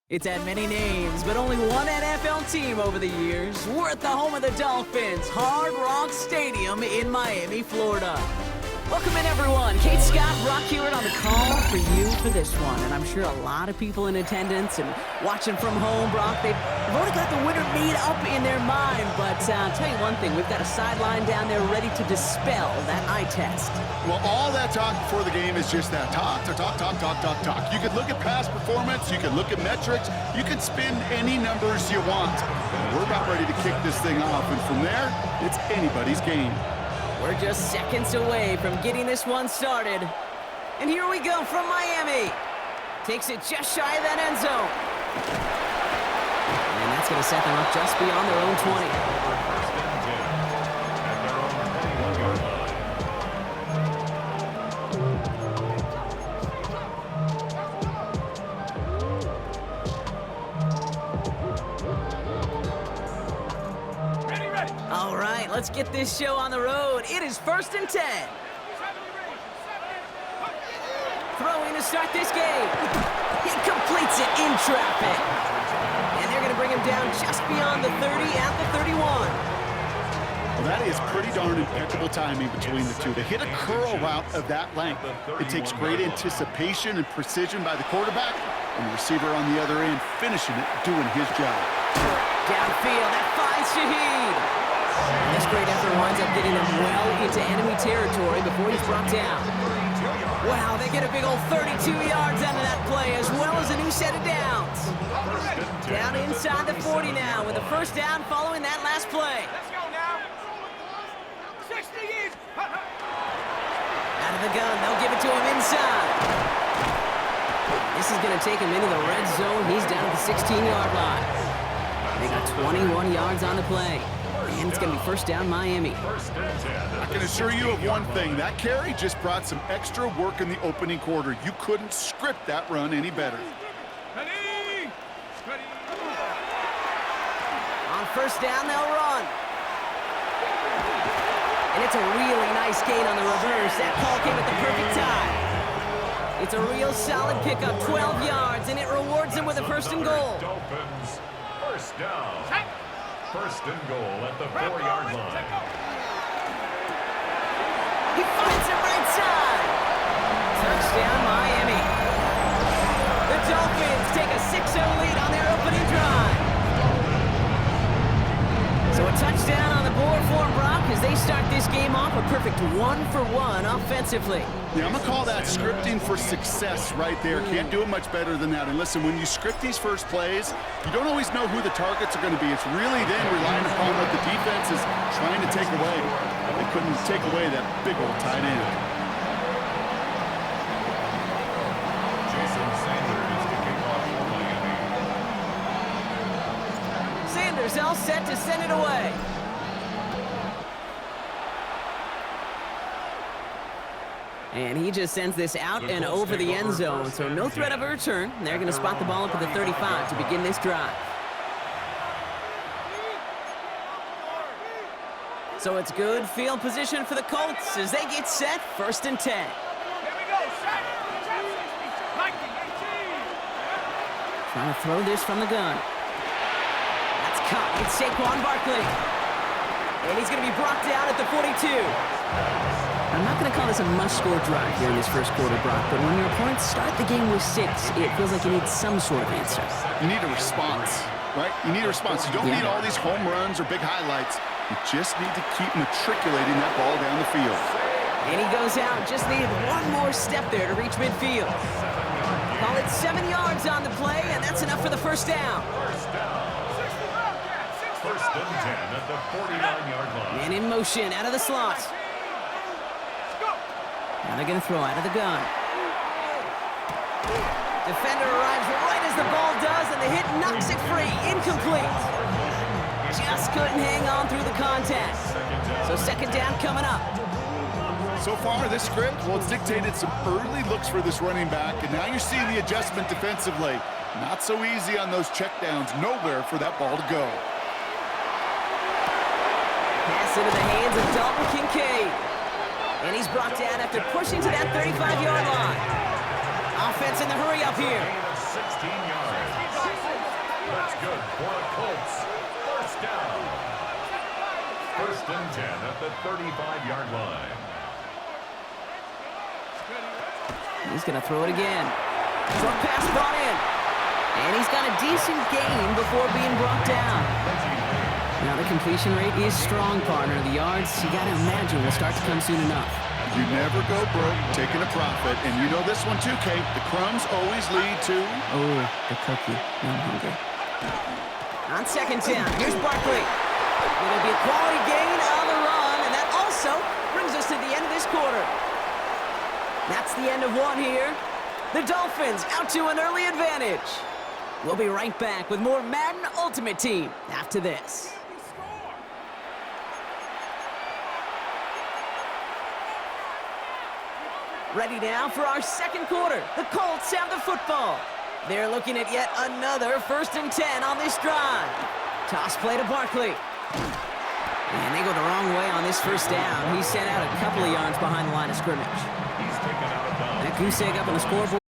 It's had many names, but only one NFL team over the years. We're at the home of the Dolphins, Hard Rock Stadium in Miami, Florida. Welcome in, everyone. Kate Scott, Brock Hewitt on the call for you for this one. And I'm sure a lot of people in attendance and watching from home, Brock, they've already got the winner made up in their mind. But I'll tell you one thing, we've got a sideline down there ready to dispel that eye test. Well, all that talk before the game is just that talk. You could look at past performance, you could look at metrics, you could spin any numbers you want. We're about ready to kick this thing off, and from there, it's anybody's game. We're just seconds away from getting this one started. And here we go from Miami. Takes it just shy of that end zone. And that's going to set them up just beyond their own 20. All right, let's get this show on the road. It is 1st and 10. Throwing to start this game. He completes it in traffic. And they're going to bring him down just beyond the 30 at the 31. Well, that is pretty darn impeccable timing between the two. To hit a curl route of that length, it takes great anticipation and precision by the quarterback, and the receiver on the other end finishing it, doing his job. Downfield, that finds Shaheed. And this great effort winds up getting them well into enemy territory before he's brought down. Wow, they get a big old 32 yards out of that play, as well as a new set of downs. Down inside the 40 now with a first down following that last play. Let's go now. 60 Out of the gun, they'll give it to him inside. This is going to take him into the red zone. He's down at the 16-yard line. They got 21 yards on the play. And it's going to be first down Miami. I can assure you of one thing. That carry just brought some extra work in the opening quarter. You couldn't script that run any better. Ready. On first down, they'll run. And it's a really nice gain on the reverse. That call came at the perfect time. It's a real solid pickup, 12 yards, and it rewards him with a first and goal. Dolphins, first down. First and goal at the 4-yard line. He finds him right side. Touchdown, Miami. The Dolphins take a 6-0 lead on their opening drive. So a touchdown on the board for Brock as they start this game off a perfect 1-for-1 offensively. Yeah, I'm going to call that scripting for success right there. Can't do it much better than that. And listen, when you script these first plays, you don't always know who the targets are going to be. It's really then relying upon what the defense is trying to take away. They couldn't take away that big old tight end. Jason Sanders kicking off for Miami. Sanders all set to send it away. And he just sends this out and over the end zone, so no threat of a return. They're going to spot the ball up at the 35 to begin this drive. So it's good field position for the Colts as they get set, 1st and 10. Here we go. Set. 19, 18. Trying to throw this from the gun. That's caught. It's Saquon Barkley. And he's going to be brought down at the 42. I'm not going to call this a must-score drive here in this first quarter, Brock, but when your opponents start the game with 6, it feels like you need some sort of answer. You need a response, right? You need a response. You don't need all these home runs or big highlights. You just need to keep matriculating that ball down the field. And he goes out. Just needed one more step there to reach midfield. Call it 7 yards on the play, and that's enough for the first down. First and 10 at the 49-yard line. And in motion, out of the slot. Now they're going to throw out of the gun. Defender arrives right as the ball does, and the hit knocks it free. Incomplete. Just couldn't hang on through the contact. So second down coming up. So far, this script, well, it's dictated some early looks for this running back, and now you're seeing the adjustment defensively. Not so easy on those checkdowns. Nowhere for that ball to go. Pass into the hands of Dalton Kincaid. And he's brought down after pushing to that 35-yard line. Offense in the hurry up here. 16 yards. good for the Colts. First down. First and 10 at the 35-yard line. He's going to throw it again. Short pass brought in. And he's got a decent gain before being brought down. Now the completion rate is strong, partner. The yards, you got to imagine, will start to come soon enough. You never go broke taking a profit. And you know this one too, Kate. The crumbs always lead to... Oh, the cookie. I'm hungry. On second down, here's Barkley. It'll be a quality gain on the run, and that also brings us to the end of this quarter. That's the end of one here. The Dolphins out to an early advantage. We'll be right back with more Madden Ultimate Team after this. Ready now for our second quarter. The Colts have the football. They're looking at yet another 1st and 10 on this drive. Toss play to Barkley. And they go the wrong way on this first down. He's sent out a couple of yards behind the line of scrimmage. He's taken out of bounds. That goose egg up on the scoreboard.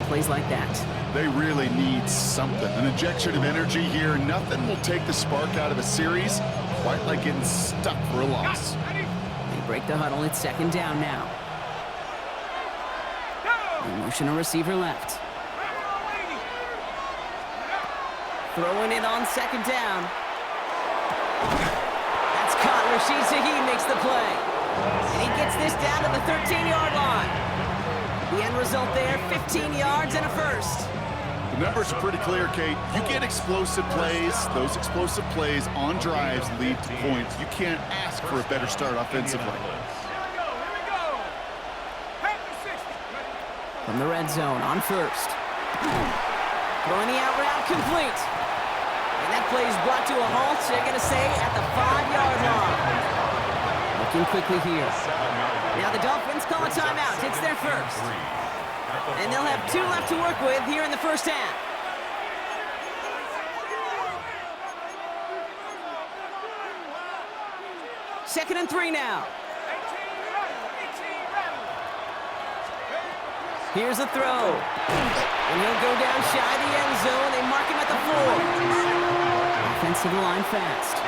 Plays like that. They really need something. An injection of energy here. Nothing will take the spark out of a series quite like getting stuck for a loss. They break the huddle. It's second down now. They motion a receiver left. Throwing it on second down. That's caught. Rashid Shaheed makes the play. And he gets this down to the 13-yard line. The end result there, 15 yards and a first. The numbers are pretty clear, Kate. You get explosive plays. Those explosive plays on drives lead to points. You can't ask for a better start offensively. From the red zone on first. Throwing the out route complete. And that play is brought to a halt, so they're going to say at the 5-yard line. Looking quickly here. Now the Dolphins call a timeout. It's their first. And they'll have 2 left to work with here in the first half. Second and 3 now. Here's a throw. And he'll go down shy of the end zone. They mark him at the 4. Offensive line fast.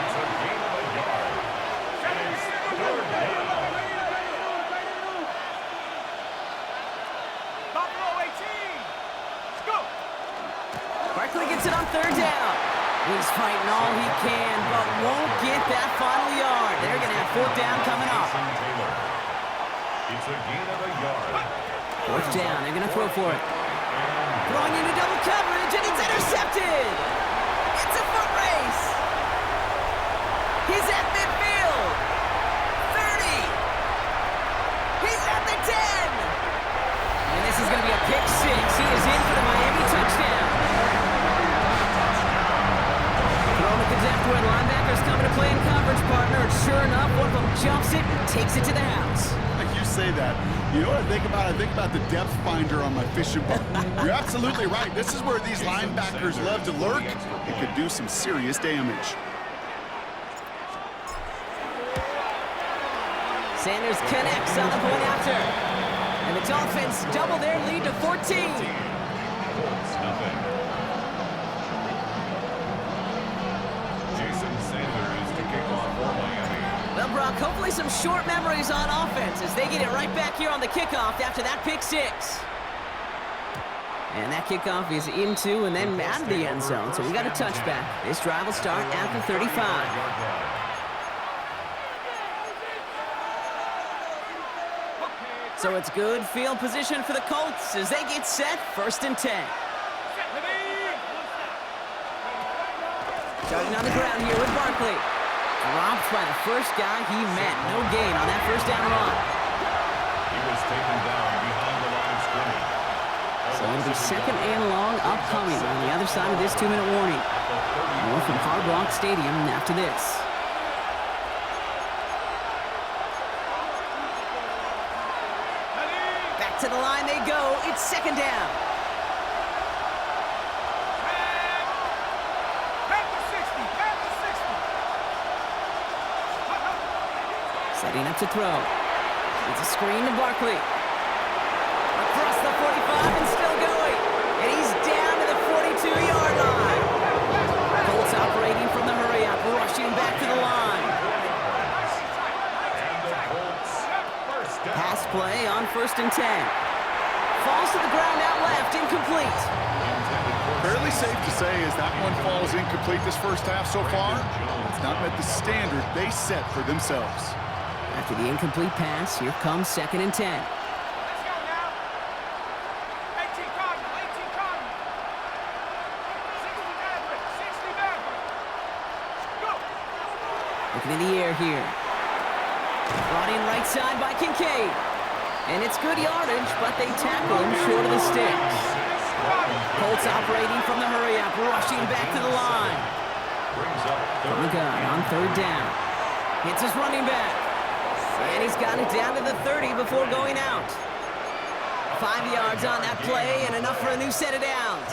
Barkley gets it on third down. He's fighting all he can, but won't get that final yard. They're going to have 4th down coming up. It's a gain of a yard. 4th down, they're going to throw for it. Throwing into double coverage, and it's intercepted. It's a foot race. He's at midfield. 30. He's at the 10. And this is going to be a pick 6. He is in for the Miami touchdown. Throwing at the depth where linebackers coming to play in coverage, partner. And sure enough, one of them jumps it and takes it to the house. Like you say that, you know what I think about? I think about the depth finder on my fishing boat. You're absolutely right. This is where these linebackers love to lurk. It could do some serious damage. Sanders connects on the point after. And the Dolphins double their lead to 14. Colts, nothing. Jason Sanders to kick off for Miami. Well, Brock, hopefully some short memories on offense as they get it right back here on the kickoff after that pick 6. And that kickoff is into and then out of the end zone, so we got a touchback. This drive will start at the 35. So it's good field position for the Colts as they get set, 1st and 10. Starting on the ground here with Barkley. Dropped by the first guy he met. No gain on that first down run. He was taken down behind the line of scrimmage. So it'll be 2nd and long upcoming on the other side of this 2-minute warning. More from Hard Rock Stadium after this. Back to the line they go. It's 2nd down. Setting up to throw. It's a screen to Barkley. Across the 45 and still going. And he's play on 1st and 10. Falls to the ground out left, incomplete. Fairly safe to say as that one falls incomplete this first half so far. It's not met the standard they set for themselves. After the incomplete pass, here comes 2nd and 10. Let's go now. 18 Cardinal, 18 Cardinal. 60 Maverick, 60 Maverick. Go. Looking in the air here. Brought in right side by Kincaid. And it's good yardage, but they tackle him short of the sticks. Colts operating from the hurry-up, rushing back to the line. From the gun on 3rd down. Hits his running back. And he's got it down to the 30 before going out. 5 yards on that play and enough for a new set of downs.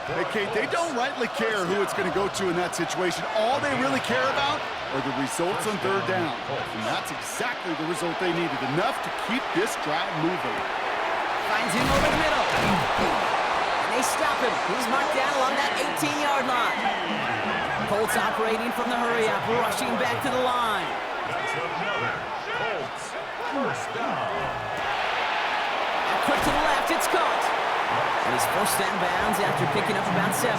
Hey, Kate, they don't rightly care who it's going to go to in that situation. All they really care about are the results on 3rd down. And that's exactly the result they needed, enough to keep this drive moving. Finds him over the middle. And they stop him. He's marked down along that 18-yard line. Colts operating from the hurry-up, rushing back to the line. That's another Colts first down. Quick to the left, it's caught. And he's forced out of bounds after picking up about 7.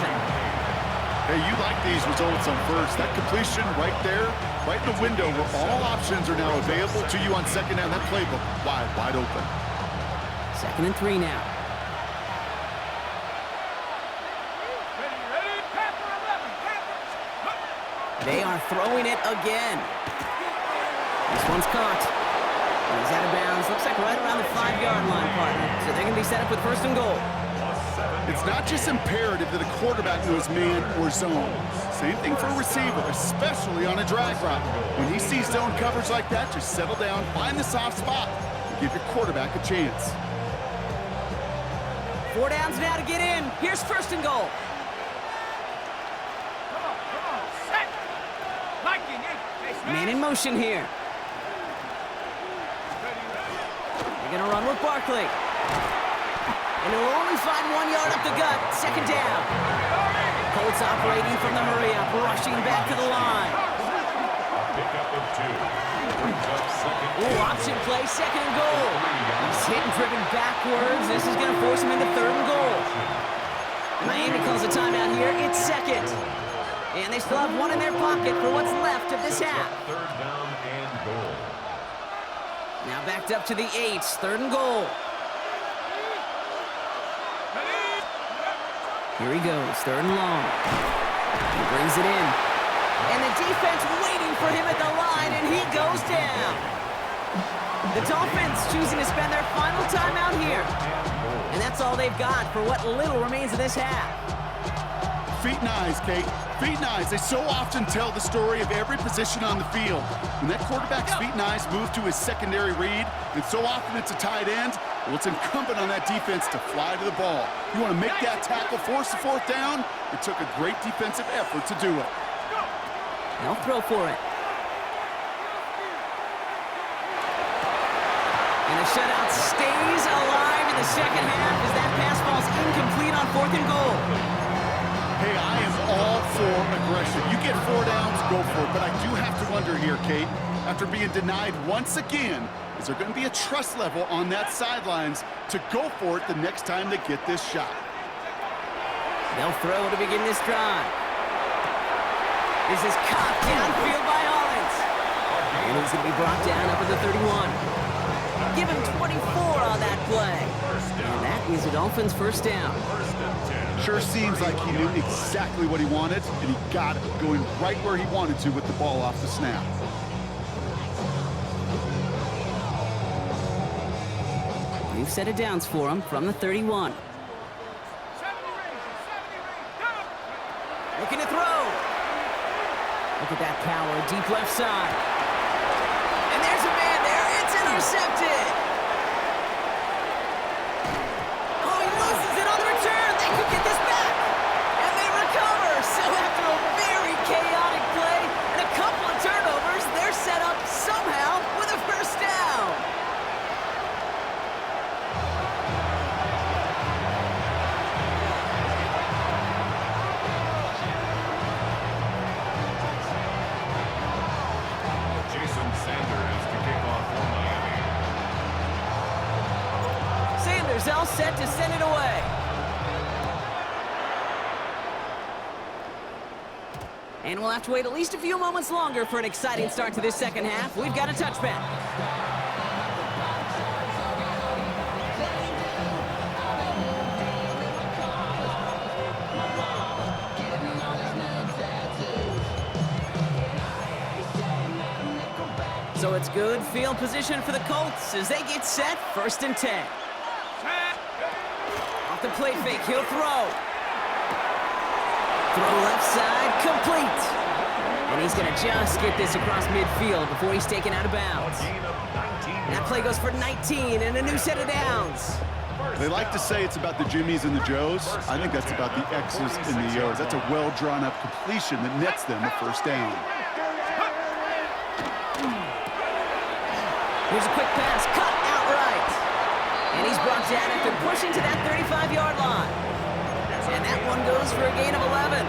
Hey, you like these results on 1st. That completion right there, right in the window where all options are now available to you on 2nd down. That playbook wide open. 2nd and 3 now. Ready, ready. Panther 11, Panthers. Look. They are throwing it again. This one's caught. And he's out of bounds. Looks like right around the 5-yard line, partner. So they're going to be set up with 1st and goal. It's not just imperative that a quarterback knows man or zone. Same thing for a receiver, especially on a drag route. When he sees zone coverage like that, just settle down, find the soft spot, and give your quarterback a chance. 4 downs now to get in. Here's 1st and goal. Come on. Set. Lightning in. Man in motion here. They're going to run with Barkley. And he'll only find 1 yard up the gut. 2nd down. Colts operating from the hurry-up, rushing back to the line. Pickup of 2. Brings up 2nd. Ooh, option play, 2nd and goal. He's hit and driven backwards. This is going to force him into 3rd and goal. Miami calls a timeout here. It's 2nd. And they still have 1 in their pocket for what's left of this half. 3rd down and goal. Now backed up to the 8, 3rd and goal. Here he goes, 3rd and long. He brings it in. And the defense waiting for him at the line, and he goes down. The Dolphins choosing to spend their final timeout here. And that's all they've got for what little remains of this half. Feet and eyes, Kate. Feet and eyes. They so often tell the story of every position on the field. When that quarterback's feet and eyes move to his secondary read, and so often it's a tight end, well, it's incumbent on that defense to fly to the ball. You want to make that tackle, force the 4th down? It took a great defensive effort to do it. They'll throw for it. And the shutout stays alive in the 2nd half as that pass falls incomplete on 4th and goal. Hey, I am all for aggression. You get 4 downs, go for it. But I do have to wonder here, Kate, after being denied once again, is there going to be a trust level on that sidelines to go for it the next time they get this shot? They'll throw to begin this drive. This is caught downfield by Hollins. And he's going to be brought down up at the 31. Give him 24 on that play. And that is the Dolphins' 1st down. Sure seems like he knew exactly what he wanted, and he got it, going right where he wanted to with the ball off the snap. New set of downs for him from the 31. 70 range. Looking to throw. Look at that power, deep left side. And there's a man there. It's intercepted. Oh, he loses it on the return. They could get this back. And they recover. So after a very chaotic play and a couple of turnovers, they're set up somehow with a 1st down. is all set to send it away. And we'll have to wait at least a few moments longer for an exciting start to this second half. We've got a touchback. So it's good field position for the Colts as they get set, 1st and 10. Off the play fake, he'll throw. Throw left side, complete. And he's going to just get this across midfield before he's taken out of bounds. That play goes for 19 and a new set of downs. They like to say it's about the Jimmies and the Joes. I think that's about the X's and the O's. That's a well-drawn-up completion that nets them a 1st down. Here's a quick pass, cut outright. And he's brought down after pushing to that 35-yard line. And that one goes for a gain of 11.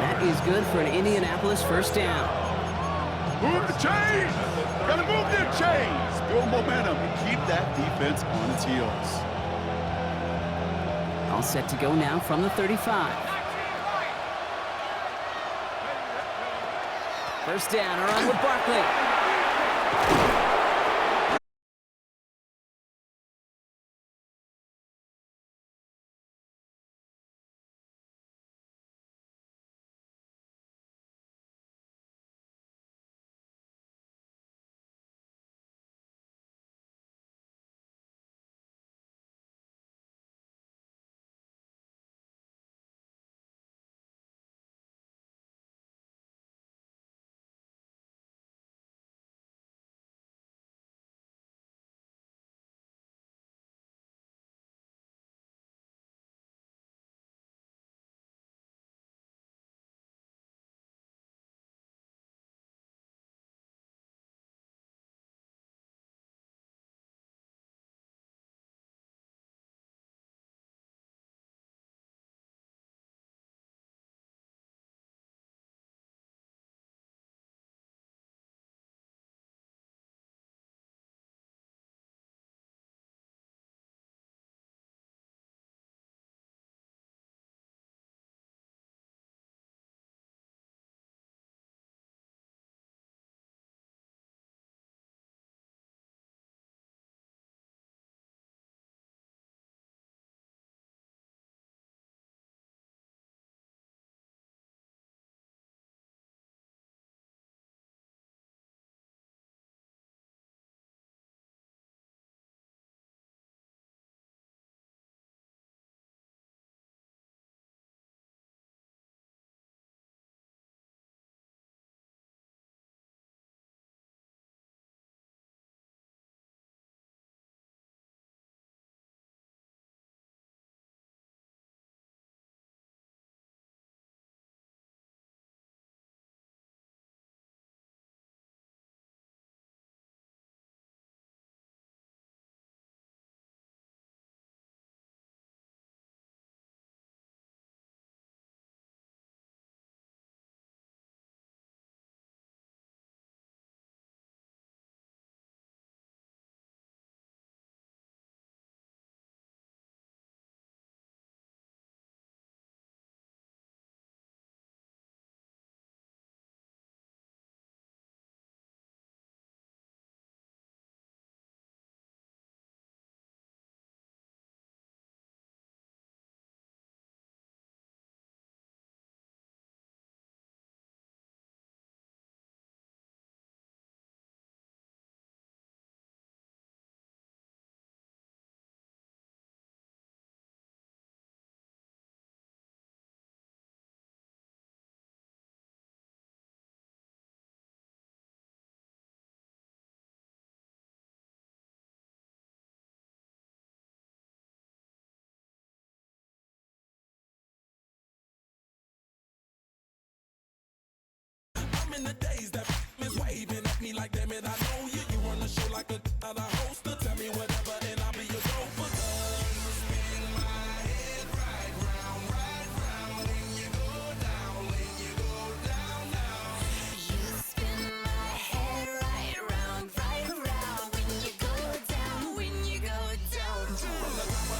That is good for an Indianapolis 1st down. Move the chains! Gotta move their chains! Build momentum and keep that defense on its heels. All set to go now from the 35. 1st down, around with Barkley. in the days that is waving at me like, damn it, I know you. You run the show like a hoster. Tell me whatever and I'll be your gopher. Spin my head right round when you go down, when you go down, down. You spin my head right round when you go down, when you go down.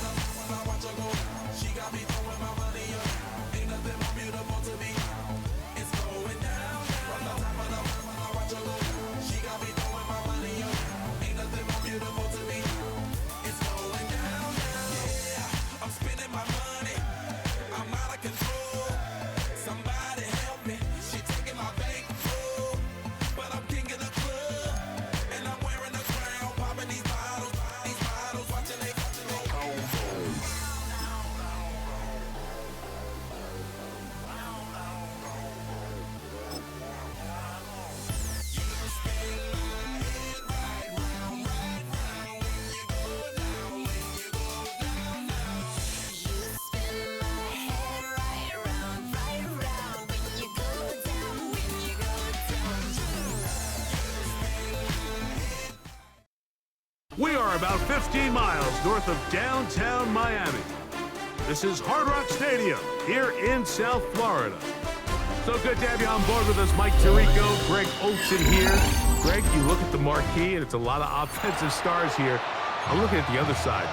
We are about 15 miles north of downtown Miami. This is Hard Rock Stadium here in South Florida. So good to have you on board with us, Mike Tirico, Greg Olson here. Greg, you look at the marquee, and it's a lot of offensive stars here. I'm looking at the other side.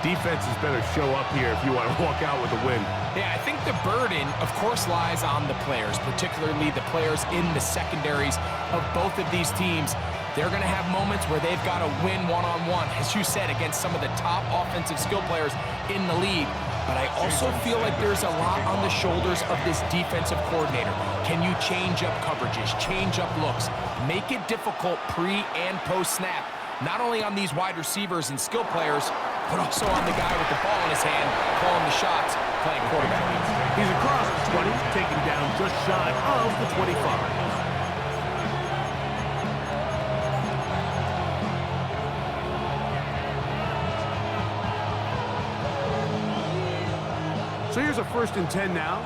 Defenses better show up here if you want to walk out with a win. Yeah, I think the burden, of course, lies on the players, particularly the players in the secondaries of both of these teams. They're going to have moments where they've got to win one-on-one, as you said, against some of the top offensive skill players in the league. But I also feel like there's a lot on the shoulders of this defensive coordinator. Can you change up coverages, change up looks, make it difficult pre- and post-snap, not only on these wide receivers and skill players, but also on the guy with the ball in his hand, calling the shots, playing quarterback. He's across the 20, taken down just shy of the 25. So here's a 1st and 10 now.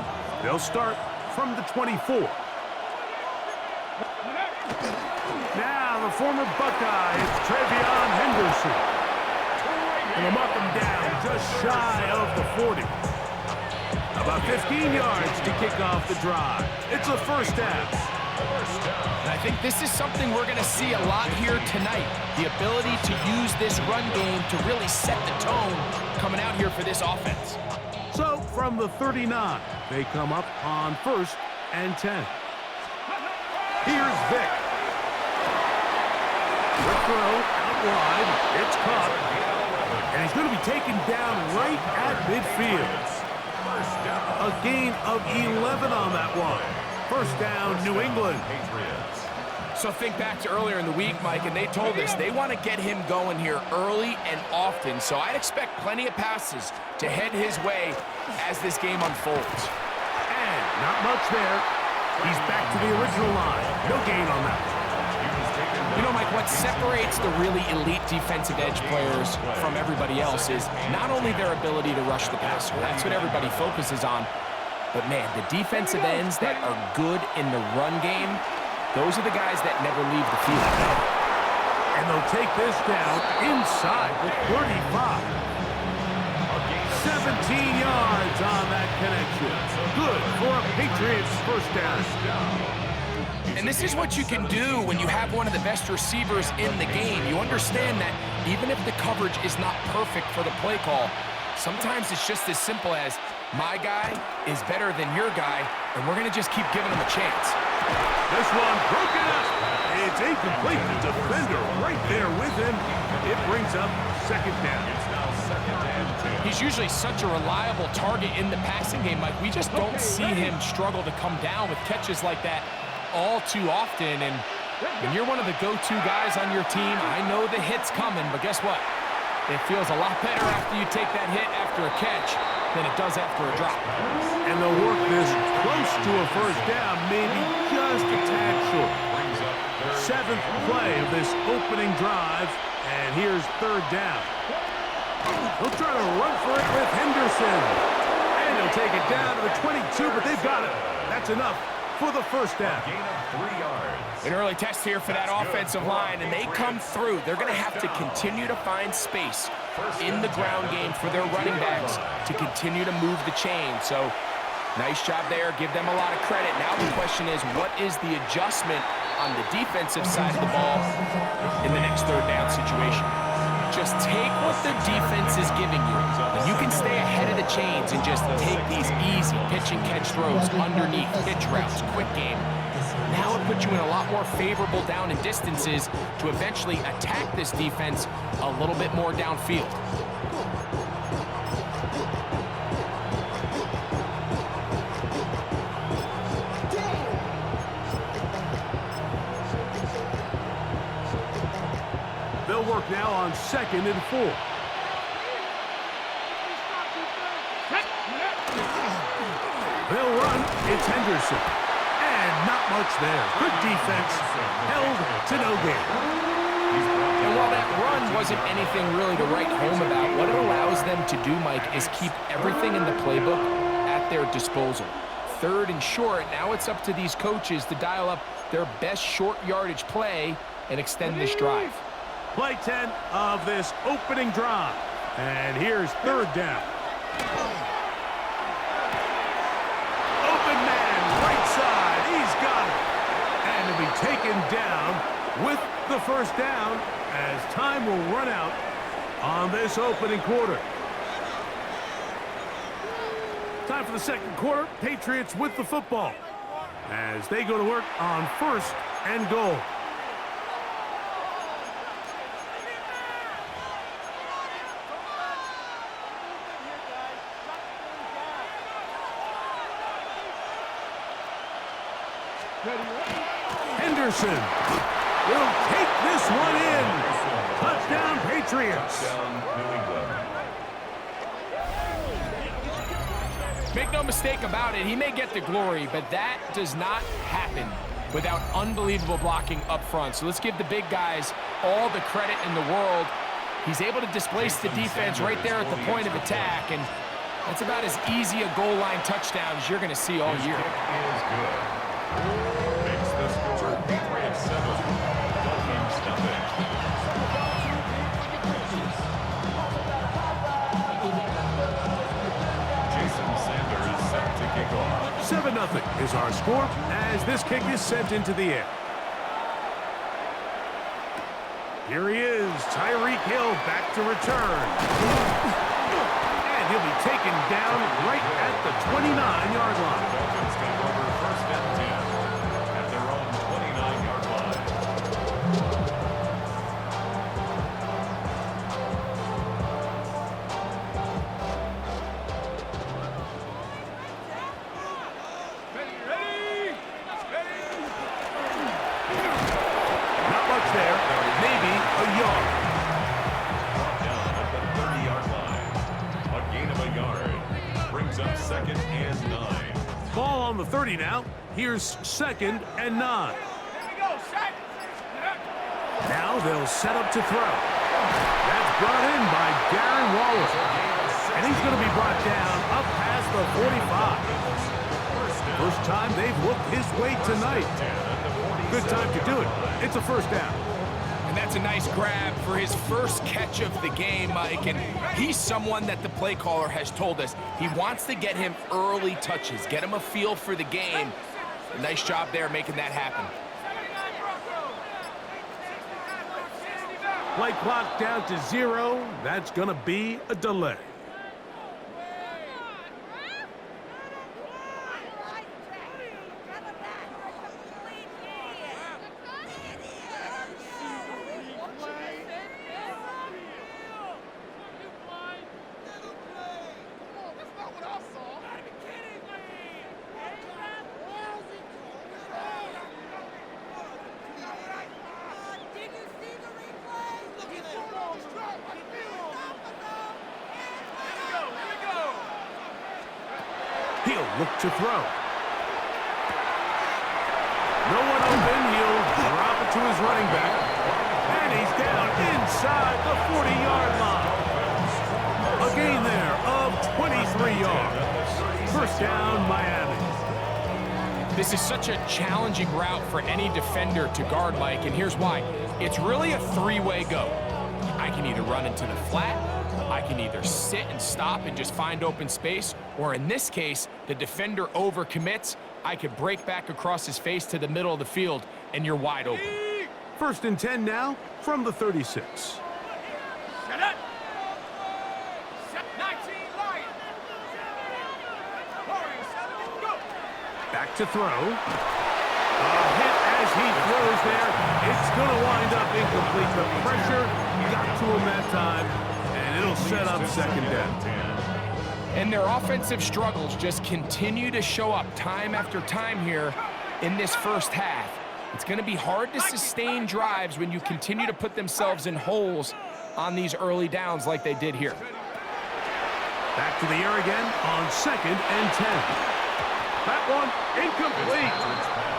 They'll start from the 24. Now the former Buckeye, it's Trevion Henderson. And they'll mark him down just shy of the 40. About 15 yards to kick off the drive. It's a 1st down. And I think this is something we're going to see a lot here tonight. The ability to use this run game to really set the tone coming out here for this offense. So from the 39, they come up on 1st and 10. Here's Vic. The throw out wide. It's caught. And he's going to be taken down right at midfield. A gain of 11 on that one. 1st down, New England. So think back to earlier in the week, Mike, and they told us they want to get him going here early and often. So I'd expect plenty of passes to head his way as this game unfolds. And not much there. He's back to the original line. No gain on that. You know, Mike, what separates the really elite defensive edge players from everybody else is not only their ability to rush the passer. That's what everybody focuses on. But, man, the defensive ends that are good in the run game, those are the guys that never leave the field. And they'll take this down inside the 35. 17 yards on that connection. Good for a Patriots 1st down. And this is what you can do when you have one of the best receivers in the game. You understand that even if the coverage is not perfect for the play call, sometimes it's just as simple as, my guy is better than your guy, and we're going to just keep giving him a chance. This one broken up. It's incomplete. The defender right there with him. It brings up 2nd down. He's usually such a reliable target in the passing game, Mike. We just don't see him struggle to come down with catches like that all too often. And when you're one of the go-to guys on your team, I know the hit's coming, but guess what? It feels a lot better after you take that hit after a catch than it does after a drop. And they'll work this close to a 1st down, maybe just a tad short. 7th play of this opening drive, and here's 3rd down. They'll try to run for it with Henderson. And they'll take it down to the 22, but they've got it. That's enough for the 1st down. Gain of 3 yards. An early test here for that offensive line, and they come through. They're going to have to continue to find space in the ground game for their running backs to continue to move the chain. So, nice job there. Give them a lot of credit. Now the question is, what is the adjustment on the defensive side of the ball in the next 3rd down situation? Just take what the defense is giving you, and you can stay ahead of the chains and just take these easy pitch and catch throws underneath, pitch routes, quick game. Now it puts you in a lot more favorable down and distances to eventually attack this defense a little bit more downfield. They'll work now on 2nd and 4. They'll run. It's Henderson. And not much there. Good defense. Held to no gain. And while that run wasn't anything really to write home about, what it allows them to do, Mike, is keep everything in the playbook at their disposal. 3rd and short, now it's up to these coaches to dial up their best short yardage play and extend this drive. Play 10 of this opening drive. And here's third down. Open man, right side. He's got it. And he'll be taken down with the first down as time will run out on this opening quarter. Time for the second quarter. Patriots with the football as they go to work on first and goal. Henderson will take this one in. Touchdown, Patriots. Make no mistake about it, he may get the glory, but that does not happen without unbelievable blocking up front. So let's give the big guys all the credit in the world. He's able to displace the defense right there at the point of attack, and that's about as easy a goal line touchdown as you're going to see all year. Is good. Makes the score Patriots 7, Dolphins nothing. Jason Sanders is set to kick off. 7-0 is our score as this kick is sent into the air. Here he is, Tyreek Hill back to return. And he'll be taken down right at the 29-yard line. Dolphins take over first and 10 at their own 29-yard line. Ready? Not much there, maybe a yard. Down at the 30-yard line. A gain of a yard. Brings up second and 9. Ball on the 30 now. Here's second and 9. Here we go, set. Now they'll set up to throw. That's brought in by Darren Waller. And he's going to be brought down up past the 45. First time they've looked his way tonight. Good time to do it. It's a first down. And that's a nice grab for his first catch of the game, Mike. And he's someone that the play caller has told us he wants to get him early touches, get him a feel for the game. Nice job there making that happen. Play clock down to 0. That's going to be a delay. He'll look to throw. No one open. He'll drop it to his running back. And he's down inside the 40-yard line. A gain there of 23 yards. First down, Miami. This is such a challenging route for any defender to guard, Mike, and here's why. It's really a three-way go. I can either run into the flat, I can either sit and stop and just find open space, or in this case, the defender overcommits. I could break back across his face to the middle of the field, and you're wide open. First and 10 now from the 36. Set up. Set 19 Lions. Warriors 7, go. Back to throw. A hit as he throws there. It's going to wind up incomplete. The pressure got to him that time, and it'll set up second down. And their offensive struggles just continue to show up time after time here in this first half. It's going to be hard to sustain drives when you continue to put themselves in holes on these early downs like they did here. Back to the air again on second and 10. That one incomplete.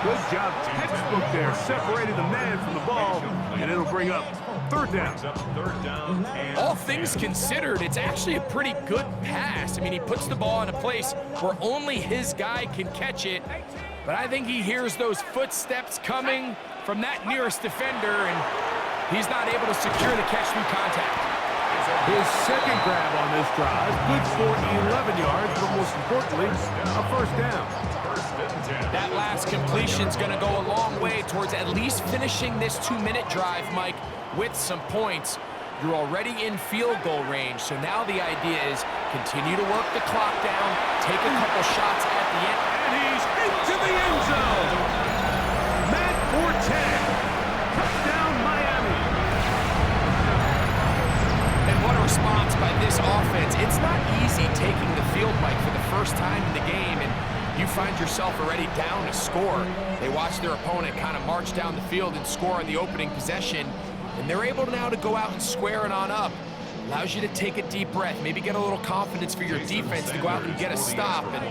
Good job, textbook there, separating the man from the ball, and it'll bring up third down. All things considered, it's actually a pretty good pass. I mean, he puts the ball in a place where only his guy can catch it, but I think he hears those footsteps coming from that nearest defender, and He's not able to secure the catch through contact. His second grab on this drive, good for 11 yards, but most importantly, a first down. That last completion's going to go a long way towards at least finishing this 2-minute drive, Mike, with some points. You're already in field goal range, so now the idea is continue to work the clock down, take a couple shots at the end. And he's into the end zone. Matt for 10. Touchdown, Miami. And what a response by this offense. It's not easy taking the field, Mike, for the first time in the game, and you find yourself already down a score. They watch their opponent kind of march down the field and score on the opening possession, and they're able now to go out and square it on up. Allows you to take a deep breath, maybe get a little confidence for your defense to go out and get a stop, and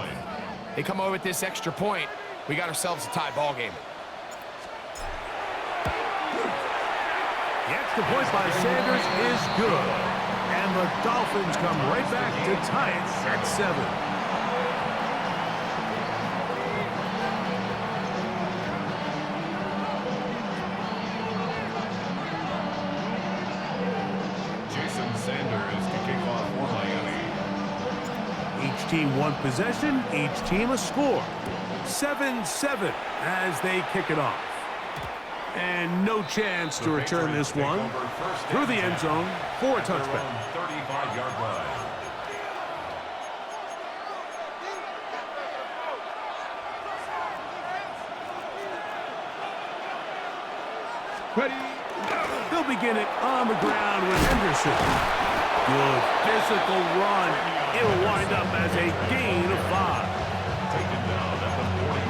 they come away with this extra point. We got ourselves a tie ball game. The extra point by Sanders is good. And the Dolphins come right back to tie it at 7. Sanders to kick off for Miami. Each team one possession, each team a score. 7-7 as they kick it off. And no chance to return this one through the end zone for a touchback. 35-yard line. Ready? They'll begin it on the ground with Henderson. Good physical run. It'll wind up as a gain of 5. Taken down at the 41.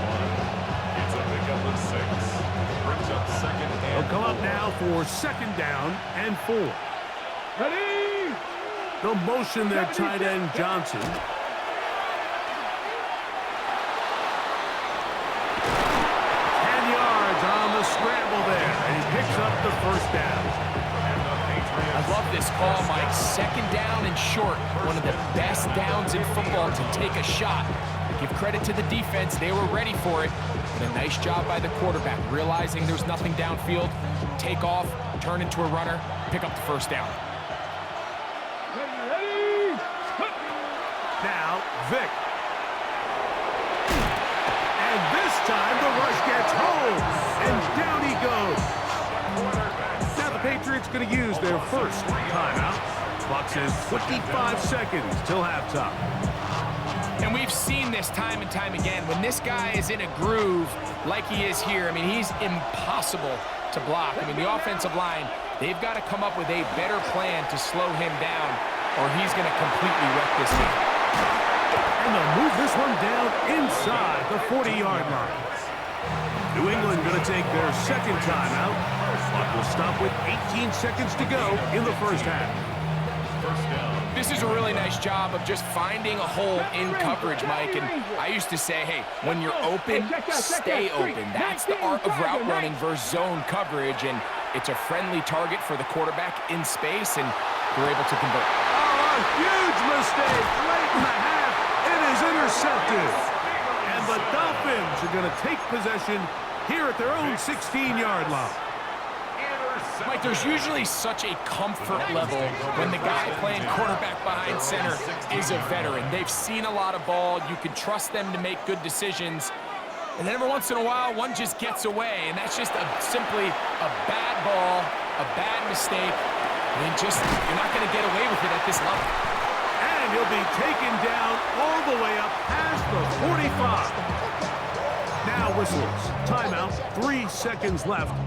It's a pickup of 6. Brings up second and They'll come up now for second down and 4. Ready? They'll motion their tight end Johnson. 10 yards on the scramble there, and he picks up the first down. I love this call, Mike. Second down and short. One of the best downs in football to take a shot. Give credit to the defense. They were ready for it. But a nice job by the quarterback, realizing there's nothing downfield. Take off, turn into a runner, pick up the first down. Ready? Now, Vic. And this time the rush gets home. And down he goes. Now the Patriots going to use their first timeout. Clock says 25 seconds till halftime. And we've seen this time and time again. When this guy is in a groove like he is here, I mean, he's impossible to block. I mean, the offensive line, they've got to come up with a better plan to slow him down, or he's going to completely wreck this game. And they'll move this one down inside the 40-yard line. New England going to take their second timeout. Clock will stop with 18 seconds to go in the first half. This is a really nice job of just finding a hole in coverage, Mike. And I used to say, hey, when you're open, stay open. That's the art of route running versus zone coverage. And it's a friendly target for the quarterback in space, and they're able to convert. Oh, a huge mistake late in the half. It is intercepted. And the Dolphins are going to take possession here at their own 16-yard line. Mike, there's usually such a comfort level when the guy playing quarterback behind center is a veteran. They've seen a lot of ball. You can trust them to make good decisions. And then every once in a while, one just gets away, and that's just simply a bad ball, a bad mistake. I mean, you're not going to get away with it at this level. And he'll be taken down all the way up past the 45. Now whistles. Timeout. 3 seconds left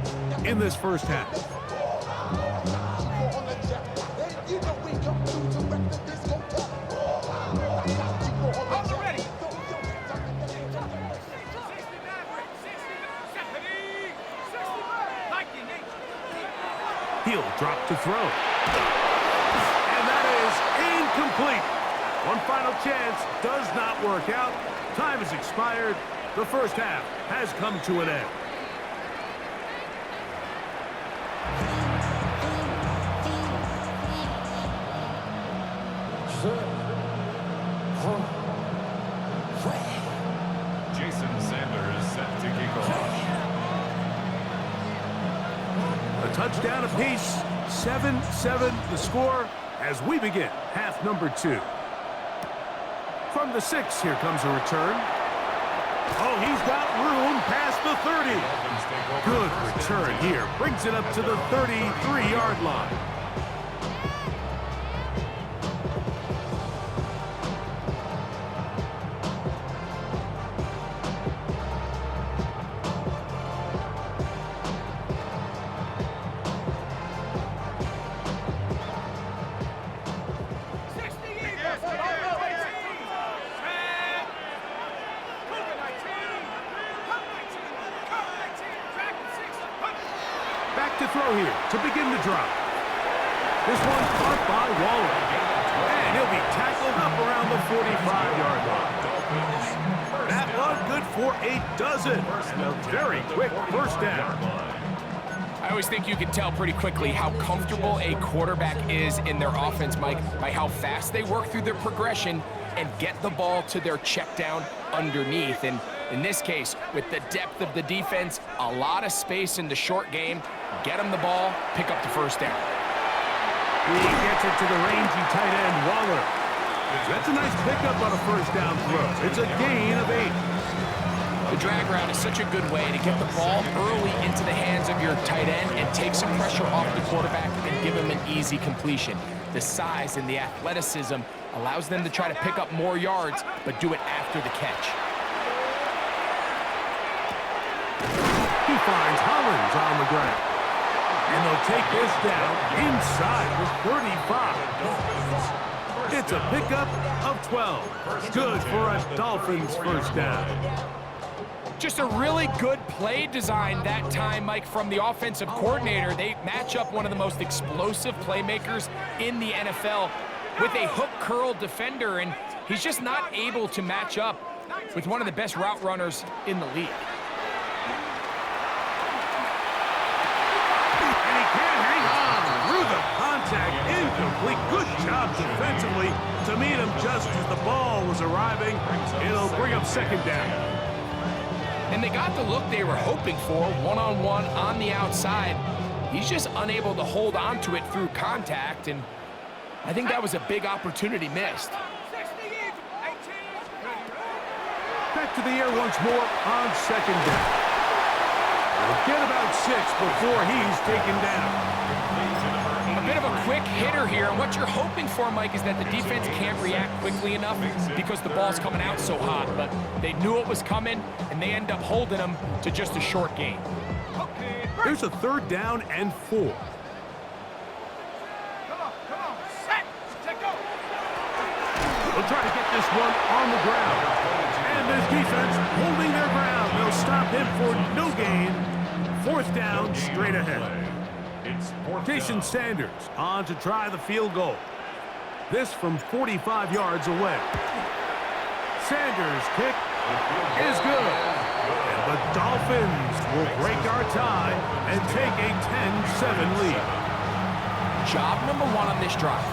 in this first half. He'll drop to throw. And that is incomplete. One final chance does not work out. Time has expired. The first half has come to an end. Jason Sanders set to kick off. The touchdown apiece. 7-7 the score as we begin half number 2. From the 6, here comes a return. Oh, he's got room past the 30. Good return here. Brings it up to the 33-yard line. To throw here to begin the drive. This one caught by Waller. And he'll be tackled up around the 45-yard line. That one good for a dozen. And a very quick first down. I always think you can tell pretty quickly how comfortable a quarterback is in their offense, Mike, by how fast they work through their progression and get the ball to their check down underneath. And in this case, with the depth of the defense, a lot of space in the short game, get him the ball, pick up the first down. He gets it to the rangy tight end, Waller. That's a nice pickup on a first down throw. It's a gain of 8. The drag route is such a good way to get the ball early into the hands of your tight end and take some pressure off the quarterback and give him an easy completion. The size and the athleticism allows them to try to pick up more yards, but do it after the catch. He finds Hollins on the ground. And they'll take this down inside the 35. It's a pickup of 12. Good for a Dolphins first down. Just a really good play design that time, Mike, from the offensive coordinator. They match up one of the most explosive playmakers in the NFL with a hook curl defender, and he's just not able to match up with one of the best route runners in the league. And he can't hang on through the contact. Incomplete. Good job defensively to meet him just as the ball was arriving. It'll bring up second down. And they got the look they were hoping for, one-on-one on the outside. He's just unable to hold on to it through contact, and I think that was a big opportunity missed. Back to the air once more on second down. We'll get about 6 before he's taken down. A bit of a quick hitter here, and what you're hoping for, Mike, is that the defense can't react quickly enough because the ball's coming out so hot, but they knew it was coming, and they end up holding them to just a short gain. There's a third down and 4. We'll try to get this one on the ground. And this defense holding their ground. They'll stop him for no gain. Fourth down, straight ahead. Jason Sanders on to try the field goal. This from 45 yards away. Sanders' kick is good. And the Dolphins will break our tie and take a 10-7 lead. Job number 1 on this drive,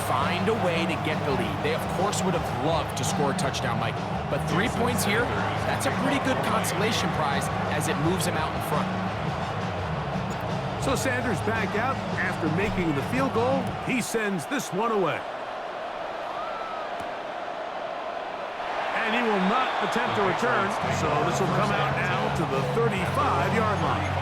find a way to get the lead. They, of course, would have loved to score a touchdown, Mike. But 3 points here, that's a pretty good consolation prize as it moves them out in front. So Sanders back out after making the field goal. He sends this one away. And he will not attempt a return, so this will come out now to the 35-yard line.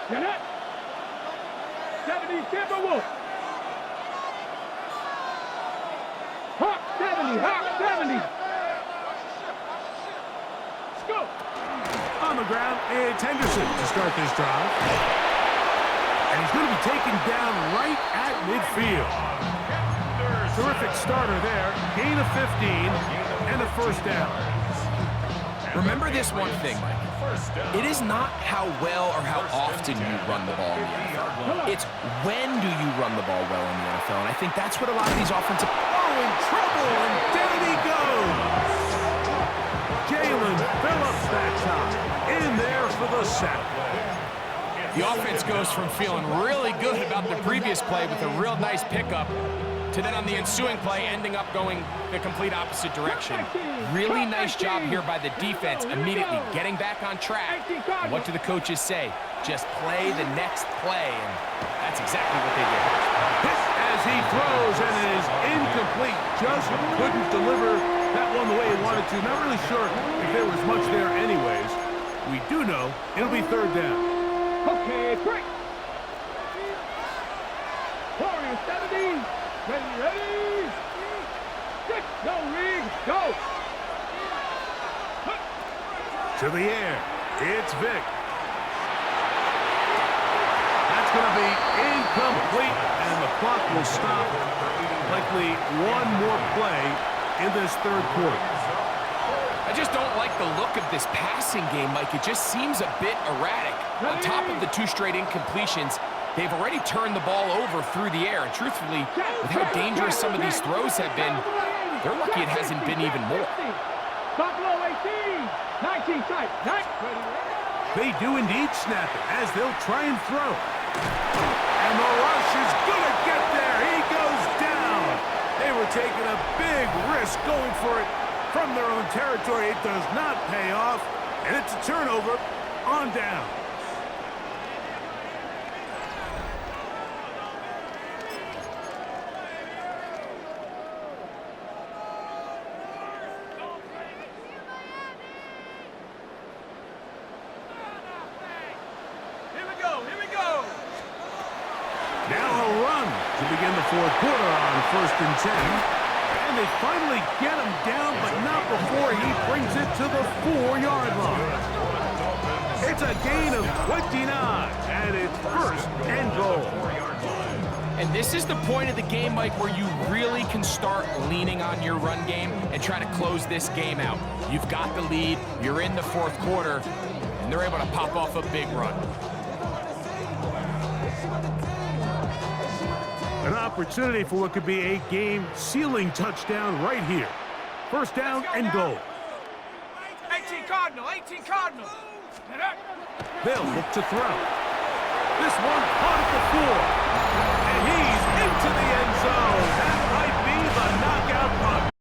Get it? 70, Timberwolf. Hawk 70, Hawk 70. Let's go. On the ground, it's Henderson to start this drive. And he's going to be taken down right at midfield. Terrific starter there. Gain of 15 and a first down. Remember this one thing, Mike. It is not how well or how often you run the ball in the NFL. It's when do you run the ball well in the NFL. And I think that's what a lot of these offensive... Oh, in trouble, and down he goes. Jalen Phillips that time. In there for the sack. The offense goes from feeling really good about the previous play with a real nice pickup to then on the ensuing play ending up going the complete opposite direction. Really nice job here by the defense immediately getting back on track. And what do the coaches say? Just play the next play, and that's exactly what they did. Hit as he throws, and it is incomplete. Just couldn't deliver that one the way he wanted to. Not really sure if there was much there anyways. We do know it'll be third down. Okay, break. Warrior 70. Ready. Six. Go, Reed. Go. To the air. It's Vic. That's going to be incomplete, and the clock will stop. Likely one more play in this third quarter. I just don't like the look of this passing game, Mike. It just seems a bit erratic. On top of the 2 straight incompletions, they've already turned the ball over through the air. And truthfully, with how dangerous some of these throws have been, they're lucky it hasn't been even more. Stop low 18. 19 tight. They do indeed snap it as they'll try and throw. And the rush is going to get there. He goes down. They were taking a big risk going for it from their own territory. It does not pay off, and it's a turnover on down. Now a run to begin the fourth quarter on 1st and 10. And they finally get him down, but not before he brings it to the 4-yard line. It's a gain of 29, and it's 1st and goal. And this is the point of the game, Mike, where you really can start leaning on your run game and try to close this game out. You've got the lead, you're in the 4th quarter, and they're able to pop off a big run. An opportunity for what could be a game-sealing touchdown right here. 1st down and goal. 18 Cardinal. 18 Cardinal. They'll look to throw. This one caught at the 4. And he's into the end zone. That might be the knockout punt.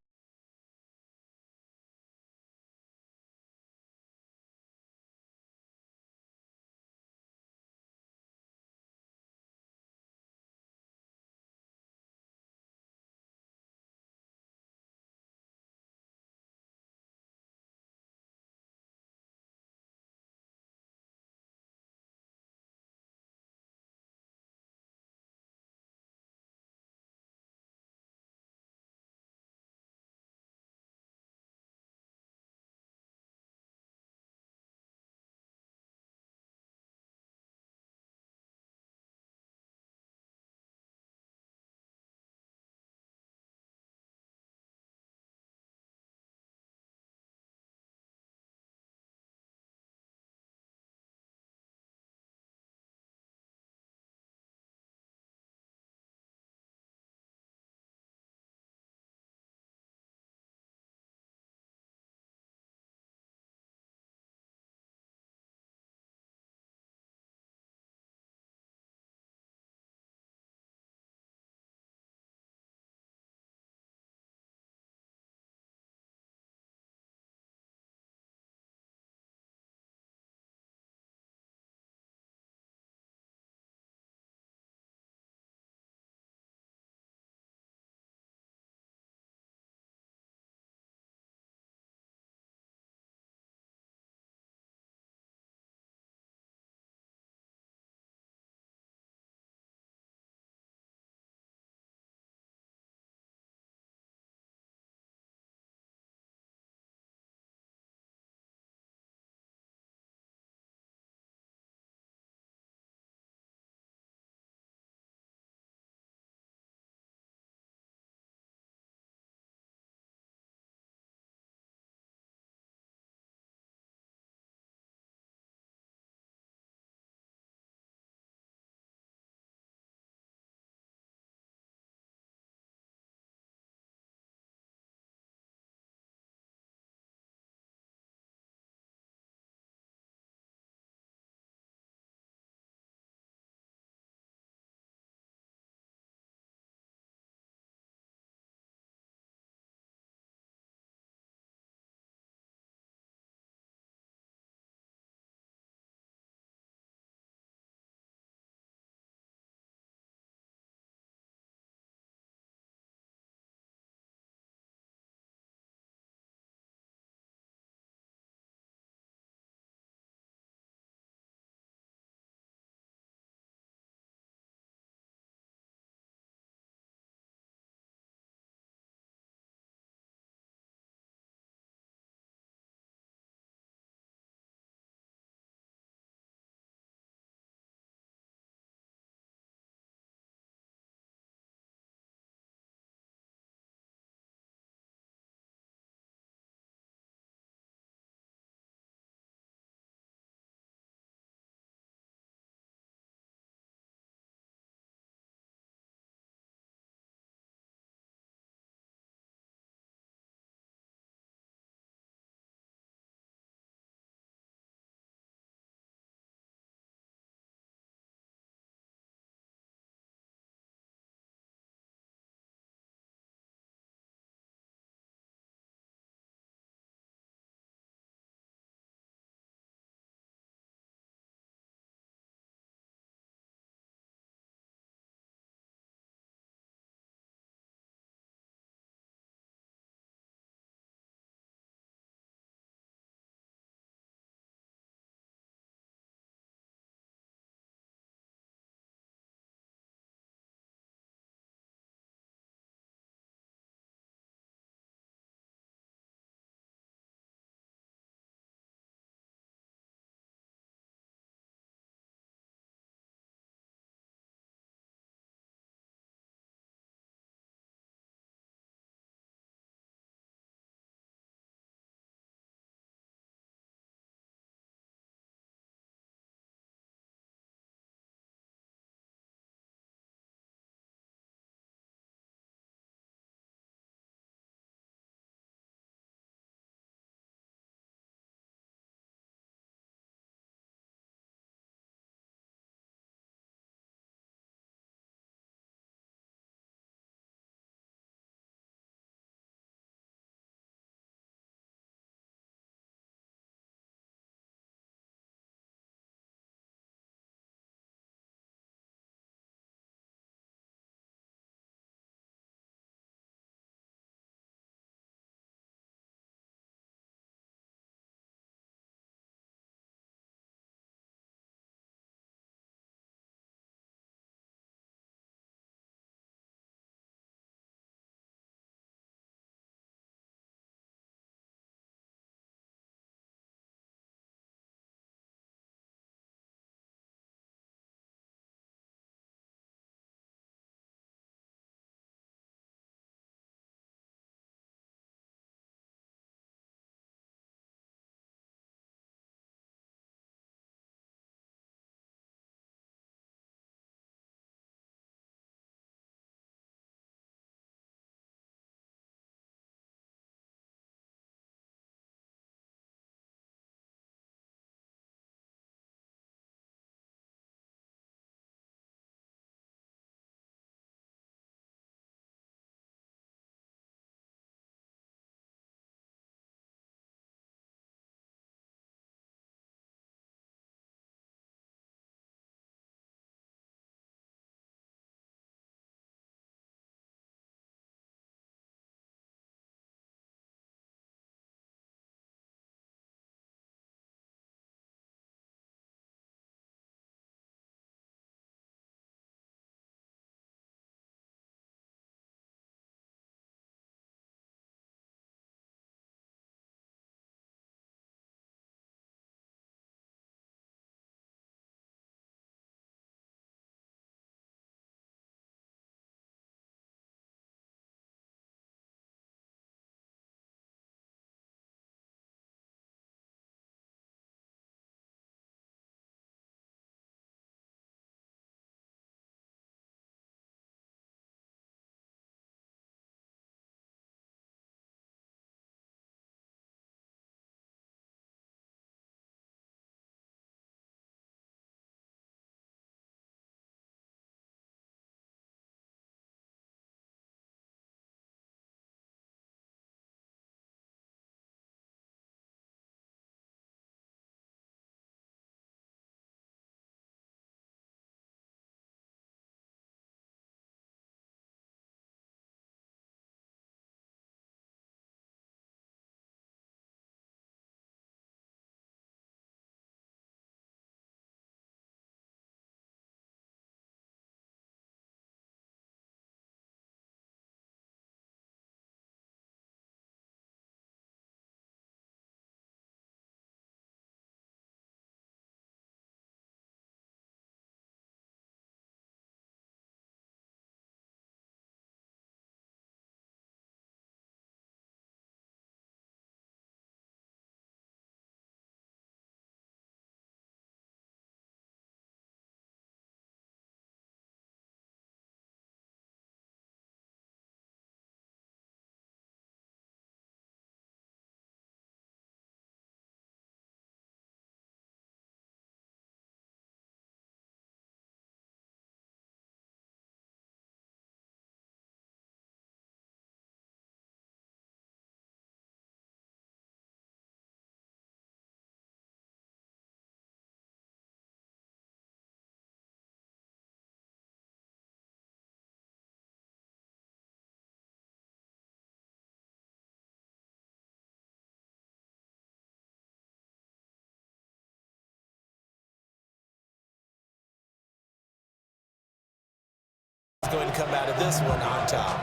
is going to come out of this one on top.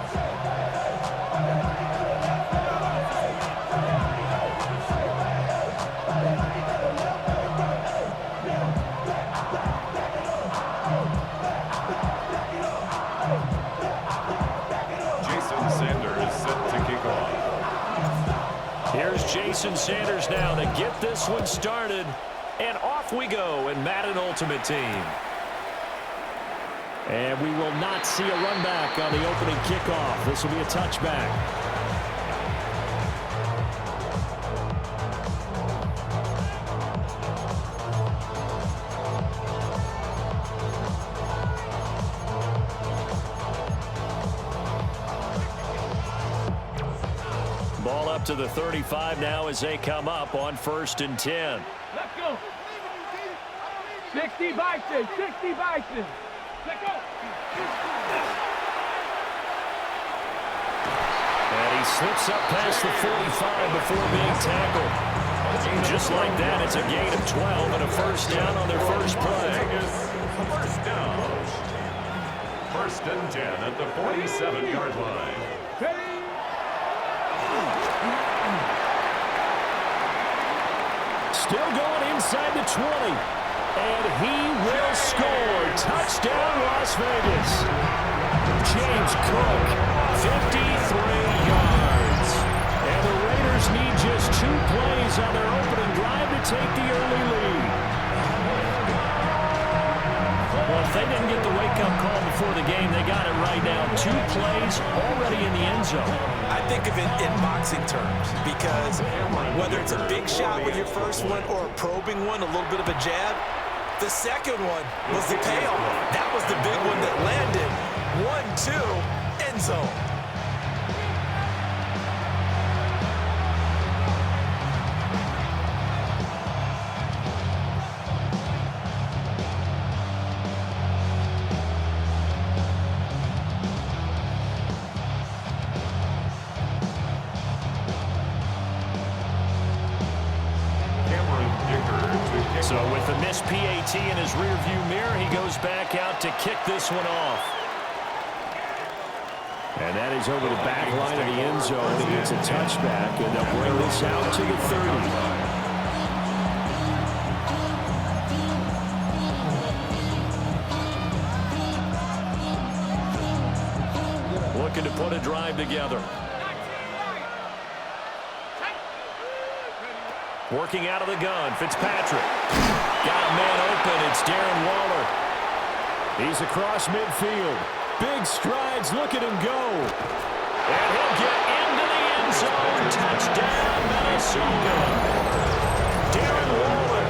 Here's Jason Sanders now to get this one started. And off we go in Madden Ultimate Team. And we will not see a run back on the opening kickoff. This will be a touchback. Ball up to the 35 now as they come up on 1st and 10. Let's go. 60 Bison, 60 Bison. Let's go. And he slips up past the 45 before being tackled. Just like that, it's a gain of 12 and a first down on their first play. First down. 1st and 10 at the 47-yard line. Still going inside the 20. And he will score. Touchdown, Las Vegas. James Cook, 53 yards. And the Raiders need just 2 plays on their opening drive to take the early lead. Well, if they didn't get the wake-up call before the game, they got it right now. 2 plays already in the end zone. I think of it in boxing terms because whether it's a big shot with your first one or a probing one, a little bit of a jab, the second one was the payoff. That was the big one that landed. 1-2, end zone. So with the missed PAT in his rearview mirror, he goes back out to kick this one off. And that is over the back line of the end zone. He gets a touchback, and they'll bring this out to the 30. Looking to put a drive together. Working out of the gun, Fitzpatrick. Got a man open, it's Darren Waller. He's across midfield. Big strides, look at him go. And he'll get into the end zone. Touchdown, Minnesota. Darren Waller,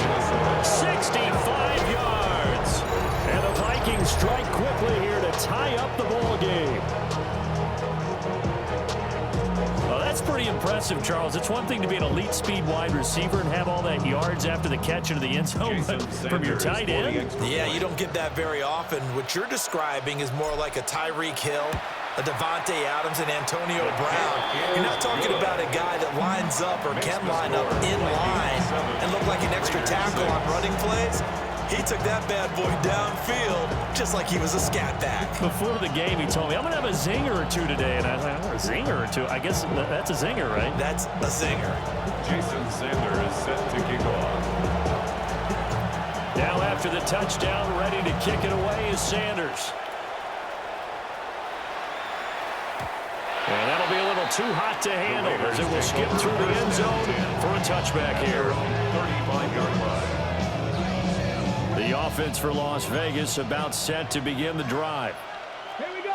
65 yards. And the Vikings strike quickly here to tie up the ball game. Well, that's pretty impressive, Charles. It's one thing to be an elite speed wide receiver and have all that yards after the catch into the end zone, but from your tight end? Yeah, you don't get that very often. What you're describing is more like a Tyreek Hill, a Devontae Adams, and Antonio Brown. You're not talking about a guy that lines up or can line up in line and look like an extra tackle on running plays. He took that bad boy downfield just like he was a scat back. Before the game, he told me, I'm going to have a zinger or two today. And I was like, oh, a zinger or two? I guess that's a zinger, right? That's a zinger. Jason Sanders is set to kick off. Now after the touchdown, ready to kick it away is Sanders. And that'll be a little too hot to handle as it will skip through the end zone for a touchback here. 35-yard line. The offense for Las Vegas about set to begin the drive.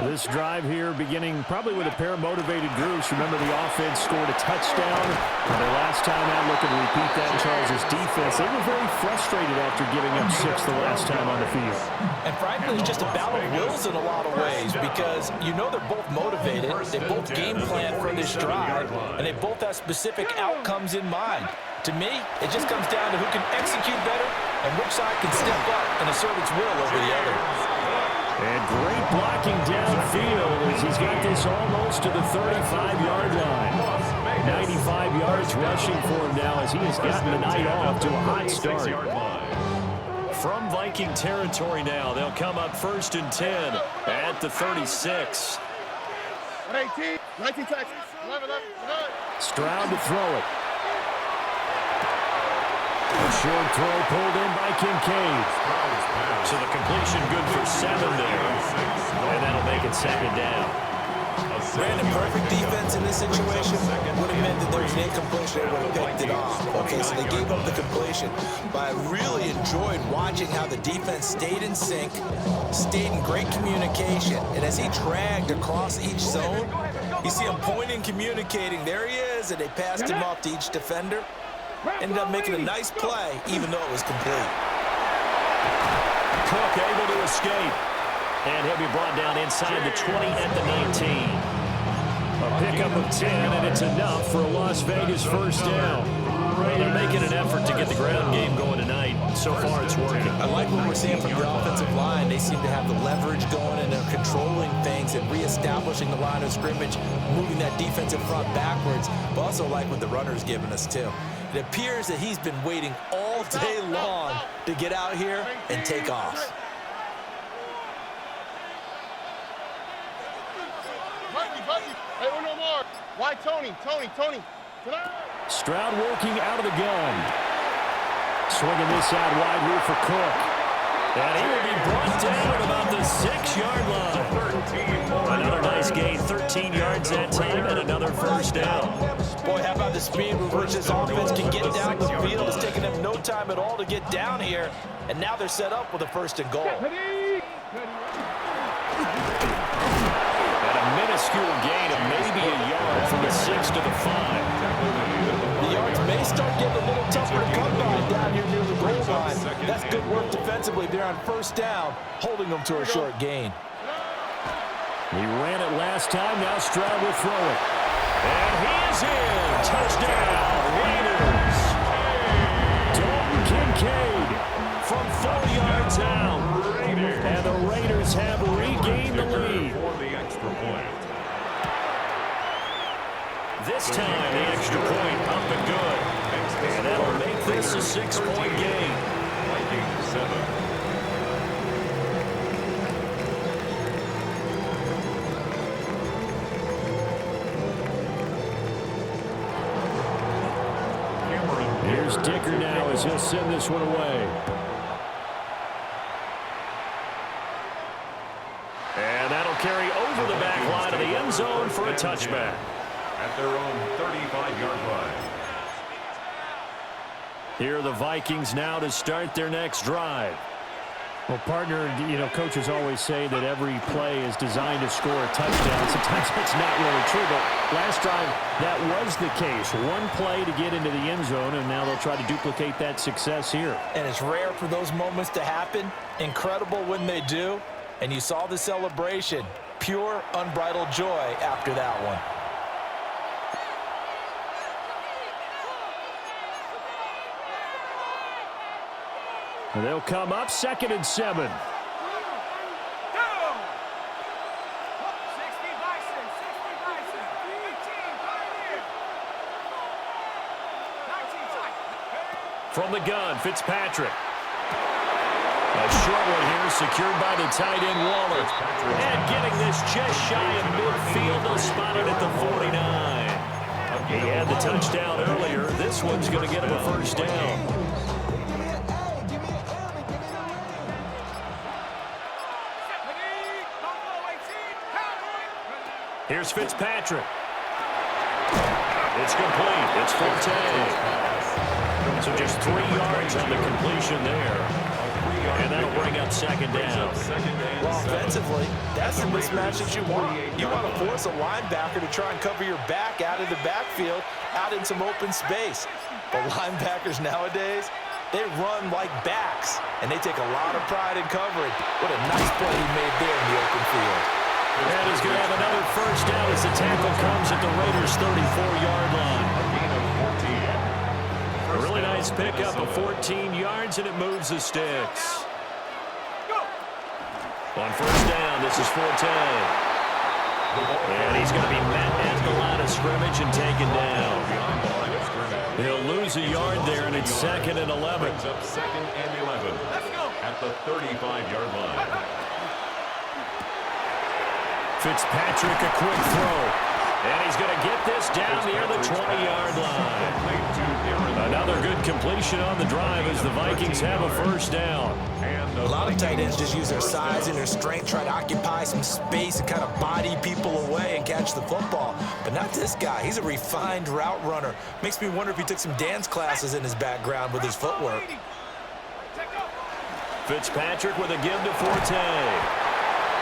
This drive here beginning probably with a pair of motivated groups. Remember, the offense scored a touchdown. And their last time out, looking to repeat that, Charles' defense. They were very frustrated after giving up 6 the last time on the field. And frankly, it's just a battle of wills in a lot of ways because you know they're both motivated. They both game plan for this drive, and they both have specific outcomes in mind. To me, it just comes down to who can execute better and which side can step up and assert its will over the other. And great blocking downfield as he's got this almost to the 35-yard line. 95 yards rushing for him now as he has gotten the night off to a hot start. from Viking territory now. They'll come up 1st and 10 at the 36. 18, 19 Texas, 11. Stroud to throw it. A short throw pulled in by Kincaid. So the completion good for 7 there. And that'll make it 2nd down. Brandon, perfect defense in this situation would have meant that there was an incompletion. They would have picked it off. Okay, so they gave up the completion. But I really enjoyed watching how the defense stayed in sync, stayed in great communication. And as he dragged across each zone, you see him pointing, communicating. There he is, and they passed him off to each defender. Ended up making a nice play, even though it was complete. Cook able to escape. And he'll be brought down inside the 20 at the 19. A pickup of 10, and it's enough for a Las Vegas 1st down. Well, they're making an effort to get the ground game going tonight. So far, it's working. I like what we're seeing from the offensive line. They seem to have the leverage going, and they're controlling things and reestablishing the line of scrimmage, moving that defensive front backwards. But also like what the runner's giving us, too. It appears that he's been waiting all day long to get out here and take off. Hey, no more. Why Tony? Stroud working out of the gun. Swinging this out wide here for Cook. And he will be brought down about the 6-yard line. Another nice gain, 13 yards that time, and another 1st down. Boy, how about the speed with which this offense can get down the field? It's taking them no time at all to get down here. And now they're set up with a 1st and goal. Minuscule gain of maybe a yard from the 6 to the 5. The yards may start getting a little tougher to come by down here near the goal line. That's good work defensively. They're on 1st down, holding them to a short gain. He ran it last time. Now Stroud will throw it. And he is in. Touchdown, Raiders. Dalton Kincaid from 4 yards out. And the Raiders have regained the lead. This time, the extra point up and good. And that'll make this a 6-point game. Viking 7. Here's Dicker now as he'll send this one away. And that'll carry over the back line of the end zone for a touchback. At their own 35-yard line. Here are the Vikings now to start their next drive. Well, partner, coaches always say that every play is designed to score a touchdown. Sometimes that's not really true, but last drive, that was the case. One play to get into the end zone, and now they'll try to duplicate that success here. And it's rare for those moments to happen. Incredible when they do. And you saw the celebration. Pure, unbridled joy after that one. And they'll come up 2nd and 7. From the gun, Fitzpatrick. A short one here, secured by the tight end Waller. And getting this just shy of midfield, they'll spot it at the 49. He had the touchdown earlier. This one's going to get him a 1st down. Here's Fitzpatrick. It's complete. It's Forte. So just 3 yards on the completion there. And that'll bring up 2nd down. Well, offensively, that's the mismatch that you want. You want to force a linebacker to try and cover your back out of the backfield, out in some open space. But linebackers nowadays, they run like backs, and they take a lot of pride in covering. What a nice play he made there in the open field. And he's going to have another 1st down as the tackle comes at the Raiders' 34-yard line. A really nice pickup of 14 yards, and it moves the sticks. On 1st down, this is Forte. And he's going to be met at the line of scrimmage and taken down. He'll lose a yard there, and it's 2nd and 11. Brings up 2nd and 11. Let's go. at the 35-yard line. Fitzpatrick, a quick throw. And he's going to get this down near the 20-yard line. Another good completion on the drive as the Vikings have a first down. A lot of tight ends just use their size and their strength, try to occupy some space and kind of body people away and catch the football. But not this guy. He's a refined route runner. Makes me wonder if he took some dance classes in his background with his footwork. Fitzpatrick with a give to Forte.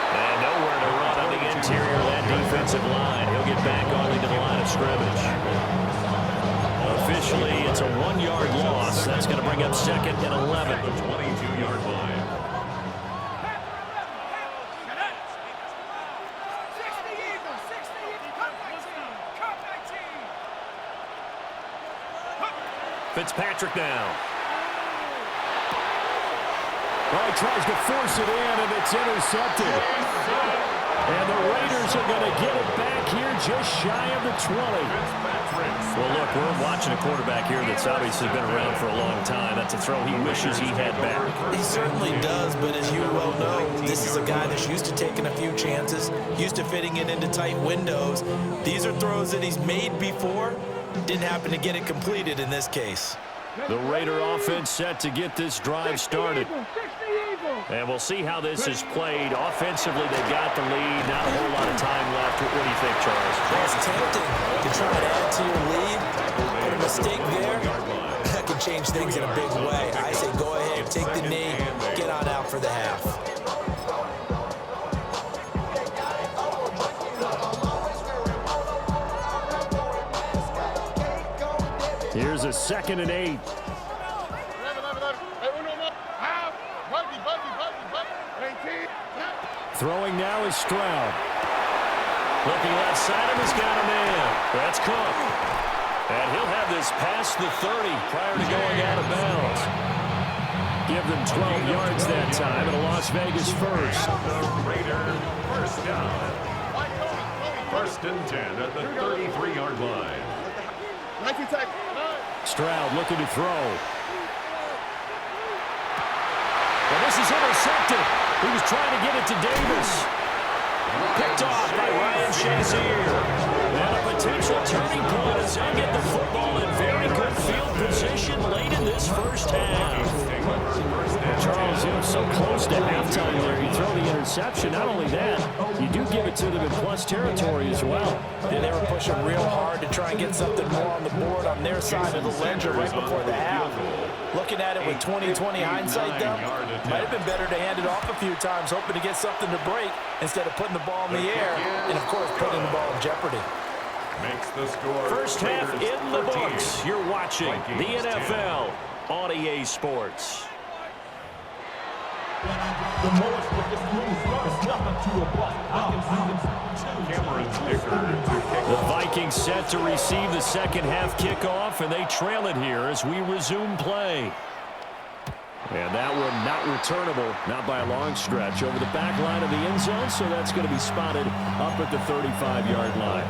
And nowhere to run on the interior of that defensive line. He'll get back only to the line of scrimmage. Officially, it's a 1-yard loss. That's going to bring up 2nd and 11. The 22-yard line. Fitzpatrick now. Well, he tries to force it in, and it's intercepted. And the Raiders are going to get it back here just shy of the 20. Well, look, we're watching a quarterback here that's obviously been around for a long time. That's a throw he wishes he had back. He certainly does, but as you well know, this is a guy that's used to taking a few chances, used to fitting it into tight windows. These are throws that he's made before. Didn't happen to get it completed in this case. The Raider offense set to get this drive started. And we'll see how this is played. Offensively, they've got the lead. Not a whole lot of time left. What do you think, Charles? Well, it's tempting to try and add to your lead. But a mistake there, that can change things in a big way. I say go ahead, take the knee, get on out for the half. Here's a 2nd and 8. Throwing now is Stroud. Looking left side of him, he's got a man. That's Cook. And he'll have this past the 30 prior to going out of bounds. Give them 12 yards that time, and a Las Vegas first. The Raiders first down. 1st and 10 at the 33-yard line. Stroud looking to throw. Well, this is intercepted. He was trying to get it to Davis. Picked off by Ryan Shazier. And a potential turning point as they get the football in very good field position late in this first half. Charles, you know, so close to halftime there. You throw the interception. Not only that, you do give it to them in plus territory as well. Yeah, they were pushing real hard to try and get something more on the board on their side of the ledger right before the half. Looking at it with 20/20 hindsight, though, might have been better to hand it off a few times, hoping to get something to break instead of putting the ball in the air and, of course, putting the ball in jeopardy. Makes the score. First half in the books. You're watching the NFL on EA Sports. The Vikings set to receive the second half kickoff, and they trail it here as we resume play. And that one not returnable, not by a long stretch, over the back line of the end zone, so that's going to be spotted up at the 35-yard line.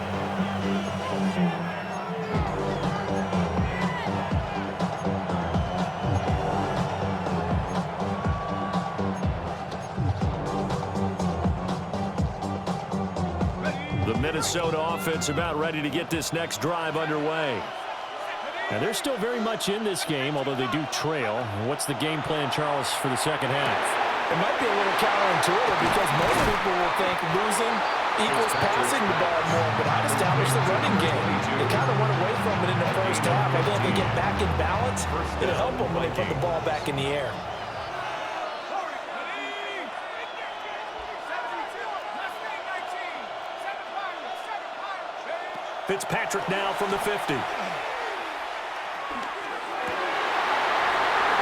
The Minnesota offense about ready to get this next drive underway. And they're still very much in this game, although they do trail. What's the game plan, Charles, for the second half? It might be a little counterintuitive because most people will think losing equals passing the ball more, but I'd establish the running game. They kind of went away from it in the first half. I think if they get back in balance, it'll help them when they put the ball back in the air. Fitzpatrick now from the 50.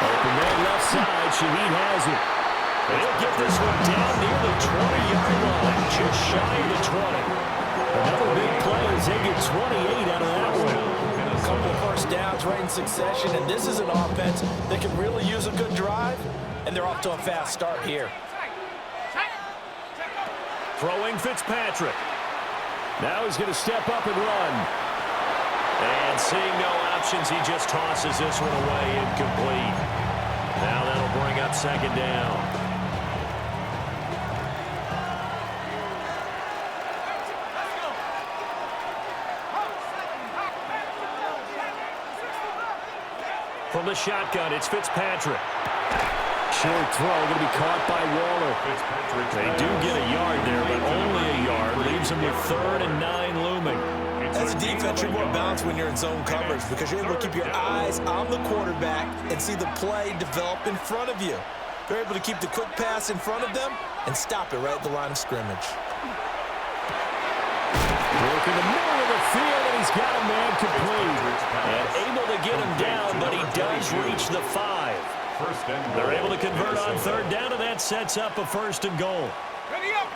Open man left side. Shaheed has it. They'll get this one down near the 20-yard line, just shy of the 20. Another big play as they get 28 out of that one. A couple of first downs right in succession, and this is an offense that can really use a good drive, and they're off to a fast start here. Throwing Fitzpatrick. Now he's going to step up and run. And seeing no options, he just tosses this one away incomplete. Now that'll bring up on second down. From the shotgun, it's Fitzpatrick. Short throw, going to be caught by Waller. They do get a yard there, but only a yard. Leaves them with 3rd and 9 looming. As a defense, you're more balanced when you're in zone coverage because you're able to keep your eyes on the quarterback and see the play develop in front of you. You're able to keep the quick pass in front of them and stop it right at the line of scrimmage. Broke in the middle of the field, and he's got a man complete. And able to get him down, but he does reach the 5. They're able to convert on 3rd down, and that sets up a 1st and goal. Ready up.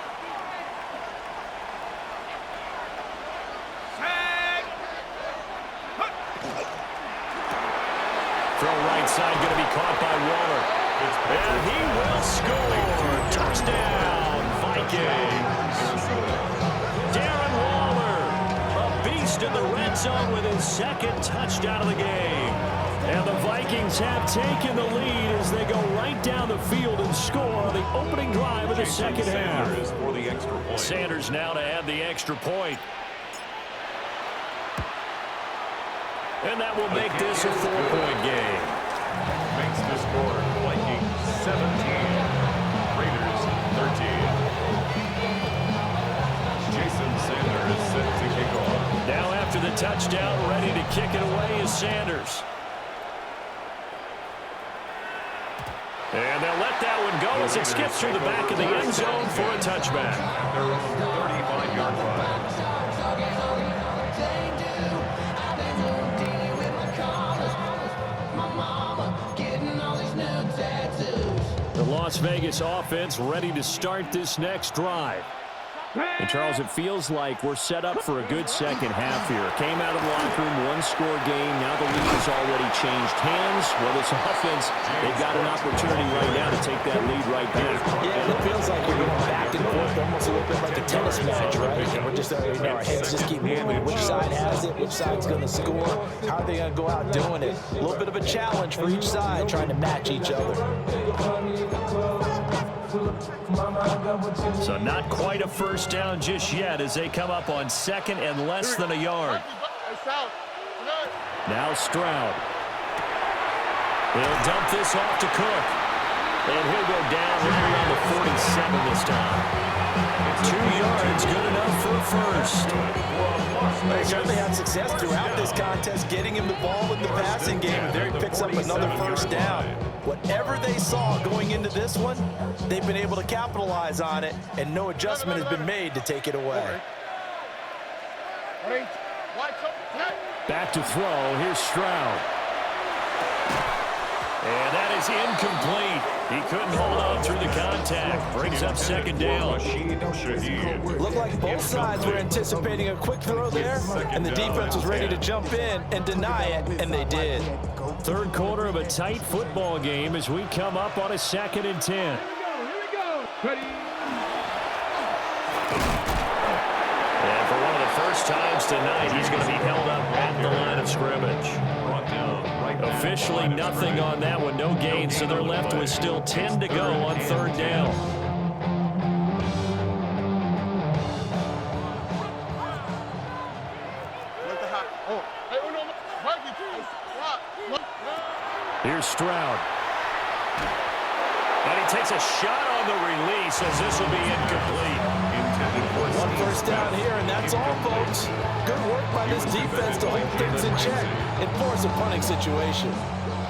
Throw right side, going to be caught by Waller. And he will score. Touchdown, Vikings. Darren Waller, a beast in the red zone with his 2nd touchdown of the game. And the Vikings have taken the lead as they go right down the field and score on the opening drive of the second half. Sanders now to add the extra point. And that will make this a 4-point game. Makes the score Vikings 17, Raiders 13. Jason Sanders is set to kick off. Now after the touchdown, ready to kick it away is Sanders. And they'll let that one go as it skips through the back of the end zone for a touchback. Their own 35-yard line. The Las Vegas offense ready to start this next drive. And Charles, it feels like we're set up for a good second half here. Came out of the locker room, 1-score game. Now the lead has already changed hands. Well, this offense, they've got an opportunity right now to take that lead right back. Yeah, it feels like we're going back and forth, almost a little bit like a tennis match, right? And we're just, our heads just keep moving. Which side has it? Which side's going to score? How are they going to go out doing it? A little bit of a challenge for each side, trying to match each other. So not quite a first down just yet as they come up on 2nd and less than a yard. Now Stroud. He'll dump this off to Cook. And he'll go down right around the 47 this time. 2 yards, good enough for a first. They certainly had success throughout this contest, getting him the ball in the passing game, and there he picks up another first down. Whatever they saw going into this one, they've been able to capitalize on it, and no adjustment has been made to take it away. Back to throw. Here's Stroud. And that is incomplete. He couldn't hold on through the contact. Brings up 2nd down. Looked like both sides were anticipating a quick throw there, and the defense was ready to jump in and deny it, and they did. 3rd quarter of a tight football game as we come up on a 2nd and 10. Here we go. Ready. And for one of the first times tonight, he's going to be held up at the line of scrimmage. Officially nothing on that one, no gain, so they're left with still 10 to go on 3rd down. Here's Stroud. And he takes a shot on the release as this will be incomplete. One first down here, and that's all, folks. Good work by this defense to hold things in check and force a punting situation.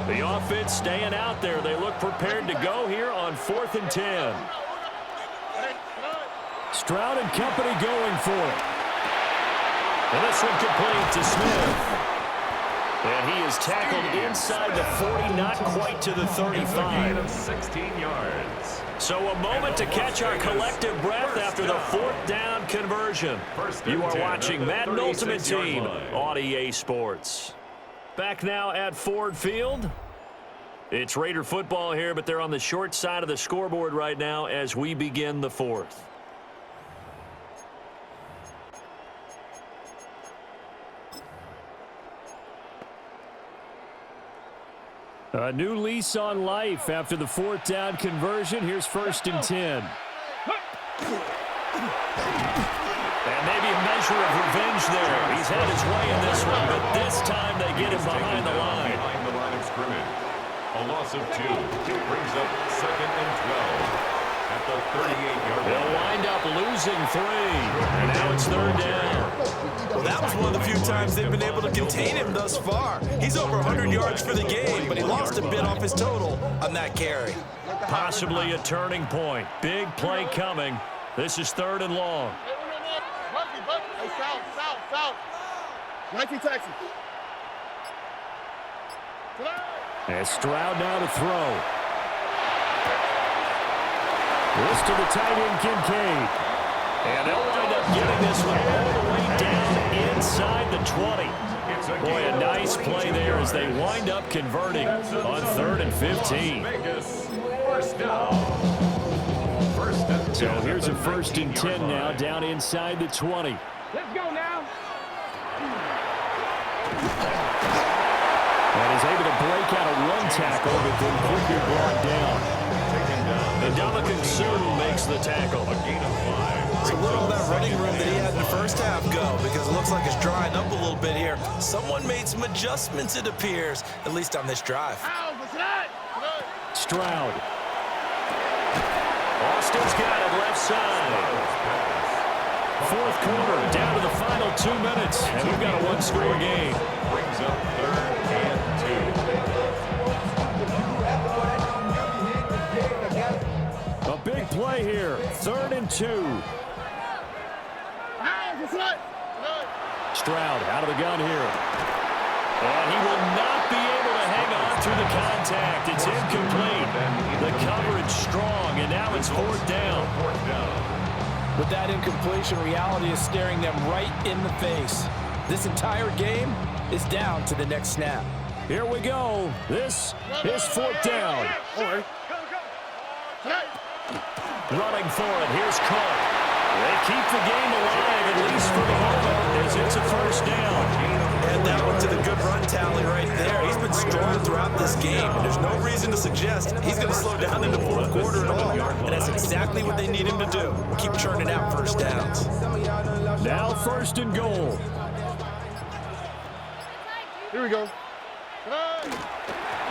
The offense staying out there. They look prepared to go here on 4th and 10. Stroud and company going for it. And this one complete to Smith. And he is tackled inside the 40, not quite to the 35. 16 yards. So a moment to catch our collective breath after the 4th down conversion. You are watching Madden Ultimate Team on EA Sports. Back now at Ford Field. It's Raider football here, but they're on the short side of the scoreboard right now as we begin the 4th. A new lease on life after the 4th down conversion. Here's 1st and 10. And maybe a measure of revenge there. He's had his way in this one, but this time they get him behind the line. Behind the line of scrimmage. A loss of 2. Brings up 2nd and 12. At the 38-yard line. They'll wind up losing 3. And now it's 3rd down. Well, that was one of the few times they've been able to contain him thus far. He's over 100 yards for the game, but he lost a bit off his total on that carry. Possibly a turning point. Big play coming. This is 3rd and long. Hey, south. 19 Texas. And Stroud now to throw. This to the tight end, Kincaid. And they'll wind up getting this one all the way down inside the 20. Boy, a nice play there as they wind up converting on 3rd and 15. So here's a 1st and 10 now down inside the 20. Let's go now. And is able to break out a 1 tackle, but then quickly brought down. And Dominican Sue makes the tackle. A gain of 5. So where'd all that running room that he had in the first half go? Because it looks like it's drying up a little bit here. Someone made some adjustments, it appears, at least on this drive. Stroud. Austin's got it left side. 4th quarter, down to the final 2 minutes. And we've got a 1-score game. Brings up 3rd and 2. A big play here. 3rd and 2. Stroud out of the gun here. And he will not be able to hang on through the contact. It's incomplete. The coverage strong, and now it's 4th down. With that incompletion, reality is staring them right in the face. This entire game is down to the next snap. Here we go. This is 4th down. Running for it. Here's Cook. They keep the game alive, at least for the moment, as it's a 1st down. And that one to the good run tally right there. He's been strong throughout this game, and there's no reason to suggest he's going to slow down in the 4th quarter at all. And that's exactly what they need him to do. Keep churning out 1st downs. Now 1st and goal. Here we go.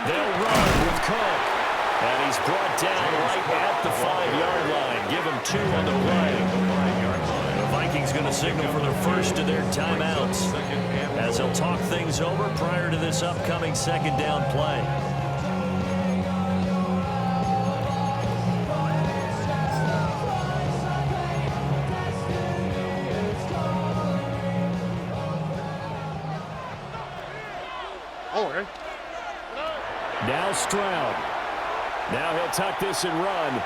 They'll run with Cook. And he's brought down right at the 5-yard line. Give him 2 on the play. The Vikings going to signal for their first of their timeouts as they'll talk things over prior to this upcoming 2nd down play. Now Stroud. Now he'll tuck this and run.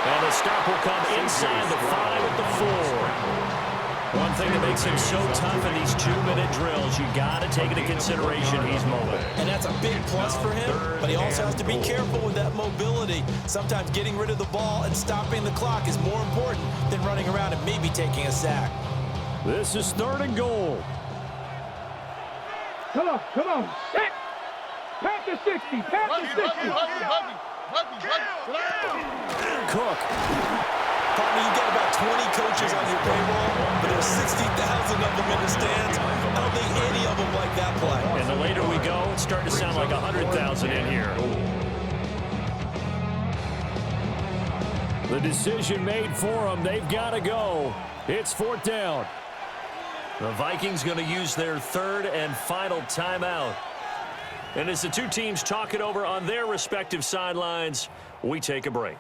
And the stop will come inside the 5 at the 4. One thing that makes him so tough in these 2-minute drills, you got to take into consideration he's mobile. And that's a big plus for him, but he also has to be careful with that mobility. Sometimes getting rid of the ball and stopping the clock is more important than running around and maybe taking a sack. This is 3rd and goal. Come on. Set. Pass the 60. Pass the 60. Cook. Partner, you got about 20 coaches on your payroll, but there's 60,000 of them in the stands. I don't think any of them like that play. And the later we go, it's starting to sound like 100,000 in here. The decision made for them. They've got to go. It's 4th down. The Vikings going to use their 3rd and final timeout. And as the two teams talk it over on their respective sidelines, we take a break.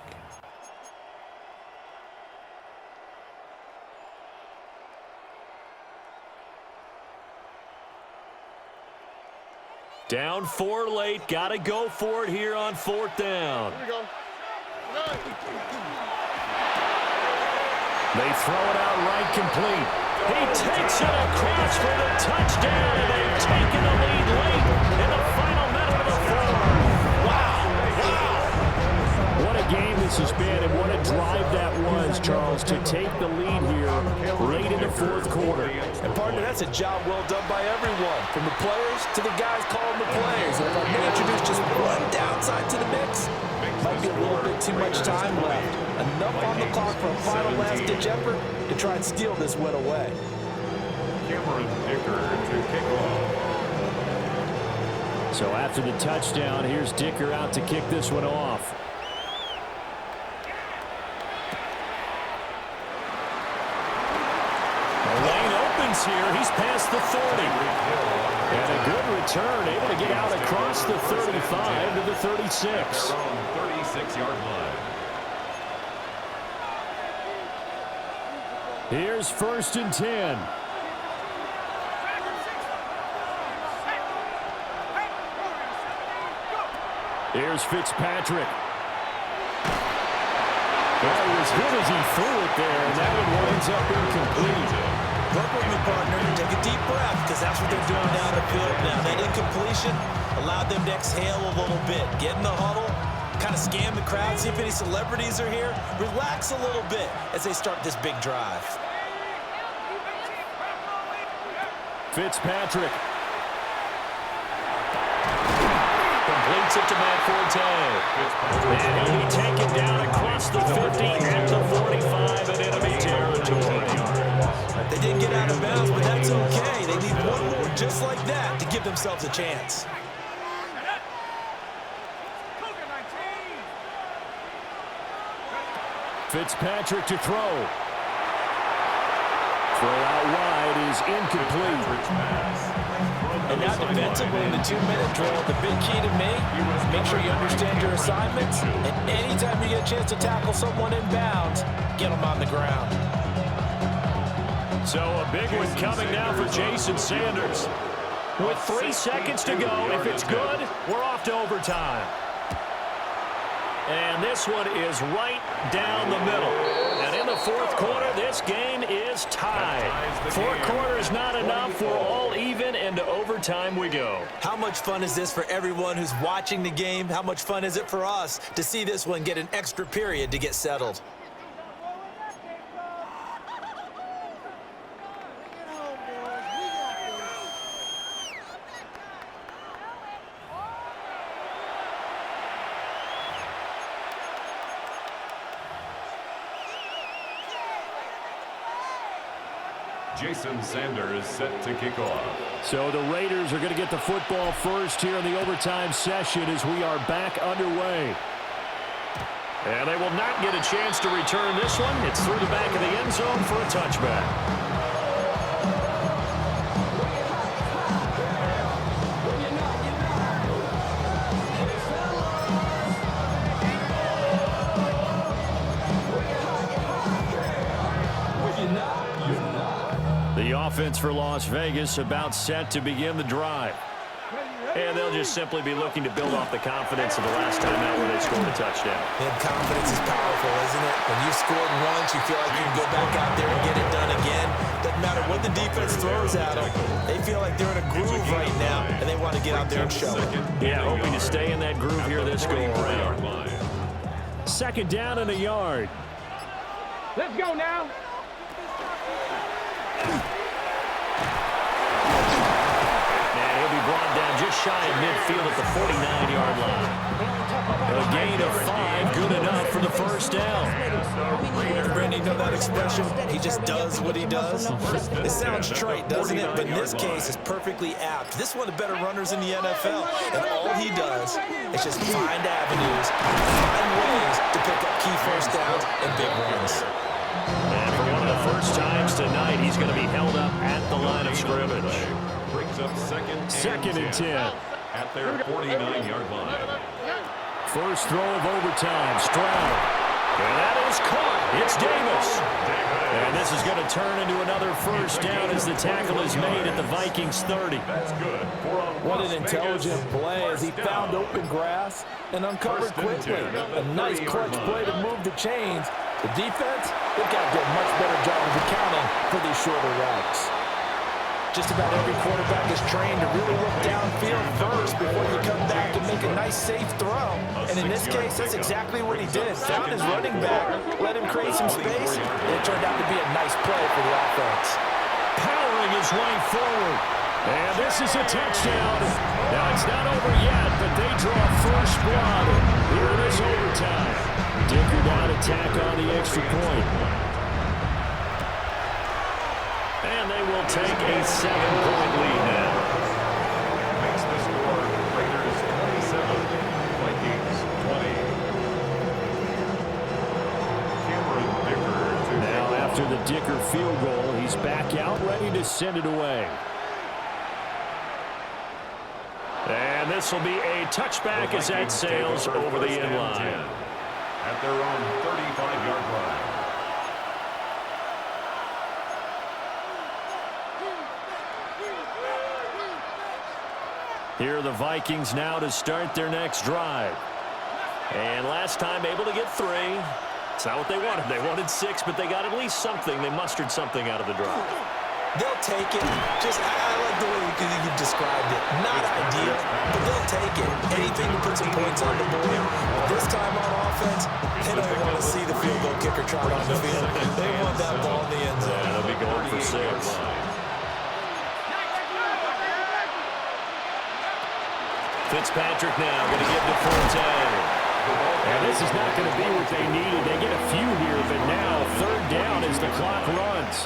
Down 4 late. Got to go for it here on 4th down. Here we go. They throw it out right complete. He takes it across for the touchdown, and they've taken the lead late in the final minute of the 4th. Wow. What a game this has been, and what a drive that was, Charles, to take the lead here late in the fourth quarter. And partner, that's a job well done by everyone, from the players to the guys calling the plays. And if I may introduce just one downside to the mix, might be a little bit too much time left. Enough on the clock for a final last-ditch effort to try and steal this win away. Cameron Dicker to kick off. So after the touchdown, here's Dicker out to kick this one off. The lane opens here. He's past the 30. And a good return, able to get out across the 35 to the 36. Their own 36-yard line. Here's 1st and 10. Here's Fitzpatrick. Well, he was good as he threw it there, and that one winds up incomplete. Work with me, partner. Take a deep breath, because that's what they're doing down the field now. That incompletion allowed them to exhale a little bit. Get in the huddle, kind of scan the crowd, see if any celebrities are here. Relax a little bit as they start this big drive. Fitzpatrick. Completes it to Matt Forte. And he'll be taken down across the 50 at the 45 in enemy territory. They didn't get out of bounds, but that's okay. They need one more just like that to give themselves a chance. Fitzpatrick to throw. Throw out wide is incomplete. And now defensively in the 2-minute drill, the big key to me, make sure you understand your assignments, and anytime you get a chance to tackle someone in bounds, get them on the ground. So a big one coming now for Jason Sanders. With 3 seconds to go, if it's good, we're off to overtime. And this one is right down the middle. And in the 4th quarter, this game is tied. 4 quarters not enough. We're all even, and to overtime we go. How much fun is this for everyone who's watching the game? How much fun is it for us to see this one get an extra period to get settled? Jason Sanders set to kick off. So the Raiders are going to get the football first here in the overtime session as we are back underway. And they will not get a chance to return this one. It's through the back of the end zone for a touchback. The offense for Las Vegas about set to begin the drive. And they'll just simply be looking to build off the confidence of the last time out where they scored a touchdown. And confidence is powerful, isn't it? When you've scored once, you feel like you can go back out there and get it done again. Doesn't matter what the defense throws at them. They feel like they're in a groove right now, and they want to get out there and show it. Yeah, hoping to stay in that groove here this go around. 2nd down and a yard. Let's go now. And he'll be brought down just shy of midfield at the 49-yard line. A gain of 5, good enough for the first down. Brandon, you know that expression? He just does what he does. It sounds trite, doesn't it? But in this case, it's perfectly apt. This is one of the better runners in the NFL. And all he does is just find avenues, find ways to pick up key first downs and big runs. And for one of the first times tonight, he's going to be held up at the line of scrimmage. Brings up second and 10. At their 49-yard line. First throw of overtime, Str8. And that is caught. It's Davis. And this is going to turn into another first down as the tackle is made at the Vikings 30. That's good. What an intelligent play as he found open grass and uncovered quickly. A nice clutch play to move the chains. The defense, they've got to do a much better job of accounting for these shorter routes. Just about every quarterback is trained to really look downfield first before you come back and make a nice, safe throw. And in this case, that's exactly what he did. Found his running back, let him create some space, and it turned out to be a nice play for the offense. Powering his way forward. And this is a touchdown. Now, it's not over yet, but they draw first blood here in this overtime. Dicker down to tack on the extra point. And they will take a 7-point lead now. Makes the score Raiders 27, Vikings 20. Cameron Dicker. Now, after the Dicker field goal, he's back out, ready to send it away. And this will be a touchback as that sails over the end line. At their own 35-yard line. Here are the Vikings now to start their next drive. And last time able to get 3. It's not what they wanted. They wanted 6, but they got at least something. They mustered something out of the drive. They'll take it. I like the way you described it. Not ideal, but they'll take it. Anything to put some points on the board. This time on offense, they don't want to see the field goal kicker trot on the field. They want that ball in the end zone. Yeah, they'll be going for 6. Fitzpatrick now going to give to Forte. And this is not going to be what they needed. They get a few here, but now 3rd down as the clock runs.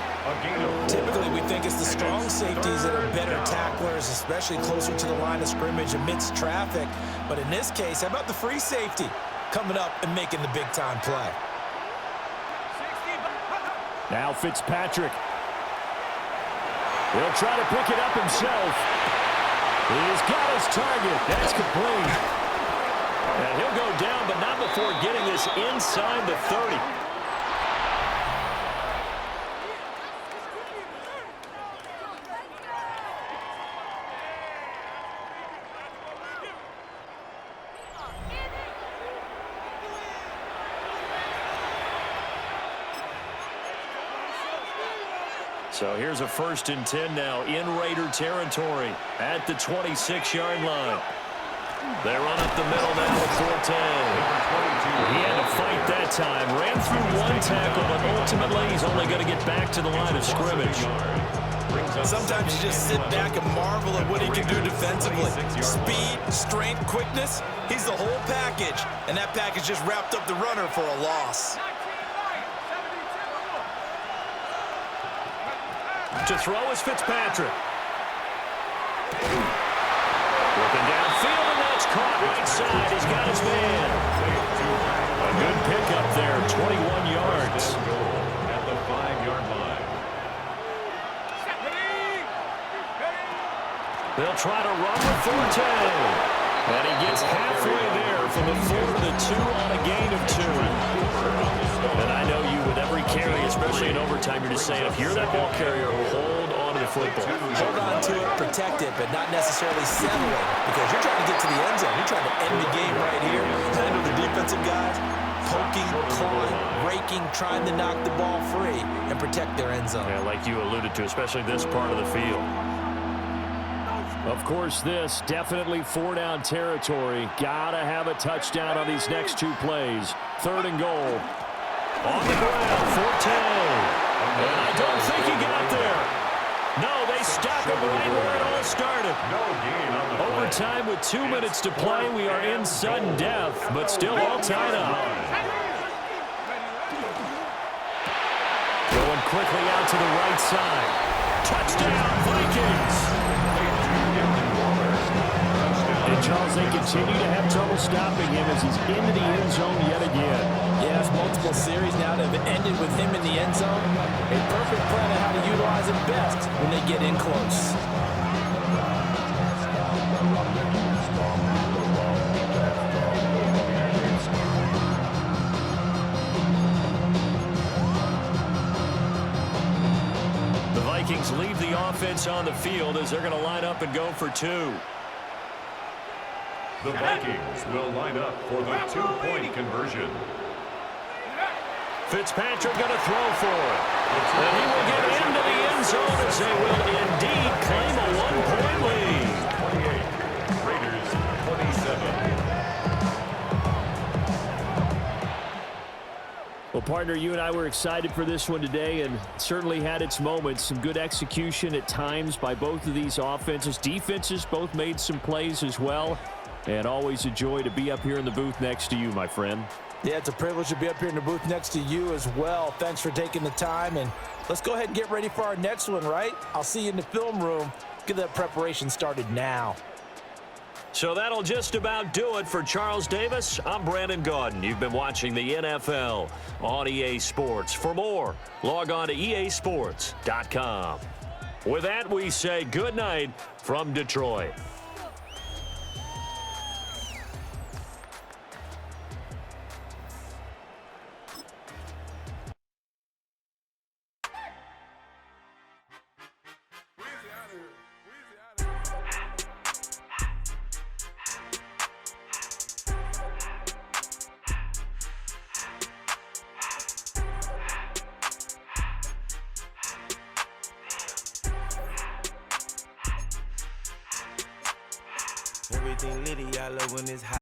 Typically, we think it's the strong safeties that are better tacklers, especially closer to the line of scrimmage amidst traffic. But in this case, how about the free safety coming up and making the big-time play? Now Fitzpatrick. He'll try to pick it up himself. He's got his target. That's complete. And he'll go down, but not before getting this inside the 30. So here's a 1st and 10 now in Raider territory at the 26-yard line. They run up the middle now with Forte. He had to fight that time. Ran through 1 tackle, but ultimately he's only going to get back to the line of scrimmage. Sometimes you just sit back and marvel at what he can do defensively. Speed, strength, quickness, he's the whole package. And that package just wrapped up the runner for a loss. To throw is Fitzpatrick. Looking downfield, and that's caught right side. He's got his man. A good pickup there, 21 yards. At the 5-yard line. They'll try to run with Forte. And he gets halfway there from the 4 to the 2 on a gain of 2. And I know you with every carry, especially in overtime, you're just saying, if you're that ball carrier, hold on to the football. Hold on to it, protect it, but not necessarily settle it, because you're trying to get to the end zone. You're trying to end the game right here. I know the defensive guys poking, clawing, raking, trying to knock the ball free and protect their end zone. Yeah, like you alluded to, especially this part of the field. Of course, this definitely 4-down territory. Gotta have a touchdown on these next 2 plays. 3rd and goal. On the ground, Forte. And I don't think he got there. No, they stop him right where it all started. Overtime with 2 minutes to play. We are in sudden death, but still all tied up. Going quickly out to the right side. Touchdown, Vikings. And Charles, they continue to have trouble stopping him as he's into the end zone yet again. Yes, multiple series now that have ended with him in the end zone. A perfect plan on how to utilize him best when they get in close. The Vikings leave the offense on the field as they're going to line up and go for 2. The Vikings will line up for the 2-point conversion. Fitzpatrick going to throw for it. And he will get into the end zone as they will indeed partner, you and I were excited for this one today and certainly had its moments. Some good execution at times by both of these offenses. Defenses both made some plays as well. And always a joy to be up here in the booth next to you, my friend. Yeah, it's a privilege to be up here in the booth next to you as well. Thanks for taking the time, and let's go ahead and get ready for our next one, right? I'll see you in the film room. Get that preparation started now. So that'll just about do it for Charles Davis. I'm Brandon Gaudin. You've been watching the NFL on EA Sports. For more, log on to easports.com. With that, we say good night from Detroit. Everything litty, I love when it's hot.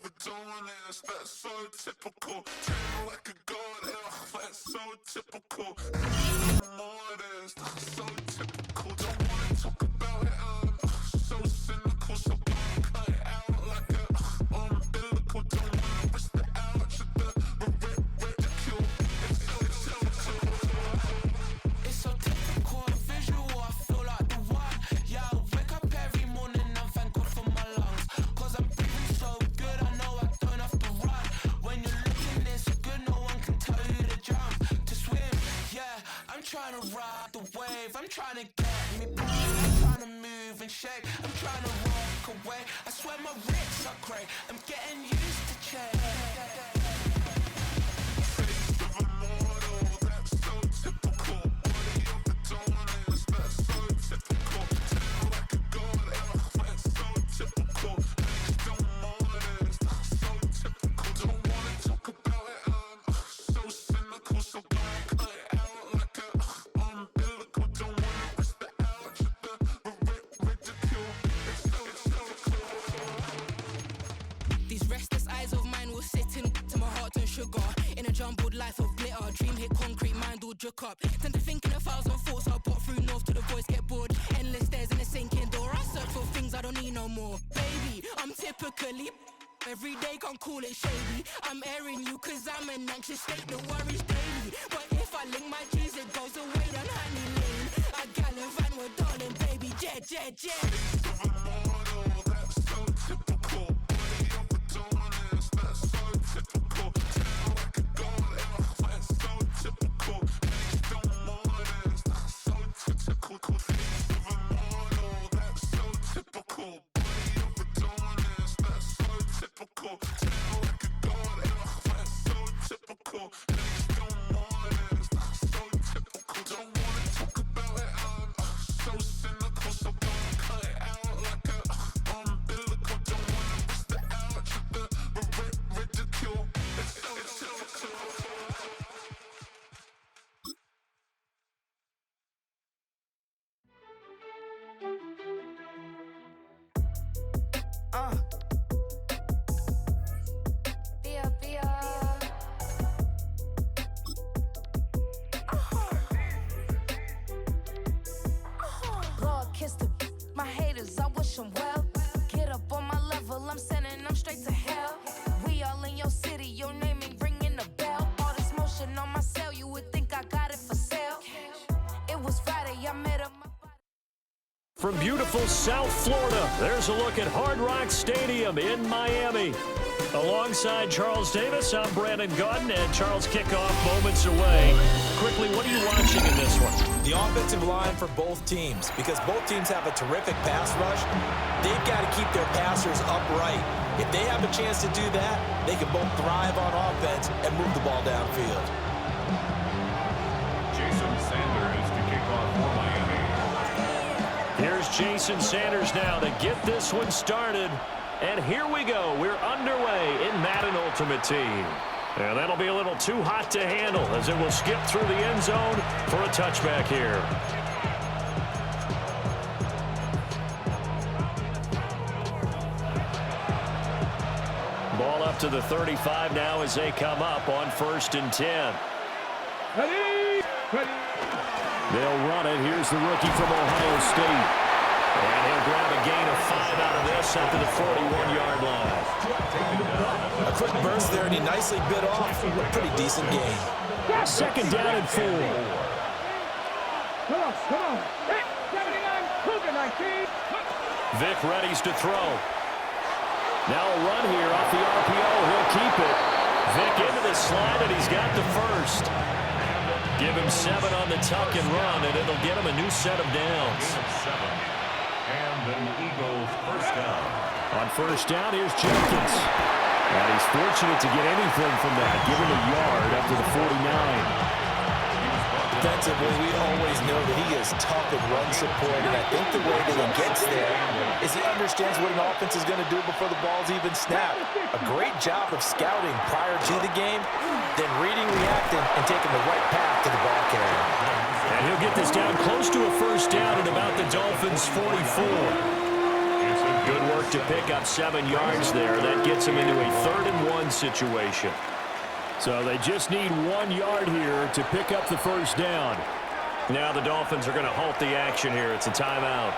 ever doing this, that's so typical. Treat like a god, that's so typical. More of this, that's so typical. Don't wanna talk about it, so cynical. So cut it out like a umbilical. Don't wanna risk the ouch of the ridicule. It's so typical. It's so typical, the visual, I feel like the one. Yeah, I wake up every morning and thank God for my lungs. Cause I'm breathing so good, I know I don't have to run. When you're looking this good, no one can tell you to jump, to swim. Yeah, I'm trying to ride the wave, I'm trying to get me back. I'm trying to move and shake, I'm trying to walk away. I swear my wrists are great, I'm getting used to change. Face of a mortal, that's so typical. Body of the dominance, that's so typical. Tell like a god, that's so typical. Please don't more this, that's so typical. Don't wanna talk about it, so cynical. So cut it out like a umbilical. Don't wanna risk the ouch of the ridicule. It's so These restless eyes of mine will sit in to my heart and sugar. In a jumbled life of glitter, dream hit concrete, mind all jook up. Tend to think in 1,000 thoughts, I put through north to the voice get bored. Endless stairs in a sinking door, I search for things I don't need no more. Baby, I'm typically every day, can't call it shady. I'm airing you cause I'm an anxious state, the worries daily. But if I link my G's, it goes away down honey lane. I gallivant with darling, baby, jet, jet, jet. immortal, that's so typical. Body of the dominance, that's so typical. Tell like a god, that's so typical. Please don't more this, that's so typical. Face of a mortal, that's so typical. Body of the dominance, that's so typical. Tell like a god, that's so typical. Please don't more this, that's so typical. Don't wanna talk about it, so cynical. So cut it out like a umbilical. Don't wanna risk the ouch of the ridicule. It's so typical. Lord, kiss the my haters, I wish them well. Get up on my level, I'm sending them straight to hell. We all in your city, your name ain't ringing the bell. All this motion on my cell, you would think I got it for sale. It was Friday, I made up my body. From beautiful South Florida, there's a look at Hard Rock Stadium in Miami. Alongside Charles Davis, I'm Brandon Gaudin, and Charles kickoff moments away. Quickly, what are you watching in this one? The offensive line for both teams, because both teams have a terrific pass rush. They've got to keep their passers upright. If they have a chance to do that, they can both thrive on offense and move the ball downfield. Jason Sanders to kick off for Miami. Here's Jason Sanders now to get this one started. And here we go. We're underway in Madden Ultimate Team. And that'll be a little too hot to handle as it will skip through the end zone for a touchback here. Ball up to the 35 now as they come up on 1st and 10. Ready? Ready. They'll run it. Here's the rookie from Ohio State. And he'll grab a gain of 5 out of this up to the 41-yard line. A quick burst there, and he nicely bit off a pretty decent gain. 2nd down and 4. Come on. Hey, 79, Cougar 19. Vic readies to throw. Now a run here off the RPO. He'll keep it. Vic into the slide, and he's got the first. Give him 7 on the tuck and run, and it'll get him a new set of downs. And an Eagles first down. On 1st down, here's Jenkins. And he's fortunate to get anything from that. Give him a yard up to the 49. Defensively, we always know that he is tough in run support, and I think the way that he gets there is he understands what an offense is going to do before the ball's even snapped. A great job of scouting prior to the game, then reading, reacting, and taking the right path to the ball carrier. And he'll get this down close to a 1st down at about the Dolphins' 44. Good work to pick up 7 yards there. That gets them into a 3rd-and-1 situation. So they just need 1 yard here to pick up the first down. Now the Dolphins are going to halt the action here. It's a timeout.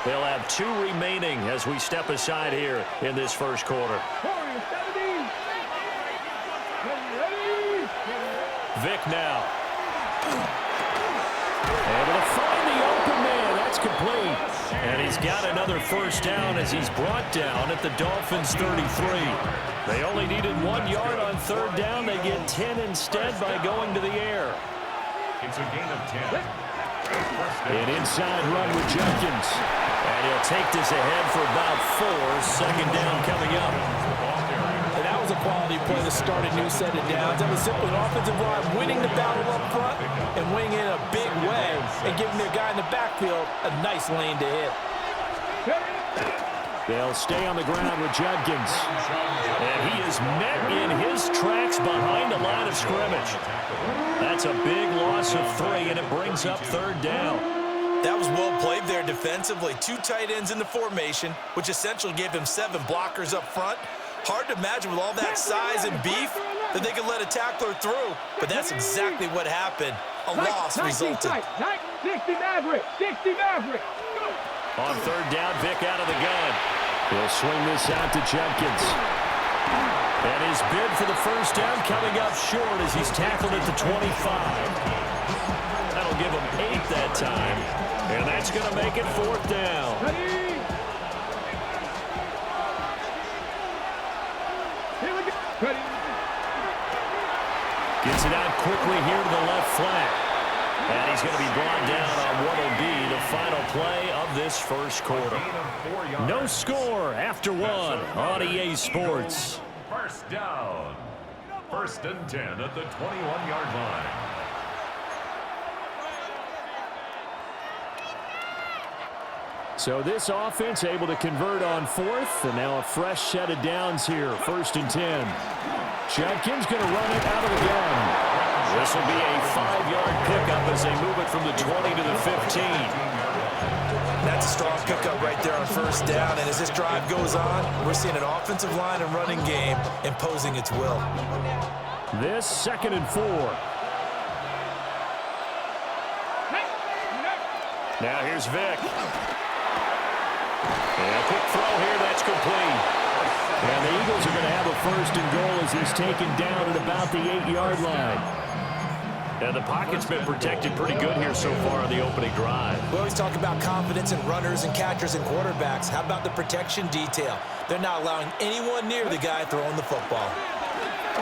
They'll have 2 remaining as we step aside here in this first quarter. Vic now. Able to find the open man. That's complete. And he's got another first down as he's brought down at the Dolphins' 33. They only needed 1 yard on 3rd down. They get 10 instead by going to the air. It's a gain of 10. An inside run with Jenkins. And he'll take this ahead for about 4. 2nd down coming up. And that was a quality play to start a new set of downs. That was simply an offensive line winning the battle up front and winning it in a big way and giving their guy in the backfield a nice lane to hit. They'll stay on the ground with Jenkins. And he is met in his tracks behind the line of scrimmage. That's a big loss of 3, and it brings up 3rd down. That was well played there defensively. 2 tight ends in the formation, which essentially gave him 7 blockers up front. Hard to imagine with all that size and beef that they could let a tackler through, but that's exactly what happened. A loss resulted. 60 Maverick, 60 Maverick. On 3rd down, Vic out of the gun. He'll swing this out to Jenkins. And his bid for the first down coming up short as he's tackled at the 25. That'll give him 8 that time. And that's going to make it 4th down. Gets it out quickly here to the left flat. And he's going to be brought down on what will be the final play of this first quarter. No score after 1 on EA Sports. First down. 1st and 10 at the 21-yard line. So this offense able to convert on 4th, and now a fresh set of downs here. 1st and 10. Jenkins going to run it out of the gun. This will be a 5-yard pickup as they move it from the 20 to the 15. That's a strong pickup right there on 1st down, and as this drive goes on, we're seeing an offensive line and running game imposing its will. This 2nd and 4. Now here's Vic. And a quick throw here, that's complete. And the Eagles are going to have a 1st and goal as he's taken down at about the 8-yard line. And the pocket's been protected pretty good here so far on the opening drive. We always talk about confidence in runners and catchers and quarterbacks. How about the protection detail? They're not allowing anyone near the guy throwing the football.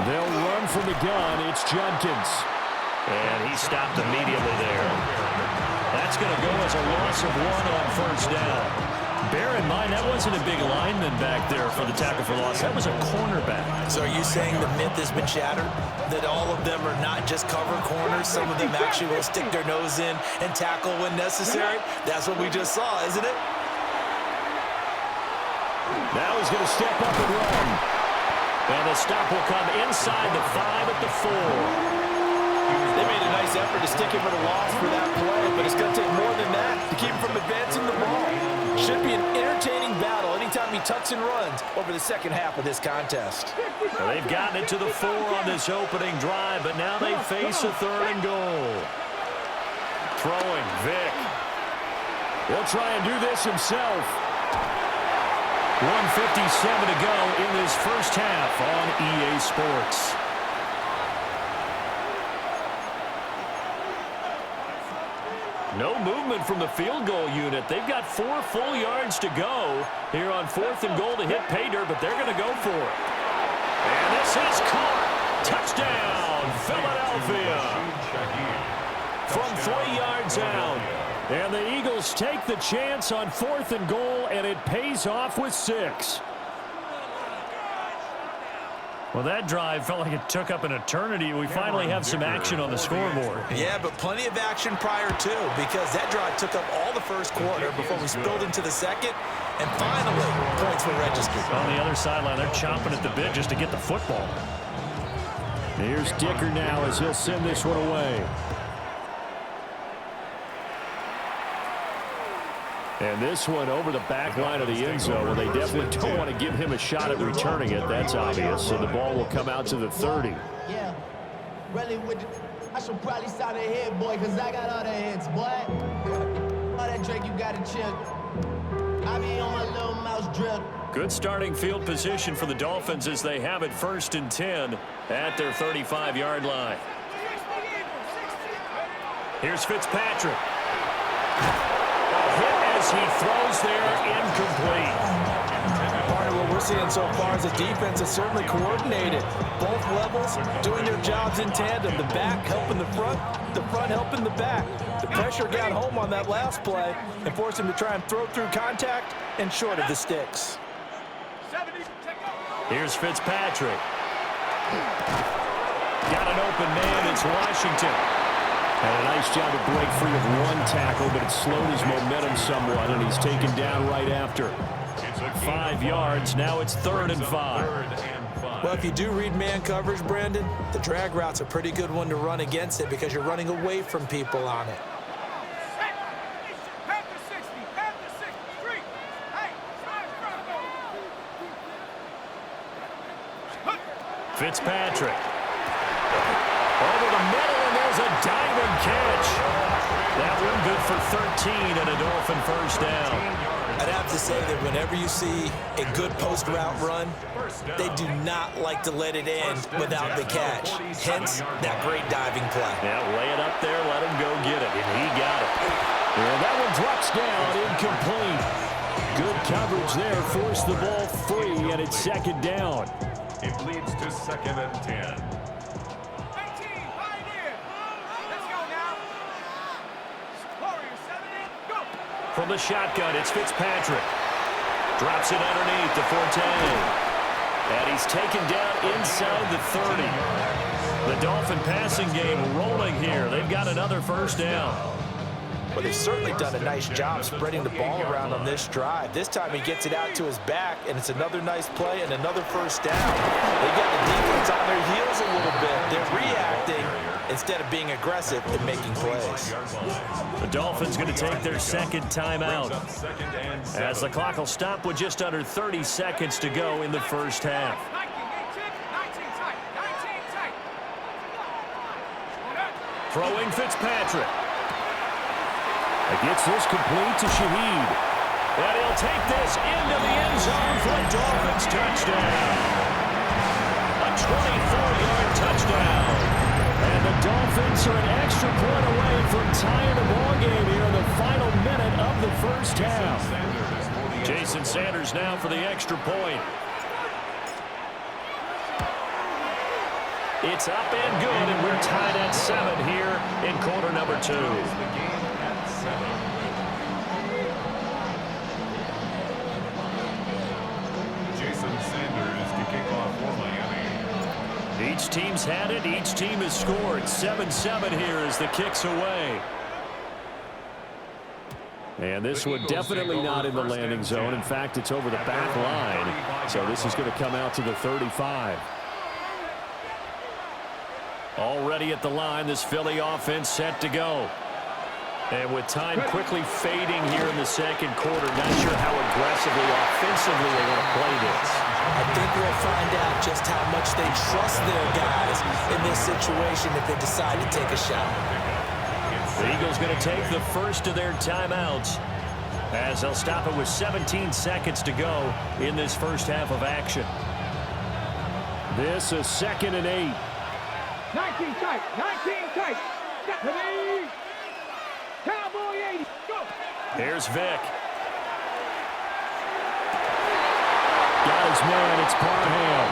They'll run from the gun. It's Jenkins. And he stopped immediately there. That's going to go as a loss of 1 on 1st down. Bear in mind, that wasn't a big lineman back there for the tackle for loss. That was a cornerback. So are you saying the myth has been shattered? That all of them are not just cover corners? Some of them actually will stick their nose in and tackle when necessary? That's what we just saw, isn't it? Now he's going to step up and run. And the stop will come inside the 5 at the 4. They made a nice effort to stick him with a loss for that play, but it's going to take more than that to keep him from advancing the ball. Should be an entertaining battle anytime he tucks and runs over the second half of this contest. Well, they've gotten it to the 4 on this opening drive, but now they face a 3rd and goal. Throwing, Vic. He'll try and do this himself. 1:57 to go in this first half on EA Sports. No movement from the field goal unit. They've got 4 full yards to go here on 4th and goal to hit pay dirt, but they're going to go for it. And this is caught. Touchdown, Philadelphia. From 3 yards out. And the Eagles take the chance on 4th and goal, and it pays off with 6. Well, that drive felt like it took up an eternity. We finally have some action on the scoreboard. Yeah, but plenty of action prior to, because that drive took up all the first quarter before we spilled into the second, and finally, points were registered. On the other sideline, they're chomping at the bit just to get the football. Here's Dicker now as he'll send this one away. And this one over the back line of the end zone. Well, they definitely don't want to give him a shot at returning it. That's obvious. So the ball will come out to the 30. Yeah, really I should probably sign a hit, boy, because I got all the hits, boy. All that Drake you got to chill. I be on my little mouse drill. Good starting field position for the Dolphins as they have it 1st and 10 at their 35-yard line. Here's Fitzpatrick. A hit as he throws there, incomplete. Part of what we're seeing so far is the defense is certainly coordinated. Both levels doing their jobs in tandem. The back helping the front helping the back. The pressure got home on that last play and forced him to try and throw through contact and short of the sticks. Here's Fitzpatrick. Got an open man. It's Washington. And a nice job to break free of one tackle, but it slowed his momentum somewhat, and he's taken down right after. 5 yards. Now it's 3rd and 5. Well, if you do read man coverage, Brandon, the drag route's a pretty good one to run against it because you're running away from people on it. Fitzpatrick. Over the middle, and there's a diving catch. That one good for 13 and a Dolphin first down. I'd have to say that whenever you see a good post route run, they do not like to let it end without the catch. Hence, that great diving play. Yeah, lay it up there, let him go get it, and he got it. And that one drops down, incomplete. Good coverage there, forced the ball free, and it's 2nd down. It leads to 2nd and 10. From the shotgun, it's Fitzpatrick. Drops it underneath to Forte. And he's taken down inside the 30. The Dolphin passing game rolling here. They've got another first down. Well, they've certainly done a nice job spreading the ball around on this drive. This time he gets it out to his back, and it's another nice play and another first down. They got the defense on their heels a little bit. They're reacting instead of being aggressive and making plays. The Dolphins going to take their 2nd timeout as the clock will stop with just under 30 seconds to go in the first half. Throwing Fitzpatrick. Gets this complete to Shaheed. And he'll take this into the end zone for a Dolphins touchdown. A 24-yard touchdown. And the Dolphins are an extra point away from tying the ball game here in the final minute of the first half. Jason Sanders now for the extra point. It's up and good, and we're tied at 7 here in quarter number 2. Each team's had it. Each team has scored. 7-7 here as the kick's away. And this one definitely not in the landing zone. In fact, it's over the back line. So this is going to come out to the 35. Already at the line, this Philly offense set to go. And with time quickly fading here in the 2nd quarter, not sure how aggressively, offensively they want to play this. I think we'll find out just how much they trust their guys in this situation if they decide to take a shot. The Eagles going to take the first of their timeouts as they'll stop it with 17 seconds to go in this first half of action. This is 2nd and 8. 19 tight, 19 tight. Stephanie. Cowboy 80. Go. Here's Vic. Got his man, it's Parham.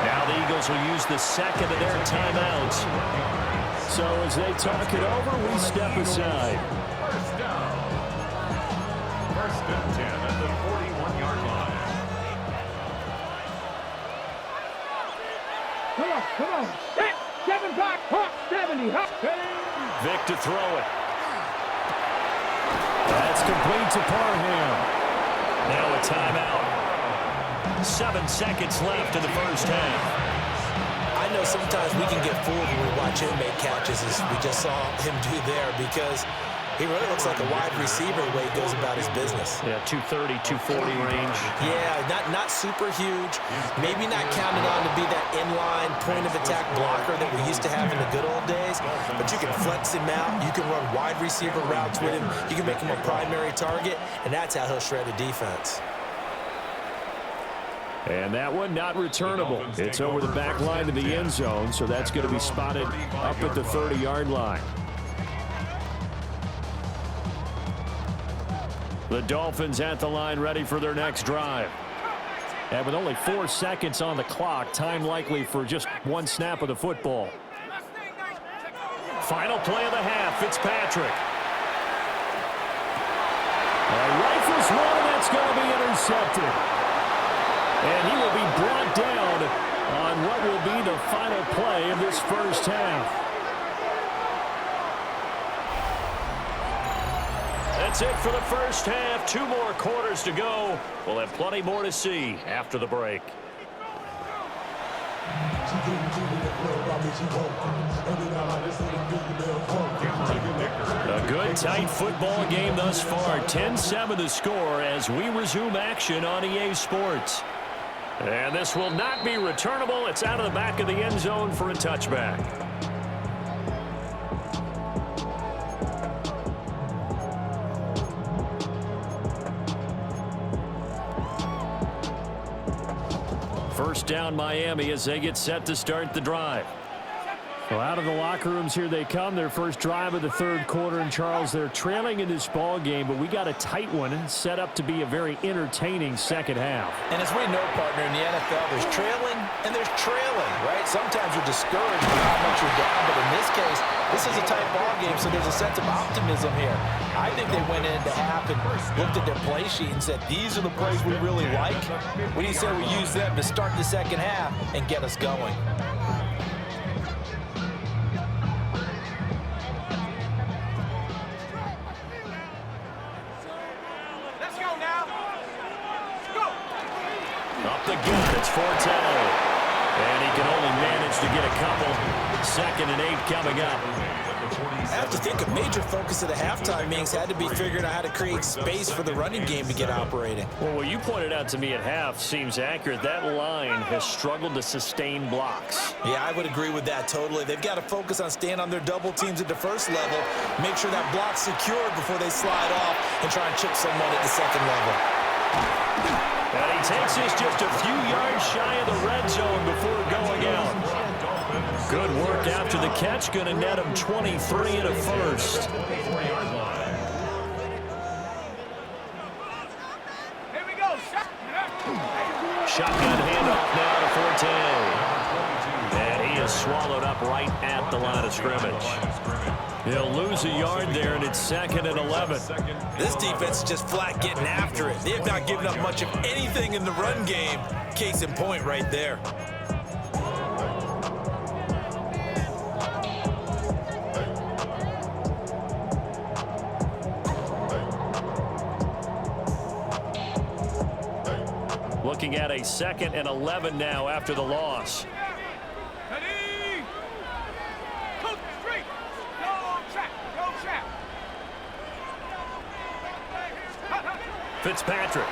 Now the Eagles will use the 2nd of their timeouts. So as they talk it over, we step aside. First down. 1st and 10 at the 41-yard line. Come on. 7-5, Hawk 70. Vic to throw it. That's complete to Parham. Now a timeout. 7 seconds left in the first half. I I know sometimes we can get fooled when we watch him make catches, as we just saw him do there, because he really looks like a wide receiver the way he goes about his business. Yeah, 230, 240 range. Yeah, not super huge. Maybe not counted on to be that inline point-of-attack blocker that we used to have in the good old days, but you can flex him out. You can run wide receiver routes with him. You can make him a primary target, and that's how he'll shred a defense. And that one not returnable. It's over the back line to the end zone, so that's going to be spotted up at the 30-yard line. The Dolphins at the line, ready for their next drive. And with only 4 seconds on the clock, time likely for just one snap of the football. Final play of the half, Fitzpatrick. Rifles one, and that's going to be intercepted. And he will be brought down on what will be the final play of this first half. That's it for the first half. 2 more quarters to go. We'll have plenty more to see after the break. A good, tight football game thus far. 10-7 the score as we resume action on EA Sports. And this will not be returnable. It's out of the back of the end zone for a touchback. First down Miami as they get set to start the drive. Well, out of the locker rooms here they come. Their first drive of the third quarter. And Charles, they're trailing in this ball game, but we got a tight one set up to be a very entertaining second half. And as we know, partner, in the NFL, there's trailing and there's trailing, right? Sometimes you're discouraged by how much you're down, but in this case, this is a tight ball game, so there's a sense of optimism here. I think they went into half and looked at their play sheet and said, these are the plays we really like. What do you say we use them to start the second half and get us going? Up the gut, it's Forte. And he can only manage to get a couple. 2nd and 8 coming up. I have to think a major focus of the halftime meetings had to be figuring out how to create space for the running game to get operating. Well, what you pointed out to me at half seems accurate. That line has struggled to sustain blocks. Yeah, I would agree with that totally. They've got to focus on staying on their double teams at the first level, make sure that block's secured before they slide off and try and chip someone at the second level. And he takes us just a few yards shy of the red zone before going out. Good work after the catch. Going to net him 23 and a first. Here we go. Shotgun handoff now to Forte. And he is swallowed up right at the line of scrimmage. He'll lose a yard there, and it's 2nd and 11. This defense is just flat getting after it. They have not given up much of anything in the run game. Case in point right there. Looking at a 2nd and 11 now after the loss. Fitzpatrick.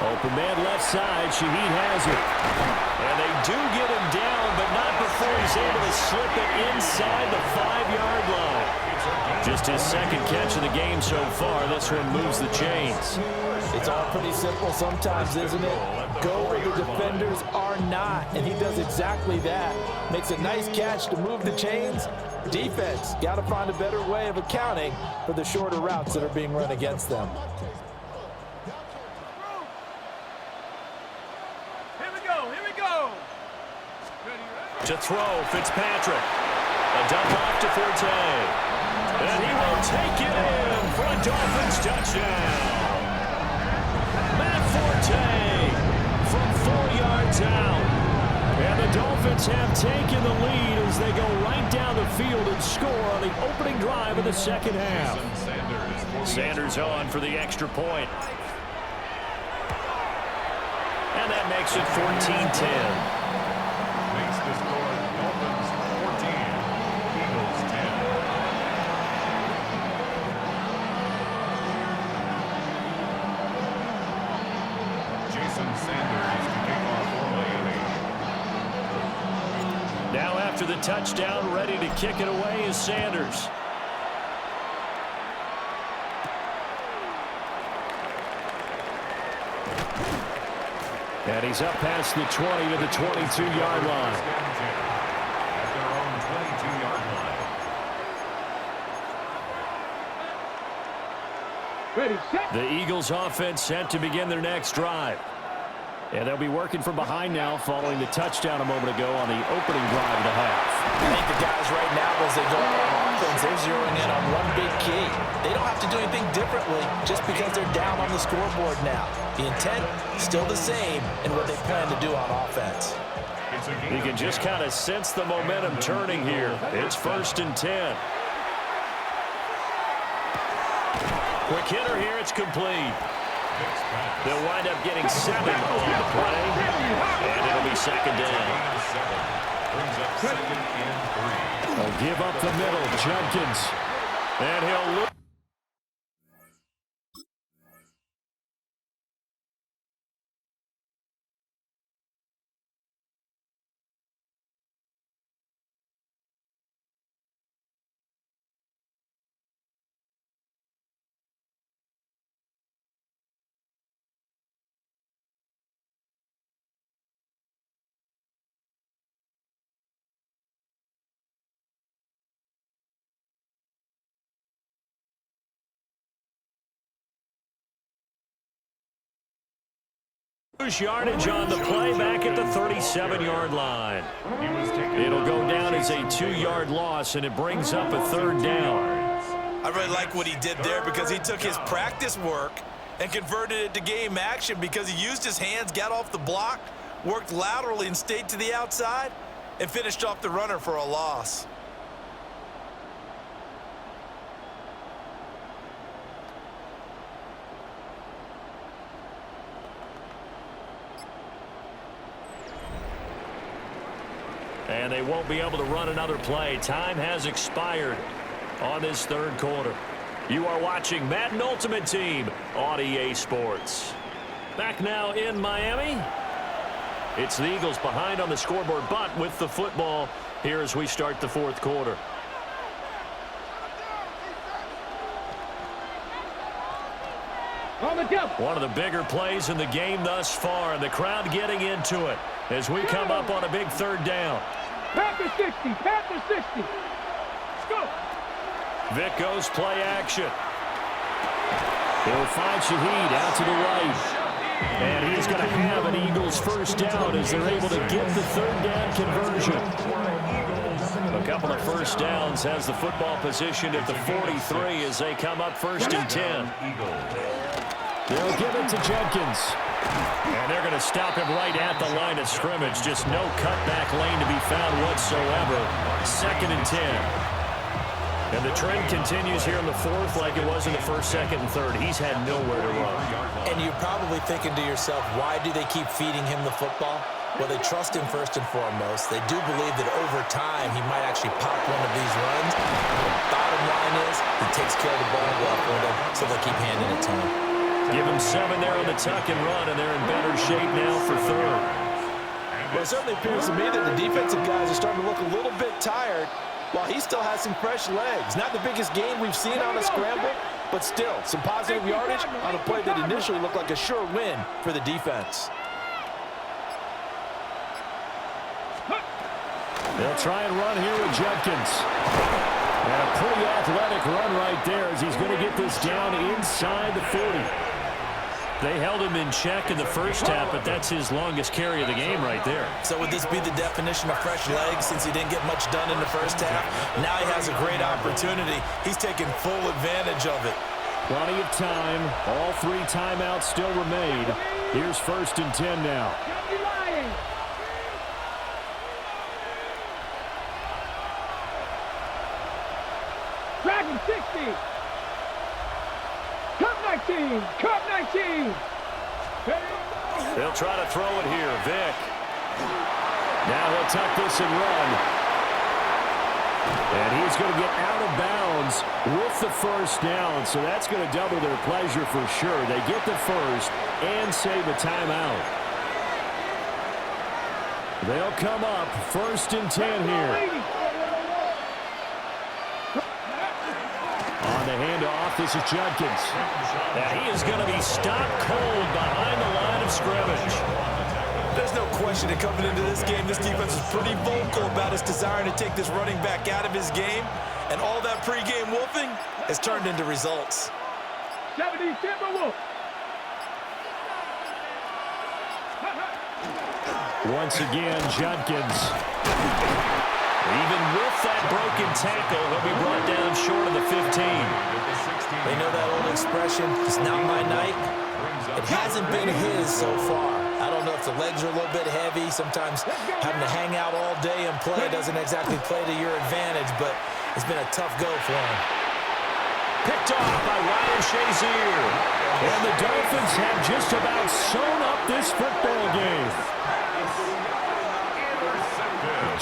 Open man left side. Shaheed has it. And they do get him down, but not before he's able to slip it inside the 5-yard line. Just his 2nd catch of the game so far. This one moves the chains. It's all pretty simple sometimes, isn't it? Go where the defenders are not, and he does exactly that. Makes a nice catch to move the chains. Defense got to find a better way of accounting for the shorter routes that are being run against them. Here we go. To throw, Fitzpatrick. A dump off to Forte. And he will take it in for a Dolphins touchdown. Matt Forte from 4 yards out. And the Dolphins have taken the lead as they go right down the field and score on the opening drive of the second half. Sanders on for the extra point. And that makes it 14-10. Makes the score Dolphins 14, Eagles 10. Jason Sanders to kick off for Miami. Now after the touchdown, ready to kick it away is Sanders. And he's up past the 20 to the 22-yard line. At their own 22-yard line. Ready, set. The Eagles offense set to begin their next drive. And they'll be working from behind now following the touchdown a moment ago on the opening drive of the half. I think the guys right now, as they go on offense, they're zeroing in on one big key. They don't have to do anything differently just because they're down on the scoreboard now. The intent still the same in what they plan to do on offense. You can just kind of sense the momentum turning here. It's 1st and 10. Quick hitter here, it's complete. They'll wind up getting 7 on the play, and it'll be 2nd down. Brings up 2nd and 3. They'll give up the middle, Jenkins, and he'll look. Yardage on the play back at the 37-yard line. It'll go down as a 2-yard loss, and it brings up a 3rd down. I really like what he did there because he took his practice work and converted it to game action because he used his hands, got off the block, worked laterally and stayed to the outside, and finished off the runner for a loss. And they won't be able to run another play. Time has expired on this 3rd quarter. You are watching Madden Ultimate Team on EA Sports. Back now in Miami. It's the Eagles behind on the scoreboard, but with the football here as we start the 4th quarter. On the jump. One of the bigger plays in the game thus far, and the crowd getting into it as we come up on a big 3rd down. Panther 60, Panther 60. Let's go. Vic goes play action. He'll find Shaheed out to the right. And he's going to have an Eagles 1st down as they're able to get the 3rd down conversion. A couple of 1st downs has the football positioned at the 43 as they come up 1st and 10. They'll give it to Jenkins. And they're going to stop him right at the line of scrimmage. Just no cutback lane to be found whatsoever. 2nd and 10. And the trend continues here in the 4th like it was in the 1st, 2nd, and 3rd. He's had nowhere to run. And you're probably thinking to yourself, why do they keep feeding him the football? Well, they trust him first and foremost. They do believe that over time he might actually pop one of these runs. The bottom line is he takes care of the ball well for them, so they'll keep handing it to him. Give him 7 there on the tuck and run, and they're in better shape now for 3rd. Well, it certainly appears to me that the defensive guys are starting to look a little bit tired while he still has some fresh legs. Not the biggest gain we've seen on a scramble, but still some positive yardage on a play that initially looked like a sure win for the defense. They'll try and run here with Jenkins. And a pretty athletic run right there as he's going to get this down inside the 40. They held him in check in the 1st half, but that's his longest carry of the game right there. So would this be the definition of fresh legs since he didn't get much done in the 1st half? Now he has a great opportunity. He's taking full advantage of it. Plenty of time. All 3 timeouts still remain. Here's 1st and 10 now. Dragon 60. Cup 19. Cup 19. They'll try to throw it here. Vic. Now he'll tuck this and run. And he's going to get out of bounds with the first down, so that's going to double their pleasure for sure. They get the first and save a timeout. They'll come up 1st and 10 here. On the handoff, this is Judkins. And he is going to be stopped cold behind the line of scrimmage. There's no question that coming into this game, this defense is pretty vocal about its desire to take this running back out of his game. And all that pregame wolfing has turned into results. 70 Timberwolves. Once again, Judkins. Even with that broken tackle, he'll be brought down short of the 15. They know that old expression, it's not my night. It hasn't been his so far. I don't know if the legs are a little bit heavy. Sometimes having to hang out all day and play doesn't exactly play to your advantage, but it's been a tough go for him. Picked off by Ryan Shazier. And the Dolphins have just about sewn up this football game.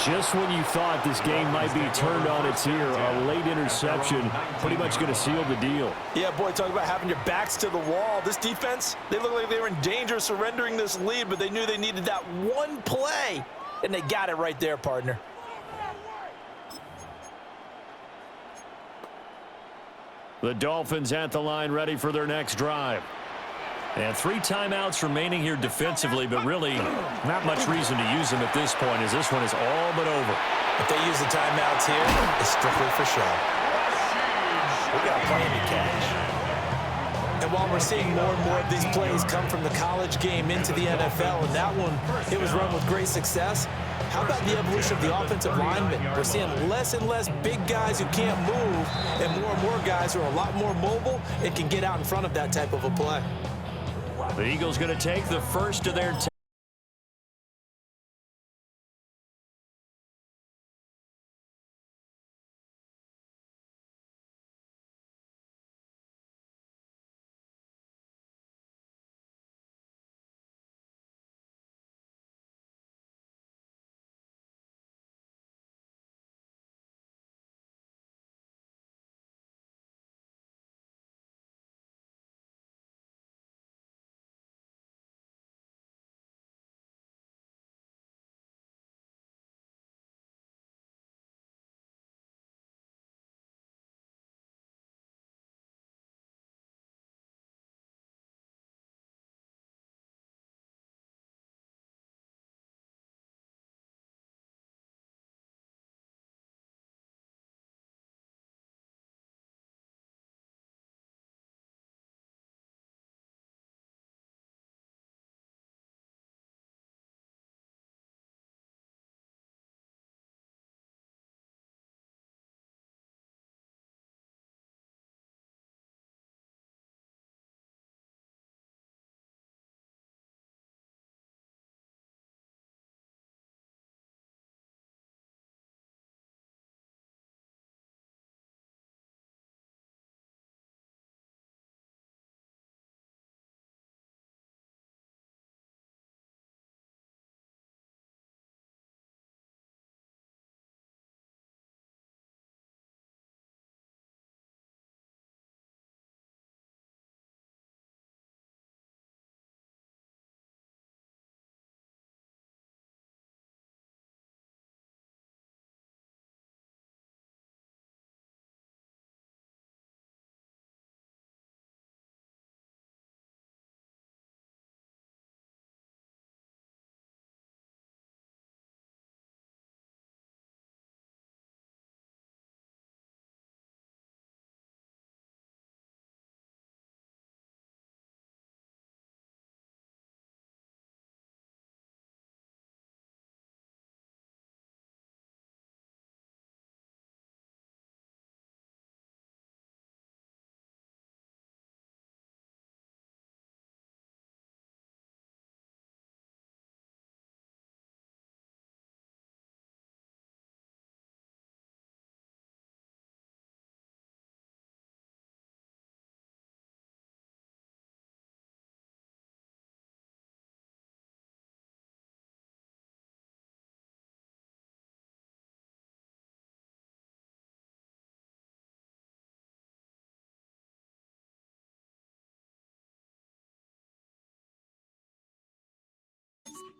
Just when you thought this game might be turned on its ear, a late interception pretty much going to seal the deal. Yeah, boy, talk about having your backs to the wall. This defense, they look like they were in danger of surrendering this lead, but they knew they needed that one play, and they got it right there, partner. The Dolphins at the line, ready for their next drive. And 3 timeouts remaining here defensively, but really not much reason to use them at this point as this one is all but over. If they use the timeouts here, it's strictly for show. We got plenty to catch. And while we're seeing more and more of these plays come from the college game into the NFL, and that one, it was run with great success, how about the evolution of the offensive linemen? We're seeing less and less big guys who can't move and more guys who are a lot more mobile and can get out in front of that type of a play. The Eagles going to take the first of their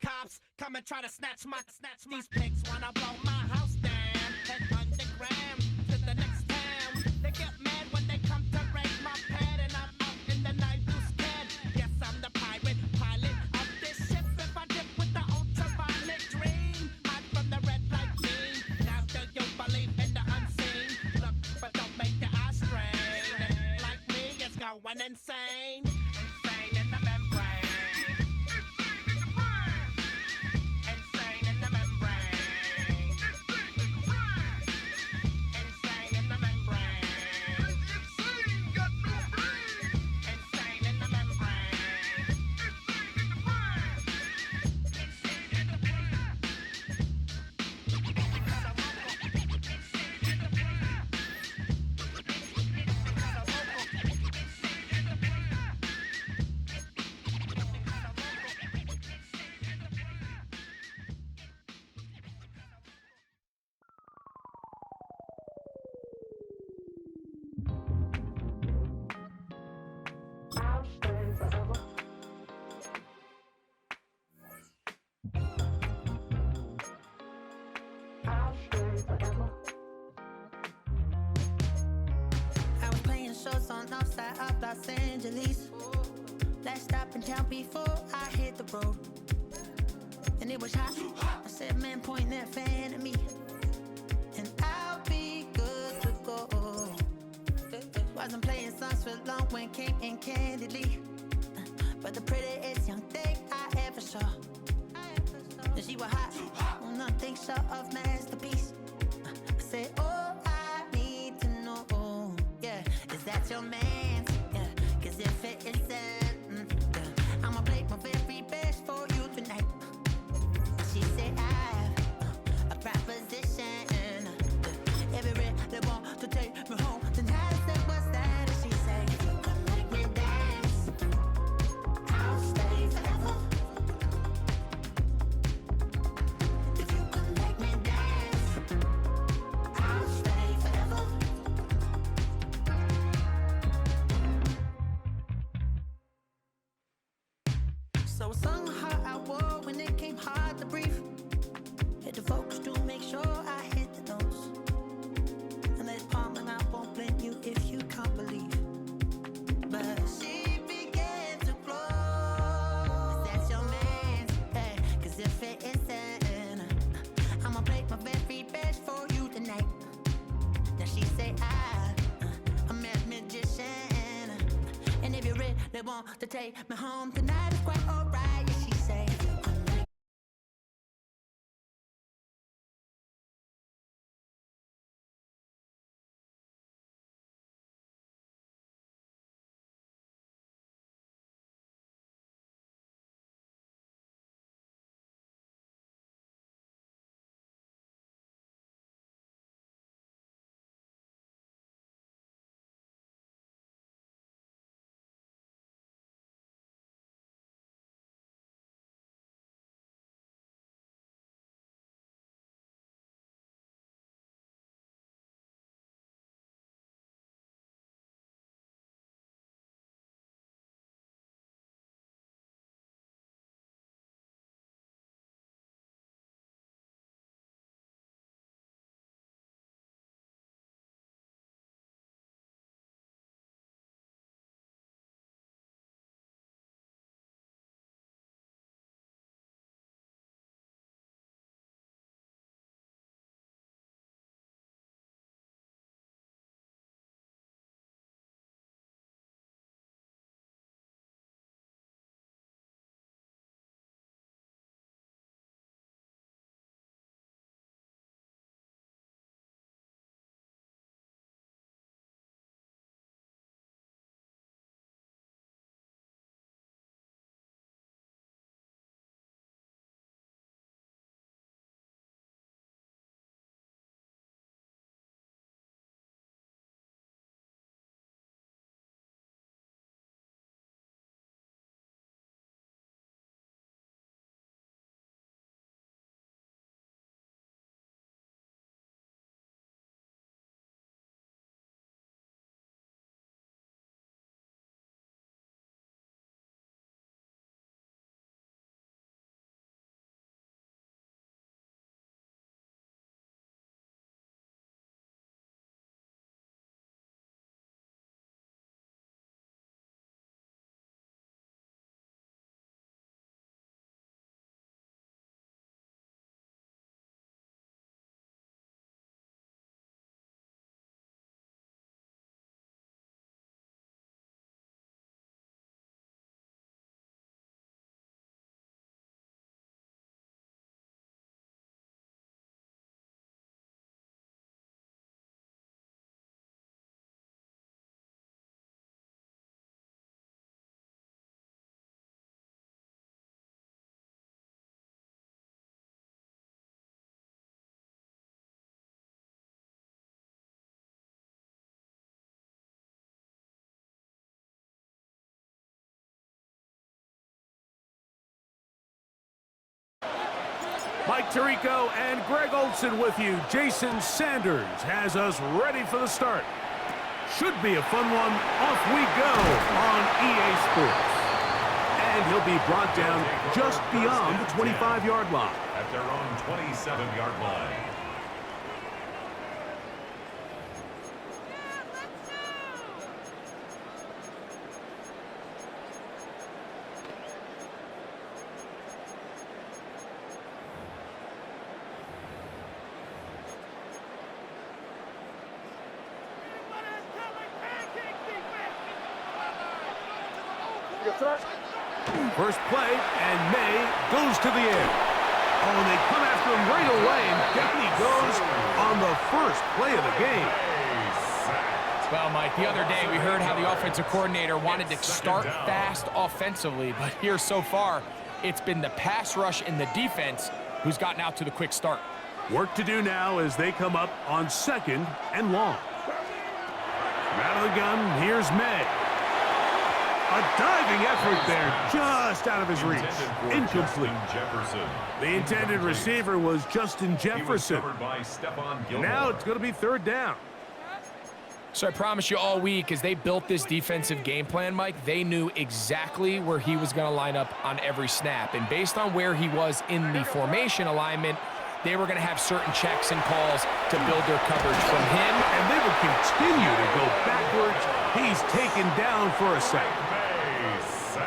Cops come and try to snatch these pigs wanna blow my house down. Head underground to the next town. They get mad when they come to raid my pad, and I'm out in the night too scared. Yes, I'm the pirate pilot of this ship. If I dip with the ultraviolet dream, hide from the red light beam. Now do you believe in the unseen? Look, but don't make your eyes strain. Like me, it's going insane. Insane in the membrane. Insane in the membrane. Insane in the membrane. Insane, got no brain. Insane in the membrane. Insane in the brain. I was playing shows on outside of Los Angeles. Last stop in town before I hit the road. And it was hot. I said, man, point that fan at me, and I'll be good to go. Wasn't playing songs for long when came in candidly, but the prettiest young thing I ever saw. And she was hot, on nothing short of masterpiece. I said, oh, I need to know, yeah, is that your man? Yeah, cause if it isn't, yeah, I'ma play my very best for you tonight. She said, I have a proposition. Every really want to take me home tonight. I said, what's that? And she said, if you can make me dance, I'll stay forever. If you can make me dance, I'll stay forever. So I sung how I wore when it came hard to breathe. Hit the focus to make sure I hit the notes. And this palm and I won't blame you if you can't believe. But she began to glow. That's your man, hey, cause if it isn't, I'ma play my very best for you tonight. Now she say I'm a magician, and if you really want to take me home tonight, it's quite alright. Yeah, she say Mike Tirico and Greg Olson with you. Jason Sanders has us ready for the start. Should be a fun one. Off we go on EA Sports. And he'll be brought down just beyond the 25-yard line. At their own 27-yard line. First play, and May goes to the air. Oh, and they come after him right away, and down he goes on the first play of the game. Well, Mike, the other day we heard how the offensive coordinator wanted to start fast offensively, but here so far, it's been the pass rush and the defense who's gotten out to the quick start. Work to do now as they come up on 2nd and long. From out of the gun, here's May. A diving effort there, just out of his reach. Incomplete. The intended receiver was Justin Jefferson. Now it's going to be 3rd down. So I promise you all week, as they built this defensive game plan, Mike, they knew exactly where he was going to line up on every snap. And based on where he was in the formation alignment, they were going to have certain checks and calls to build their coverage from him. And they would continue to go backwards. He's taken down for a second.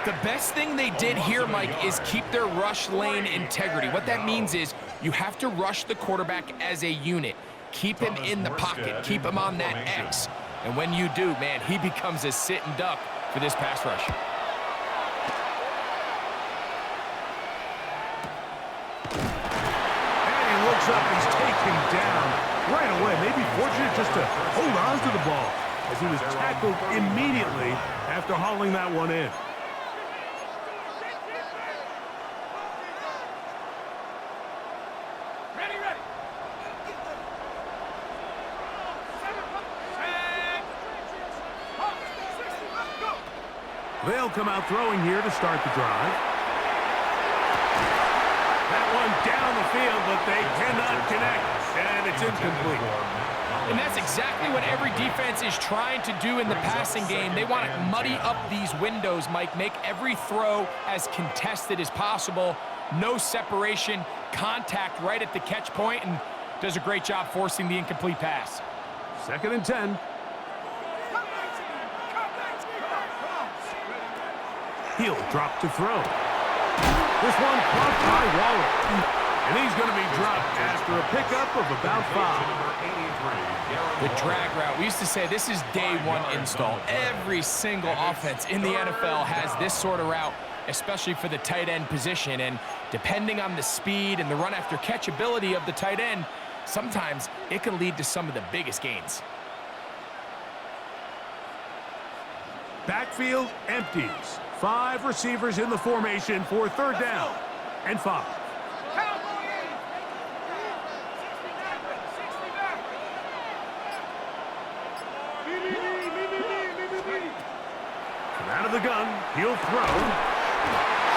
The best thing they did here, Mike, is keep their rush lane integrity. What that means is you have to rush the quarterback as a unit. Keep him in the pocket. Keep him on that X. And when you do, man, he becomes a sitting duck for this pass rush. And he looks up, he's taken down right away. Maybe fortunate just to hold on to the ball as he was tackled immediately after hauling that one in. They'll come out throwing here to start the drive. That one down the field, but they cannot connect, and it's incomplete. And that's exactly what every defense is trying to do in the passing game. They want to muddy up these windows, Mike, make every throw as contested as possible. No separation, contact right at the catch point, and does a great job forcing the incomplete pass. 2nd and 10. He'll drop to throw. This one caught by Waller. And he's going to be dropped after a pickup of about 5. The drag route. We used to say this is day one install. Every single offense in the NFL has this sort of route, especially for the tight end position. And depending on the speed and the run after catch ability of the tight end, sometimes it can lead to some of the biggest gains. Backfield empties. 5 receivers in the formation for 3rd down and 5. Come out of the gun, he'll throw.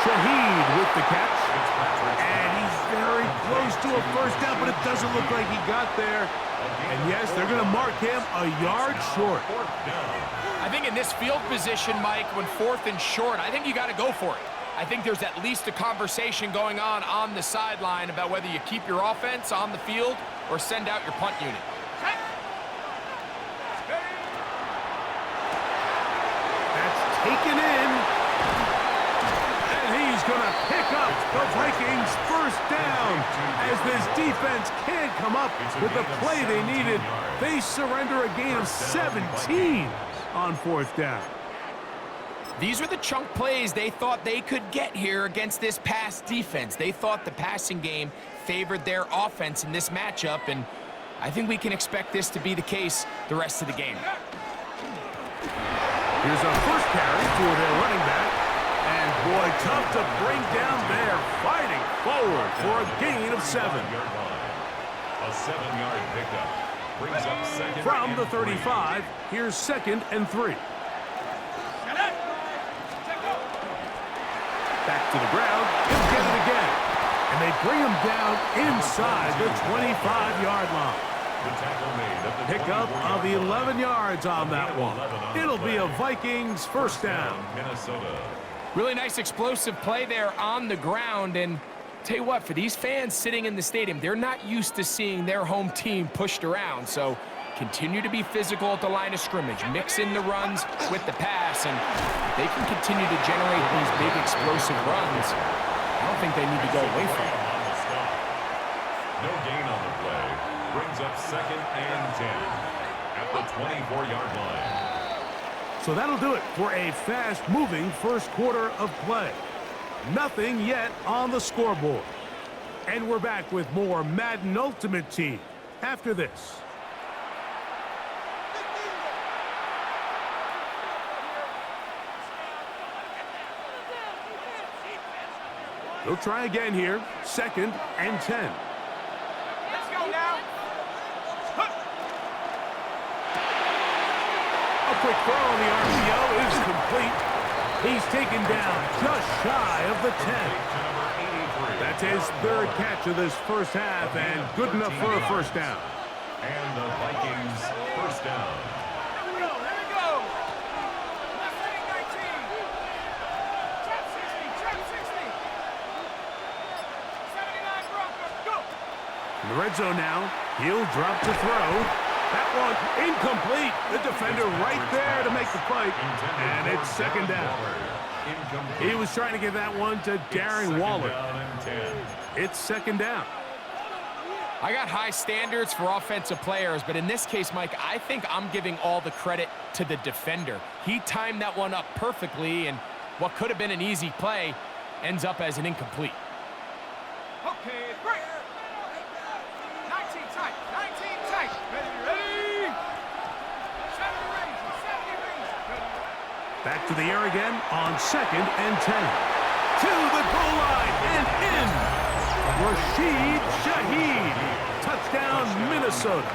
Shaheed with the catch. And he's very close to a 1st down, but it doesn't look like he got there. And yes, they're going to mark him a yard short. I think in this field position, Mike, when 4th and short, I think you got to go for it. I think there's at least a conversation going on the sideline about whether you keep your offense on the field or send out your punt unit. That's taken in. And he's going to pick up the Vikings' 1st down. As this defense can't come up with the play they needed, they surrender a gain of 17. On 4th down. These are the chunk plays they thought they could get here against this pass defense. They thought the passing game favored their offense in this matchup, and I think we can expect this to be the case the rest of the game. Here's a first carry for their running back, and boy, tough to bring down there, fighting forward for a gain of 7. A 7-yard pickup. Brings up 2nd From the 35, here's 2nd and 3. Back to the ground, he'll get it again. And they bring him down inside the 25-yard line. Pickup of 11 yards on that one. It'll be a Vikings first down. Really nice explosive play there on the ground. And tell you what, for these fans sitting in the stadium, they're not used to seeing their home team pushed around. So continue to be physical at the line of scrimmage. Mix in the runs with the pass, and they can continue to generate these big explosive runs. I don't think they need to go away from it. No gain on the play. Brings up 2nd and 10 at the 24-yard line. So that'll do it for a fast-moving first quarter of play. Nothing yet on the scoreboard. And we're back with more Madden Ultimate Team after this. They'll try again here. 2nd and 10. Let's go now. A quick throw on the RPO is complete. He's taken down just shy of the 10. That's his 3rd catch of this first half, and good enough for a first down. And the Vikings first down. Here we go. Left wing 19. Trap 60. 79 Broncos, go. In the red zone now, he'll drop to throw. That one incomplete. The defender right there to make the fight, and it's 2nd down. He was trying to give that one to Darren Waller. It's 2nd down. I got high standards for offensive players, but in this case, Mike, I think I'm giving all the credit to the defender. He timed that one up perfectly, and what could have been an easy play ends up as an incomplete. Okay, break. 19 tight. Ready. 70 range. Back to the air again on 2nd and 10. To the goal line and in. Rashid Shaheed. Touchdown, Minnesota.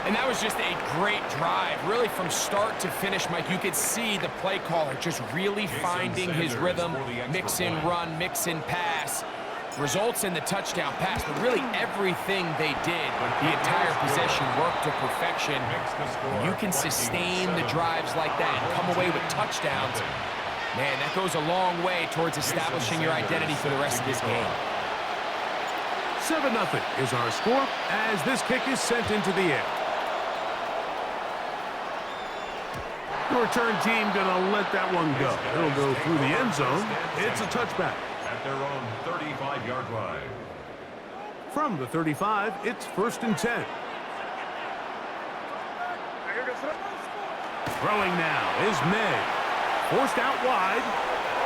And that was just a great drive. Really from start to finish, Mike, you could see the play caller just really finding his rhythm. Mix in run, mix in pass. Results in the touchdown pass, but really everything they did, the entire possession worked to perfection. You can sustain the drives like that and come away with touchdowns. Man, that goes a long way towards establishing your identity for the rest of this game. 7-0 is our score as this kick is sent into the air. The return team gonna let that one go. It'll go through the end zone. It's a touchback. At their own 35-yard line. From the 35, it's 1st and 10. Throwing now is May. Forced out wide.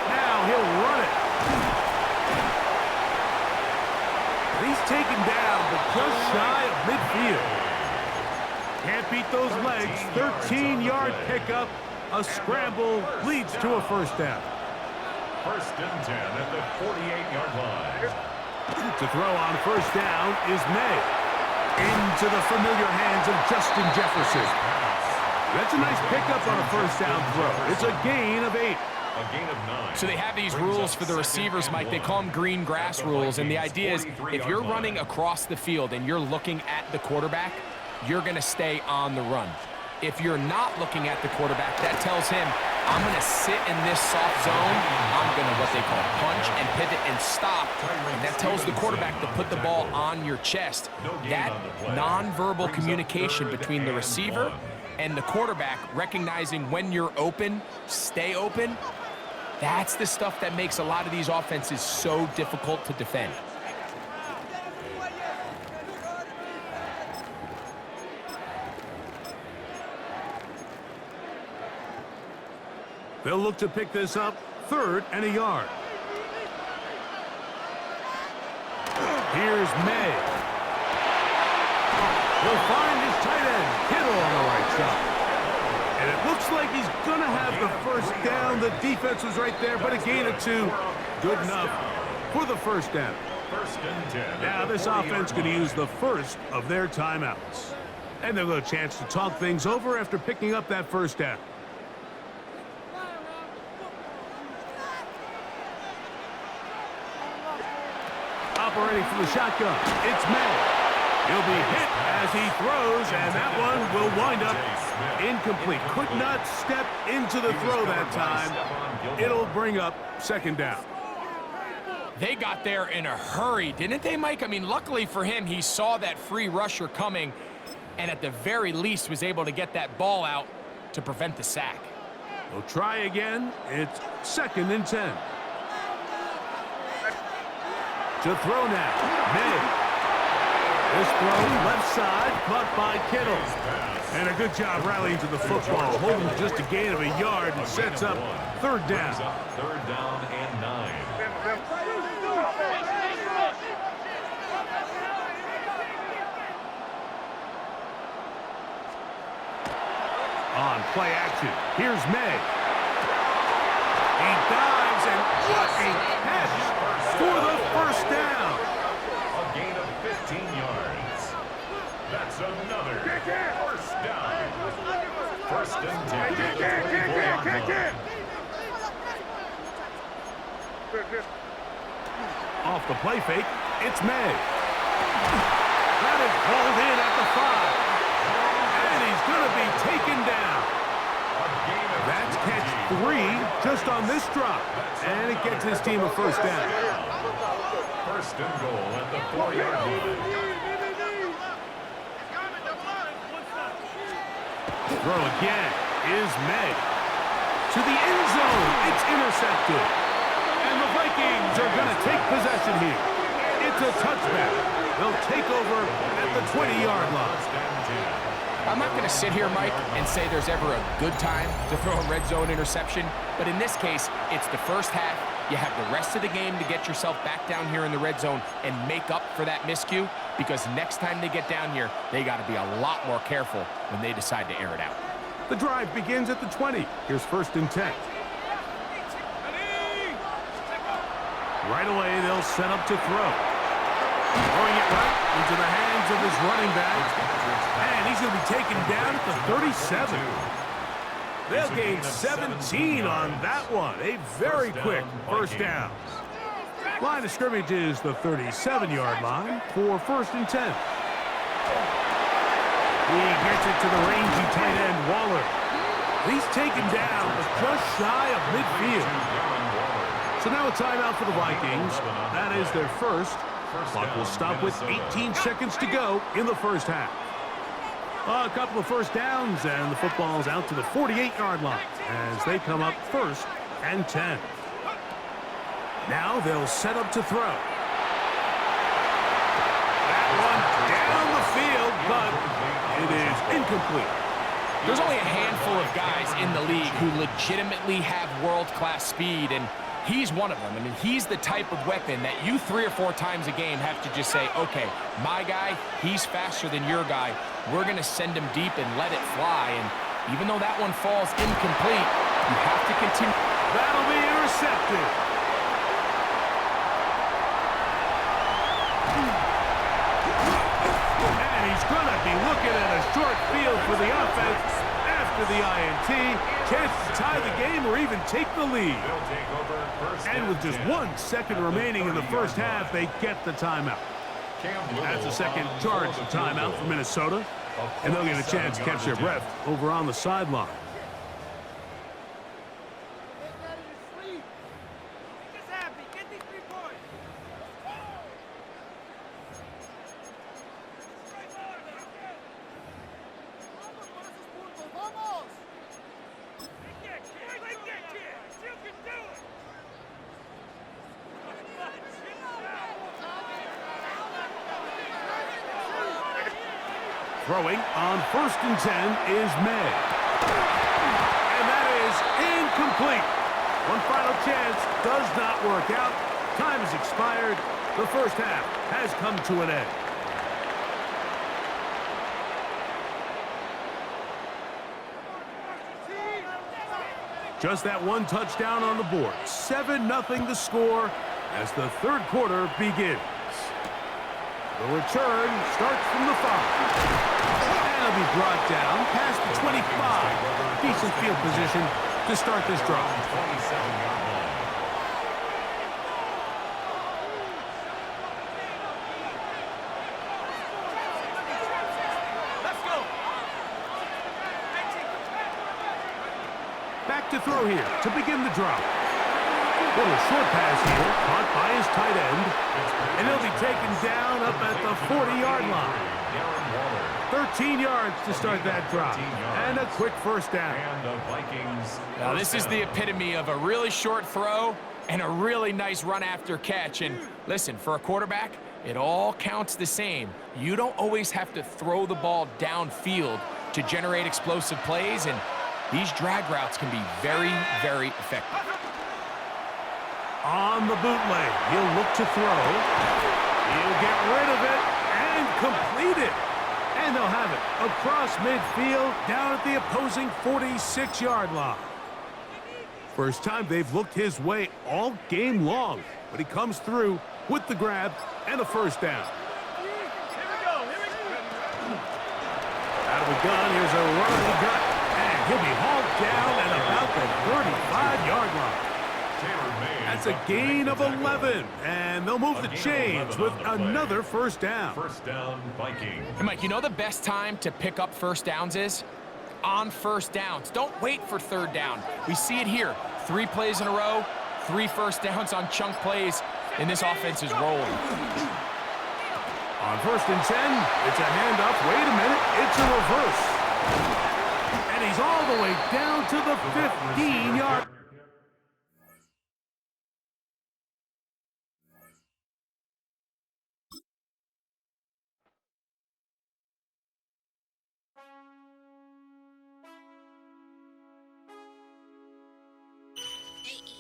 Now he'll run it. He's taken down, but just shy of midfield. Can't beat those legs. 13-yard pickup. A scramble leads to a first down. 1st and 10 at the 48-yard line. To throw on first down is May. Into the familiar hands of Justin Jefferson. That's a nice pickup on a first down throw. It's a gain of 8. A gain of 9. So they have these rules for the receivers, Mike. They call them green grass rules, and the idea is if you're running across the field and you're looking at the quarterback, you're going to stay on the run. If you're not looking at the quarterback, that tells him, I'm going to sit in this soft zone. I'm going to what they call punch and pivot and stop. And that tells the quarterback to put the ball on your chest. That nonverbal communication between the receiver and the quarterback, recognizing when you're open, stay open, that's the stuff that makes a lot of these offenses so difficult to defend. They'll look to pick this up, 3rd and a yard. Here's May. He'll find his tight end, Kittle, on the right side. And it looks like he's going to have the first down. The defense was right there, but a gain of 2. Good enough for the first down. 1st and 10. Now this offense going to use the first of their timeouts. And they'll have a chance to talk things over after picking up that first down. separating from the shotgun. It's May. He'll be hit as he throws, and that one will wind up incomplete. Could not step into the throw that time. It'll bring up second down. They got there in a hurry, didn't they, Mike? I mean, luckily for him, he saw that free rusher coming, and at the very least was able to get that ball out to prevent the sack. We'll try again. It's 2nd and 10. To throw now. May. This throw left side, caught by Kittle. And a good job rallying to the football, holding just a gain of a yard and sets up 3rd down. 3rd down and 9. On play action, here's May. He dives, and what a catch for the 1st down. A gain of 15 yards. That's another 1st down. 1st and 10. Off the play fake, it's May. That is hauled in at the 5. And he's going to be taken down. That's catch 3 just on this drop. And it gets his team a 1st down. 1st and goal at the 4-yard line. Throw again is May. To the end zone. It's intercepted. And the Vikings are going to take possession here. It's a touchback. They'll take over at the 20-yard line. I'm not going to sit here, Mike, and say there's ever a good time to throw a red zone interception, but in this case, it's the 1st half. You have the rest of the game to get yourself back down here in the red zone and make up for that miscue, because next time they get down here, they got to be a lot more careful when they decide to air it out. The drive begins at the 20. Here's 1st and 10. Right away, they'll set up to throw. Throwing it right into the hands of his running back. And he's going to be taken down at the 37. They'll gain 17 on that one. A very quick 1st down. Line of scrimmage is the 37-yard line for 1st and 10. He gets it to the rangy tight end, Waller. He's taken down just shy of midfield. So now a timeout for the Vikings. That is their 1st. Clock will stop with 18 seconds to go in the 1st half. A couple of 1st downs, and the football's out to the 48-yard line as they come up 1st and 10. Now they'll set up to throw. That one down the field, but it is incomplete. There's only a handful of guys in the league who legitimately have world-class speed, and he's one of them. I mean, he's the type of weapon that you 3 or 4 times a game have to just say, okay, my guy, he's faster than your guy. We're going to send him deep and let it fly. And even though that one falls incomplete, you have to continue. That'll be intercepted. And he's going to be looking at a short field for the offense after the INT. Chance to tie the game or even take the lead. And with just 1 second remaining in the 1st half, they get the timeout. That's a second charge timeout for Minnesota, and they'll get a chance to catch their breath over on the sideline. Throwing on 1st and 10 is May. And that is incomplete. One final chance does not work out. Time has expired. The 1st half has come to an end. Just that 1 touchdown on the board. 7-0 the score as the 3rd quarter begins. The return starts from the 5. And it'll be brought down past the 25. Decent field position to start this drive. to throw here to begin the drop. Little short pass here, caught by his tight end, and he'll be taken down up at the 40-yard line. 13 yards to start that drop, and a quick first down. Now this is the epitome of a really short throw and a really nice run after catch. And listen, for a quarterback, it all counts the same. You don't always have to throw the ball downfield to generate explosive plays, and these drag routes can be very, very effective. On the bootleg, he'll look to throw. He'll get rid of it and complete it. And they'll have it across midfield down at the opposing 46-yard line. First time they've looked his way all game long, but he comes through with the grab and a first down. Out of the gun, here's a running gut, and he'll be hauled down at about the 35-yard line. That's a gain of 11, and they'll move the chains with another first down. First down, Viking. Hey, Mike, you know the best time to pick up first downs is? On first downs. Don't wait for third down. We see it here. 3 plays in a row, 3 first downs on chunk plays, and this offense is rolling. On 1st and 10, it's a handoff. Wait a minute, it's a reverse. And he's all the way down to the 15-yard.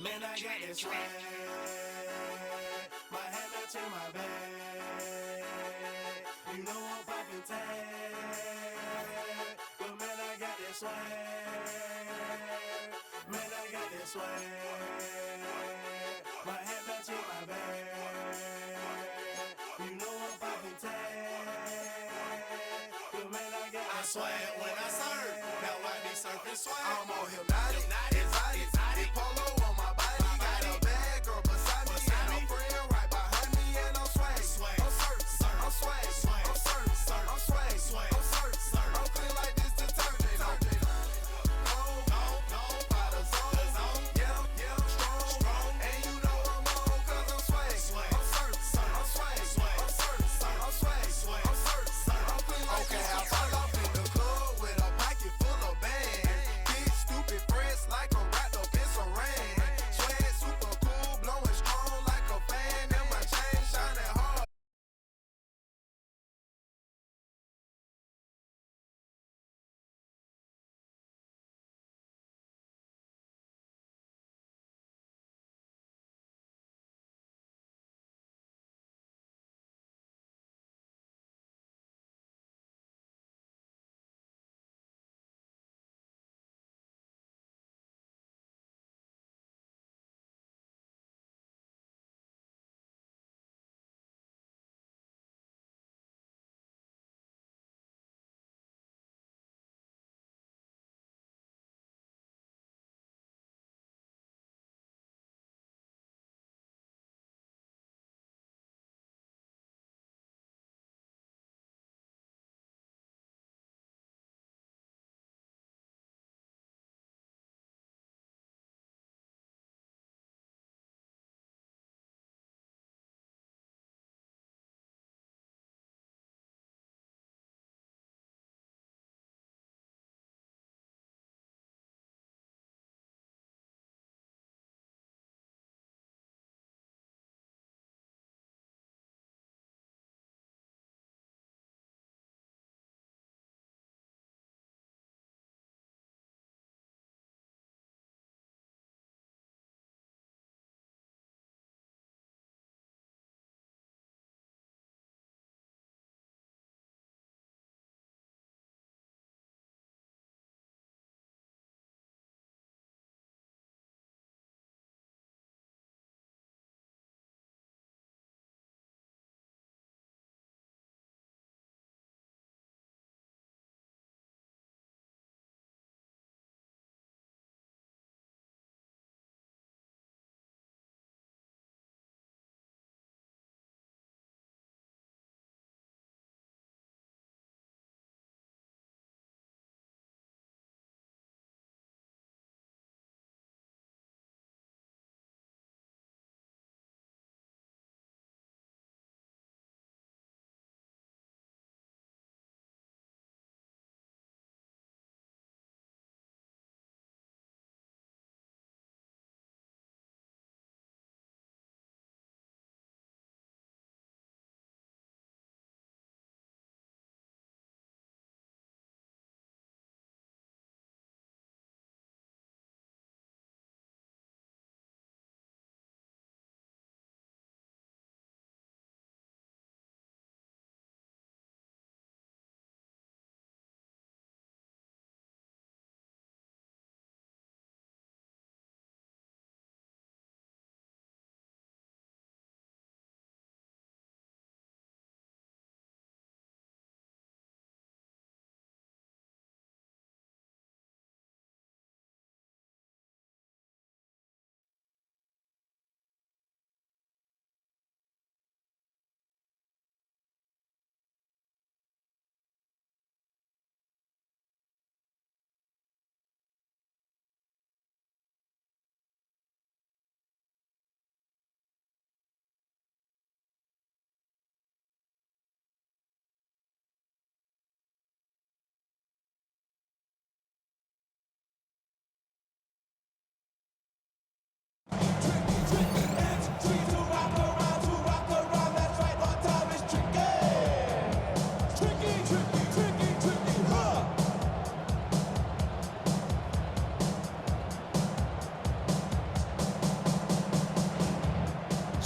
Man, I got this swag. My head not in my bag. You know I'm poppin' tag. But man, I got this swag. Man, I got this swag. My head not in my bag. You know I'm poppin' tag. But man, I got this swag. When I surf, now I be surfing swag. I'm on hypnotic, exotic, polo on my body. Got a bad girl beside me, and a friend right behind me, and I'm swag. I'm surf, I'm swag, I'm surf, I'm swag, I'm surf, I'm clean like this detergent. No, by the zone, yeah, strong, and you know I'm on 'cause I'm swag. I'm surf, I'm swag, I'm surf, I'm swag, I'm surf, I'm clean like this. Okay, I fall off in the club with a pocket full of bags. Big stupid friends like I'm wrapped up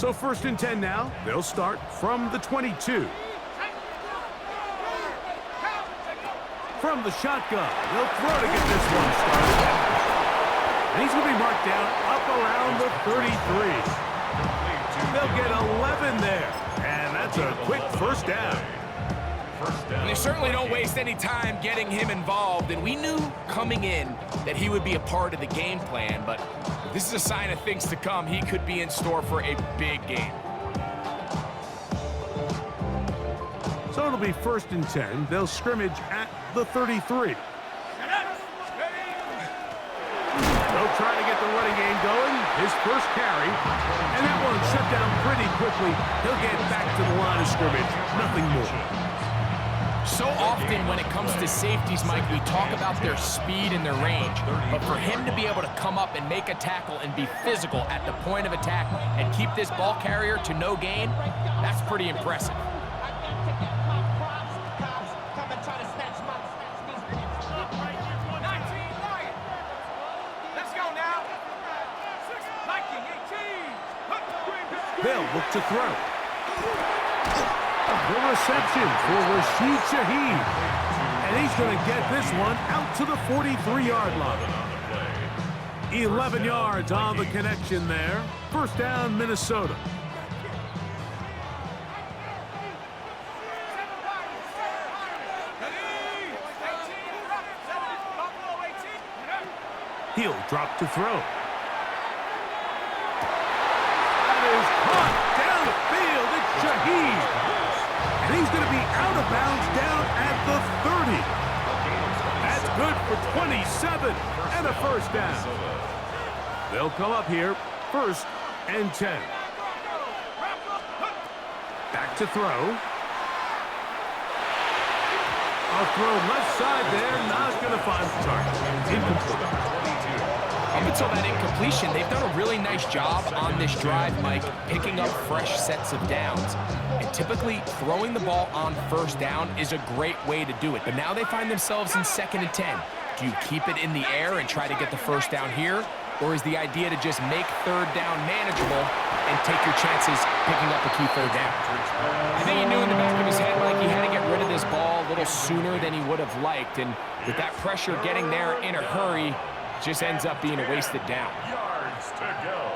So 1st and 10 now. They'll start from the 22. From the shotgun, they'll throw to get this one started. And he's going to be marked down up around the 33. They'll get 11 there. And that's a quick first down. And they certainly don't waste any time getting him involved. And we knew coming in that he would be a part of the game plan. But this is a sign of things to come. He could be in store for a big game. So it'll be 1st and 10. They'll scrimmage at the 33. They'll try to get the running game going. His first carry. And that one shut down pretty quickly. He'll get back to the line of scrimmage. Nothing more. So often when it comes to safeties, Mike, we talk about their speed and their range. But for him to be able to come up and make a tackle and be physical at the point of attack and keep this ball carrier to no gain, that's pretty impressive. They'll look to throw. The reception for Rashid Shaheed. And he's going to get this one out to the 43-yard line. 11 yards on the connection there. First down, Minnesota. He'll drop to throw. That is caught down the field. It's Shaheed. And he's going to be out of bounds down at the 30. That's good for 27 and a first down. They'll come up here, 1st and 10. Back to throw. A throw left side there, not going to find the target. Incomplete. Up until that incompletion, they've done a really nice job on this drive, Mike, picking up fresh sets of downs. And typically, throwing the ball on 1st down is a great way to do it. But now they find themselves in 2nd and 10. Do you keep it in the air and try to get the 1st down here? Or is the idea to just make 3rd down manageable and take your chances picking up a key 3rd down? I think he knew in the back of his head, Mike, he had to get rid of this ball a little sooner than he would have liked. And with that pressure getting there in a hurry, just ends up being a wasted down. Yards to go.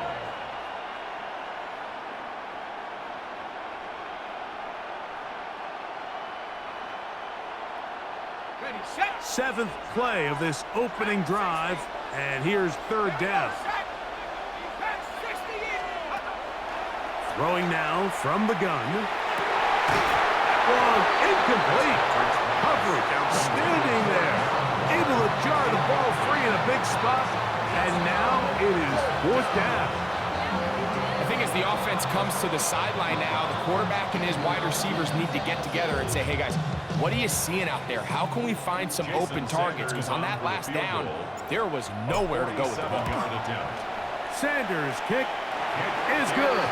Ready, set. 7th play of this opening drive, and here's 3rd down. Throwing now from the gun. One incomplete. Coverage outstanding there. Able to jar the ball free in a big spot, and now it is 4th down. I think as the offense comes to the sideline now, the quarterback and his wide receivers need to get together and say, hey guys, what are you seeing out there? How can we find some open targets? Because on that last down, there was nowhere to go with the ball. Sanders' kick is good.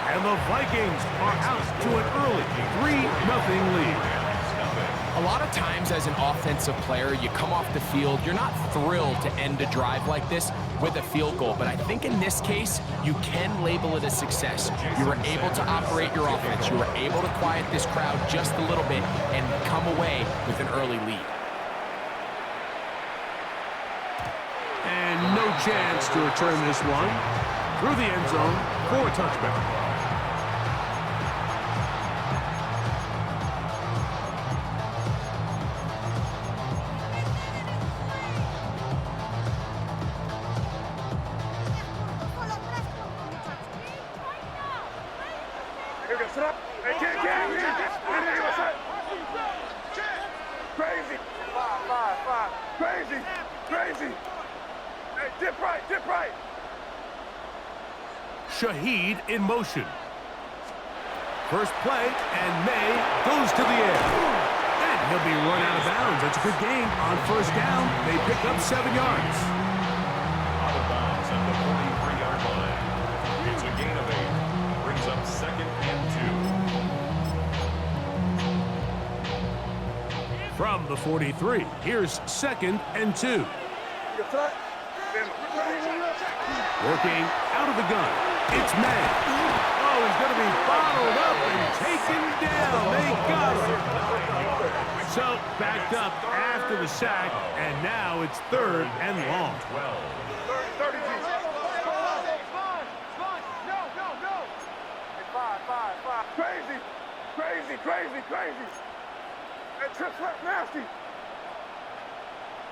And the Vikings are out to an early 3-0 lead. A lot of times as an offensive player, you come off the field, you're not thrilled to end a drive like this with a field goal. But I think in this case, you can label it a success. You were able to operate your offense. You were able to quiet this crowd just a little bit and come away with an early lead. And no chance to return this one through the end zone for a touchback. Shaheed in motion. First play, and May goes to the air. And he'll be run out of bounds. That's a good game on 1st down. They pick up 7 yards. Out of bounds at the 43-yard line. It's a gain of 8. Brings up 2nd and 2. From the 43, here's 2nd and 2. Working out of the gun. It's May. he's going to be bottled up and taken down. They got him. So, backed up after the sack, and now it's 3rd and long. 30 feet. No. Hey, five. Crazy. Hey, trip left, nasty.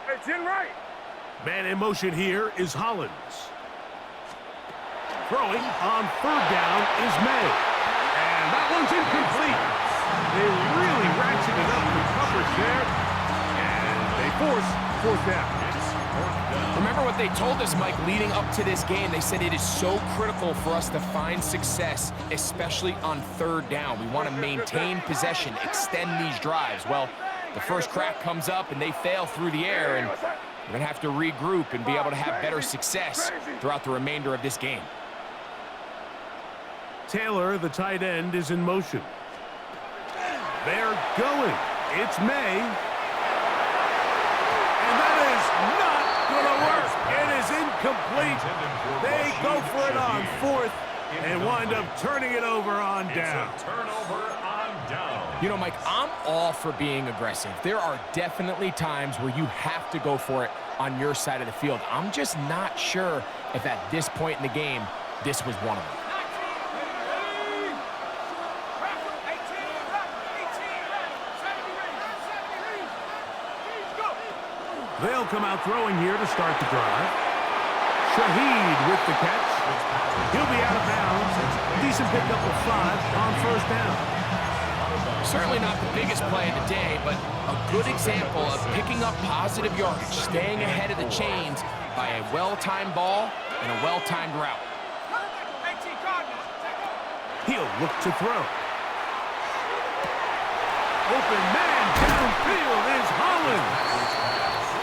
Hey, Jen right. Man in motion here is Hollins. Throwing on 3rd down is May. And that one's incomplete. They really ratcheted up the coverage there. And they force 4th down. Remember what they told us, Mike, leading up to this game. They said it is so critical for us to find success, especially on 3rd down. We want to maintain possession, extend these drives. Well, the first crack comes up and they fail through the air, and we're going to have to regroup and be able to have better success throughout the remainder of this game. Taylor, the tight end, is in motion. They're going. It's May. And that is not going to work. It is incomplete. They go for it on 4th and wind up turning it over on down. Turnover on down. You know, Mike, I'm all for being aggressive. There are definitely times where you have to go for it on your side of the field. I'm just not sure if at this point in the game, this was one of them. They'll come out throwing here to start the drive. Shaheed with the catch. He'll be out of bounds. Decent pickup of 5 on 1st down. Certainly not the biggest play of the day, but a good example of picking up positive yardage, staying ahead of the chains by a well-timed ball and a well-timed route. He'll look to throw. Open man downfield is Hollins.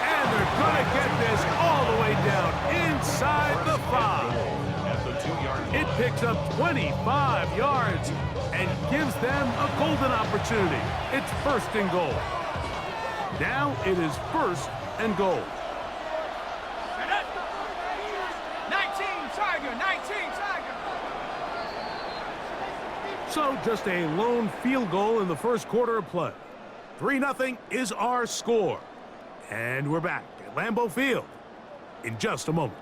And they're going to get this all the way down inside the 5. It picks up 25 yards and gives them a golden opportunity. It's 1st and goal. Now it is 1st and goal. 19 Tiger. So just a lone field goal in the 1st quarter of play. 3-0 is our score. And we're back at Lambeau Field in just a moment.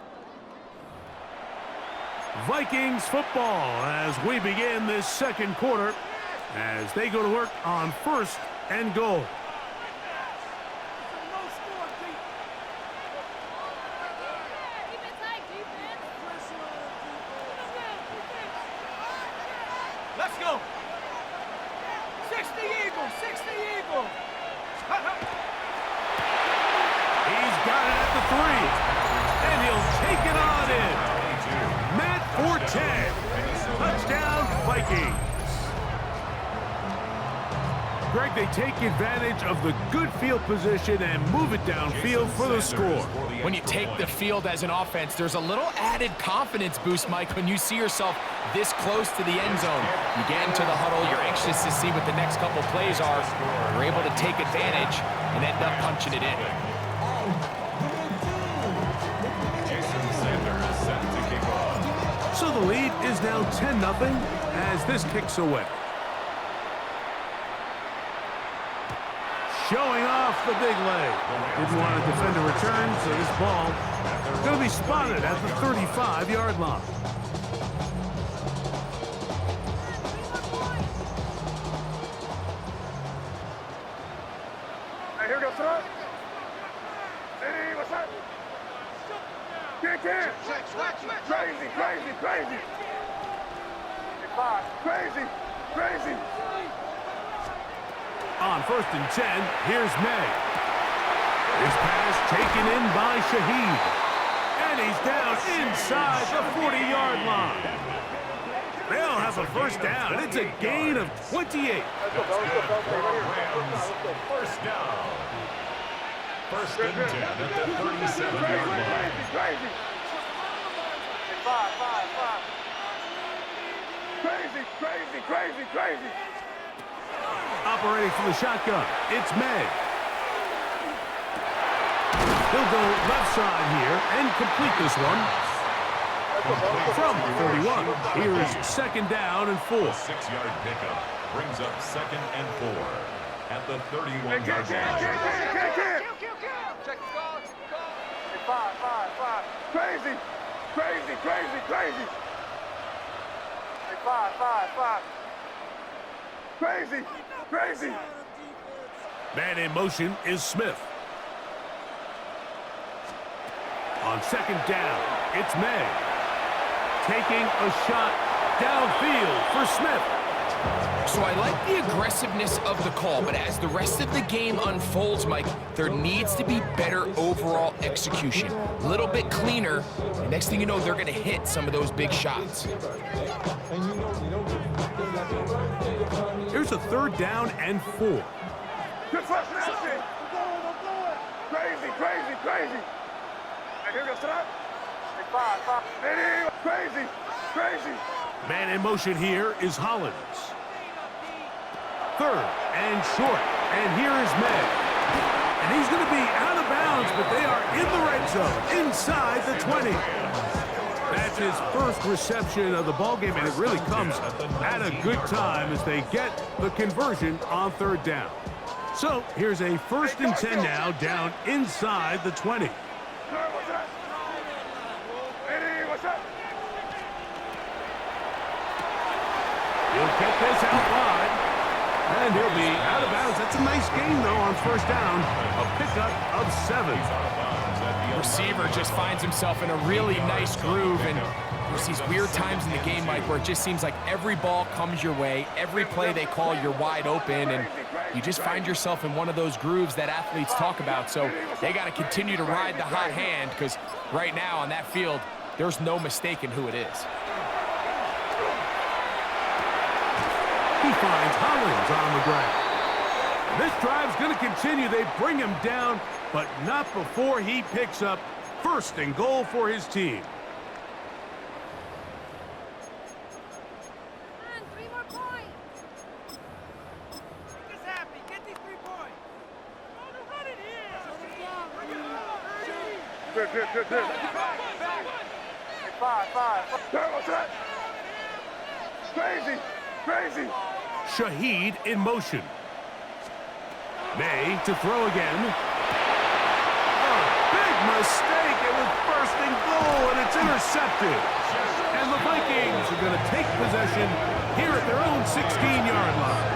Vikings football as we begin this 2nd quarter as they go to work on 1st and goal. Let's go. 60 Eagle. He's got it at the 3, and he'll take it on in. Matt for 10. Touchdown, Vikings. Greg, they take advantage of the good field position and move it downfield for the score. When you take the field as an offense, there's a little added confidence boost, Mike, when you see yourself this close to the end zone. You get into the huddle, you're anxious to see what the next couple plays are. You're able to take advantage and end up punching it in. So the lead is now 10-0 as this kicks away. Showing off the big leg. Didn't want to defend a return, so this ball is going to be spotted at the 35-yard line. Hey, here goes throw. Hey, what's up? Kick. Crazy. Hey, 5. Crazy. On 1st and 10, here's May. His pass taken in by Shaheed. And he's down inside the 40-yard line. They'll have a 1st down. It's a gain of 28. First down. 1st and 10 at the 37-yard line. Crazy. 5. Crazy. Operating from the shotgun, it's May. He'll go left side here and complete this one. From the 31, here's second down and 4. A 6-yard pickup brings up 2nd and 4 at the 31-yard line. Check the call. Five. Crazy. Hey, five. Crazy. Man in motion is Smith. On second down, it's May. Taking a shot downfield for Smith. So I like the aggressiveness of the call, but as the rest of the game unfolds, Mike, there needs to be better overall execution. A little bit cleaner, and next thing you know, they're going to hit some of those big shots. Here's a third down and 4. Good first action. Crazy. Hey, here goes Str8. Hey, five. Crazy. Man in motion here is Hollins. Third and short, and here is May. And he's going to be out of bounds, but they are in the red zone, inside the 20. That's his first reception of the ballgame, and it really comes at a good time as they get the conversion on third down. So here's a 1st and 10 now, down inside the 20. He'll get this out wide, and he'll be out of bounds. That's a nice gain, though, on first down. A pickup of 7. Receiver just finds himself in a really nice groove, and there's these weird times in the game, Mike, where it just seems like every ball comes your way, every play they call, you're wide open, and you just find yourself in one of those grooves that athletes talk about. So they got to continue to ride the hot hand, because right now on that field, there's no mistaking who it is. He finds Hollins on the ground. This drive's going to continue. They bring him down, but not before he picks up 1st and goal for his team. Come on, 3 more points. Make us happy. Get these 3 points. Run it here. Good. Hey, five. Turbo set. Crazy. Shaheed in motion. May to throw again. A big mistake. It was 1st and goal, and it's intercepted. And the Vikings are going to take possession here at their own 16-yard line.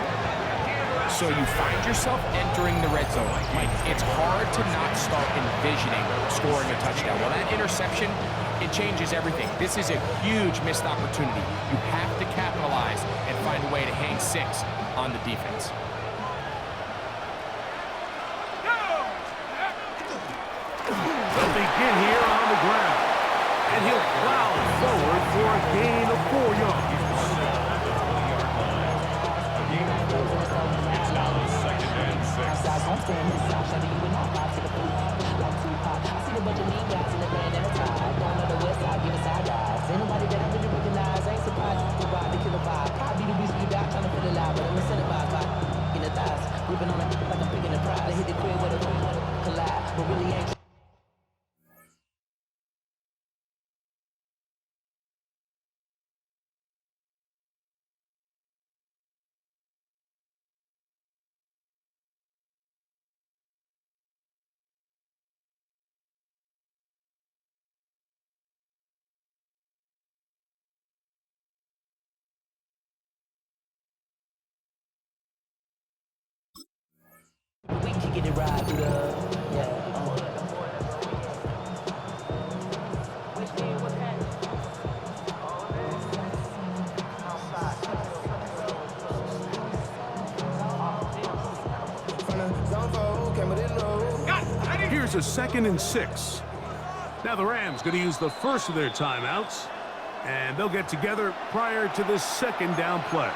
So you find yourself entering the red zone. Mike, it's hard to not start envisioning scoring a touchdown. Well, that interception, it changes everything. This is a huge missed opportunity. You have to capitalize and find a way to hang 6 on the defense. They'll begin here on the ground, and he'll plow forward for a gain of 4 yards. We can get it right through the, Here's a 2nd and 6. Now the Rams going to use the first of their timeouts, and they'll get together prior to this 2nd down play.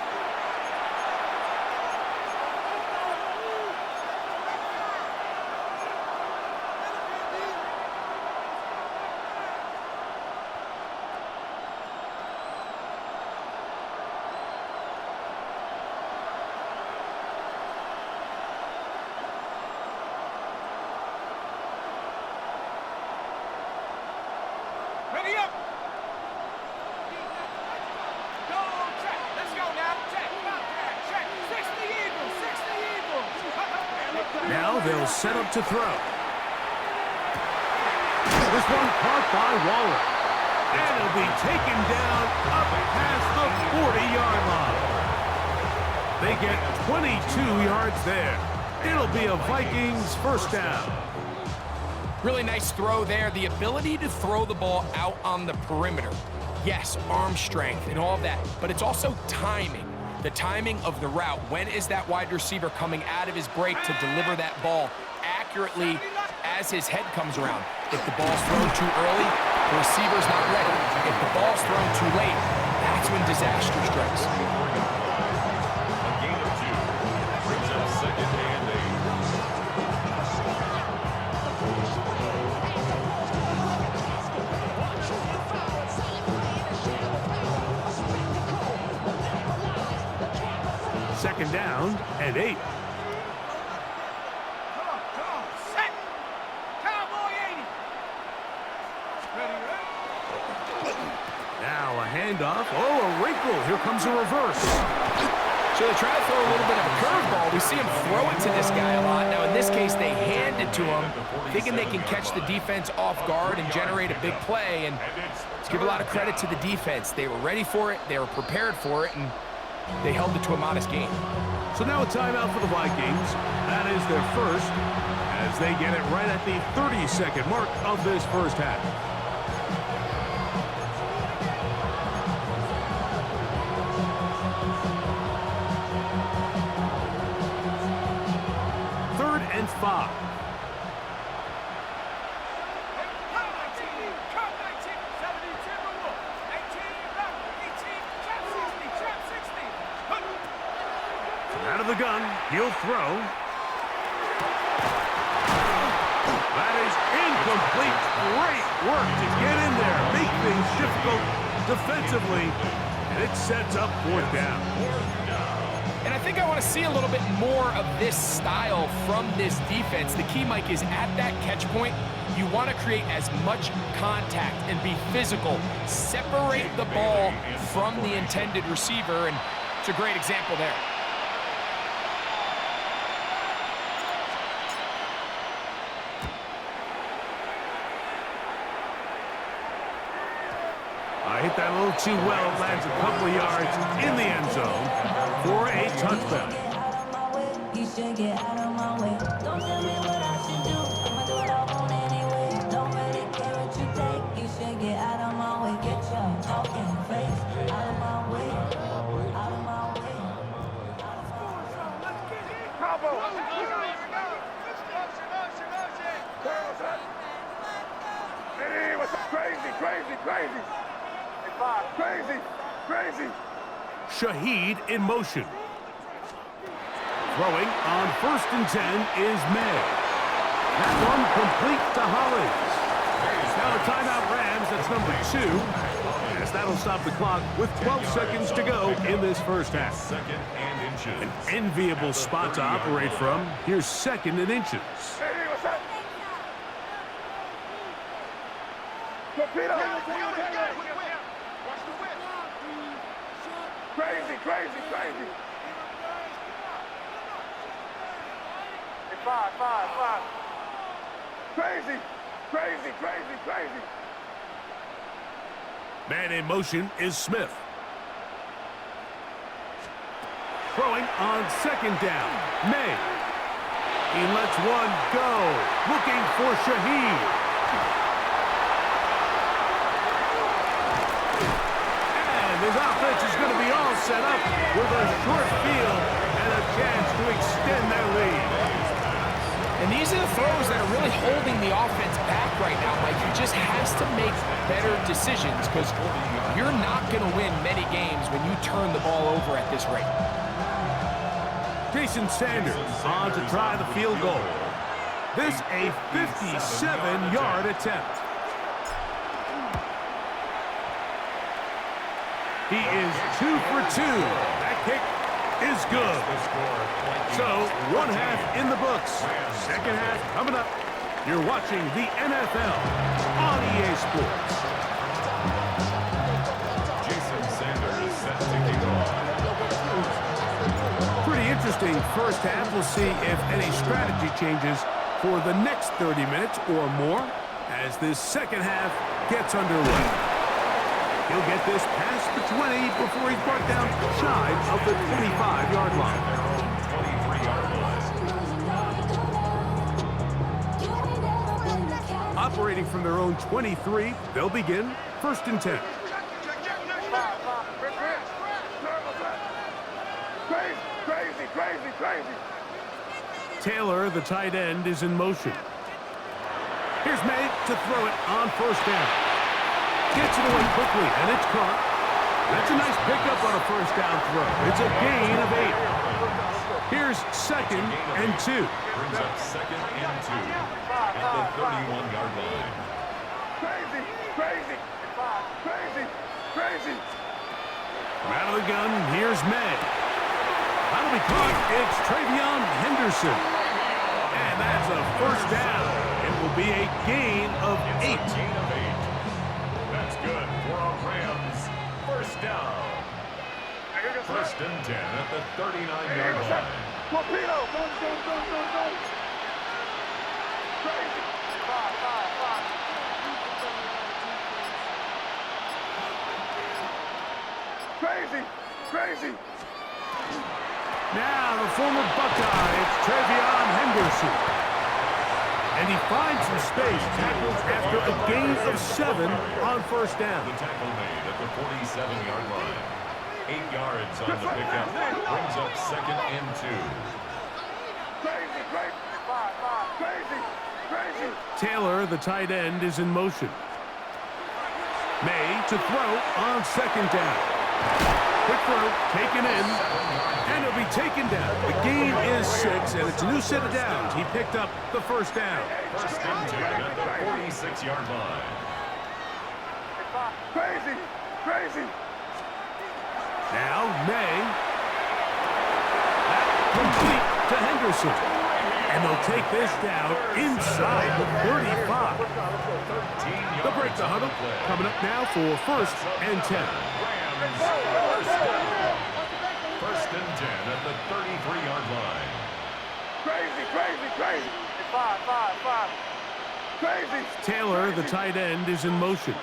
Now they'll set up to throw. This one caught by Waller. And it'll be taken down up past the 40-yard line. They get 22 yards there. It'll be a Vikings first down. Really nice throw there. The ability to throw the ball out on the perimeter. Yes, arm strength and all that, but it's also timing. The timing of the route. When is that wide receiver coming out of his break to deliver that ball accurately as his head comes around? If the ball's thrown too early, the receiver's not ready. If the ball's thrown too late, that's when disaster strikes. A gain of 2 brings up second and 8. Second down and 8. Now a handoff. Oh, a wrinkle. Here comes a reverse. So they try to throw a little bit of a curveball. We see him throw it to this guy a lot. Now, in this case, they hand it to him, thinking they can catch the defense off guard and generate a big play. And let's give a lot of credit to the defense. They were ready for it, they were prepared for it, and they held it to a modest gain. So now a timeout for the Vikings. That is their first, as they get it right at the 30-second mark of this first half. Third and 5. Out of the gun, he'll throw. That is incomplete. Great work to get in there, make things difficult defensively, and it sets up fourth down. And I think I want to see a little bit more of this style from this defense. The key, Mike, is at that catch point, you want to create as much contact and be physical. Separate the ball from the intended receiver, and it's a great example there. Hit that a little too well. It lands a couple of yards in the end zone for a touchdown. You should get out of my way. Don't tell me what I should do. I'ma do what I want anyway. Don't really care what you think. You should get out of my way. Get your talking face out of my way. Out of my way. Bravo! Hey, what's up? Crazy! Crazy! Shaheed in motion. Throwing on 1st and 10 is May. That one complete to Hollins. Now a timeout Rams, that's number 2. As that'll stop the clock with 12 seconds to go in this first half. second and inches. An enviable spot to operate from. Here's 2nd and inches. Hey, what's up? Torpedo! Crazy! Hey, five. Crazy! Man in motion is Smith. Throwing on 2nd down. May. He lets one go. Looking for Shaheed. His offense is going to be all set up with a short field and a chance to extend their lead. And these are the throws that are really holding the offense back right now, Mike. He just has to make better decisions because you're not going to win many games when you turn the ball over at this rate. Jason Sanders on to try the field goal. This a 57-yard attempt. He is 2 for 2. That kick is good. So, one half in the books. Second half coming up. You're watching the NFL on EA Sports. Jason Sanders set to kick off. Pretty interesting first half. We'll see if any strategy changes for the next 30 minutes or more as this second half gets underway. He'll get this past the 20 before he's brought down shy of the 25-yard line. Operating from their own 23, they'll begin 1st and 10. Crazy. Taylor, the tight end, is in motion. Here's May to throw it on 1st down. Gets it away quickly, and it's caught. That's a nice pickup on a 1st down throw. It's a gain of 8. Here's 2nd and 2. Brings up 2nd and 2 at the 31-yard line. Crazy. From out of the gun, here's May. That'll be caught. It's Travion Henderson. And that's a 1st down. It will be a gain of 8. That's good for our Rams. 1st down. 1st and 10 at the 39-yard line. Torpedo! Go! Crazy! Crazy! Now the former Buckeye, it's Travion Henderson. And he finds some space, tackles after a gain of 7 on 1st down. The tackle made at the 47-yard line. 8 yards on the pickup. Brings up 2nd and 2. Crazy! Taylor, the tight end, is in motion. May to throw on 2nd down. Quick throw, taken in, and it'll be taken down. The gain is 6, and it's a new set of downs. He picked up the 1st down. 1st and 10 at the 46-yard line. Crazy! Now May. Complete to Henderson. And they'll take this down inside the 35. They'll break the huddle. Coming up now for 1st and 10. 1st and 10 at the 33-yard line. Crazy! Taylor, the tight end, is in motion.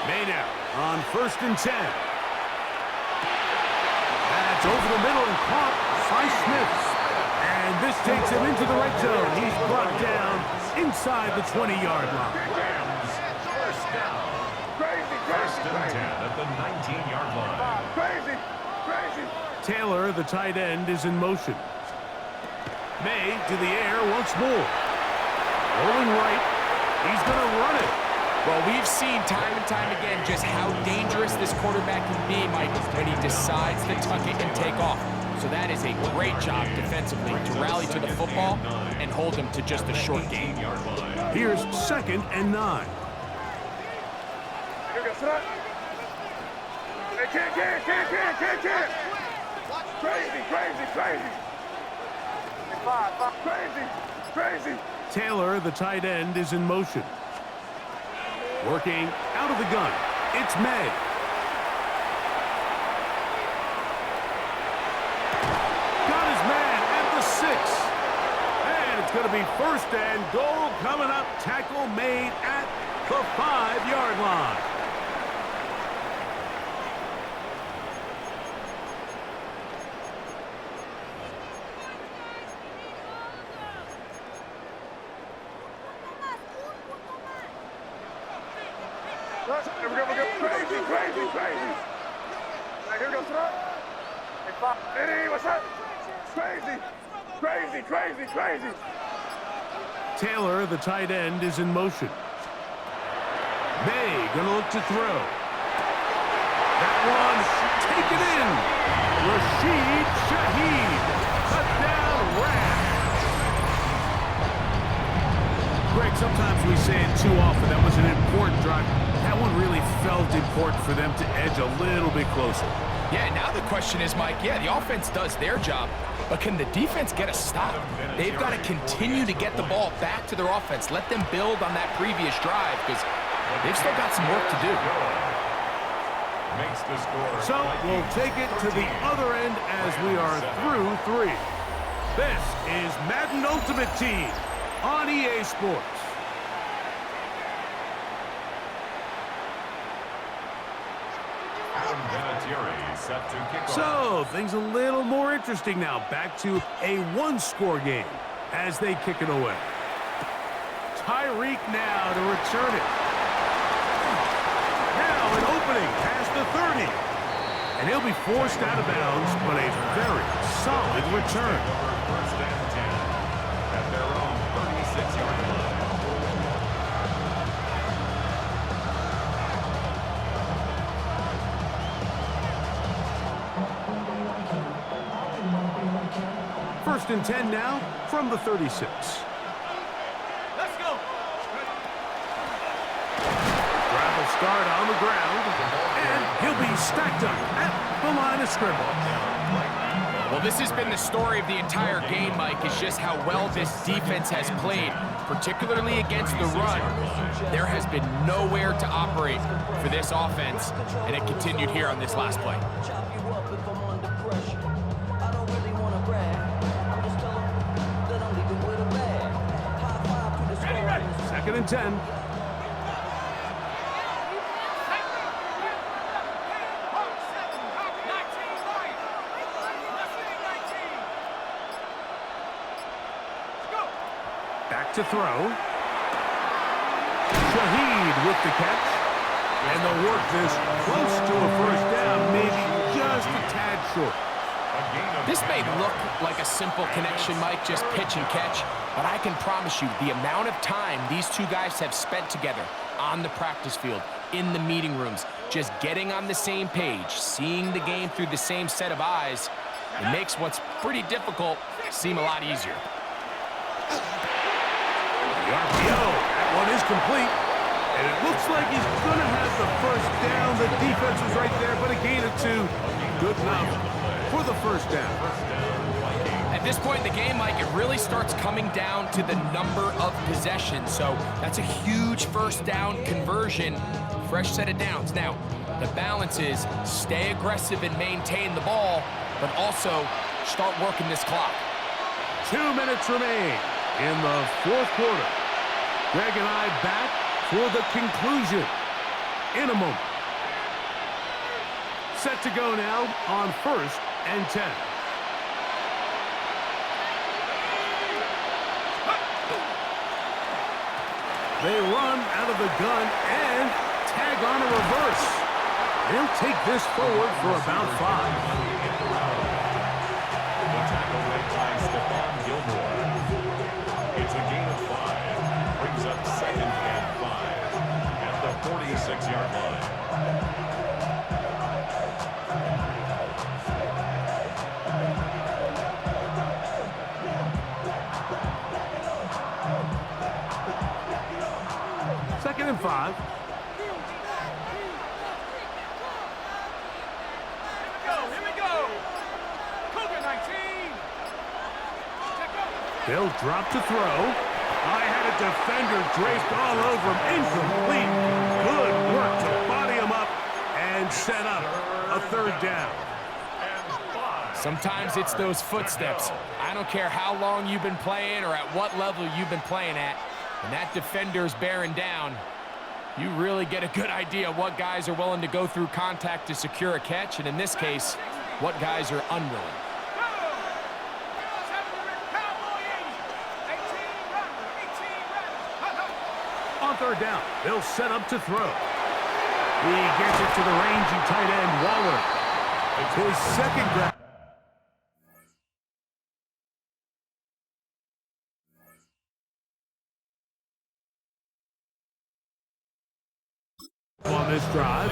May now on 1st and 10. That's over the middle and caught by Smith. And this takes him into the red zone. He's brought down inside the 20-yard line. Rams, 1st down. 1st and 10 at the 19-yard line. Crazy! Taylor, the tight end, is in motion. May to the air once more. Rolling right. He's going to run it. Well, we've seen time and time again just how dangerous this quarterback can be, Mike, when he decides to tuck it and take off. So that is a great job defensively to rally to the football and hold him to just a short gain. Here's 2nd and 9. Can't. Crazy! Taylor, the tight end, is in motion. Working out of the gun. It's May. Got his man at the 6. And it's going to be 1st and goal coming up. Tackle made at the 5-yard line. Crazy! Here goes Str8. Hey, what's up? Crazy! Taylor, the tight end, is in motion. May gonna look to throw. That one taken in. Rashid Shaheed. Touchdown Rams. Greg, sometimes we say it too often. That was an important drive. That one really felt important for them to edge a little bit closer. Yeah, now the question is, Mike, the offense does their job, but can the defense get a stop? They've got to continue to get the ball back to their offense. Let them build on that previous drive because they've still got some work to do. makes the score. So we'll take it to the other end as we are through 3. This is Madden Ultimate Team on EA Sports. Set to kick off. So things a little more interesting now. Back to a one-score game as they kick it away. Tyreek now to return it. Now an opening past the 30. And he'll be forced out of bounds, but a very solid return. First and 10 at their own 36-yard line. First and 10 now from the 36. Let's go. Gravel start on the ground, and he'll be stacked up at the line of scrimmage. Well, this has been the story of the entire game, Mike, is just how well this defense has played, particularly against the run. There has been nowhere to operate for this offense, and it continued here on this last play. Second and 10. Back to throw. Shaheed with the catch. And they'll work this close to a first down, maybe just a tad short. This may look like a simple connection, Mike, just pitch and catch, but I can promise you the amount of time these two guys have spent together on the practice field, in the meeting rooms, just getting on the same page, seeing the game through the same set of eyes, it makes what's pretty difficult seem a lot easier. The RPO, that one is complete, and it looks like he's going to have the first down. The defense was right there, but a gain of 2, good enough for the first down. At this point in the game, Mike, it really starts coming down to the number of possessions. So that's a huge first down conversion, fresh set of downs. Now, the balance is stay aggressive and maintain the ball, but also start working this clock. 2 minutes remain in the fourth quarter. Greg and I back for the conclusion in a moment. Set to go now on first and 10. They run out of the gun and tag on a reverse. They'll take this forward for about 5. The tackle made by Stephon Gilmore. It's a gain of 5. Brings up second and 5 at the 46-yard line. Second and 5. Here we go. Cougar 19. They'll drop to throw. I had a defender draped all over him. Incomplete. Good work to body him up and set up a third down. Sometimes it's those footsteps. I don't care how long you've been playing or at what level you've been playing at. When that defender's bearing down, you really get a good idea of what guys are willing to go through contact to secure a catch, and in this case, what guys are unwilling. On third down, they'll set up to throw. He gets it to the rangy tight end, Waller. It's his second grab. On this drive.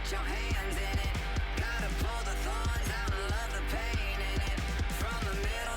Your hands in it. Gotta pull the thorns out and love the pain in it. From the middle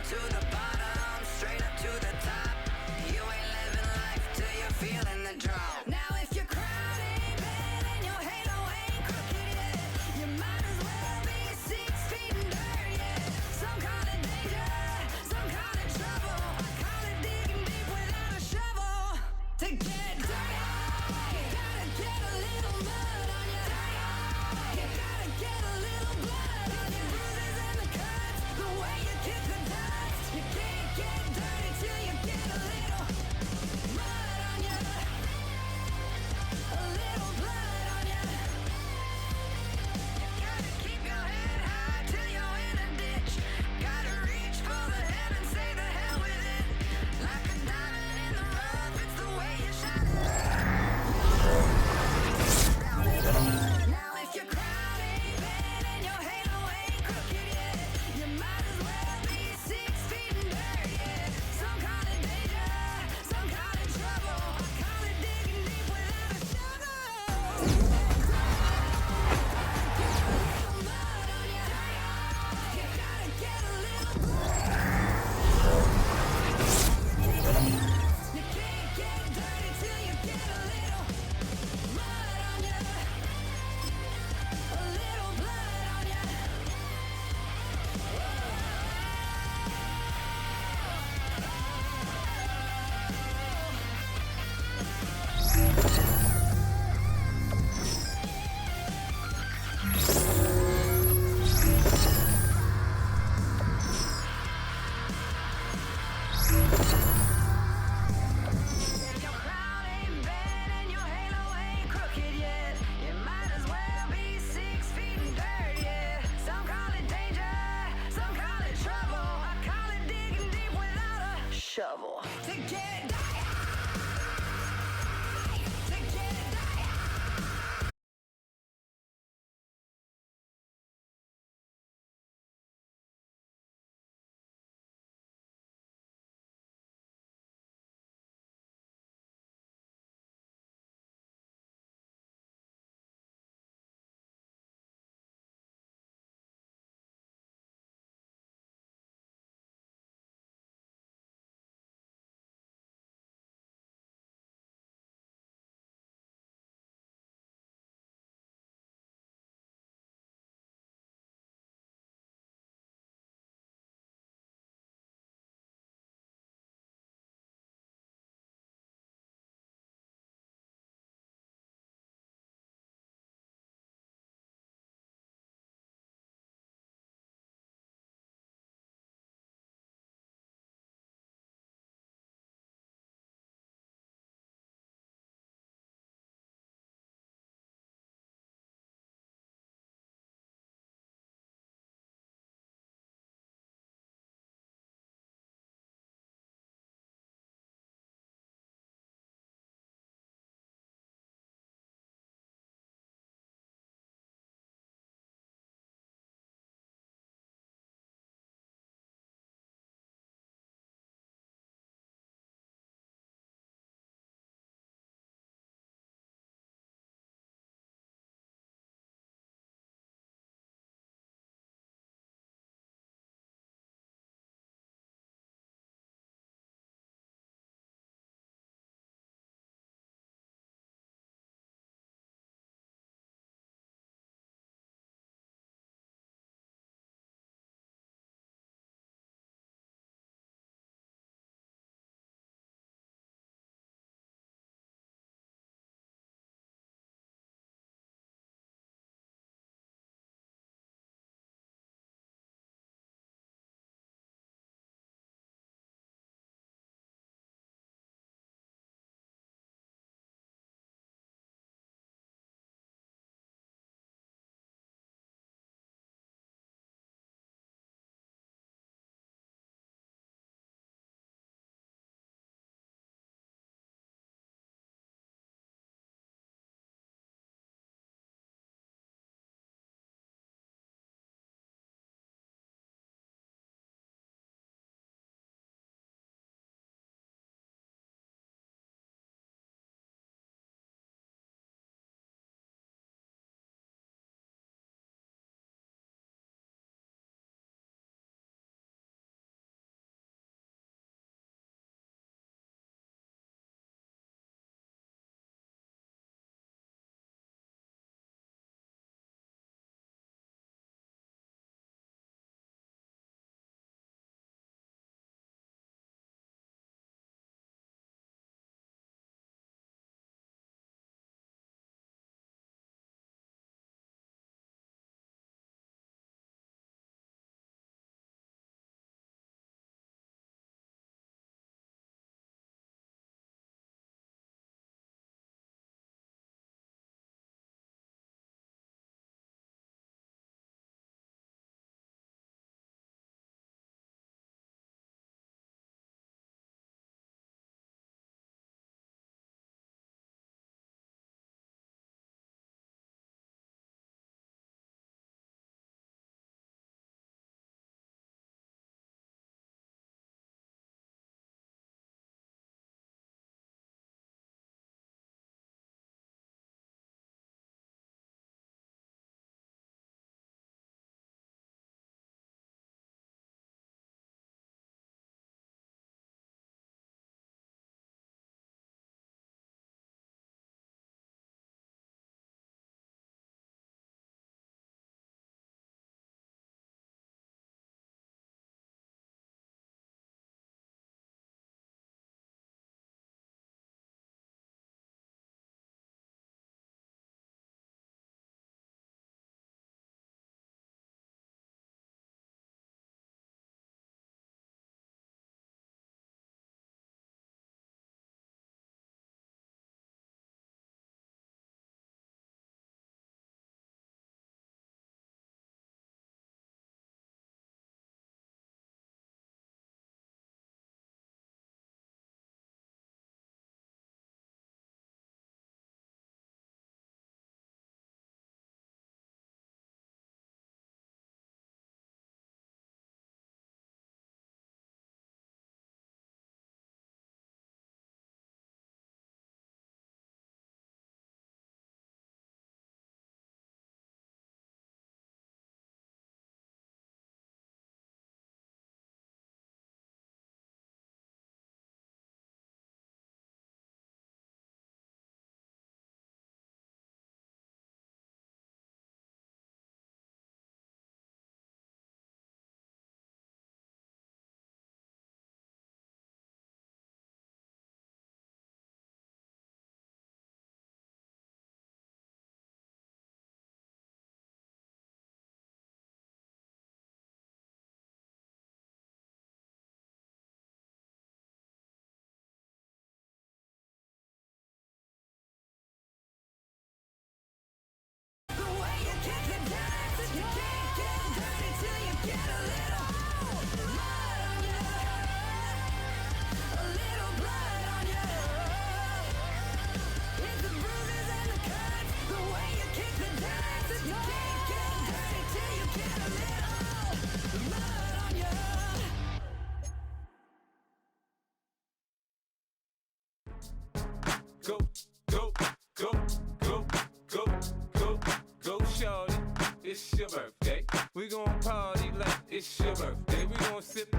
it's your birthday. We gon' party like it's your birthday. We gon' sip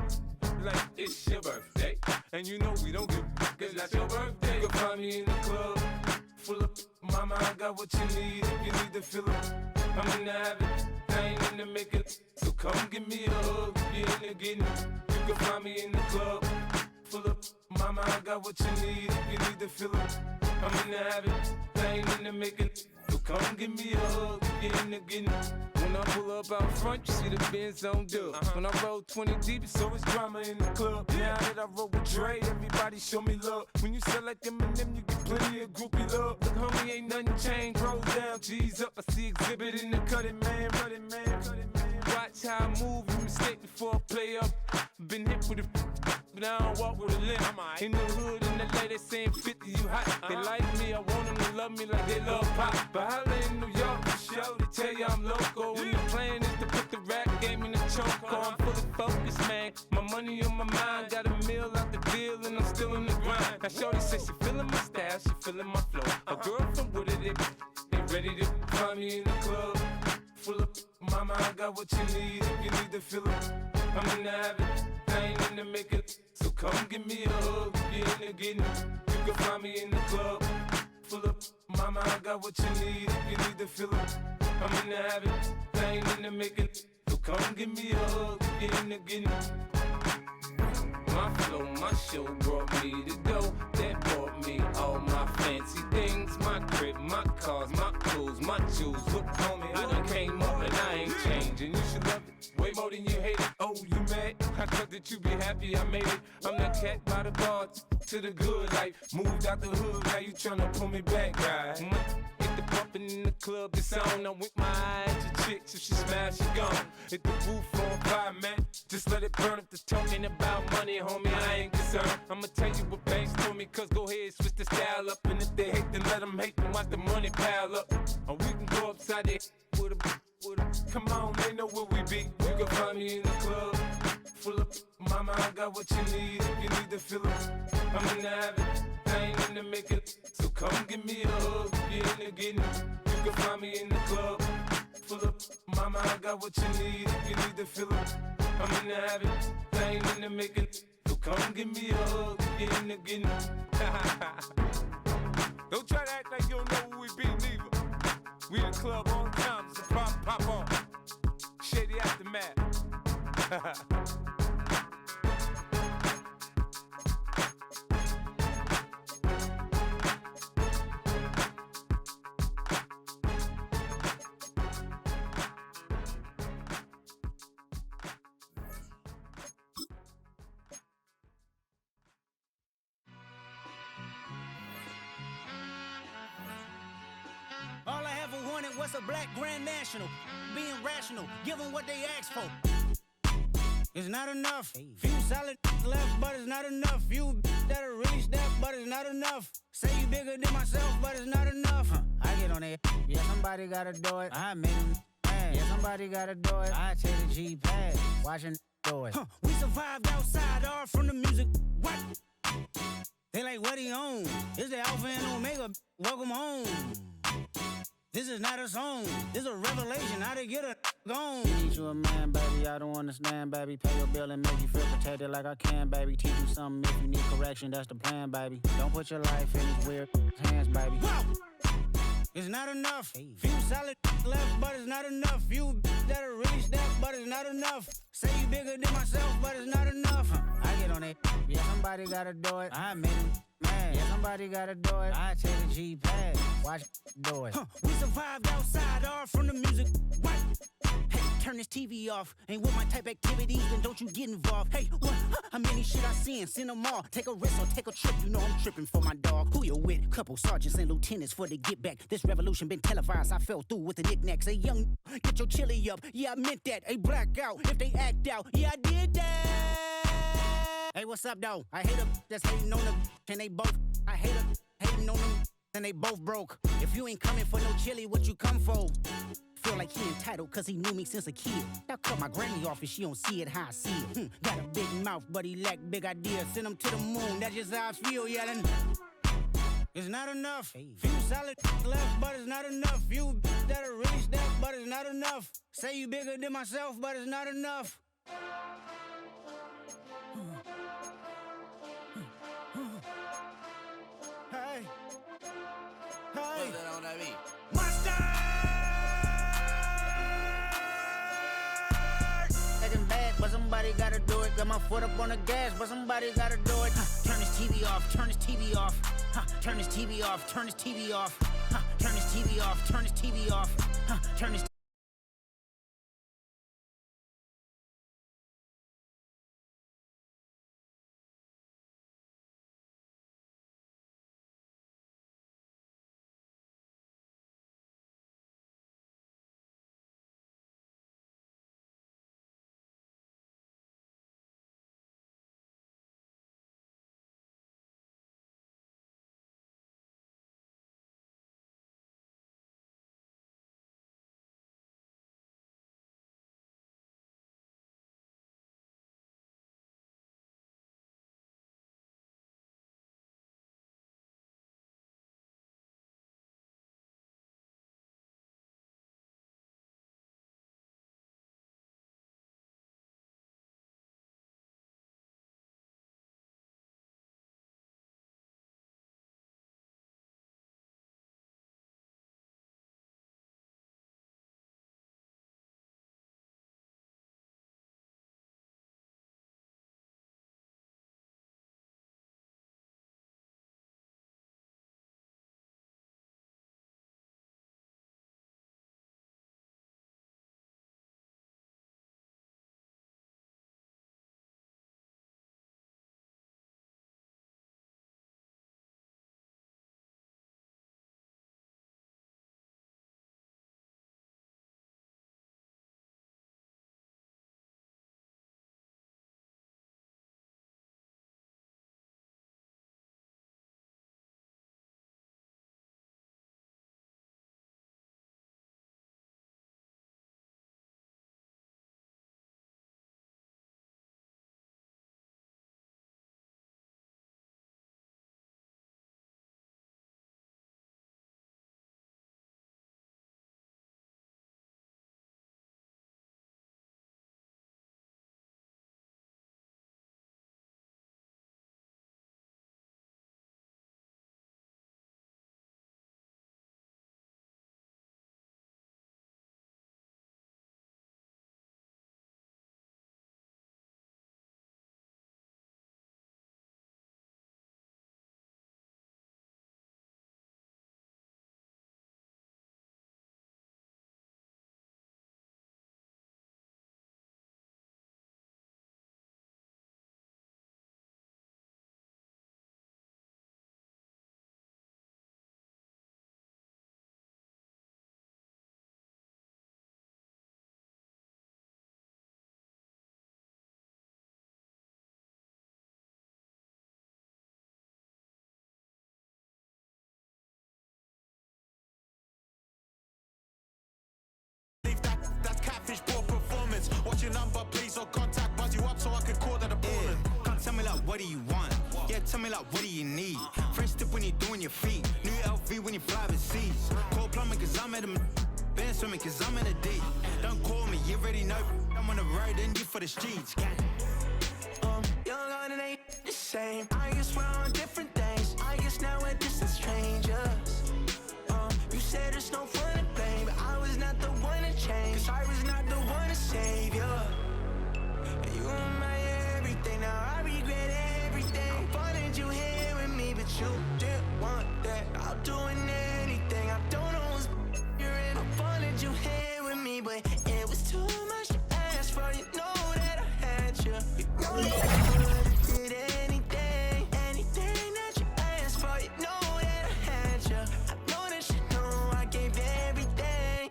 like it's your birthday. And you know we don't give cause that's your birthday. You can find me in the club, full of mama, I got what you need if you need to fill it. I'm in the habit, I ain't in the making. So come give me a hug, if you're in the getting. You can find me in the club, full of mama, I got what you need if you need to fill it. I'm in the habit, I ain't in the making. So come give me a hug, if you're in the getting. When I pull up out front, you see the Benz on dub. When I roll 20 deep, it's always drama in the club. Now that I roll with Dre, everybody show me love. When you sell like Eminem, you get plenty of groupie love. Look, homie, ain't nothing changed. Roll down, G's up. I see exhibit in the cutting, man. Running, man. Watch how I move, you mistake before I play up. Been hit with a but I don't walk with a limp. In the hood, in the LA, they saying 50, you hot. They like me, I want them to love me like they love pop. But holla in New York, for show, they tell you I'm local. And the plan is to put the rap game in the choke. I'm fully focused, man. My money on my mind, got a meal out the deal, and I'm still in the grind. Now shorty says she feeling my style, she feeling my flow. A girl from Wooded, they ready to find me in the club. Full of mama, I got what you need if you need to fill it. I'm in the habit, I ain't in the making. So come give me a hug if you're in the getting. You can find me in the club. Full of mama, I got what you need if you need to fill it. I'm in the habit, I ain't in the making. So come give me a hug if you're in the getting. My flow, my show brought me to go. That brought me all my fancy things. My crib, my cars, my clothes, my jewels. Look, homie, I done came up and I ain't changing. You should love it way more than you hate it. Oh, you mad? I thought that you be happy I made it. I'm that cat by the bar to the good life. Moved out the hood, now you tryna pull me back, right? Hit the bumpin' in the club, it's on. I'm with my eyes to chicks, if she smash, she gone. Hit the roof on fire, man. Just let it burn if the talking about money, homie, I ain't concerned. I'ma tell you what banks told me, cause go ahead, switch the style up. And if they hate, then let them hate, then watch the money pile up. Or we can go upside there with a come on, they know where we be. You can find me in the club, full of mama, I got what you need if you need to fill it. I'm in the habit, I ain't in the making. So come give me a hug if you're in the getting. You can find me in the club, full of mama, I got what you need if you need to fill it. I'm in the habit, I ain't in the making. So come give me a hug if you're in the getting. Don't try to act like you don't know where we be, neither. We in the club all the time, so pop on. Shady Aftermath. All I ever wanted was a black Grand National. Being rational, give them what they ask for. It's not enough. Few solid left, but it's not enough. Few that'll really step, but it's not enough. Say you bigger than myself, but it's not enough. I get on it. Yeah, somebody gotta do it. I made him mad. Yeah, somebody gotta do it. I take the G-pad, watching do it. We survived outside, all from the music. What? They like, what he on? It's the Alpha and Omega. Welcome home. This is not a song, this is a revelation, how to get a gone. Need you a man, baby, I don't understand, baby. Pay your bill and make you feel protected like I can, baby. Teach you something if you need correction, that's the plan, baby. Don't put your life in these weird hands, baby. Whoa! It's not enough. Few solid left, but it's not enough. Few that'll really step, but it's not enough. Say you bigger than myself, but it's not enough. I get on it. Yeah, somebody gotta do it. I made him mad. Yeah, somebody gotta do it. I take the G-pad, watch do it. We survived outside, all from the music. What? Hey, turn this TV off. Ain't with my type activities, then don't you get involved. Hey, what? How many shit I seen? Send them all. Take a risk or take a trip. You know I'm tripping for my dog. Who you with? Couple sergeants and lieutenants for the get back. This revolution been televised. I fell through with the knickknacks. Hey, young, get your chili up. Yeah, I meant that. Hey, black out if they act out. Yeah, I did that. Hey, what's up, though? I hate them that's hating on them, and they both. I hate them hating on them, and they both broke. If you ain't coming for no chili, what you come for? Feel like he entitled cause he knew me since a kid. I cut my granny off and she don't see it how I see it. Got a big mouth but he lack big ideas. Send him to the moon, that's just how I feel, yeah. It's not enough. Few solid left, but it's not enough. Few that'll really step, but it's not enough. Say you bigger than myself, but it's not enough. Hey. Hey. Monster! Acting bad, but somebody gotta do it. Got my foot up on the gas, but somebody gotta do it. Turn this TV off, turn this TV off. Turn this TV off, turn this TV off. Turn this TV off, turn this TV off. Turn this. That's catfish poor performance. Watch your number, please, or contact. Buzz you up so I can call that a ballin'. Can't tell me like, what do you want? Yeah, tell me like, what do you need? Fresh tip when you're doing your feet. New LV when you fly overseas. Call plumbing cause I'm at a been swimming cause I'm in a deep. Don't call me, you already know. I'm on the road and you for the streets. Young on it ain't the same. I guess we're on different things. I guess now we're distant strangers. You said it's no fun to blame, but I was not the one to change. Cause I was not the one to save you. And you were my everything, now I regret everything. I wanted you here with me, but you didn't want that. I'm doing anything, I don't know what's you're in. I wanted you here with me, but it was too much to ask for. You know that I had you. You know that I would've did anything, anything that you asked for. You know that I had you. I know that you know I gave everything.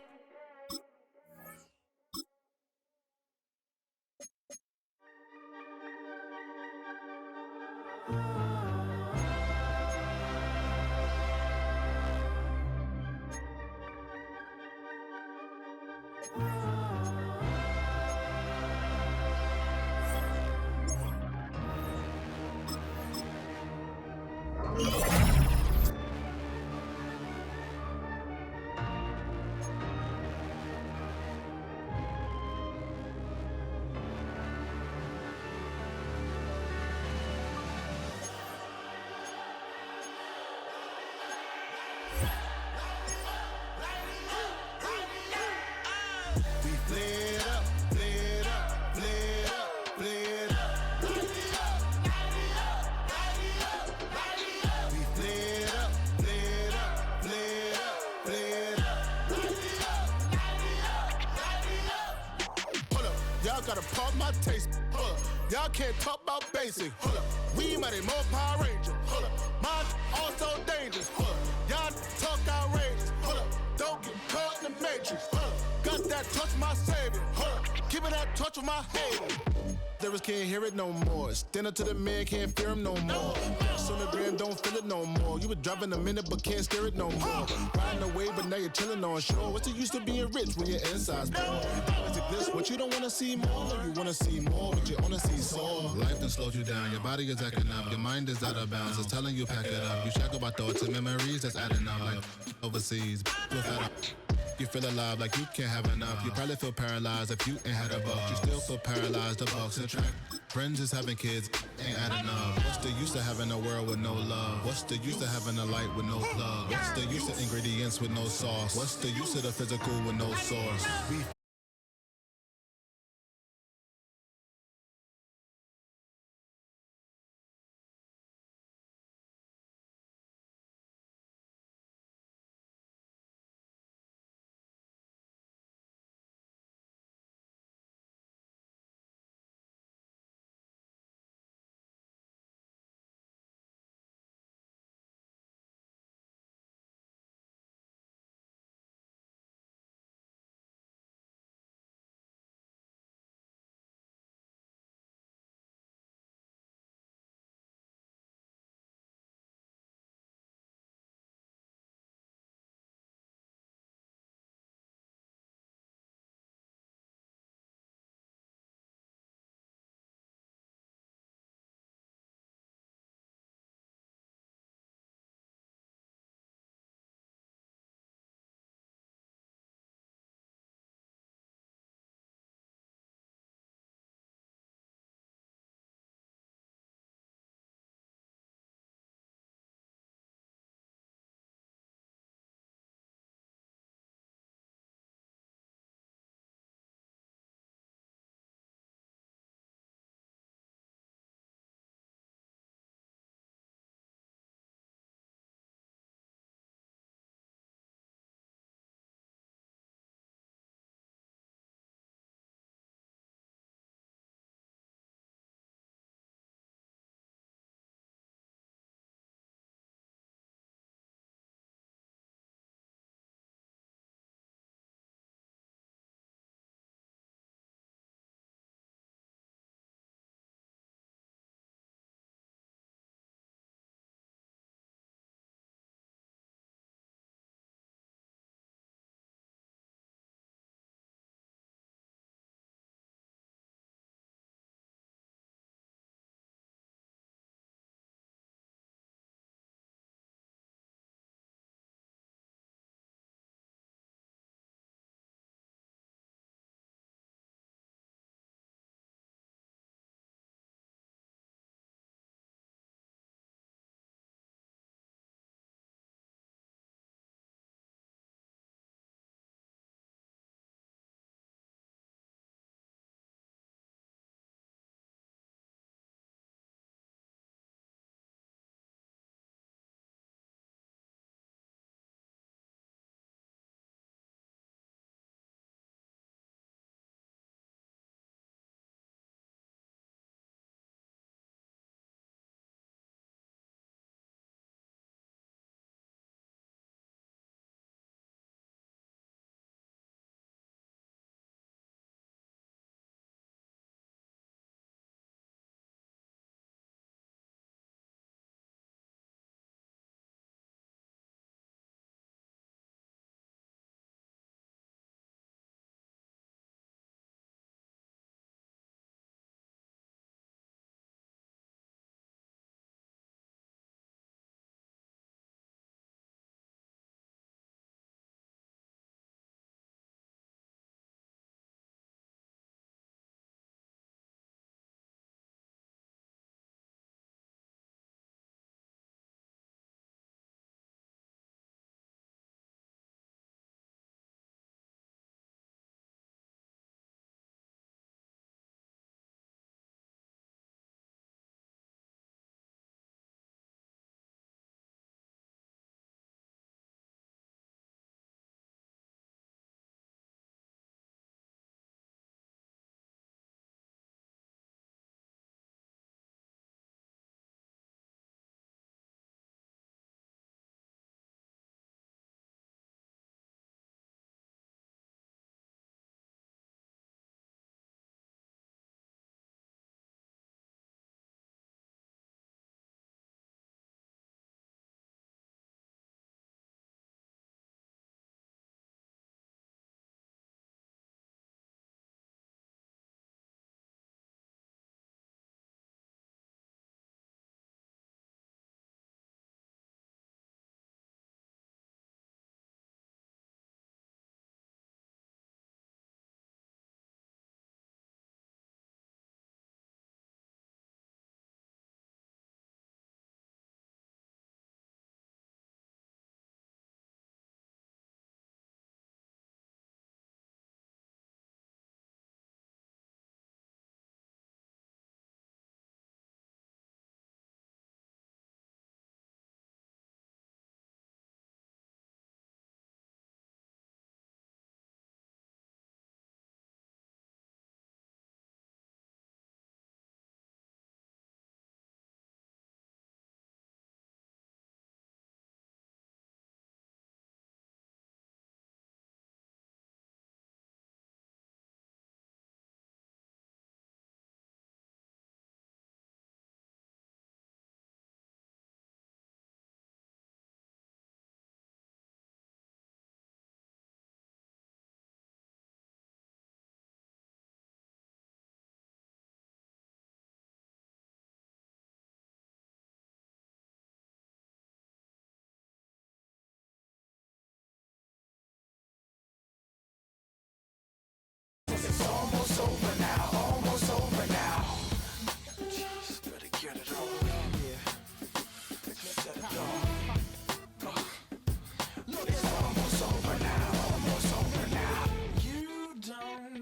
Y'all gotta pump my taste. Hold up. Y'all can't talk about basic. Hold up. We might a more Power Ranger. Hold up. Mine also dangerous. Hold up. Y'all talk outrageous. Hold up. Don't get caught in the matrix. Hold up. Got that touch my savior. Hold up. Give me that touch with my hater. Lyrics can't hear it no more. Stand up to the man, can't fear him no more. Sonogram don't feel it no more. You were driving a minute but can't steer it no more. Riding away but now you're chilling on shore. What's the use of being rich when your inside's poor? Is it this what you don't wanna see more? You wanna see more but you wanna see sore. Life done slowed you down. Your body is acting up. Your mind is out of bounds. It's telling you pack it up. You shackle about thoughts and memories that's adding up like overseas. You feel alive like you can't have enough. You probably feel paralyzed if you ain't had a buck. You still feel paralyzed, the bucks attract. Friends is having kids, ain't adding up. What's the use of having a world with no love? What's the use of having a light with no plug? What's the use of ingredients with no sauce? What's the use of the physical with no source?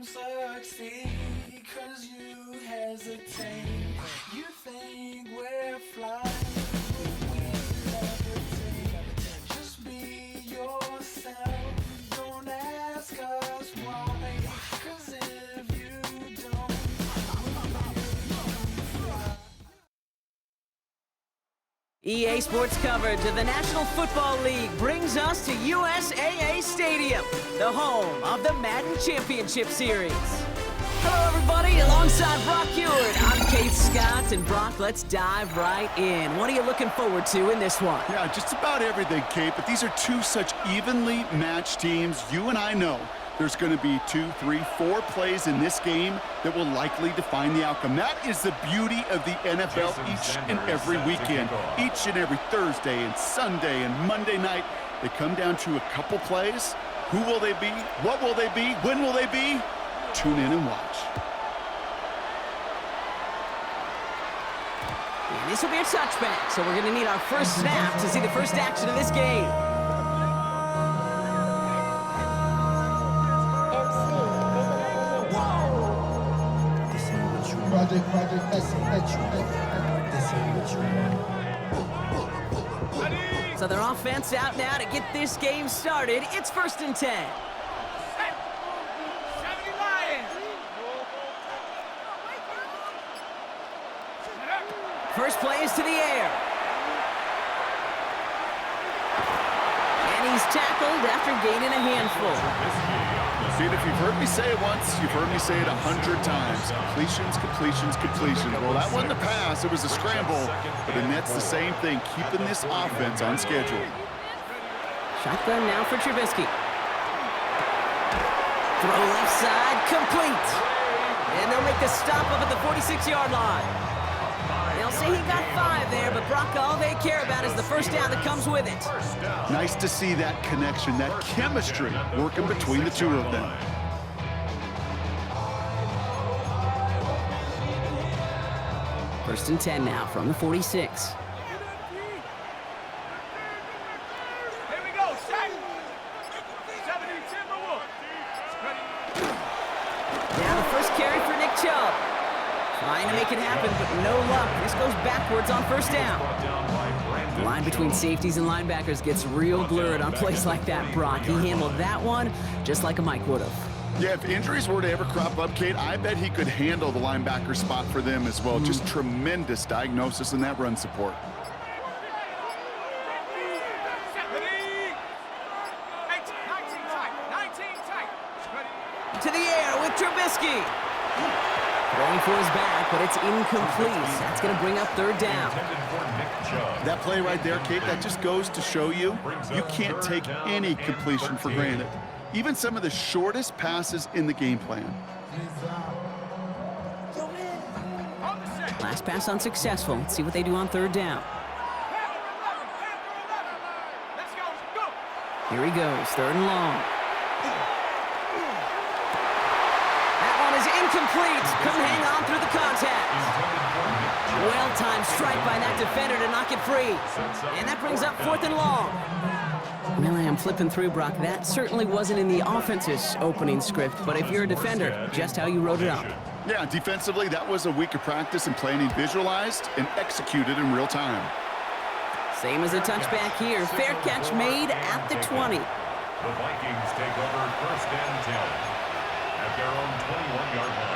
succeed, 'cause you hesitate. You think we're flying, we levitate. Just be yourself, don't ask us why, 'cause if you don't, EA Sports coverage of the National Football League brings us to USAA Stadium, the home of the Madden Championship Series. Hello, everybody. Alongside Brock Ewart, I'm Kate Scott. And Brock, let's dive right in. What are you looking forward to in this one? Yeah, just about everything, Kate. But these are two such evenly matched teams. You and I know there's going to be 2, 3, 4 plays in this game that will likely define the outcome. That is the beauty of the NFL each and every weekend. Each and every Thursday and Sunday and Monday night, they come down to a couple plays. Who will they be? What will they be? When will they be? Tune in and watch. And this will be a touchback, so we're going to need our first snap to see the first action of this game. So their offense out now to get this game started. It's 1st and 10. First play is to the air. And he's tackled after gaining a handful. See, if you've heard me say it once, you've heard me say it 100 times. Completions, completions, completions. Well, that wasn't a pass, it was a scramble. But the net's the same thing, keeping this offense on schedule. Shotgun now for Trubisky. Throw left side, complete. And they'll make the stop up at the 46-yard line. They'll say he got 5 there, but Brock, all they care about is the first down that comes with it. Nice to see that connection, that chemistry working between the two of them. First and 10 now from the 46. Here we go, set. 70 Timberwolves. Now the first carry for Nick Chubb. Trying to make it happen, but no luck. This goes backwards on first down. The line between safeties and linebackers gets real blurred on plays like that, Brock. He handled that one just like a Mike would have. Yeah, if injuries were to ever crop up, Kate, I bet he could handle the linebacker spot for them as well. Just tremendous diagnosis in that run support. To the air with Trubisky. Throwing for his back, but it's incomplete. That's going to bring up 3rd down. That play right there, Kate, that just goes to show you, you can't take any completion for granted. Even some of the shortest passes in the game plan. Last pass unsuccessful. Let's see what they do on 3rd down. Here he goes, 3rd and long. Incomplete. Couldn't hang on through the contact. Well-timed strike by that defender to knock it free. And that brings up 4th and long. Really, I'm flipping through, Brock. That certainly wasn't in the offense's opening script, but if you're a defender, just how you wrote it up. Yeah, defensively, that was a week of practice and planning visualized and executed in real time. Same as a touchback here. Fair catch made at the 20. The Vikings take over 1st and 10. At their own 21-yard line.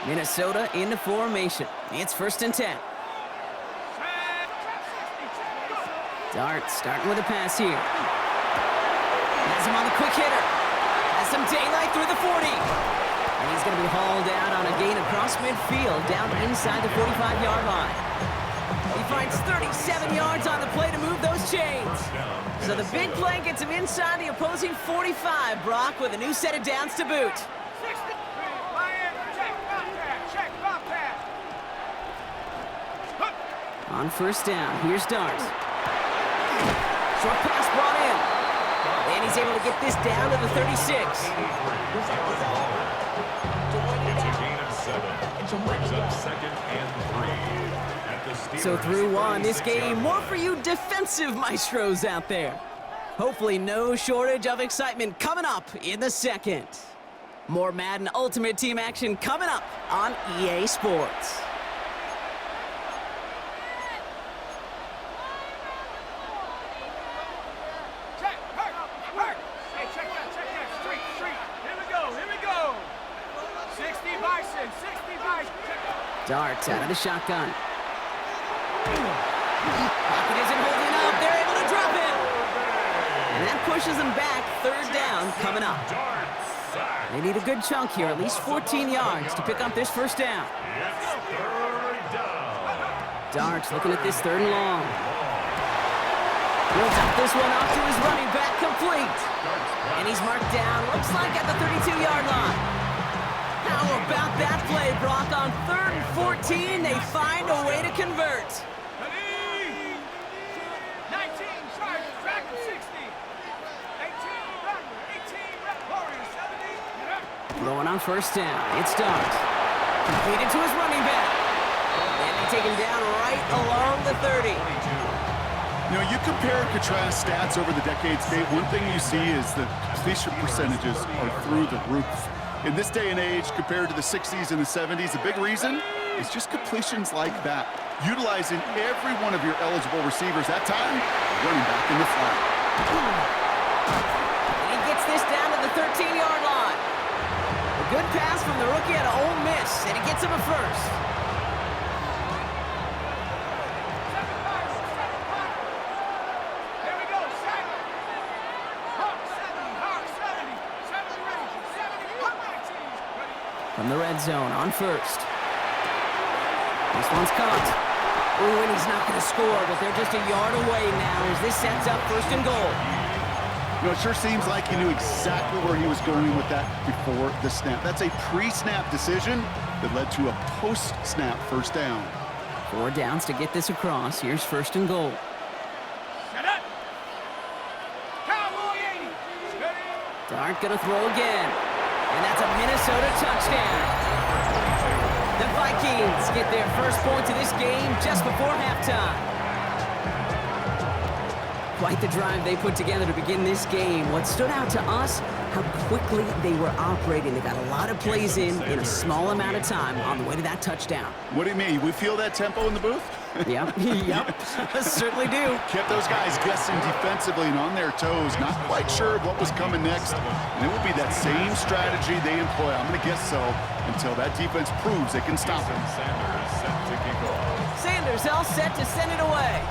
Minnesota into formation. It's 1st and 10. Dart starting with a pass here. Has him on the quick hitter. Has some daylight through the 40. And he's going to be hauled out on a gain across midfield down inside the 45-yard line. He finds 37 yards on the play to move those chains. So the big play gets him inside the opposing 45, Brock, with a new set of downs to boot. On first down, here's Dart. Short pass brought in. And he's able to get this down to the 36. It's a gain of 7. Brings up 2nd and 3. So through one, this game, more for you defensive maestros out there. Hopefully no shortage of excitement coming up in the second. More Madden Ultimate Team action coming up on EA Sports. Hey, check that. Street. Here we go. 60 Bison. Darts out of the shotgun. Pocket isn't holding up. They're able to drop it. And that pushes them back. 3rd down coming up. They need a good chunk here, at least 14 yards to pick up this 1st down. Darts looking at this 3rd and long. He'll dump this one off to his running back, complete. And he's marked down, looks like at the 32-yard line. How about that play, Brock? On 3rd and 14, they find a way to convert. 19 charge, track of 60. 18 run, Warrior 70. Going on 1st down, it's Darts. Completed to his running back. And they take him down right along the 30. You know, you compare and contrast stats over the decades, Dave. One thing you see is that completion percentages are through the roof. In this day and age, compared to the 60s and the 70s, the big reason is just completions like that. Utilizing every one of your eligible receivers that time, running back in the flat. And he gets this down to the 13-yard line. A good pass from the rookie out of Ole Miss, and he gets him a 1st. From the red zone on 1st. This one's caught. Ooh, and he's not going to score, but they're just a yard away now as this sets up 1st and goal. You know, it sure seems like he knew exactly where he was going with that before the snap. That's a pre-snap decision that led to a post-snap 1st down. 4 downs to get this across. Here's 1st and goal. Shut up. Cowboy 80. Dart going to throw again. And that's a Minnesota touchdown. The Vikings get their 1st point of this game just before halftime. Quite the drive they put together to begin this game. What stood out to us, how quickly they were operating. They got a lot of plays in a small amount of time on the way to that touchdown. What do you mean? We feel that tempo in the booth? Yep, certainly do. Kept those guys guessing defensively and on their toes, not quite sure what was coming next. And it will be that same strategy they employ, I'm going to guess so, until that defense proves they can stop it. Sanders all set to send it away.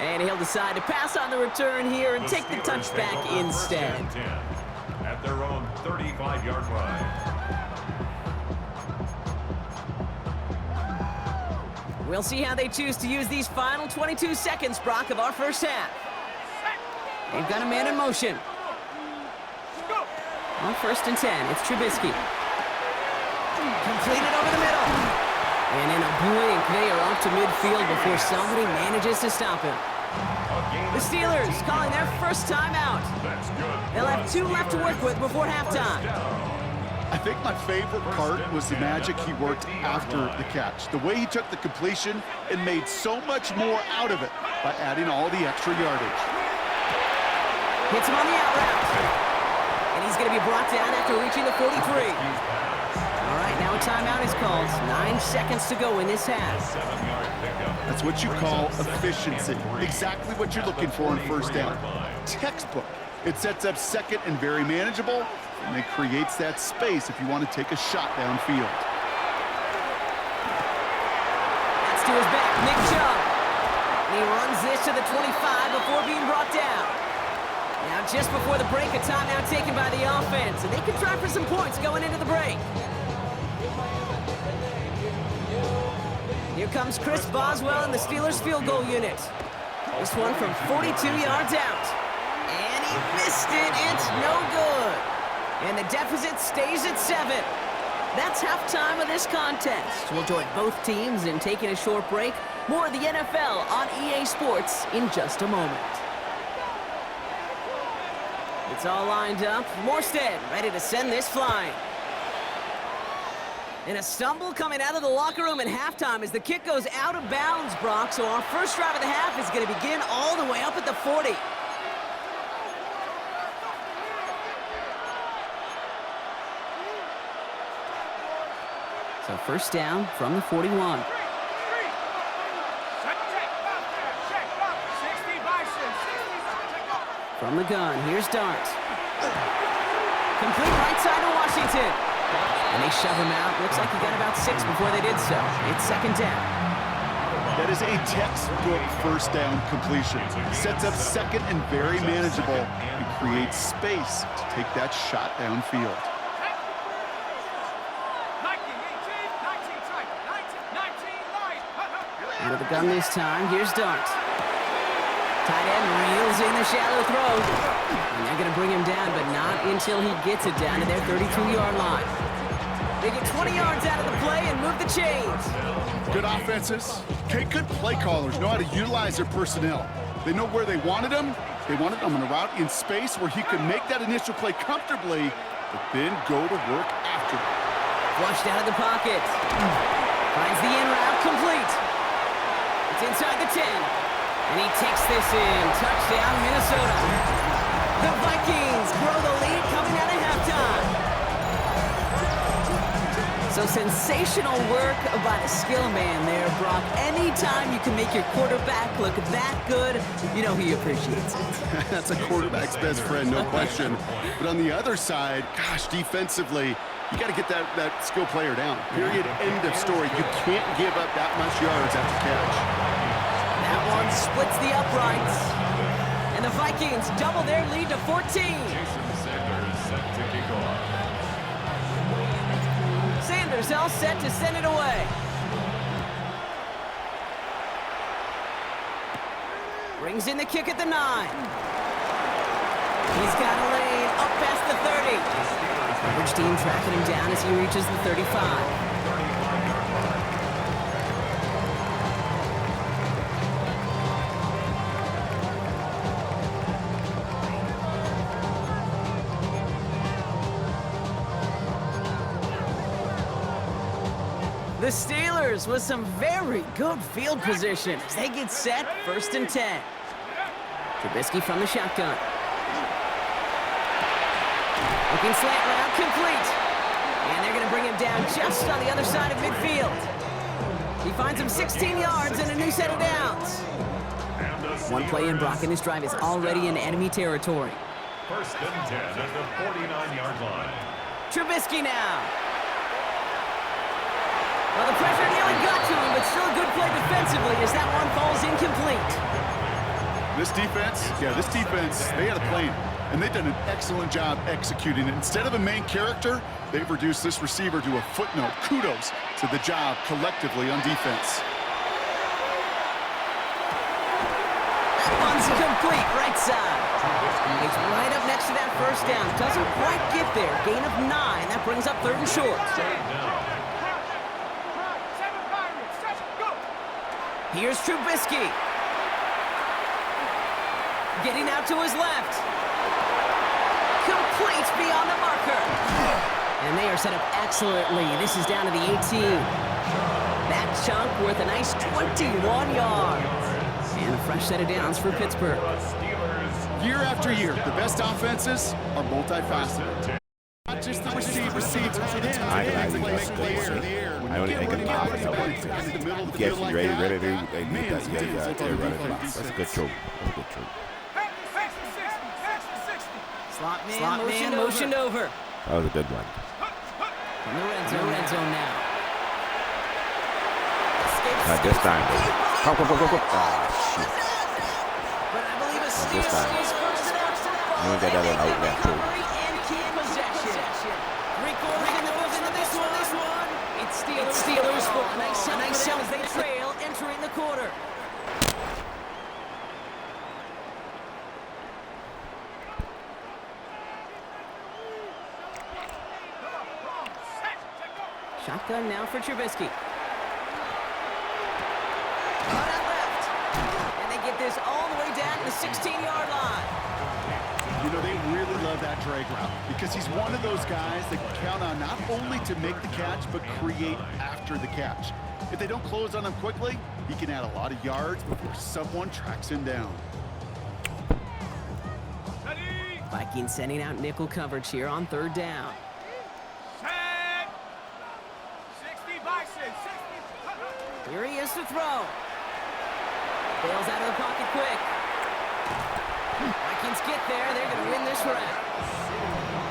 And he'll decide to pass on the return here and take the touchback instead. At their own 35-yard line. We'll see how they choose to use these final 22 seconds, Brock, of our 1st half. They've got a man in motion. On 1st and 10, it's Trubisky. Completed over the middle. And in a blink, they are off to midfield before somebody manages to stop him. The Steelers calling their 1st time out. They'll have 2 left to work with before halftime. I think my favorite part was the magic he worked after the catch. The way he took the completion and made so much more out of it by adding all the extra yardage. Hits him on the out route. And he's going to be brought down after reaching the 43. All right, now a timeout is called. 9 seconds to go in this half. That's what you call efficiency. Exactly what you're looking for in 1st down. Textbook. It sets up 2nd and very manageable, and it creates that space if you want to take a shot downfield. That's to his back, Nick Chubb. And he runs this to the 25 before being brought down. Now just before the break, a timeout taken by the offense, and they can try for some points going into the break. Here comes Chris Boswell in the Steelers field goal unit. This one from 42 yards out. And he missed it. It's no good. And the deficit stays at 7. That's halftime of this contest. We'll join both teams in taking a short break. More of the NFL on EA Sports in just a moment. It's all lined up. Morstead ready to send this flying. And a stumble coming out of the locker room at halftime as the kick goes out of bounds, Brock. So our first drive of the half is going to begin all the way up at the 40. So first down from the 41. From the gun, here's Dart. Complete right side to Washington. And they shove him out. Looks like he got about 6 before they did so. It's second down. That is a textbook first down completion. Sets up second and very manageable and creates space to take that shot downfield. Out of the gun this time, here's Dart. Tight end reels in the shallow throw. And they're going to bring him down, but not until he gets it down to their 32-yard line. They get 20 yards out of the play and move the chains. Good offenses. Okay, good play callers know how to utilize their personnel. They know where they wanted him. They wanted him on a route in space where he could make that initial play comfortably, but then go to work after it. Flushed out of the pocket. Finds the in route complete. It's inside the 10. And he takes this in. Touchdown, Minnesota. The Vikings grow the lead coming out of halftime. So sensational work by the skill man there, Brock. Anytime you can make your quarterback look that good, you know he appreciates it. That's a quarterback's best friend, no question. But on the other side, gosh, defensively, you got to get that skill player down. Period, end of story. You can't give up that much yards after catch. That one splits the uprights. And the Vikings double their lead to 14. Sanders all set to send it away. Brings in the kick at the 9. He's got a lane up past the 30. Coverage team tracking him down as he reaches the 35. The Steelers with some very good field position as they get set, 1st and 10. Trubisky from the shotgun. Looking slant route, complete. And they're going to bring him down just on the other side of midfield. He finds him 16 yards and a new set of downs. One play in, Brock, and this drive is already in enemy territory. 1st and 10 at the 49-yard line. Trubisky now. Well, the pressure nearly got to him, but still a good play defensively as that one falls incomplete. This defense, they had a plan, and they've done an excellent job executing it. Instead of a main character, they've reduced this receiver to a footnote. Kudos to the job collectively on defense. That one's complete, right side. It's right up next to that first down. Doesn't quite get there. Gain of 9. That brings up 3rd and short. Here's Trubisky. Getting out to his left. Complete beyond the marker. And they are set up excellently. This is down to the 18. That chunk worth a nice 21 yards. And a fresh set of downs for Pittsburgh. Year after year, the best offenses are multifaceted. Not just the receiver seats. I only think of power. Gets you ready to they're running blocks. That's a good throw. That's a good throw. Slot man motioned over. That was a good one. In the red zone now. Not this time, though. Come. Ah, shit. But I believe a steal this time. is first and out. You ain't got that one out left, too. Steelers for a nice shot as they trail entering the quarter. Shotgun now for Trubisky. Out left. And they get this all the way down to the 16-yard line. You know, they really love that drag route because he's one of those guys that can count on not only to make the catch, but create after the catch. If they don't close on him quickly, he can add a lot of yards before someone tracks him down. Vikings sending out nickel coverage here on 3rd down. Set. 60 by 6. 60. Here he is to throw. Bails out of the pocket quick. Vikings get there. They're going to win this round.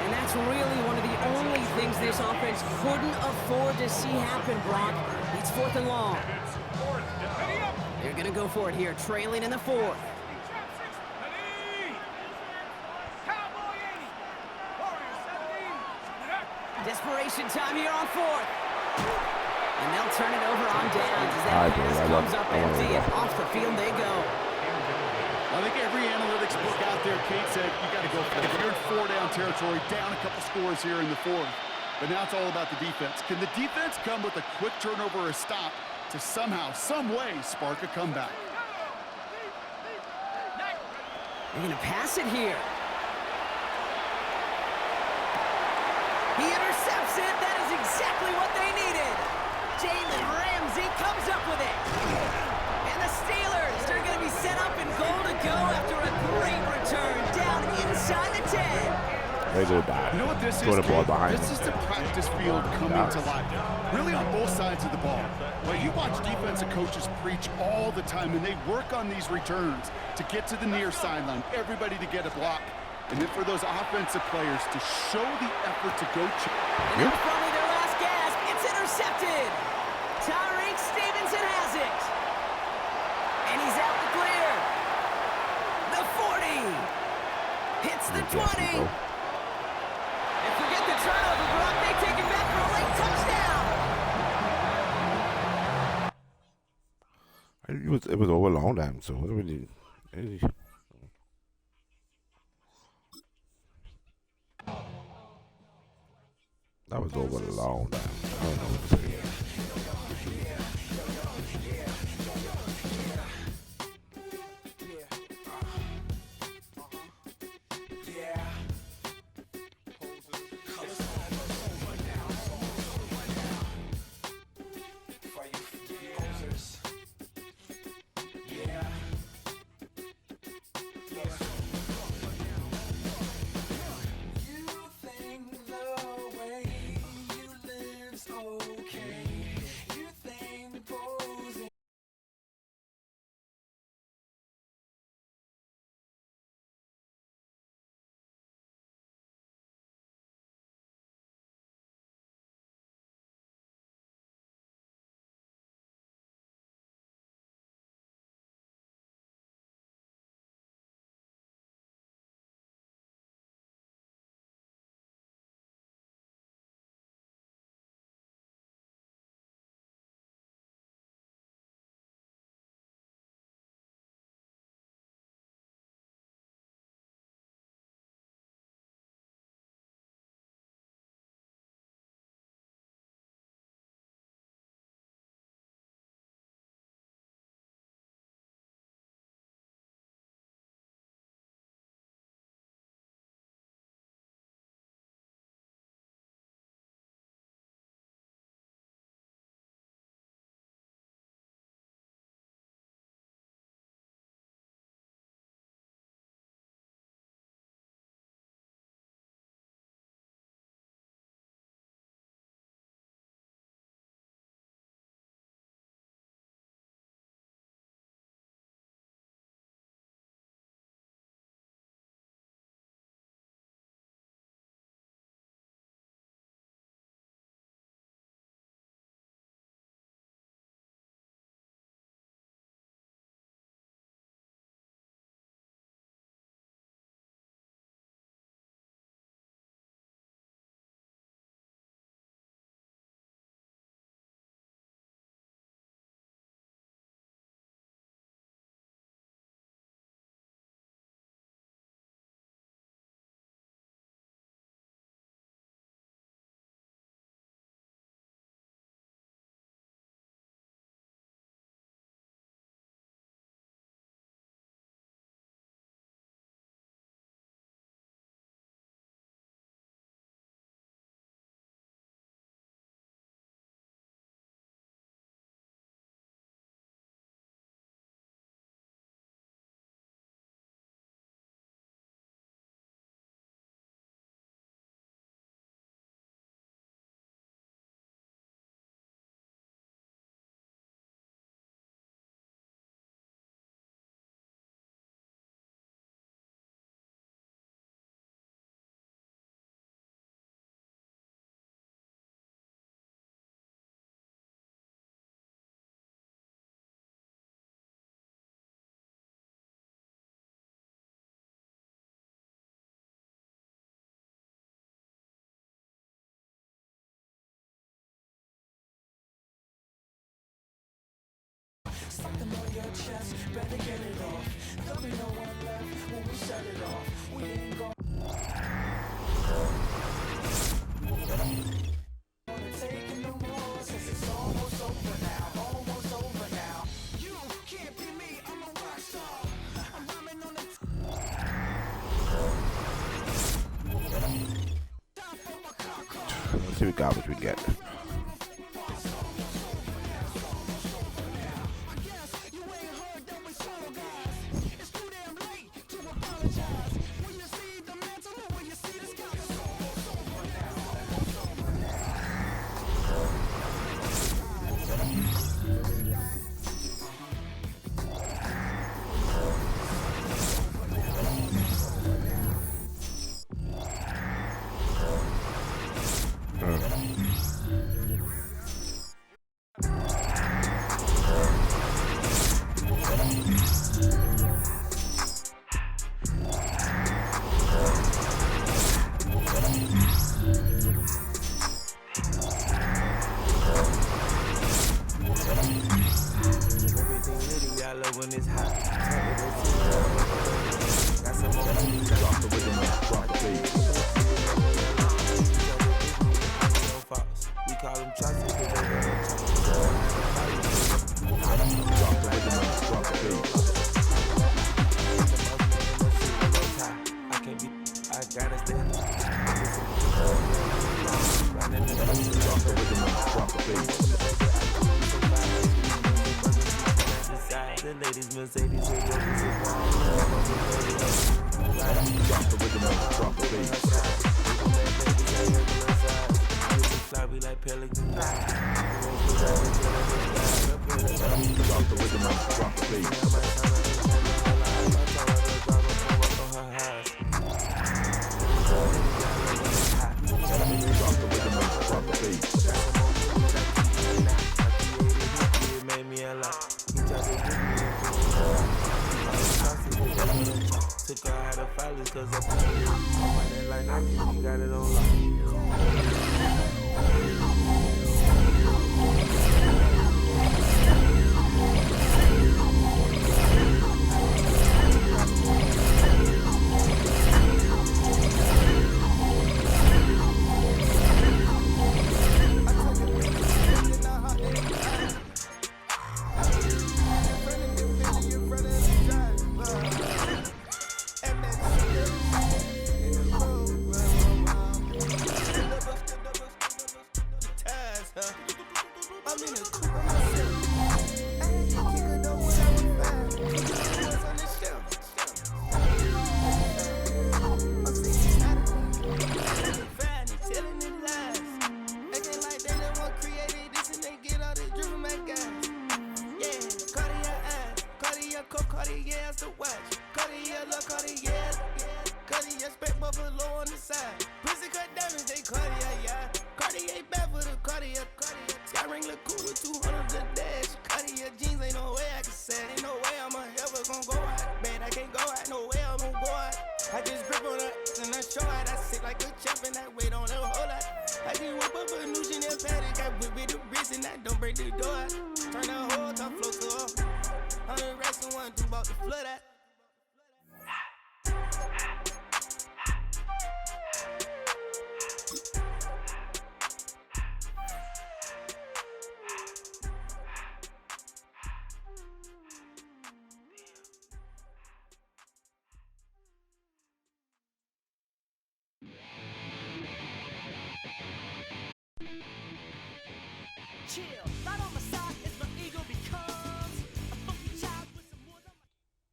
And that's really one of the only things this offense couldn't afford to see happen, Brock. It's 4th and long. They're going to go for it here, trailing in the 4th. Desperation time here on 4th. And they'll turn it over on downs as that pass comes up empty and off the field they go. I think every analytics book out there, Kate said, you got to go for it. You're in 4-down territory, down a couple scores here in the 4th. But now it's all about the defense. Can the defense come with a quick turnover or a stop to somehow, some way, spark a comeback? They're going to pass it here. He intercepts it. That is exactly what they needed. Jalen Ramsey comes up with it. And the Steelers are going to be set up and goal to go after a great return down inside the 10. They're going to die. You know what this is, the ball Kate? behind This them. is the practice field coming to life. Really on both sides of the ball. Well, you watch defensive coaches preach all the time, and they work on these returns to get to the near sideline, everybody to get a block. And then for those offensive players to show the effort to go. And that's probably their last gasp. It's intercepted. Tyreek Stevenson has it. And he's out the clear. The 40. Hits the 20. And forget the turnover, Brock. They take it back for a late touchdown. It was over a long time, so what do we do? That was over a long time. I don't know what to say. Okay. your chest, better get it off. There'll be no one left when we shut it off. We ain't gon' take it no more, since it's almost over now. Almost over now. You can't be me, I'm a rock star. I'm rhyming on the Let's see what garbage we get.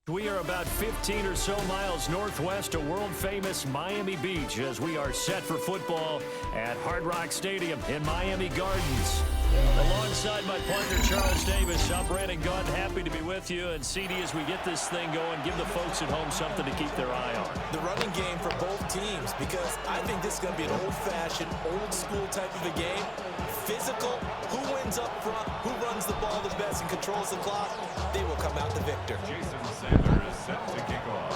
We are about 15 or so miles northwest of world-famous Miami Beach as we are set for football at Hard Rock Stadium in Miami Gardens. Alongside my partner, Charles Davis, I'm Brandon Gunn. Happy to be with you. And CD, as we get this thing going, give the folks at home something to keep their eye on. The running game for both teams, because I think this is going to be an old-fashioned, old-school type of a game. Physical, who wins up front, who runs the ball the best and controls the clock, they will come out the victor. Jason Sanders is set to kick off.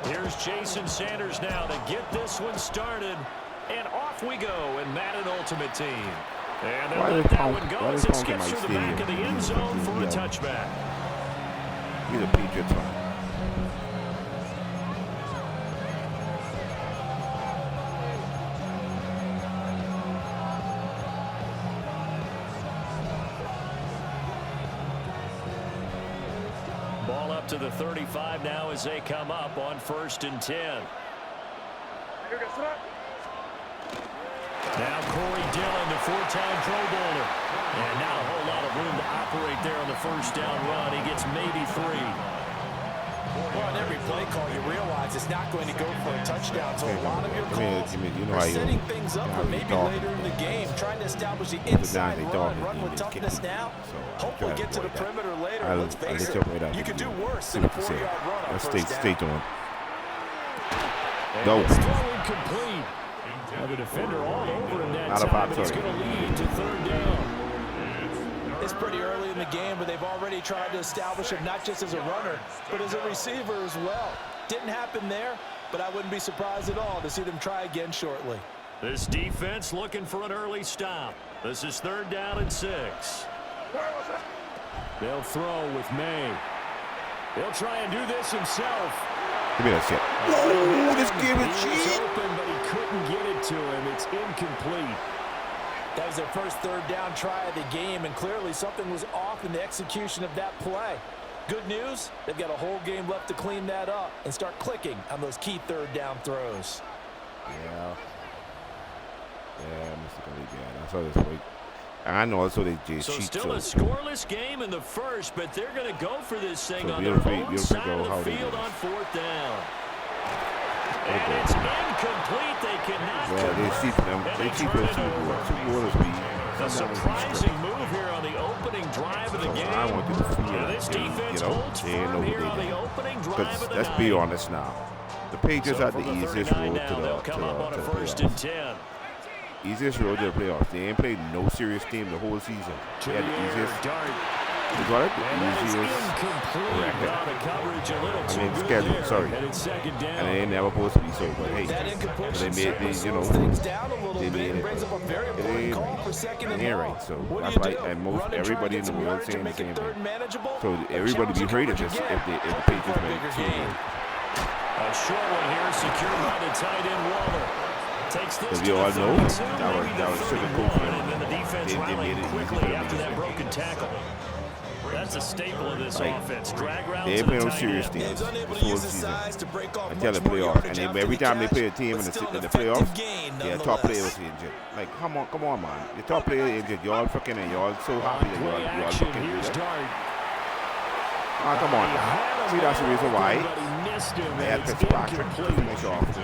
Here's Jason Sanders now to get this one started. And off we go in Madden Ultimate Team. And Why they'll they let that punk- one go why as they it punking skips my to the back of the stadium? end zone for a Yeah. touchback. He's a Patriots fan. Ball up to the 35 now as they come up on 1st and 10. Now Corey Dillon, the 4-time Pro Bowler. And now a whole lot of room to operate there on the first down run. He gets maybe 3. Well, on every play call, you realize it's not going to go for a touchdown. So a lot of your calls you know are how you- setting things up for maybe talk. later in the game, trying to establish the It's a inside guy they talk, run with they toughness get- now. so Hope we try to get to the avoid that. perimeter later. I'll Let's face let it, you operate out you the could do game. worse See than a what you say. 4-yard run on Let's first stay down. on. And No. it's throw incomplete. Now the defender all over him that Not a time, pop, but it's sorry. going to lead to 3rd down. It's pretty early in the game, but they've already tried to establish him not just as a runner, but as a receiver as well. Didn't happen there, but I wouldn't be surprised at all to see them try again shortly. This defense looking for an early stop. This is 3rd down and 6. They'll throw with May. He'll try and do this himself. Give me that shit. Oh, this game is He was cheap. open, but he couldn't get it to him. It's incomplete. That was their first 3rd down try of the game, and clearly something was off in the execution of that play. Good news, they've got a whole game left to clean that up and start clicking on those key 3rd down throws. Yeah. Yeah, Mr. Gully, yeah. I saw this break. I know also they just So cheat. still a scoreless game in the first, but they're going to go for this thing So on their beautiful- own beautiful side goal, of how the they field do on it. 4th down. And it's incomplete. They cannot Yeah, they convert, cheat them. and They cheat turn those it two over. goals. 2 quarters speed. A surprising move here on the opening drive of the game. I want them to feel Yeah, this defense holds they ain't know firm what here on they the did. opening drive Because of the let's night. be honest now. The Patriots So had the from the easiest 39 road now, to they'll come up on the a 1st playoffs. and 10. Easiest road to the playoffs. They ain't played no serious team the whole season. To They had the the air, easiest. dart. You got it? And that The is easiest incomplete. record. Wow, the coverage a little I too mean, good schedule, there. sorry. And it's 2nd down. And they ain't never supposed to be so, but hey, That they incompletion made certainly it, you know, slows things down a little they bit made and it. brings up a very It important ain't call right. for 2nd It and ain't long. right. So What that's do why, you do? and most Run and try everybody and in the get some world yardage saying and the make it same 3rd thing. manageable? So Or everybody be challenge afraid of coverage this again? if the Hoping Patriots for a make bigger 2 gain. A short one here, secured by the tight end Waller. Takes this As to you the all know, 32, that was maybe the sugar 31, coat. and then the defense They rallied made it easy quickly for them after to that get broken tackle. That's a staple of this Like, offense. Drag routes they ain't and playing the no tight serious end. teams. Unable This to whole use the season. size to break off Until the much more playoffs. yardage And after every the time they catch, play a team but in still an the effective playoffs, gain their top player nonetheless. was injured. Like, come on, man. The top player injured. Y'all fucking and y'all so happy that Play y'all action. fucking Here's injured. Dart. Come on. See, that's the reason why But he missed him, I and had it's Fitzpatrick to incomplete. make off.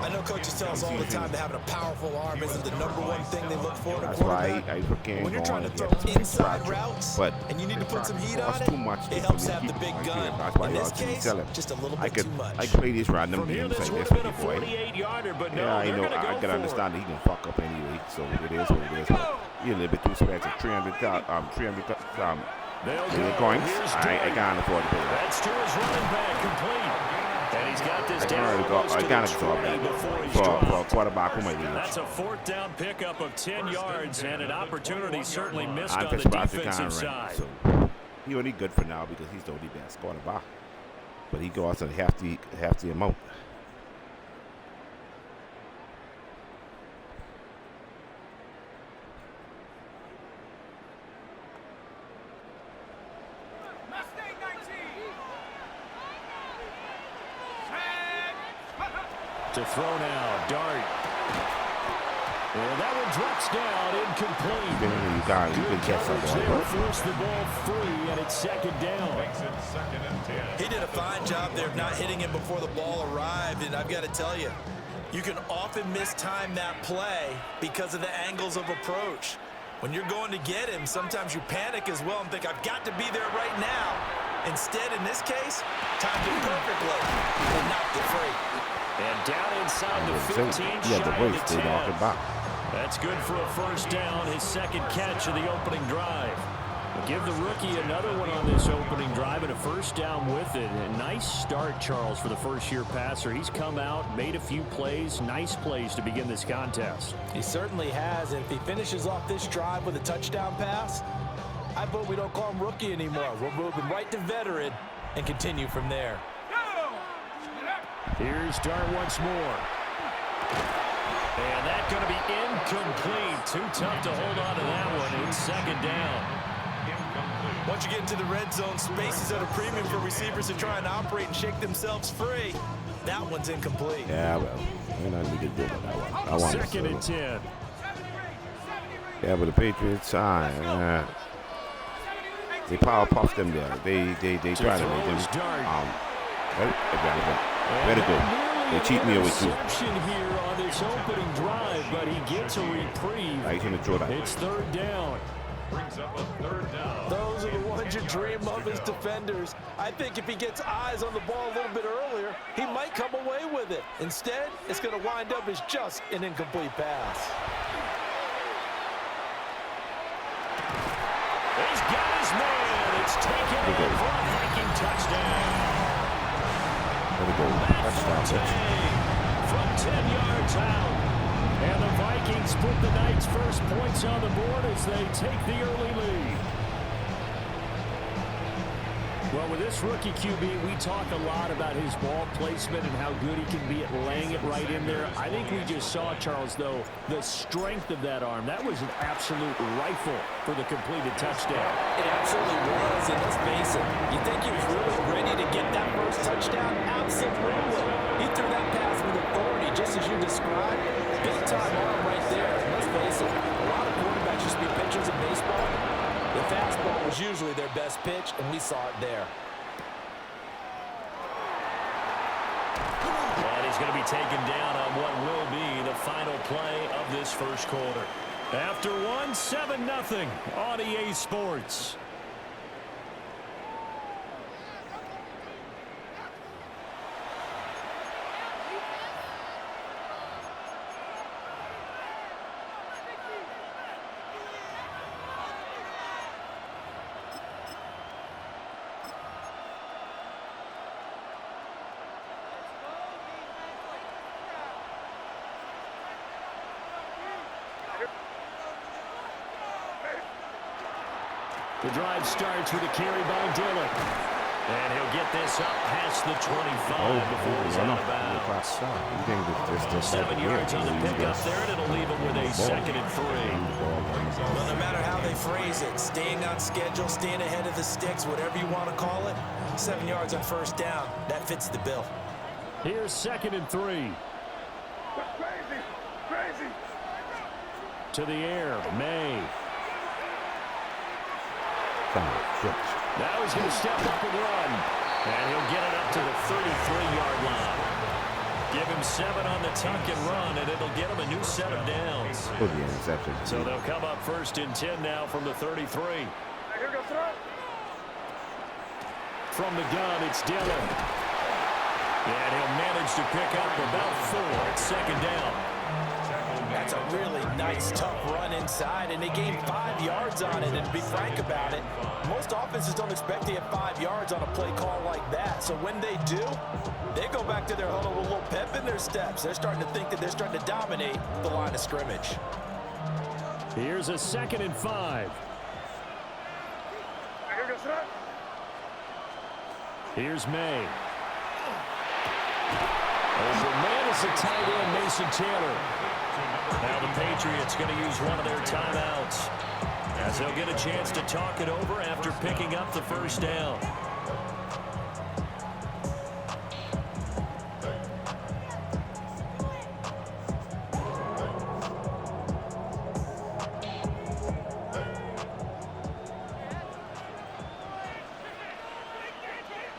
I know coaches tell us all the time that having a powerful arm isn't the #1 thing they look for in a That's why quarterback. I fucking When you're trying to throw going inside routes but and you need to put some heat on costs it, too much it to helps really have the keep big my gun. team. That's why In y'all this see me case, sell him. just a little I bit could too much. I could play these random From here, games this like would this have with been a you, boy. 48-yarder, but no, Yeah, I they're know. going to go I for can it. understand that he can fuck up anyway. So it is what it is. But you're a little bit too expensive. 300 coins. I can't afford to pay that. That's to his running back, complete. And he's got this down I almost to can't the absorb 20 that before he's for dropped. a quarterback who might be. That's a 4th down pickup of 10 yards and an opportunity certainly missed And on the Fitzpatrick defensive can't run. side. So he only good for now because he's the only best quarterback. But he goes at half the amount. To throw now, Dart. And that one drops down, incomplete. You can catch that Coverage there, ball. force the ball free, and it's 2nd down. He did a fine job there of not hitting him before the ball arrived, and I've got to tell you, you can often mistime that play because of the angles of approach. When you're going to get him, sometimes you panic as well and think, I've got to be there right now. Instead, in this case, timed it perfectly, but knocked it free. And down inside the 15, He had the shy of waist. the They knocked 10. him back. That's good for a 1st down, his 2nd catch of the opening drive. Give the rookie another one on this opening drive and a first down with it. A nice start, Charles, for the first-year passer. He's come out, made a few plays, nice plays to begin this contest. He certainly has, and if he finishes off this drive with a touchdown pass, I vote we don't call him rookie anymore. We'll move him right to veteran and continue from there. Here's Dart once more. And that's going to be incomplete. Too tough to hold on to that one. It's second down. Once you get into the red zone, space is at a premium for receivers to try and operate and shake themselves free. That one's incomplete. Yeah, well, ain't nothing we can do about that one. I want second and 10. Yeah, but the Patriots, they power puff them there. They try to make them very good. They cheat me over too. Here on this opening drive, but he gets a reprieve. It's third down. Brings up a third down. Those are the ones you dream of as defenders. I think if he gets eyes on the ball a little bit earlier, he might come away with it. Instead, it's going to wind up as just an incomplete pass. He's got his man. It's taken in for a Viking touchdown. From 10 yards out. And the Vikings put the Knights' first points on the board as they take the early lead. Well, with this rookie QB, we talk a lot about his ball placement and how good he can be at laying it right in there. I think we just saw, Charles, though, the strength of that arm. That was an absolute rifle for the completed touchdown. It absolutely was, and let's face it, you think he was really ready to get that first touchdown? Absolutely. He threw that pass with authority, just as you described. Big-time arm right there. And let's face it, a lot of quarterbacks used to be pitchers in baseball. The fastball was usually their best pitch, and we saw it there. And he's going to be taken down on what will be the final play of this first quarter. After one, 7-0 on EA Sports. The drive starts with a carry by Dillon. And he'll get this up past the 25 before he's out of bounds. 7 yards on the pickup there, and it'll leave him with a 2nd and 3. Well, no matter how they phrase it, staying on schedule, staying ahead of the sticks, whatever you want to call it, 7 yards on first down, that fits the bill. Here's 2nd and 3. Crazy. To the air, May. Now he's going to step up and run. And he'll get it up to the 33-yard line. Give him 7 on the tuck and run, and it'll get him a new set of downs. So they'll come up 1st and 10 now from the 33. From the gun, it's Dillon. And he'll manage to pick up about 4 at 2nd down. That's a really nice, tough run inside, and they gained 5 yards on it. And to be frank about it, most offenses don't expect to get 5 yards on a play call like that. So when they do, they go back to their huddle with a little pep in their steps. They're starting to think that they're starting to dominate the line of scrimmage. Here's a 2nd and 5. Here's May. Over man is the tight end, Mason Taylor. Now the Patriots going to use one of their timeouts as they'll get a chance to talk it over after picking up the first down.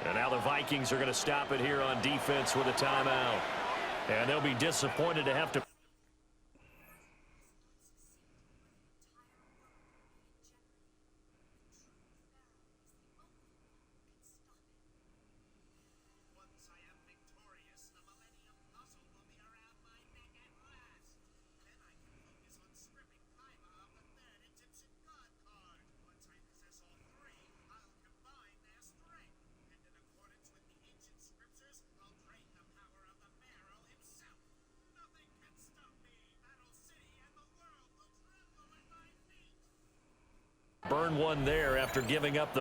And now the Vikings are going to stop it here on defense with a timeout. And they'll be disappointed to have to burn one there after giving up the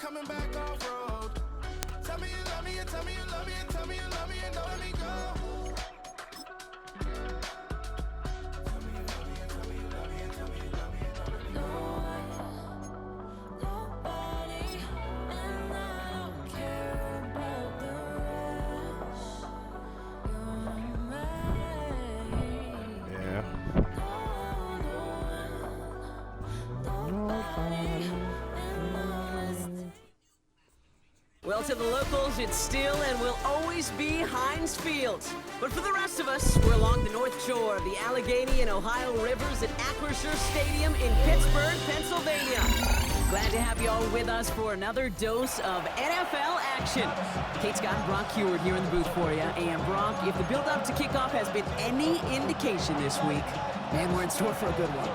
coming back off road. Tell me you love me and tell me you love me and tell me you love me and don't let me go. Well, to the locals, it's still and will always be Heinz Field. But for the rest of us, we're along the North Shore of the Allegheny and Ohio Rivers at Acrisure Stadium in Pittsburgh, Pennsylvania. Glad to have you all with us for another dose of NFL action. Kate Scott and Brock Heward here in the booth for you. And Brock, if the build-up to kickoff has been any indication this week, man, we're in store for a good one.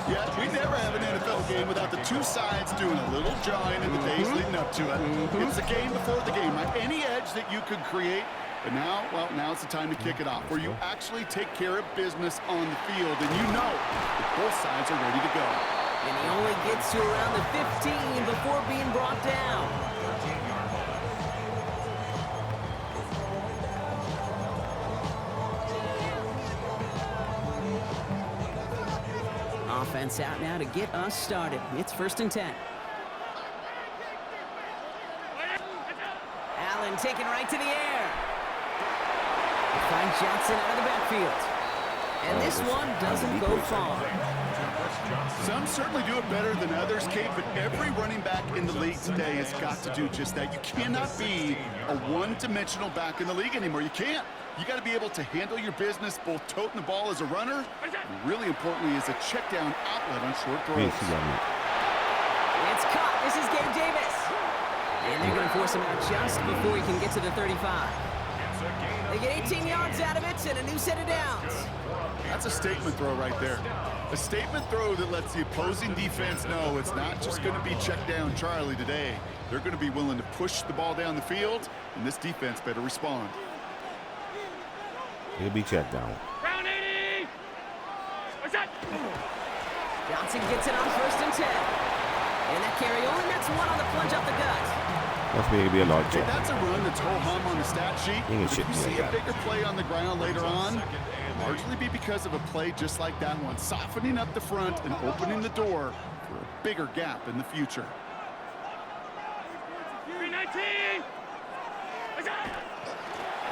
Yeah, we never have an NFL game without the two sides doing a little jawing in the days leading up to it. It's the game before the game, right? Any edge that you could create. But now, well, now it's the time to kick it off, where you actually take care of business on the field, and you know that both sides are ready to go. And he only gets to around the 15 before being brought down. Offense out now to get us started. It's 1st and 10. Allen taken right to the air. Finds Johnson out of the backfield. And this one doesn't go far. Some certainly do it better than others, Kate, but every running back in the league today has got to do just that. You cannot be a one-dimensional back in the league anymore. You can't. You got to be able to handle your business, both toting the ball as a runner, and really importantly as a check-down outlet on short throws. It's caught. This is Gabe Davis. And they're going to force him out just before he can get to the 35. They get 18 yards out of it and a new set of downs. That's a statement throw right there. A statement throw that lets the opposing defense know it's not just going to be check down Charlie today. They're going to be willing to push the ball down the field, and this defense better respond. He'll be checked down. Round 80! What's that? Johnson gets it on 1st and 10. And that carry only nets one on the plunge up the gut. That's maybe a large check. That's a run that's ho-hum on the stat sheet. If you see a bigger play on the ground later on, largely be because of a play just like that one, softening up the front and opening the door for a bigger gap in the future. 319!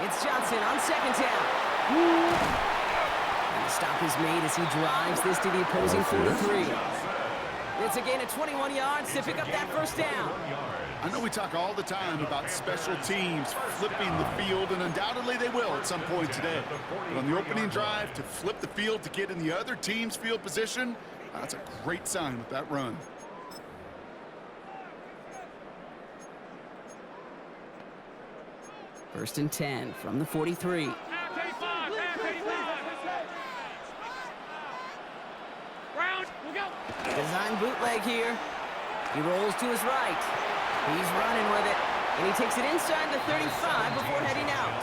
It's Johnson on 2nd down. And the stop is made as he drives this to the opposing 43. It's a gain of 21 yards to pick up that 1st down. I know we talk all the time about special teams flipping the field, and undoubtedly they will at some point today. But on the opening drive, to flip the field to get in the other team's field position, that's a great sign with that run. First and 10 from the 43. Design bootleg here. He rolls to his right. He's running with it, and he takes it inside the 35 before heading out.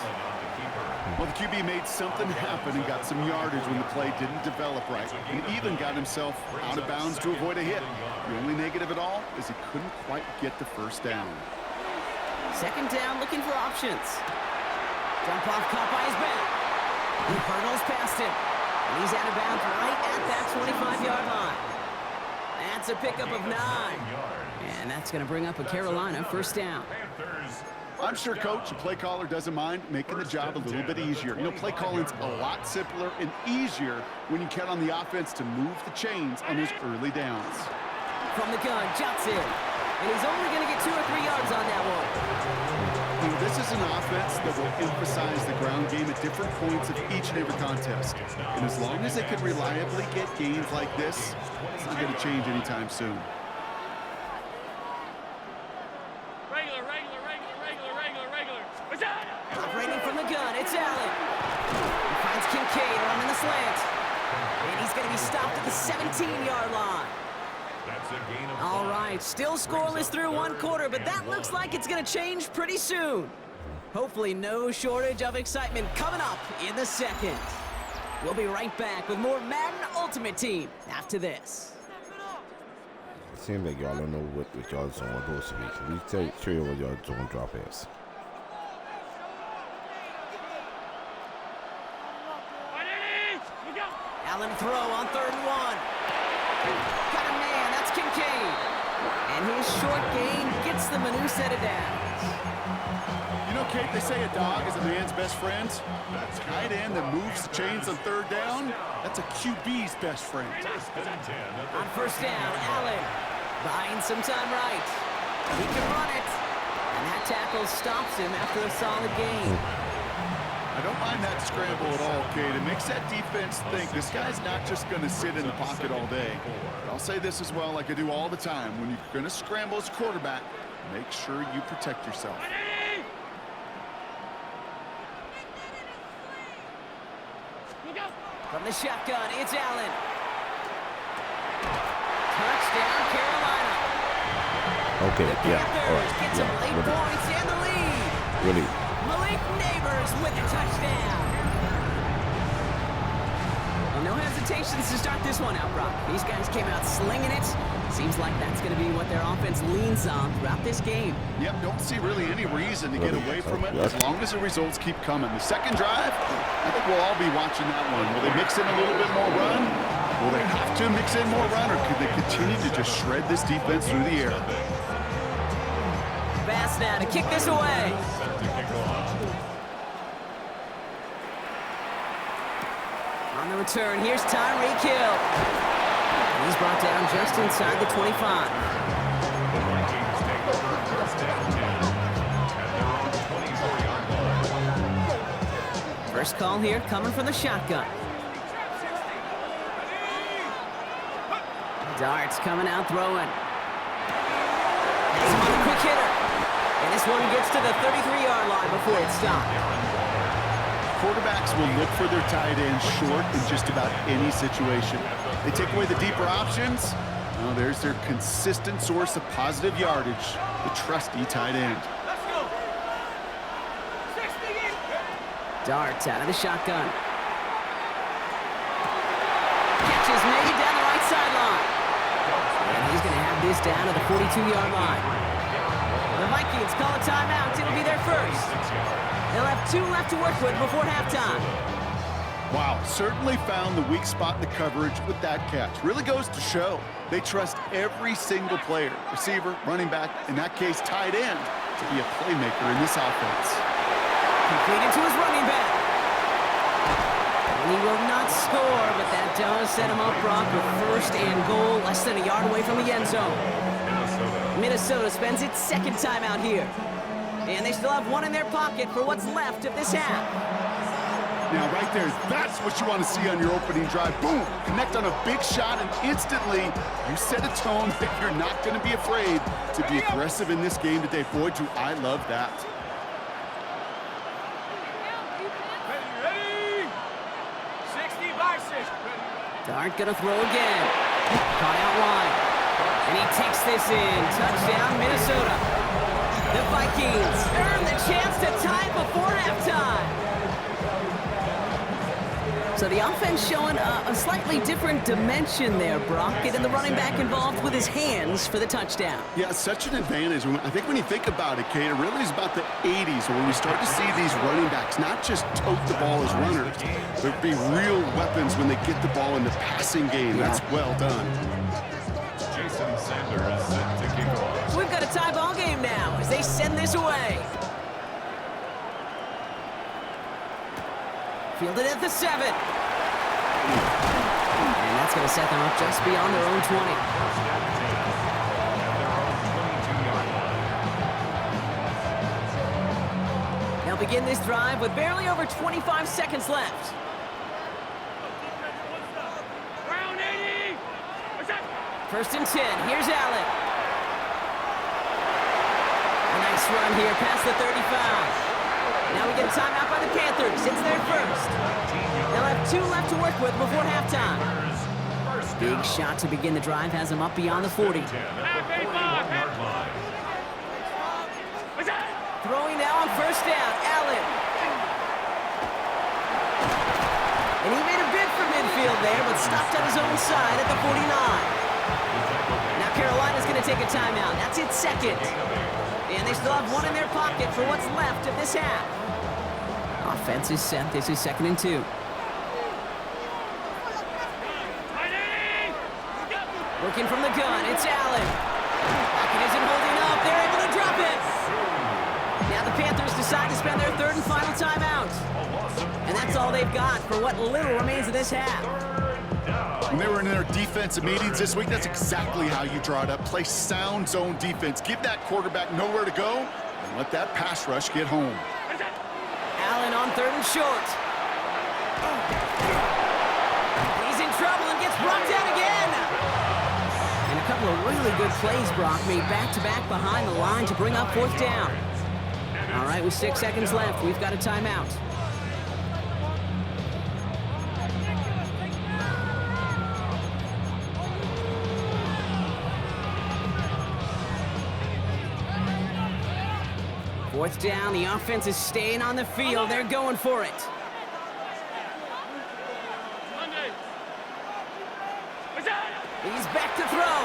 Well, the QB made something happen and got some yardage when the play didn't develop right. He even got himself out of bounds to avoid a hit. The only negative at all is he couldn't quite get the 1st down. 2nd down, looking for options. Dump off caught by his back. He hurdles past him, and he's out of bounds right at that 25-yard line. That's a pickup of 9. And that's going to bring up a Carolina 1st down. I'm sure, Coach, the play caller doesn't mind making the job a little bit easier. You know, play calling's a lot simpler and easier when you count on the offense to move the chains on those early downs. From the gun, Johnson. And he's only going to get 2 or 3 yards on that one. You know, this is an offense that will emphasize the ground game at different points of each and every contest. And as long as they can reliably get gains like this, it's not going to change anytime soon. Operating from the gun, it's Allen. He finds Kincaid running the slant. And he's going to be stopped at the 17-yard line. All right, still scoreless through 1 quarter, but that looks like it's going to change pretty soon. Hopefully no shortage of excitement coming up in the 2nd. We'll be right back with more Madden Ultimate Team after this. seems like y'all don't know what y'all zone supposed to be. So we show you what y'all zone drop is. Allen throw on 3rd and 1. Got a man, that's Kincaid. And his short gain gets them a new set of downs. You know, Kate, they say a dog is a man's best friend. That tight end that moves the chains on 3rd down, that's a QB's best friend. On 1st down, Allen buying some time right. He can run it. And that tackle stops him after a solid gain. I don't mind that scramble at all, Kate. It makes that defense think this guy's not just going to sit in the pocket all day. But I'll say this as well, like I do all the time. When you're going to scramble as quarterback, make sure you protect yourself. From the shotgun, it's Allen. Touchdown, Carolina. Okay, yeah. All right. Get some late points and the lead. Really? Malik Neighbors with a touchdown. Well, no hesitations to start this one out, Brock. These guys came out slinging it. Seems like that's going to be what their offense leans on throughout this game. Yep, don't see really any reason to get away from it as long as the results keep coming. The second drive, I think we'll all be watching that one. Will they mix in a little bit more run? Will they have to mix in more run, or could they continue to just shred this defense through the air? Pass now to kick this away. On the return, here's Tyreek Hill. He's brought down just inside the 25. First call here coming from the shotgun. Darts coming out throwing. He's on a quick hitter. And this one gets to the 33-yard line before it's stopped. Quarterbacks will look for their tight end short in just about any situation. They take away the deeper options. Well, there's their consistent source of positive yardage, the trusty tight end. Let's go. 60. Darts out of the shotgun. Catches maybe down the right sideline. And he's going to have this down to the 42-yard line. The Vikings call a timeout. It'll be their first. They'll have 2 left to work with before halftime. Wow, certainly found the weak spot in the coverage with that catch. Really goes to show they trust every single player, receiver, running back, in that case tight end, to be a playmaker in this offense. Completed to his running back. And he will not score, but that does set him up, Brock, with 1st and goal, less than a yard away from the end zone. Minnesota spends its 2nd timeout here. And they still have 1 in their pocket for what's left of this half. Now, right there, that's what you want to see on your opening drive. Boom! Connect on a big shot, and instantly you set a tone that you're not going to be afraid to be aggressive in this game today. Boy, do I love that. Ready? 60 by 6. Dart gonna throw again. Caught out wide. And he takes this in. Touchdown, Minnesota. The Vikings earn the chance to tie before halftime. So the offense showing a slightly different dimension there, Brock. Getting the running back involved with his hands for the touchdown. Yeah, such an advantage. I think when you think about it, Kate, it really is about the 80s when we start to see these running backs not just tote the ball as runners, but be real weapons when they get the ball in the passing game. Yeah. That's well done. Jason Sanders set to kick off. We've got a tie ball game now as they send this away. Fielded at the 7. And that's going to set them up just beyond their own 20. They'll begin this drive with barely over 25 seconds left. Round 80. 1st and 10. Here's Allen. A nice run here past the 35. Now we get a timeout by the Panthers. It's their first. They'll have 2 left to work with before halftime. Big shot to begin the drive has them up beyond the 40. Throwing now on 1st down, Allen. And he made a bid for midfield there, but stopped at his own side at the 49. Now Carolina take a timeout. That's its second. And they still have one in their pocket for what's left of this half. Offense is set. This is 2nd and 2. Working from the gun, it's Allen. Pocket isn't holding up. They're able to drop it. Now the Panthers decide to spend their 3rd and final timeout. And that's all they've got for what little remains of this half. When they were in their defensive meetings this week, that's exactly how you draw it up. Play sound zone defense. Give that quarterback nowhere to go and let that pass rush get home. Allen on 3rd and short. He's in trouble and gets brought down again. And a couple of really good plays, Brock, made back-to-back behind the line to bring up 4th down. All right, with 6 seconds left, we've got a timeout. Fourth down, the offense is staying on the field. They're going for it. He's back to throw.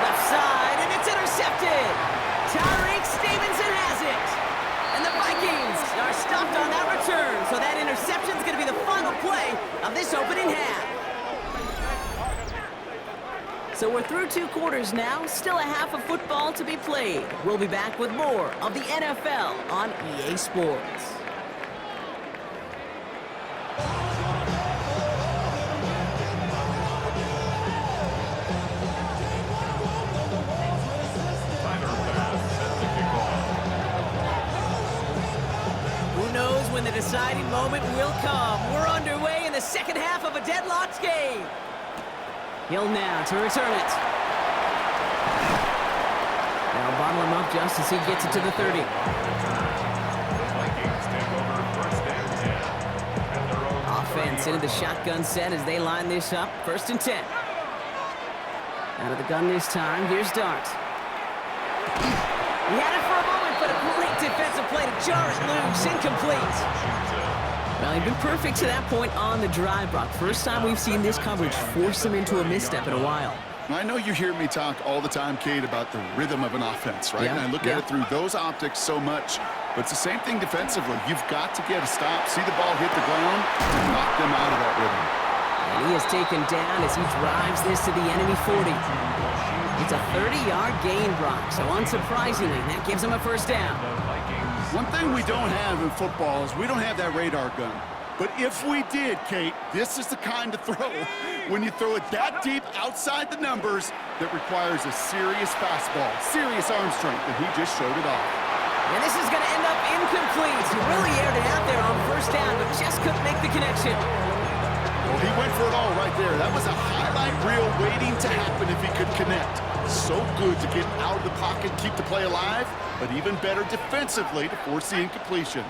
Left side, and it's intercepted. Tyreek Stevenson has it. And the Vikings are stopped on that return, so that interception is going to be the final play of this opening half. So we're through 2 quarters now, still a half of football to be played. We'll be back with more of the NFL on EA Sports. Who knows when the deciding moment will come? We're underway in the second half of a deadlocked game. Hill now to return it. Now bottle him up just as he gets it to the 30. Offense into the shotgun set as they line this up. 1st and 10. Out of the gun this time. Here's Dart. He had it for a moment, but a great defensive play to jar it loose. Incomplete. Well, he'd been perfect to that point on the drive, Brock. First time we've seen this coverage force him into a misstep in a while. I know you hear me talk all the time, Kate, about the rhythm of an offense, right? Yeah, and I look at it through those optics so much. But it's the same thing defensively. You've got to get a stop, see the ball hit the ground, to knock them out of that rhythm. And he is taken down as he drives this to the enemy 40. It's a 30-yard gain, Brock. So unsurprisingly, that gives him a 1st down. One thing we don't have in football is we don't have that radar gun. But if we did, Kate, this is the kind of throw when you throw it that deep outside the numbers that requires a serious fastball, serious arm strength, and he just showed it off. And this is going to end up incomplete. He really aired it out there on 1st down, but just couldn't make the connection. Well, he went for it all right there. That was a highlight reel waiting to happen if he could connect. So good to get out of the pocket, keep the play alive, but even better defensively to force the incompletion.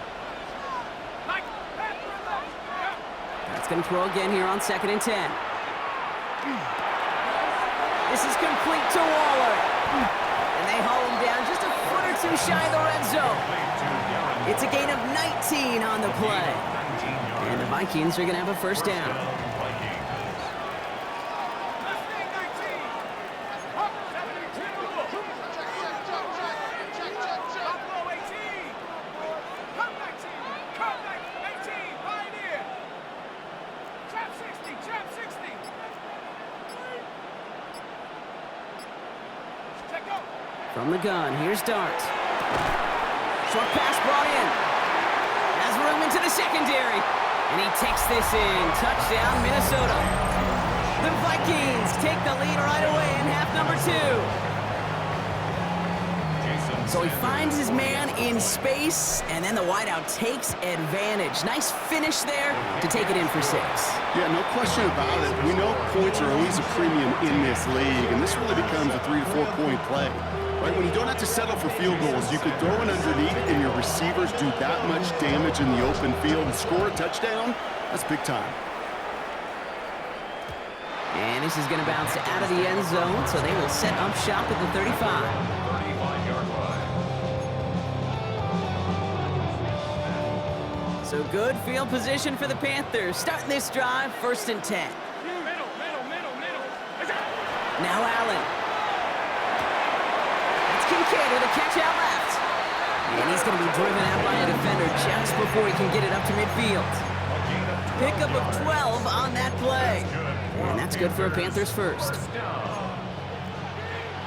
That's going to throw again here on 2nd and 10. This is complete to Waller. And they haul him down just a foot or 2 shy of the red zone. It's a gain of 19 on the play. And the Vikings are going to have a 1st down. From the gun, here's Dart. Short pass brought in. Has room into the secondary. And he takes this in. Touchdown, Minnesota. The Vikings take the lead right away in half number 2. So he finds his man in space, and then the wideout takes advantage. Nice finish there to take it in for 6. Yeah, no question about it. We know points are always a premium in this league, and this really becomes a 3 to 4 point play. Right, when you don't have to settle for field goals, you can throw it underneath and your receivers do that much damage in the open field and score a touchdown. That's big time. And this is going to bounce out of the end zone, so they will set up shop at the 35. 35-yard line. So good field position for the Panthers. Starting this drive, 1st and 10. Middle. Now Allen. It's Kincaid with a catch out left. And he's going to be driven out by a defender just before he can get it up to midfield. Pickup of 12 on that play. And that's good for a Panthers first.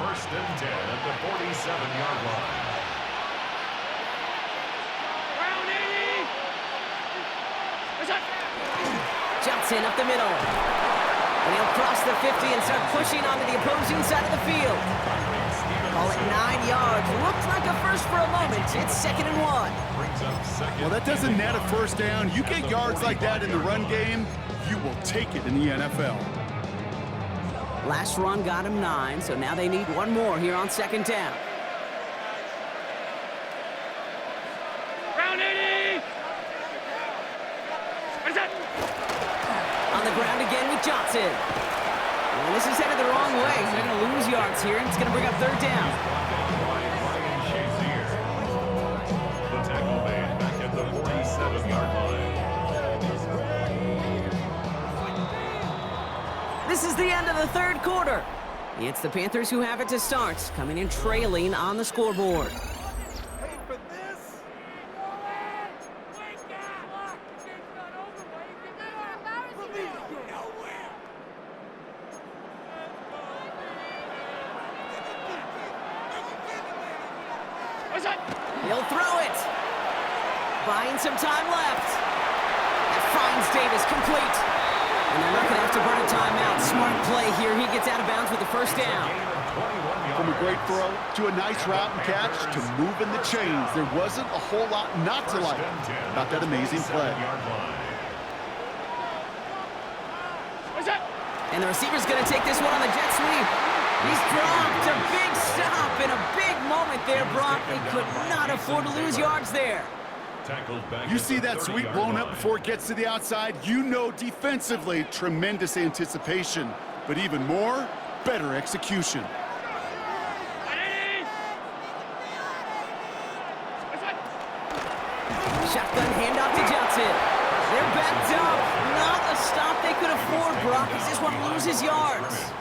First and 10 at the 47-yard line. Johnson up the middle. And he'll cross the 50 and start pushing onto the opposing side of the field. Call it 9 yards. Looks like a first for a moment. It's 2nd and 1. Well, that doesn't net a first down. You get yards like that in the run game, you will take it in the NFL. Last run got him 9, so now they need one more here on 2nd down. Round 80! What is that? On the ground again with Johnson. And this is headed the wrong way. They're going to lose yards here, and it's going to bring up 3rd down. The tackle made back at the 47-yard line. This is the end of the 3rd quarter. It's the Panthers who have it to start, coming in trailing on the scoreboard. He'll throw it. Buying some time left. That finds Davis complete. And they're not going to have to burn a timeout. Smart play here. He gets out of bounds with the first down. From a great throw to a nice route and catch to moving the chains, there wasn't a whole lot not to like about that amazing play. And the receiver's going to take this one on the jet sweep. He's dropped. A big stop and a big moment there, Brock. They could not afford to lose yards there. You see that sweep blown up before it gets to the outside, you know defensively, tremendous anticipation. But even more, better execution. Shotgun handoff to Johnson. They're backed up. Not a stop they could afford, Brock. He just want to lose his yards.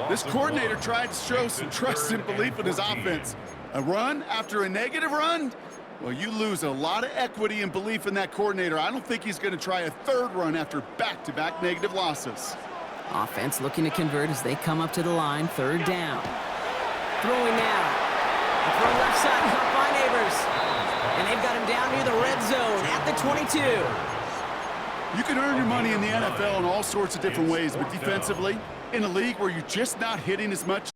This coordinator tried to show some trust and belief in his offense. A run after a negative run? Well, you lose a lot of equity and belief in that coordinator. I don't think he's going to try a 3rd run after back-to-back negative losses. Offense looking to convert as they come up to the line, 3rd down. Throwing now. The throw left side, caught by Neighbors. And they've got him down near the red zone at the 22. You can earn your money in the NFL in all sorts of different ways, but defensively, in a league where you're just not hitting as much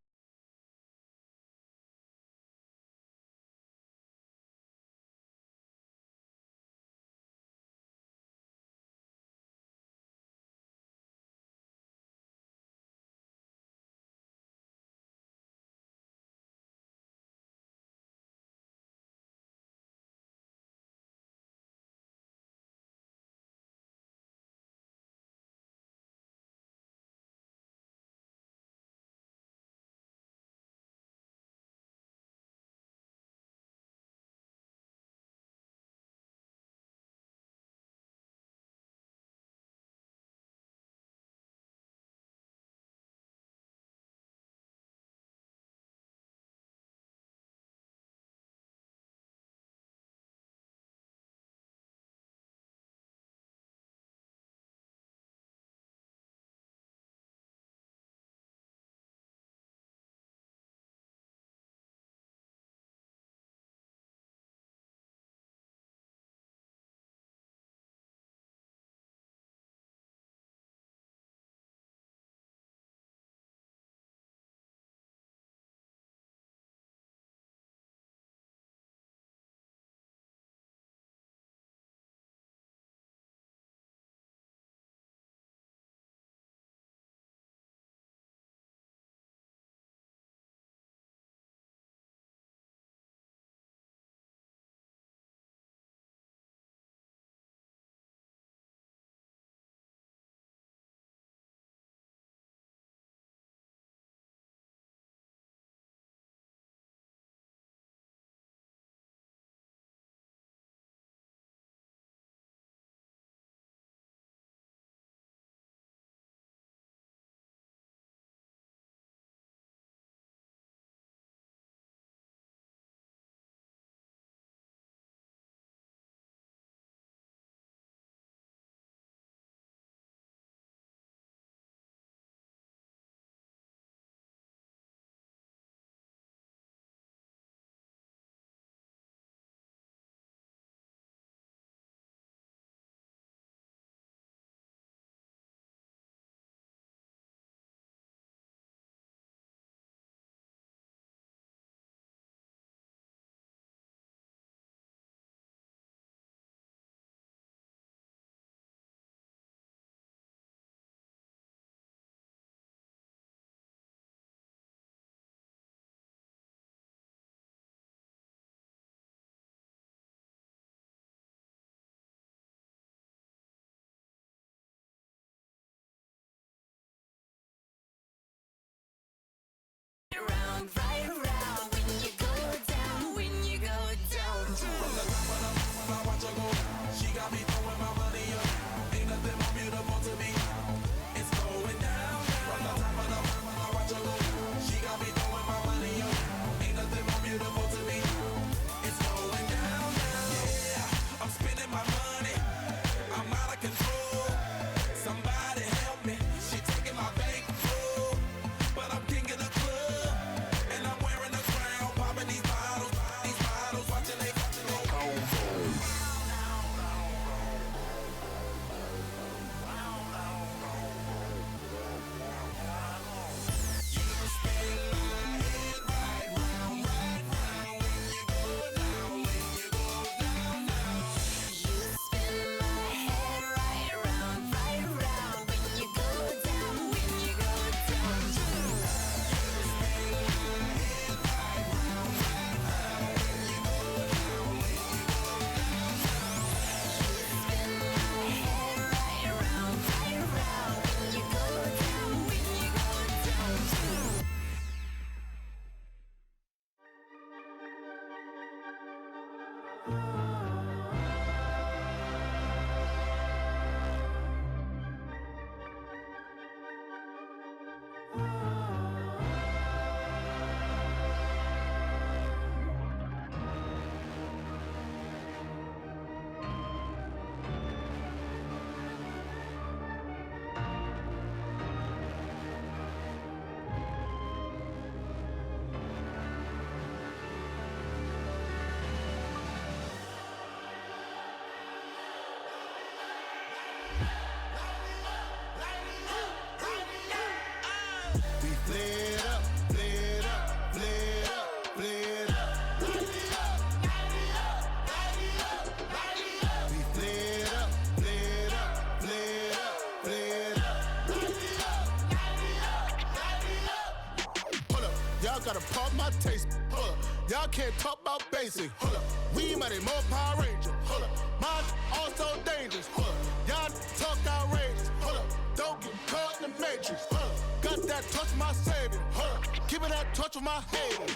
We flared up, flared up, flared up, flared up. Light it up, light it up, light it up, light it up. We flared up, flared up, flared up, flared up. Light it up, light it up, light it up. Hold up, y'all gotta pump my taste. Hold up, y'all can't talk about basic. Hold up, we might be more Power Ranger. Hold up, mine also dangerous. Hold up, y'all talk outrageous. Hold up, don't get caught in the matrix. Hold up, got that touch my savior. Hold up, keeping that touch with my hater.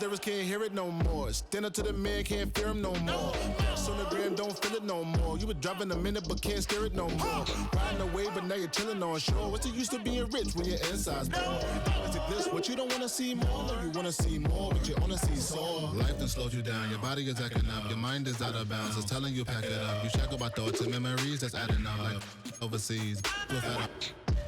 Lyrics can't hear it no more. Stand up to the man, can't fear him no more. Sonogram don't feel it no more. You were driving a minute but can't steer it no more. Riding away but now you're chilling on shore. What's the use of being rich when your inside's poor? Is it this what you don't wanna see more? No, you wanna see more but you wanna see sore. Life done slowed you down. Your body is acting up. Your mind is out of bounds. It's telling you pack it up. You shackle by thoughts and memories that's adding up. Like overseas.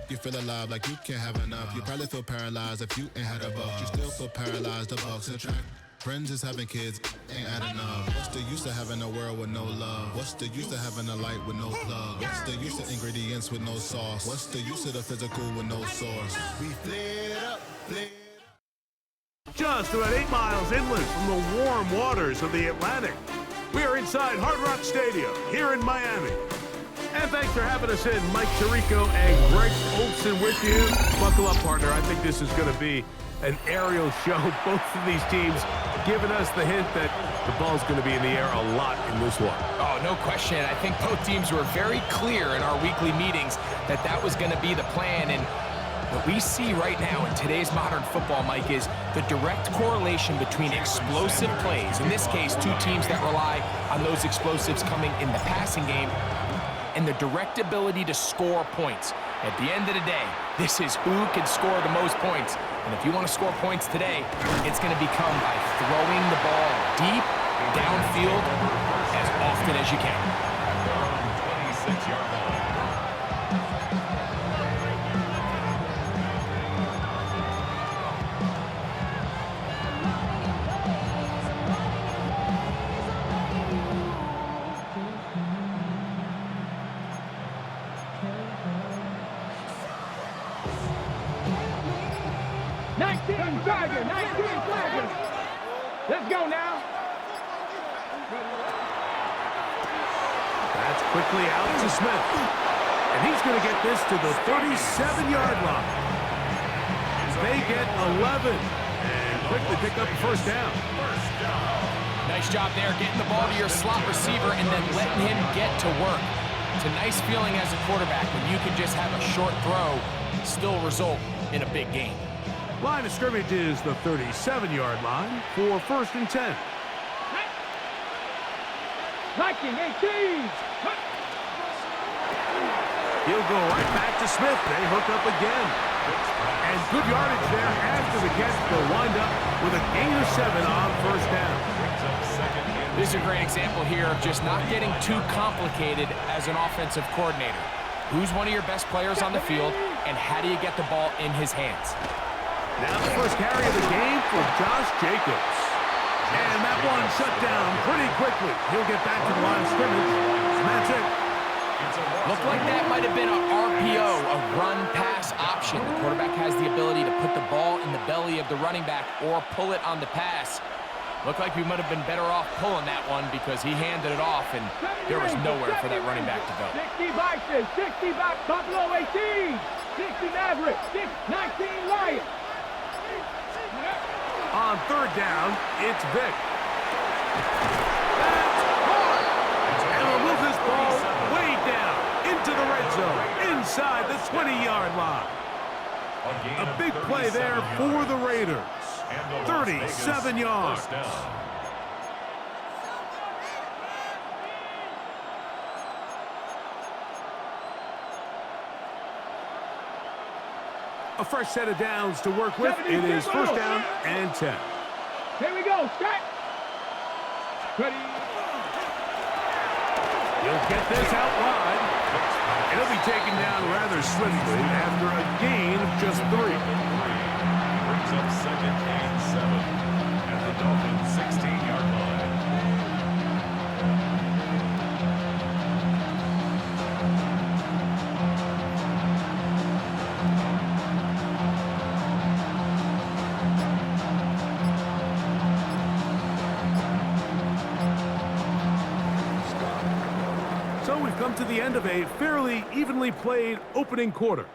You feel alive like you can't have enough. You probably feel paralyzed if you ain't had a buck. You still feel paralyzed, the bucks and track. Friends is having kids, ain't adding up. What's the use of having a world with no love? What's the use of having a light with no plug? What's the use of ingredients with no sauce? What's the use of the physical with no source? We flared up, flared up. Just about 8 miles inland from the warm waters of the Atlantic, we are inside Hard Rock Stadium here in Miami. And thanks for having us in. Mike Tirico and Greg Olson with you. Buckle up, partner. I think this is going to be an aerial show. Both of these teams giving us the hint that the ball's going to be in the air a lot in this one. Oh, no question. I think both teams were very clear in our weekly meetings that that was going to be the plan. And what we see right now in today's modern football, Mike, is the direct correlation between explosive plays, in this case, two teams that rely on those explosives coming in the passing game, and the direct ability to score points. At the end of the day, this is who can score the most points. And if you want to score points today, it's going to become by throwing the ball deep, downfield, as often as you can. 26-yard line. Let's go now. That's quickly out to Smith. And he's going to get this to the 37-yard line. They get 11 and quickly pick up the first down. Nice job there getting the ball to your slot receiver and then letting him get to work. It's a nice feeling as a quarterback when you can just have a short throw still result in a big game. Line of scrimmage is the 37-yard line for 1st and 10. Liking 18. He'll go right back to Smith. They hook up again. And good yardage there after the catch. They'll wind up with a gain of 7 on 1st down. This is a great example here of just not getting too complicated as an offensive coordinator. Who's one of your best players on the field, and how do you get the ball in his hands? Now the first carry of the game for Josh Jacobs. And that one shut down pretty quickly. He'll get back to the line of scrimmage, and that's it. Looked like that might have been a RPO, a run-pass option. The quarterback has the ability to put the ball in the belly of the running back or pull it on the pass. Looked like we might have been better off pulling that one because he handed it off, and there was nowhere for that running back to go. 60 Bison, 60 back, Buffalo 18, 60 Maverick, 19 Lions. On 3rd down, it's Vic. That's hard. And we'll move this ball way down into the red zone, inside the 20-yard line. A big play there for the Raiders. 37 yards. A fresh set of downs to work with. It is 1st down and 10. Here we go, strike. Ready. He'll get this out wide. It'll be taken down rather swiftly after a gain of just 3. Brings up 2nd and 7 at the Dolphins' 16-yard line. come to the end of a fairly evenly played opening quarter.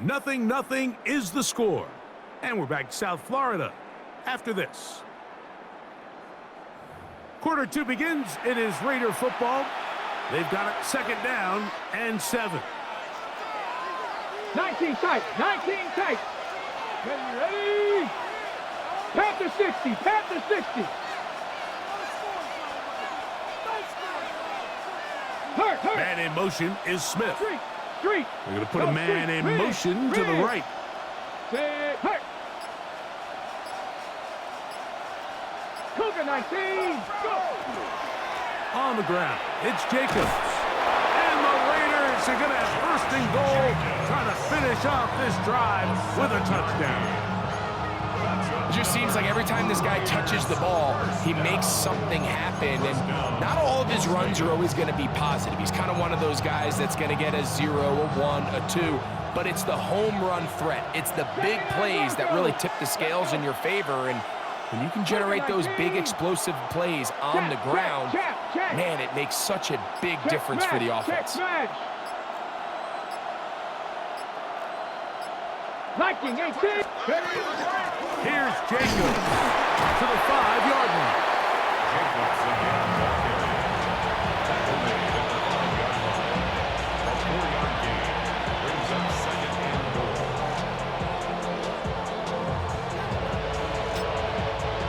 0-0 is the score. And we're back to South Florida after this. Quarter 2 begins. It is Raider football. They've got it 2nd down and 7. 19 tight, 19 tight. Ready? Panther 60, Panther 60. Hurt. Man in motion is Smith. Street. We're going to put a man in motion to the right. Hurt. Cougar 19, go. On the ground, it's Jacobs. And the Raiders are going to have 1st and goal, trying to finish off this drive with a touchdown. It just seems like every time this guy touches the ball, he makes something happen, and not all of his runs are always going to be positive. He's kind of one of those guys that's going to get a 0, a 1, a 2, but it's the home run threat. It's the big plays that really tip the scales in your favor, and when you can generate those big explosive plays on the ground, man, it makes such a big difference for the offense. Liking 18. Here's Jacobs to the 5-yard line. Jacobs again, tackle made at the 5-yard line. A 4-yard gain brings up 2nd and goal.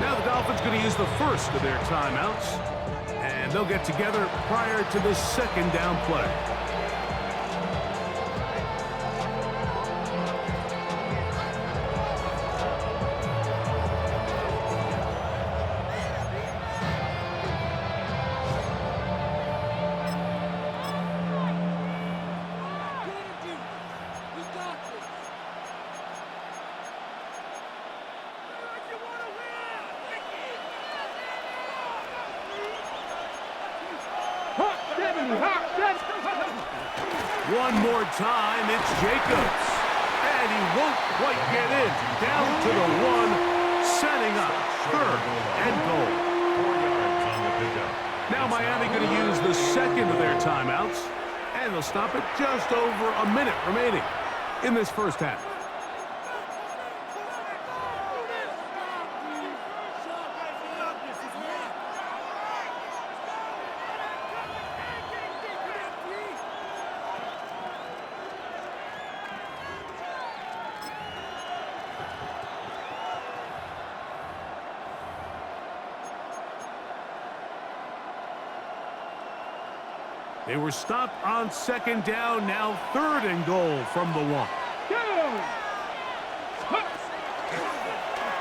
Now the Dolphins going to use the first of their timeouts, and they'll get together prior to this 2nd down play. One more time, it's Jacobs. And he won't quite get in. Down to the 1, setting up 3rd and goal. 4 yards on the pickup. Now Miami going to use the 2nd of their timeouts. And they'll stop it just over a minute remaining in this first half. They were stopped on 2nd down, now 3rd and goal from the 1.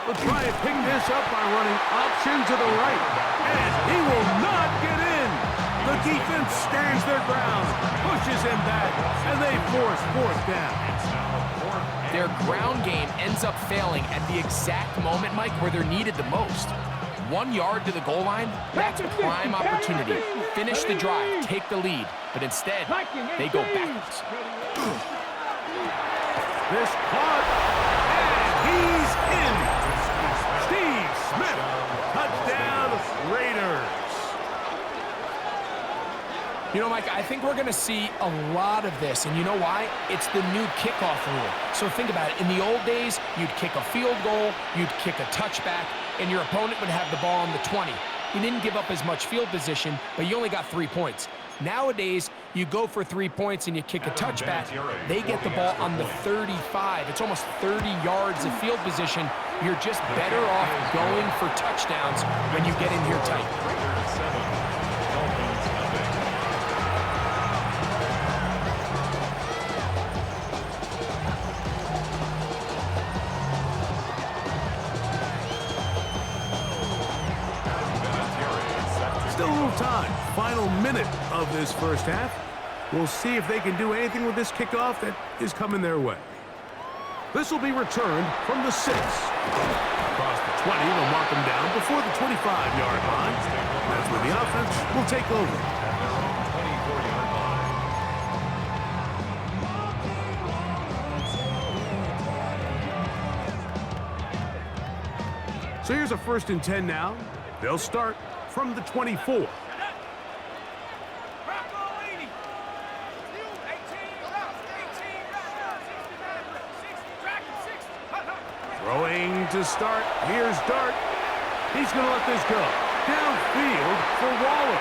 They'll try and pick this up by running option to the right. And he will not get in. The defense stands their ground, pushes him back, and they force 4th down. Their ground game ends up failing at the exact moment, Mike, where they're needed the most. 1 yard to the goal line, that's a prime opportunity. Finish the drive, take the lead, but instead, they go backwards. This caught, and he's in. Steve Smith, touchdown Raiders. You know, Mike, I think we're going to see a lot of this, and you know why? It's the new kickoff rule. So think about it. In the old days, you'd kick a field goal, you'd kick a touchback, and your opponent would have the ball on the 20. You didn't give up as much field position, but you only got 3 points. Nowadays, you go for 3 points and you kick a touchback. They get the ball on the 35. It's almost 30 yards of field position. You're just better off going for touchdowns when you get in here tight. Still a little time. Final minute of this first half. We'll see if they can do anything with this kickoff that is coming their way. This will be returned from the 6. Across the 20, they'll mark them down before the 25-yard line. That's where the offense will take over. So here's a 1st and 10 now. They'll start from the 24. Throwing to start. Here's Dart. He's going to let this go. Downfield for Waller.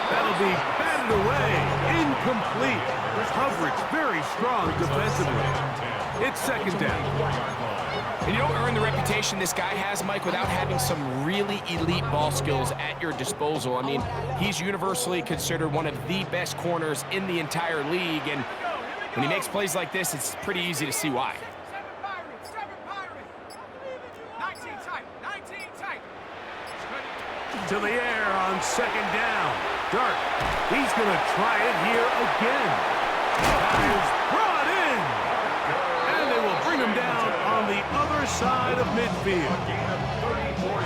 That'll be batted away. Incomplete. Coverage very strong defensively. It's second down. And you don't earn the reputation this guy has, Mike, without having some really elite ball skills at your disposal. I mean, he's universally considered one of the best corners in the entire league, and when he makes plays like this, it's pretty easy to see why. 19 tight. To the air on second down. Dart. He's going to try it here again. That is brought in. And they will bring him down on the other side of midfield.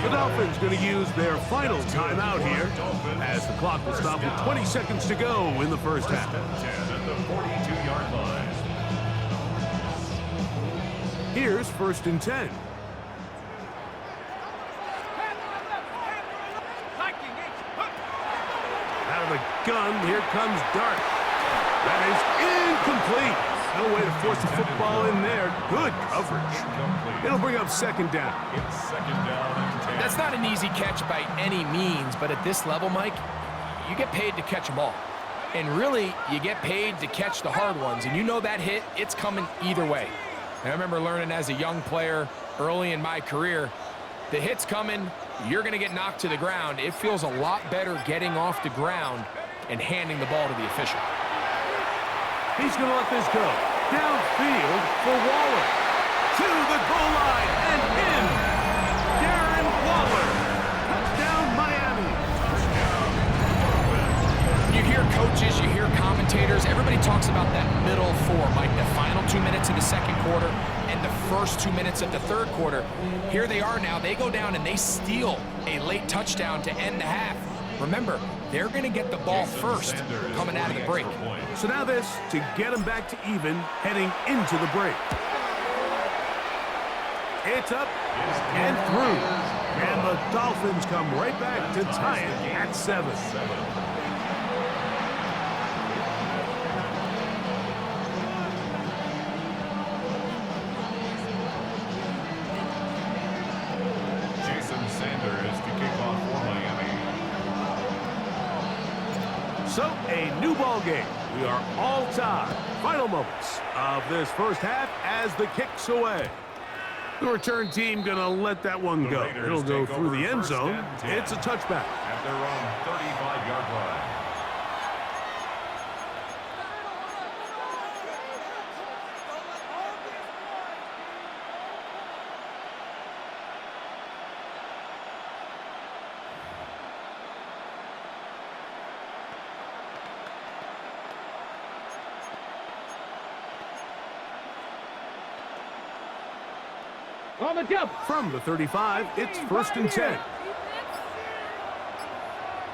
The Dolphins going to use their final timeout here as the clock will stop with 20 seconds to go in the first half. At the 42-yard line. Here's 1st and 10. Out of the gun, here comes Dart. That is incomplete. No way to force the football in there. Good coverage. It'll bring up second down. It's second down and 10. That's not an easy catch by any means, but at this level, Mike, you get paid to catch a ball. And really, you get paid to catch the hard ones. And you know that hit, it's coming either way. And I remember learning as a young player early in my career, the hit's coming, you're going to get knocked to the ground. It feels a lot better getting off the ground and handing the ball to the official. He's going to let this go. Downfield for Waller. To the goal line and in. Darren Waller. Touchdown, Miami. You hear coaches, you hear commentators, everybody talks about that middle four, Mike, the final 2 minutes of the second quarter and the first 2 minutes of the third quarter. Here they are now. They go down and they steal a late touchdown to end the half. Remember, they're going to get the ball first coming out of the break. So now this to get them back to even heading into the break. It's up and through. And the Dolphins come right back to tie it at 7. So, a new ball game. We are all tied. Final moments of this first half as the kick's away. The return team going to let that one go. It'll go through the end zone. It's a touchback. At their own 35-yard line. On the jump. From the 35, it's 1st and 10.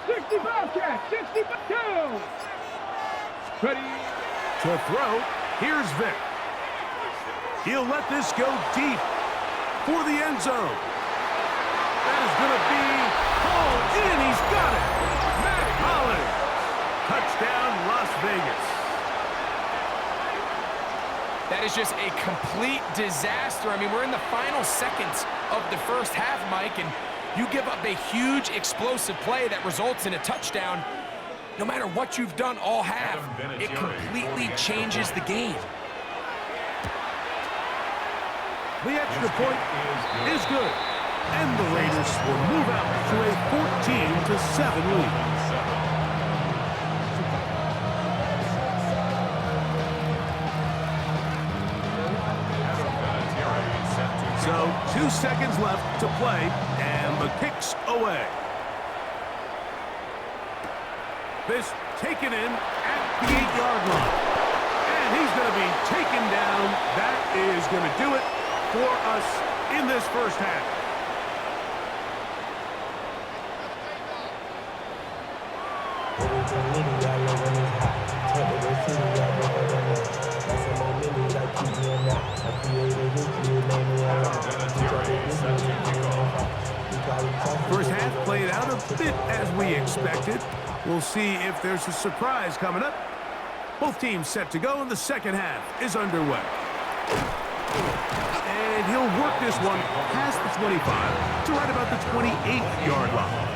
65 catch, 62. Ready. To throw, here's Vic. He'll let this go deep for the end zone. That is going to be hauled in. He's got it. Matt Holland. Touchdown, Las Vegas. That is just a complete disaster. I mean, we're in the final seconds of the first half, Mike, and you give up a huge explosive play that results in a touchdown. No matter what you've done all half, it completely changes the game. The extra point is good, and the Raiders will move out to a 14-7 lead. So 2 seconds left to play, and the kick's away. This taken in at the 8-yard line. And he's going to be taken down. That is going to do it for us in this first half. First half played out a bit as we expected. We'll see if there's a surprise coming up. Both teams set to go, and the second half is underway. And he'll work this one past the 25 to right about the 28-yard line.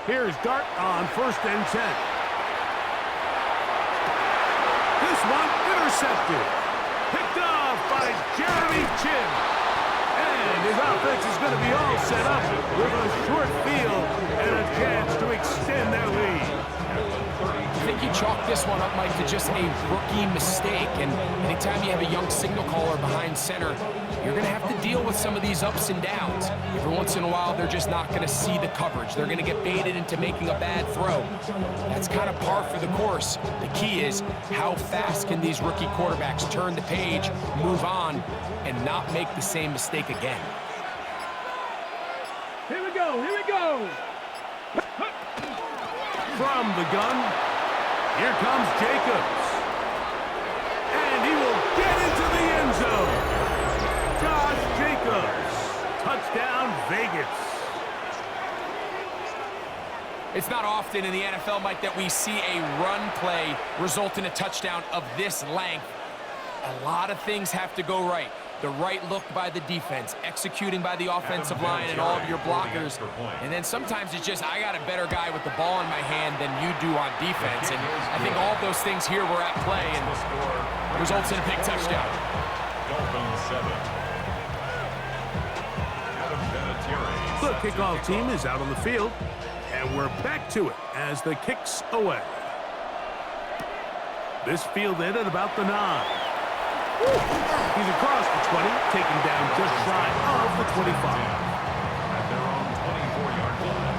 Here's Dart on 1st and 10. This one intercepted. Picked off by Jeremy Chin. And his offense is going to be all set up with a short field and a chance to extend their lead. I think you chalk this one up, Mike, to just a rookie mistake. And anytime you have a young signal caller behind center, you're going to have to deal with some of these ups and downs. Every once in a while, they're just not going to see the coverage. They're going to get baited into making a bad throw. That's kind of par for the course. The key is how fast can these rookie quarterbacks turn the page, move on, and not make the same mistake again. Here we go, here we go. From the gun, here comes Jacobs. And he will get into the end zone. Josh Jacobs. Touchdown, Vegas. It's not often in the NFL, Mike, that we see a run play result in a touchdown of this length. A lot of things have to go right. The right look by the defense, executing by the offensive line and all of your blockers. And then sometimes it's just, I got a better guy with the ball in my hand than you do on defense. And I think all of those things here were at play and results in a big touchdown. The kickoff team is out on the field, and we're back to it as the kick's away. This fielded at about the 9. He's across the 20, taken down just shy of the 25. At their own 24-yard line.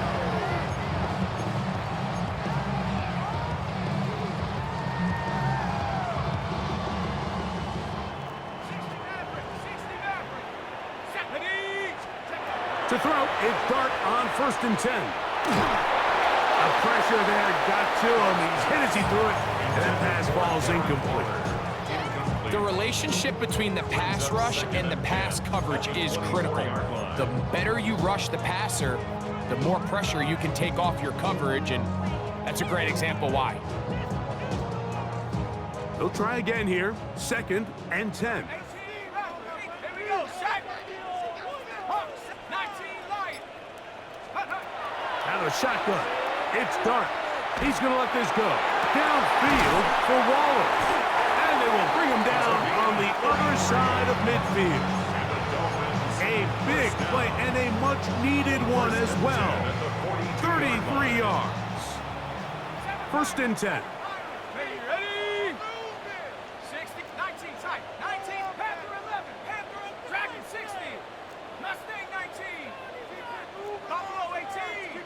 To throw, it's Dart on 1st and 10. The pressure there got to him. He's hit as he threw it, and that pass falls incomplete. The relationship between the pass rush and the pass coverage is critical. The better you rush the passer, the more pressure you can take off your coverage, and that's a great example why. They'll try again here. 2nd and 10. Here we go, sack. 19 Lion. Out of shotgun. It's Dart. He's going to let this go. Downfield for Waller. And they will bring him down on the other side of midfield. A big play and a much-needed one as well. 33 yards. 1st and 10. Ready? 60, 19 tight. 19, Panther 11. Panther, Dragon 60. Mustang 19. Buffalo 18.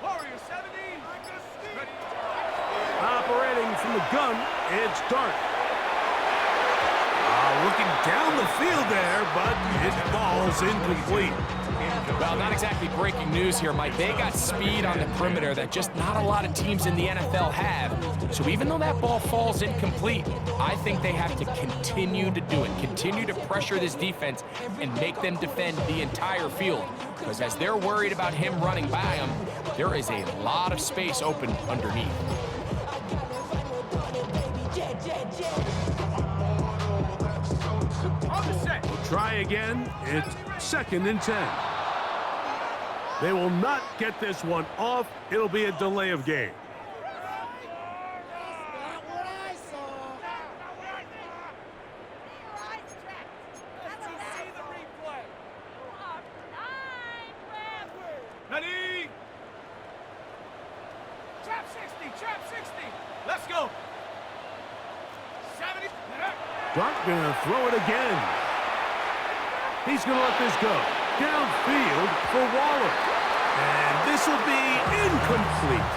Warrior 70. Ready. Operating from the gun, it's Dart. Looking down the field there, but it falls incomplete. Well, not exactly breaking news here, Mike. They got speed on the perimeter that just not a lot of teams in the NFL have. So even though that ball falls incomplete, I think they have to continue to do it, continue to pressure this defense and make them defend the entire field. Because as they're worried about him running by them, there is a lot of space open underneath. We'll try again. It's 2nd and 10. They will not get this one off. It'll be a delay of game. Ready? Trap 60, trap 60. Let's go. 70. Dart gonna throw it again. He's gonna let this go. Downfield for Waller. this will be incomplete.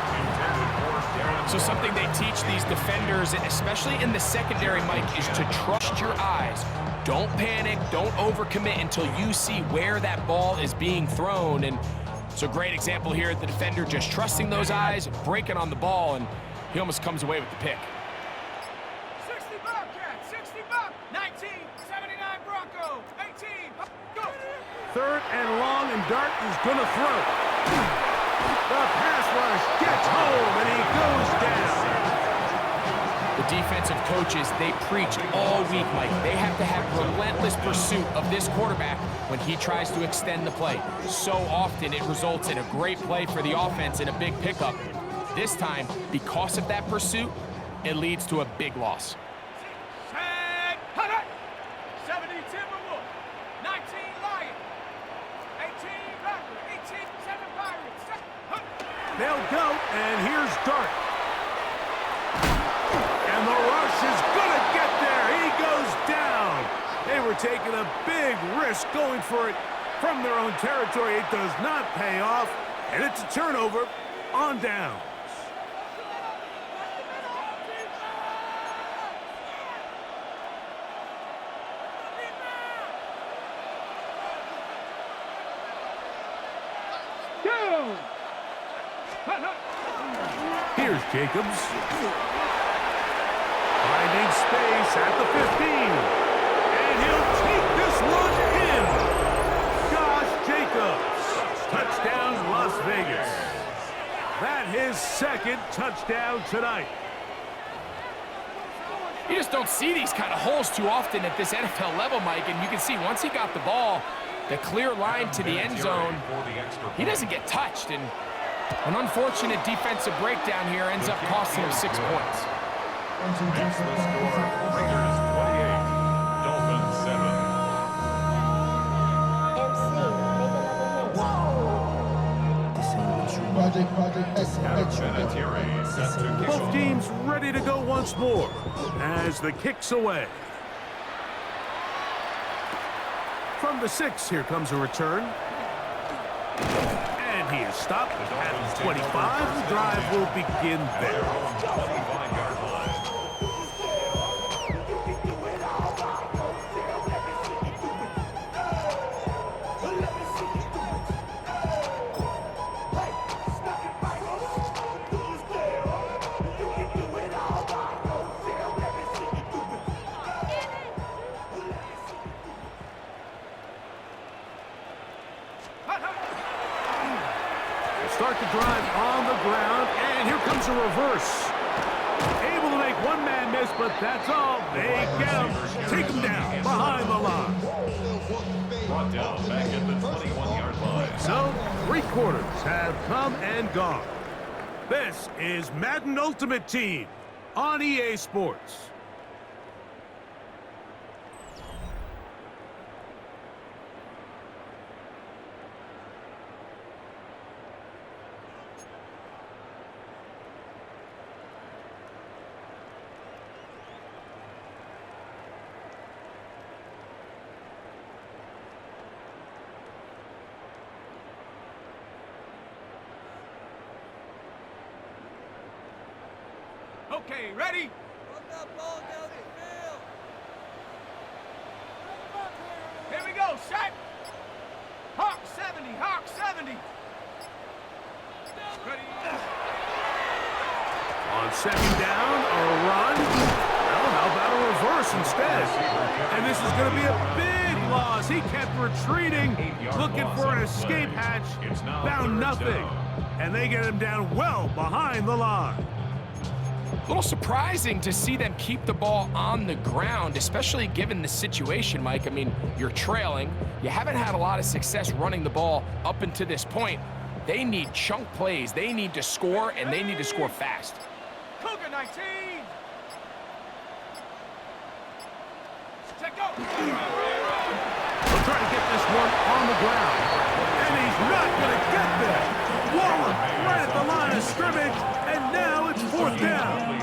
So something they teach these defenders, especially in the secondary, Mike, is to trust your eyes. Don't panic, don't overcommit until you see where that ball is being thrown. And it's a great example here, the defender just trusting those eyes, breaking on the ball, and he almost comes away with the pick. 60 Bobcat, 60 Bob, 19, 79 Bronco, 18, go! Third and long, and Dart is going to throw. The pass rush gets home, and he goes down. The defensive coaches, they preach all week, Mike. They have to have relentless pursuit of this quarterback when he tries to extend the play. So often it results in a great play for the offense and a big pickup. This time, because of that pursuit, it leads to a big loss. 70 Timberwolf, 19 Lion, 18 Raptor, 18 7 Pirates. They'll go, and here's Dart. And the rush is going to get there. He goes down. They were taking a big risk going for it from their own territory. It does not pay off, and it's a turnover on downs. Here's Jacobs. Finding space at the 15. And he'll take this one in. Josh Jacobs. Touchdown, Las Vegas. That his second touchdown tonight. You just don't see these kind of holes too often at this NFL level, Mike, and you can see once he got the ball, the clear line to the end zone, he doesn't get touched, and an unfortunate defensive breakdown here ends up costing him 6 points. That's the score. Raiders 28, Dolphins 7. Both teams ready to go once more as the kick's away. From the 6, here comes a return. And he is stopped at 25. The drive will begin there. 25-yard line. Start the drive on the ground, and here comes a reverse. Able to make one man miss, but that's all. They get him, take him down behind the line. Brought down back at the 21-yard line. So, 3 quarters have come and gone. This is Madden Ultimate Team on EA Sports. Okay, ready? Here we go, set. Hawk 70, Hawk 70. Ready? On 2nd down, a run. Well, how about a reverse instead? And this is going to be a big loss. He kept retreating, looking for an escape hatch, found nothing. And they get him down well behind the line. A little surprising to see them keep the ball on the ground, especially given the situation, Mike. I mean, you're trailing. You haven't had a lot of success running the ball up until this point. They need chunk plays. They need to score, and they need to score fast. Cougar 19. Check go. He'll try to get this one on the ground. And he's not going to get there. Waller right at the line of scrimmage, and now it's 4th down.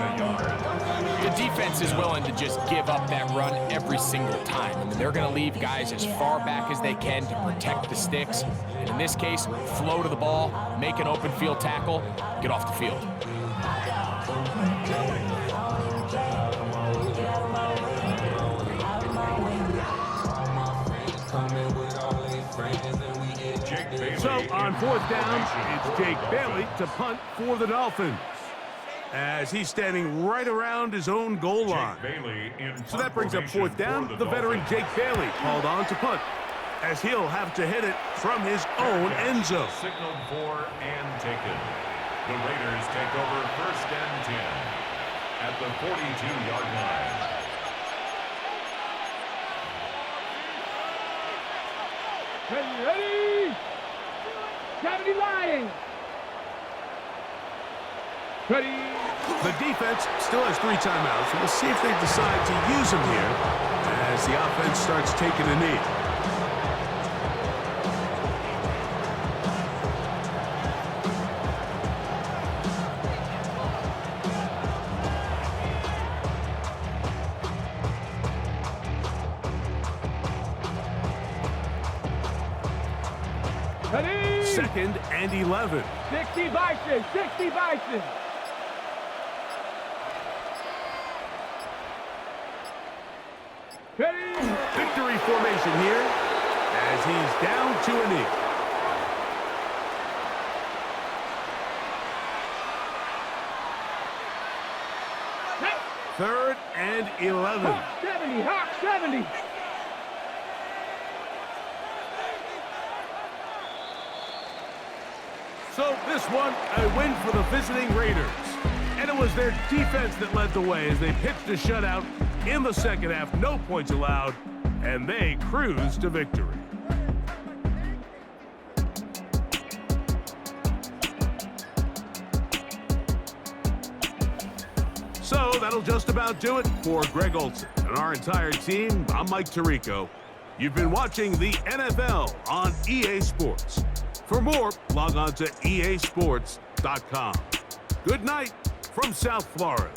The defense is willing to just give up that run every single time. I mean, they're going to leave guys as far back as they can to protect the sticks. And in this case, flow to the ball, make an open field tackle, get off the field. So on fourth down, it's Jake Bailey to punt for the Dolphins, as he's standing right around his own goal line. So that brings up fourth down. The veteran Jake Bailey called on to punt, as he'll have to hit it from his own end zone. Signaled for and taken. The Raiders take over first and 10 at the 42-yard line. Ready? 70 Lions. Ready? The defense still has 3 timeouts. We'll see if they decide to use them here as the offense starts taking a knee. Ready? 2nd and 11. 60 Bison, 60 Bison. Ready? Victory formation here as he's down to a knee. Hey. 3rd and 11. Hawk 70, Hawk 70. So this one, a win for the visiting Raiders. And it was their defense that led the way as they pitched a shutout in the second half. No points allowed, and they cruised to victory. So that'll just about do it for Greg Olson and our entire team. I'm Mike Tirico. You've been watching the NFL on EA Sports. For more, log on to easports.com. Good night from South Florida.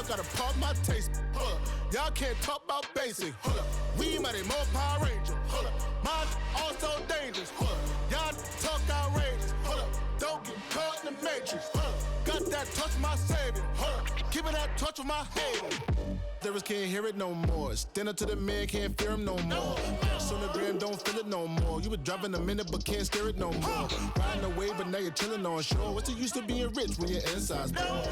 Gotta pump my taste. Hold up. Y'all can't talk about basic. Hold up. We mighty more Power Ranger. Hold up. Mine also dangerous. Hold up. Y'all talk outrageous. Hold up. Don't get caught in the matrix. Hold up. Got that touch of my savior. Hold up. Keeping that touch with my hater. Lyrics can't hear it no more. Stand up to the man, can't fear him no more. On the gram, don't feel it no more. You been driving a minute, but can't steer it no more. Riding away, but now you're chilling on shore. What's it used to being rich when your inside's poor?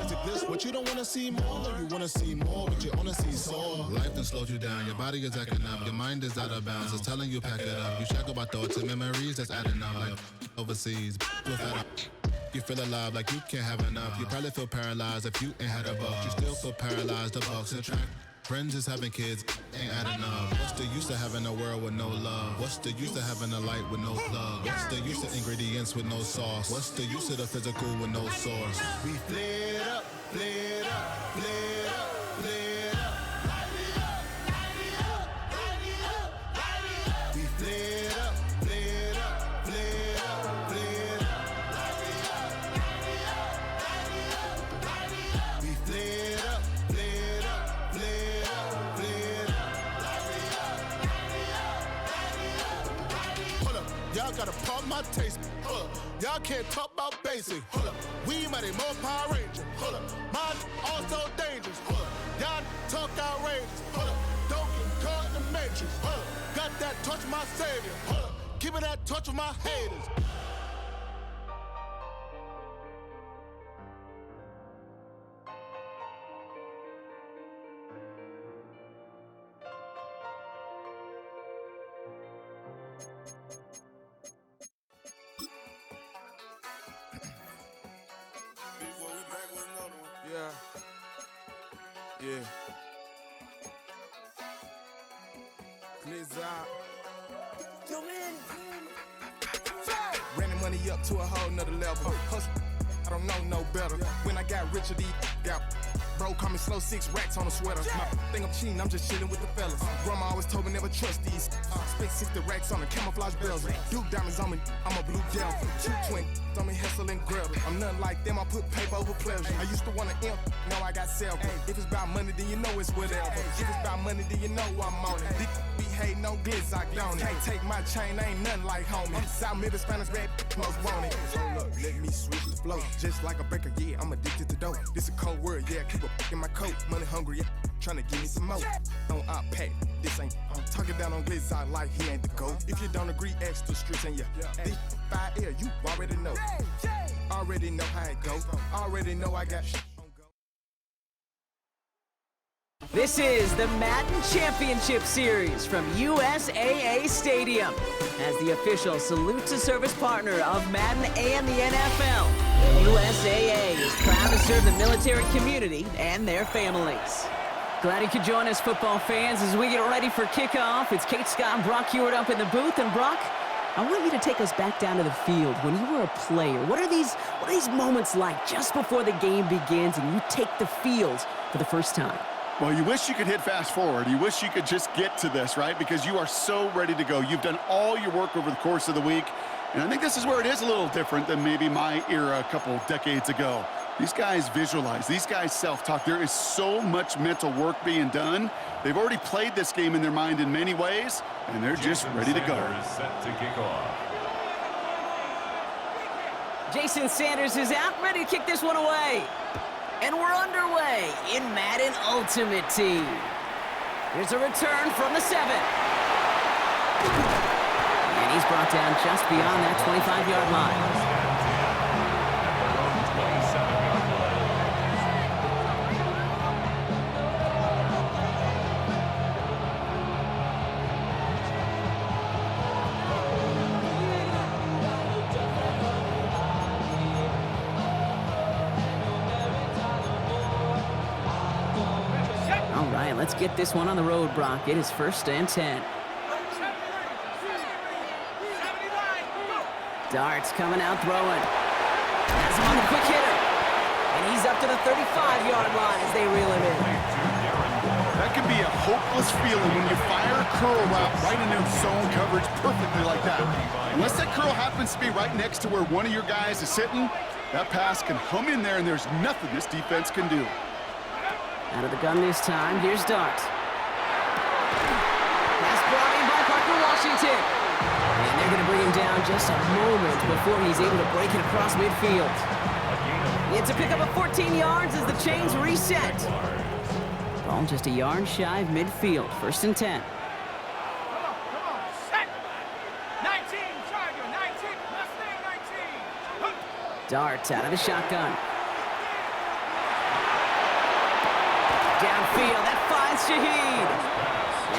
Is it this what you don't wanna see more? You wanna see more, but you wanna see sore. Life done slowed you down. Your body is acting up. Your mind is out of bounds. It's telling you pack it up. You shackle by thoughts and memories that's adding up. Like overseas, you feel alive like you can't have enough. You probably feel paralyzed if you ain't had a buck. You still feel paralyzed, the bucks attract. Friends is having kids, ain't adding up. What's the use of having a world with no love? What's the use of having a light with no plug? What's the use of ingredients with no sauce? What's the use of the physical with no source? We flared up, flared up, flared up, flared up. Y'all can't talk about basic. Hold up. We mighty more Power Ranger. Hold up. Mine also dangerous. Hold up. Y'all talk outrageous. Hold up. Don't get caught in the matrix. Hold up. Got that touch my savior. Hold up. Give me that touch with my haters. Yeah. Yeah. Clears out. Yo, man. Ran the money up to a whole nother level. Hustle, I don't know no better. When I got richer, these got bro, call me slow, 6 racks on a sweater. My think I'm cheating, I'm just chilling with the fellas. Grandma always told me never trust these. Spent 60 racks on the camouflage bells. Duke diamonds on me, I'm a blue gel. 220 on me, hustle and grab. I'm nothing like them, I put paper over pleasure. I used to want to imp, now I got several. If it's about money, then you know it's whatever. If it's about money, then you know I'm on it. These be hating no glitz, I don't. Can't take my chain, ain't nothing like homie. South Middle Spanish red, most want it. Hold up, let me switch the flow. Just like a baker, yeah, I'm addicted to dope. This a cold word, yeah, keep a in my coat. Money hungry, yeah, tryna give me some more. On I pack, this ain't. I'm talking down on glitz, I like he ain't the GOAT. If you don't agree, ask the streets and yeah. This 5 air, you already know. Already know how it go. Already know I got shit. This is the Madden Championship Series from USAA Stadium. As the official salute to service partner of Madden and the NFL, USAA is proud to serve the military community and their families. Glad you could join us, football fans, as we get ready for kickoff. It's Kate Scott and Brock Hewitt up in the booth. And Brock, I want you to take us back down to the field. When you were a player, what are these moments like just before the game begins and you take the field for the first time? Well, you wish you could hit fast forward. You wish you could just get to this, right? Because you are so ready to go. You've done all your work over the course of the week. And I think this is where it is a little different than maybe my era a couple decades ago. These guys visualize. These guys self-talk. There is so much mental work being done. They've already played this game in their mind in many ways, and they're just ready to go. Set to kick off. Jason Sanders is out, ready to kick this one away. And we're underway in Madden Ultimate Team. Here's a return from the 7. And he's brought down just beyond that 25-yard line. Let's get this one on the road, Brock. It is 1st and 10. Darts coming out throwing. Has him on the quick hitter. And he's up to the 35-yard line as they reel him in. That can be a hopeless feeling when you fire a curl route right into zone coverage perfectly like that. Unless that curl happens to be right next to where one of your guys is sitting, that pass can hum in there and there's nothing this defense can do. Out of the gun this time, here's Dart. Pass brought in by Parker Washington. And they're going to bring him down just a moment before he's able to break it across midfield. It's a pickup of 14 yards as the chains reset. Ball just a yard shy of midfield, 1st and 10. Come on, set. 19, Tiger, 19, Mustang 19. Dart out of the shotgun. Downfield, that finds Shaheed.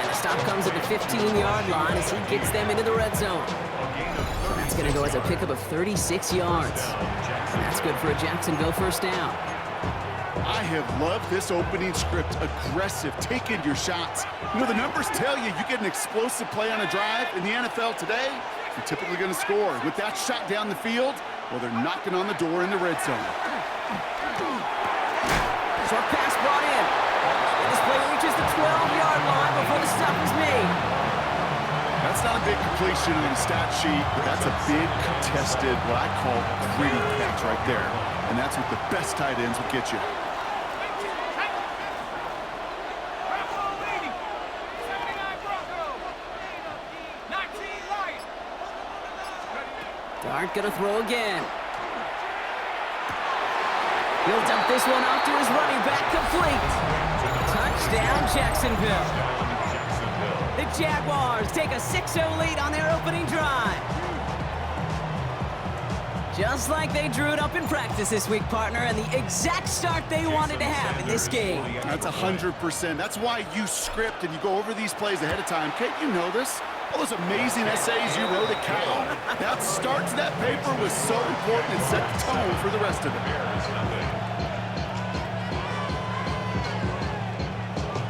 And the stop comes at the 15-yard line as he gets them into the red zone. So that's going to go as a pickup of 36 yards. And that's good for a Jacksonville 1st down. I have loved this opening script. Aggressive, taking your shots. You know, the numbers tell you you get an explosive play on a drive. In the NFL today, you're typically going to score. With that shot down the field, well, they're knocking on the door in the red zone. Short pass brought in. And this play reaches the 12-yard line before the stop is made. That's not a big completion on the stat sheet, but that's a big contested, what I call gritty catch right there. And that's what the best tight ends will get you. Dart gonna throw again. He'll dump this one off to his running back, complete. Touchdown, Jacksonville. The Jaguars take a 6-0 lead on their opening drive. Just like they drew it up in practice this week, partner, and the exact start they wanted to have in this game. That's 100%. That's why you script and you go over these plays ahead of time. Kate, you know this. All those amazing essays you wrote at Cal. That start to that paper was so important and set the tone for the rest of it.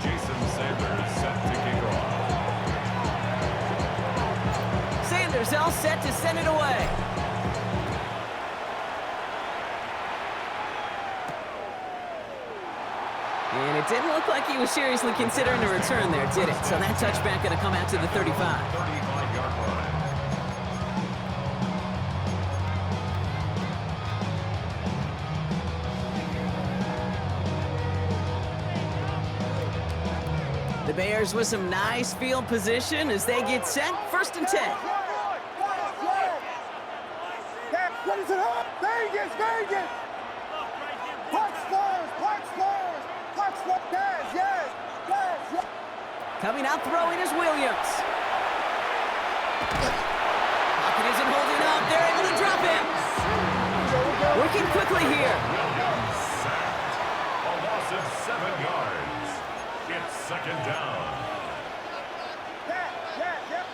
Jason Sanders set to kick off. Sanders all set to send it away. And it didn't look like he was seriously considering a return there, did it? So that touchback going to come out to the 35. 35-yard line. The Bears with some nice field position as they get set. 1st and 10. What is it up? Vegas, Vegas! Punch stars, punch stars, punch stars, yes. Coming out throwing is Williams. Pocket isn't holding up. They're able to drop him. Working quickly here. Williams sacked. A loss of 7 yards. It's 2nd down.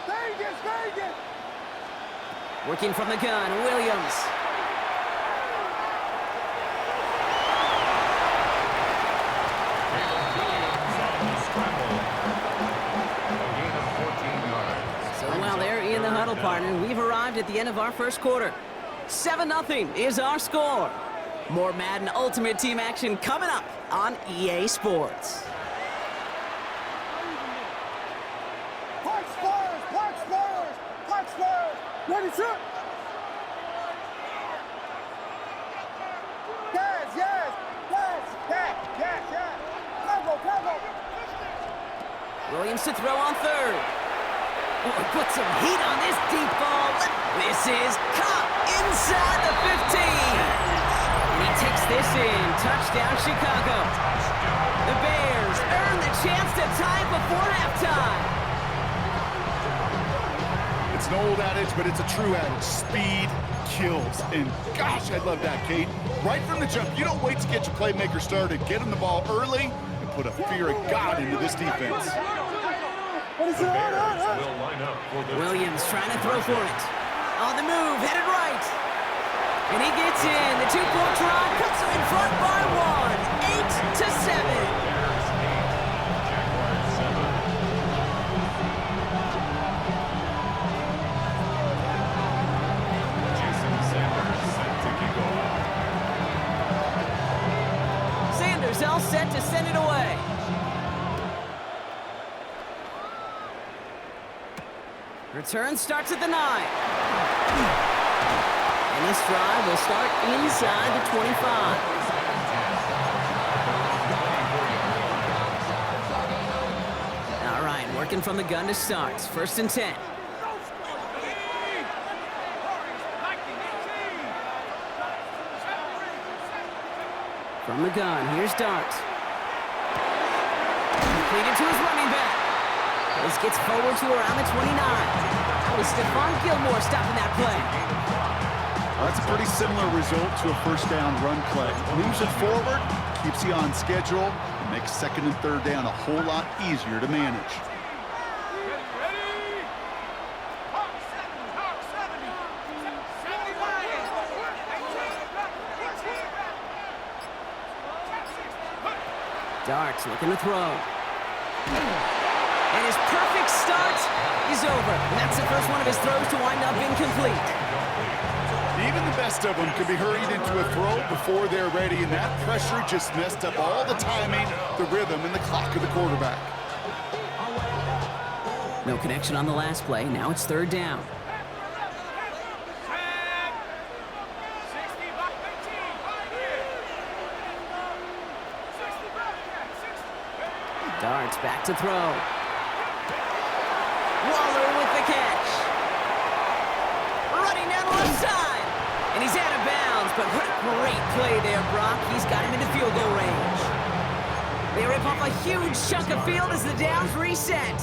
Vegas, Vegas! Working from the gun, Williams. So while they're in the huddle, partner, we've arrived at the end of our first quarter. 7-0 is our score. More Madden Ultimate Team action coming up on EA Sports. Punch stars, punch stars, punch stars! Ready, set! Yes! Cover! Williams to throw on 3rd. Oh, put some heat on this deep ball. This is caught inside the 15. And he takes this in. Touchdown, Chicago. The Bears earn the chance to tie it before halftime. It's an old adage, but it's a true adage. Speed kills. And gosh, I love that, Kate. Right from the jump, you don't wait to get your playmaker started. Get him the ball early and put a fear of God into this defense. Williams trying to throw for it. On the move, headed right. And he gets in. The 2-point try puts him in front by 1. 8-7. All set to send it away. Return starts at the 9. And this drive will start inside the 25. All right, working from the gun to start. 1st and 10. From the gun, here's Dart. Completed to his running back. This gets forward to around the 29. That was Stephon Gilmore stopping that play. Well, that's a pretty similar result to a 1st down run play. Moves it forward, keeps you on schedule, and makes 2nd and 3rd down a whole lot easier to manage. Dart looking to throw. And his perfect start is over. And that's the first one of his throws to wind up incomplete. Even the best of them can be hurried into a throw before they're ready, and that pressure just messed up all the timing, the rhythm, and the clock of the quarterback. No connection on the last play. Now it's 3rd down. Dart's back to throw. Waller with the catch. Running down the left side. And he's out of bounds, but what a great play there, Brock. He's got him into field goal range. They rip off a huge chunk of field as the downs reset.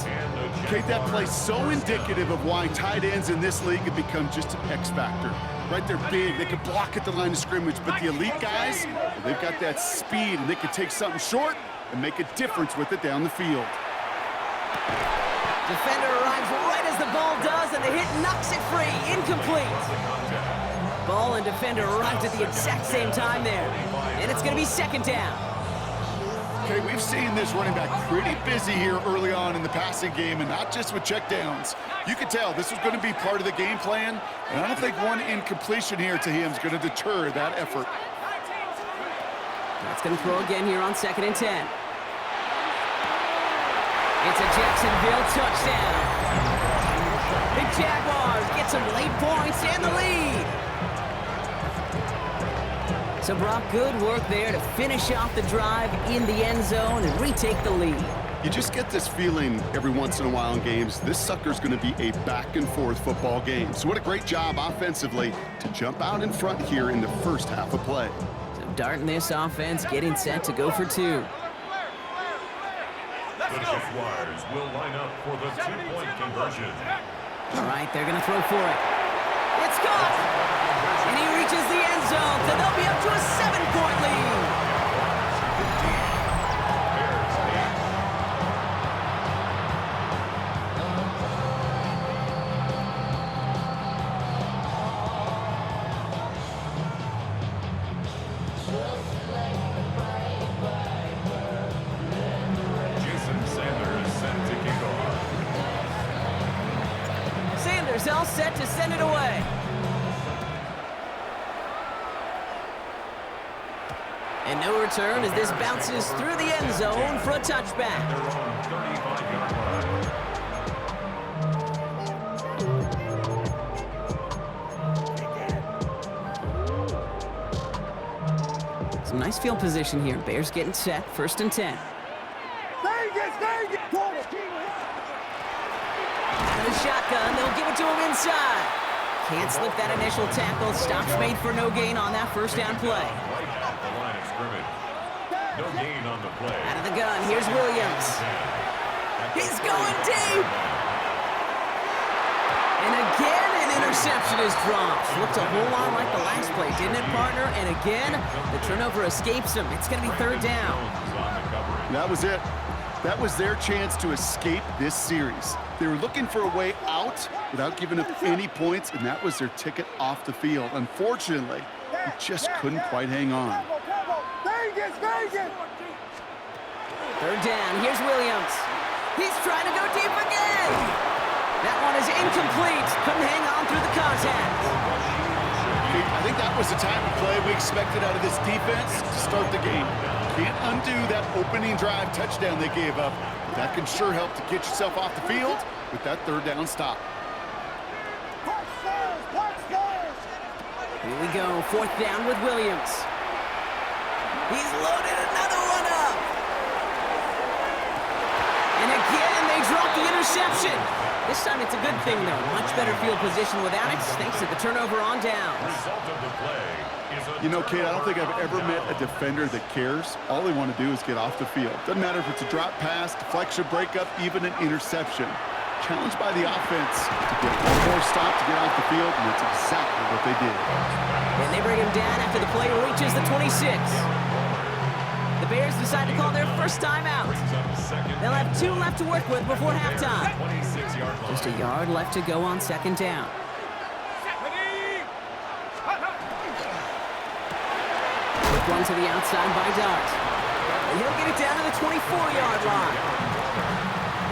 Kate, that play's so indicative of why tight ends in this league have become just an X factor. Right, they're big, they can block at the line of scrimmage, but the elite guys, they've got that speed, and they can take something short and make a difference with it down the field. Defender arrives right as the ball does, and the hit knocks it free, incomplete. Ball and defender arrived at the exact same time there, and it's going to be second down. Okay, we've seen this running back pretty busy here early on in the passing game, and not just with checkdowns. You could tell this was going to be part of the game plan, and I don't think one incompletion here to him is going to deter that effort. That's going to throw again here on 2nd and 10. It's a Jacksonville touchdown. The Jaguars get some late points and the lead. So Brock, good work there to finish off the drive in the end zone and retake the lead. You just get this feeling every once in a while in games, this sucker's going to be a back-and-forth football game. So what a great job offensively to jump out in front here in the first half of play. So Dart in this offense getting set to go for 2. The Jaguars will line up for the 2-point conversion. All right, they're going to throw for it. It's caught! And he reaches the end zone, so they'll be up to a 7-point lead. Sanders all set to send it away. And no return as this bounces through the end zone for a touchback. Some nice field position here. Bears getting set, 1st and 10. Out of the shotgun, they'll give it to him inside. Can't slip that initial tackle. Stops made for no gain on that 1st down play. No gain on the play. Out of the gun, here's Williams. He's going deep. And again, an interception is dropped. Looked a whole lot like the last play, didn't it, partner? And again, the turnover escapes him. It's going to be 3rd down. That was it. That was their chance to escape this series. They were looking for a way out without giving up any points, and that was their ticket off the field. Unfortunately, he just couldn't quite hang on. 3rd down, here's Williams. He's trying to go deep again. That one is incomplete. Couldn't hang on through the contact. I think that was the type of play we expected out of this defense to start the game. Can't undo that opening drive touchdown they gave up. But that can sure help to get yourself off the field with that 3rd down stop. Here we go, 4th down with Williams. He's loaded another one up. And again, they drop the interception. This time it's a good thing, though. Much better field position without it, thanks to the turnover on downs. You know, Kate, I don't think I've ever met a defender that cares. All they want to do is get off the field. Doesn't matter if it's a drop pass, deflection, breakup, even an interception. Challenged by the offense to get one more stop to get off the field, and that's exactly what they did. And they bring him down after the play reaches the 26. The Bears decide to call their 1st timeout. They'll have 2 left to work with before halftime. Just a yard left to go on 2nd down. Quick run to the outside by Dart. And he'll get it down to the 24-yard line.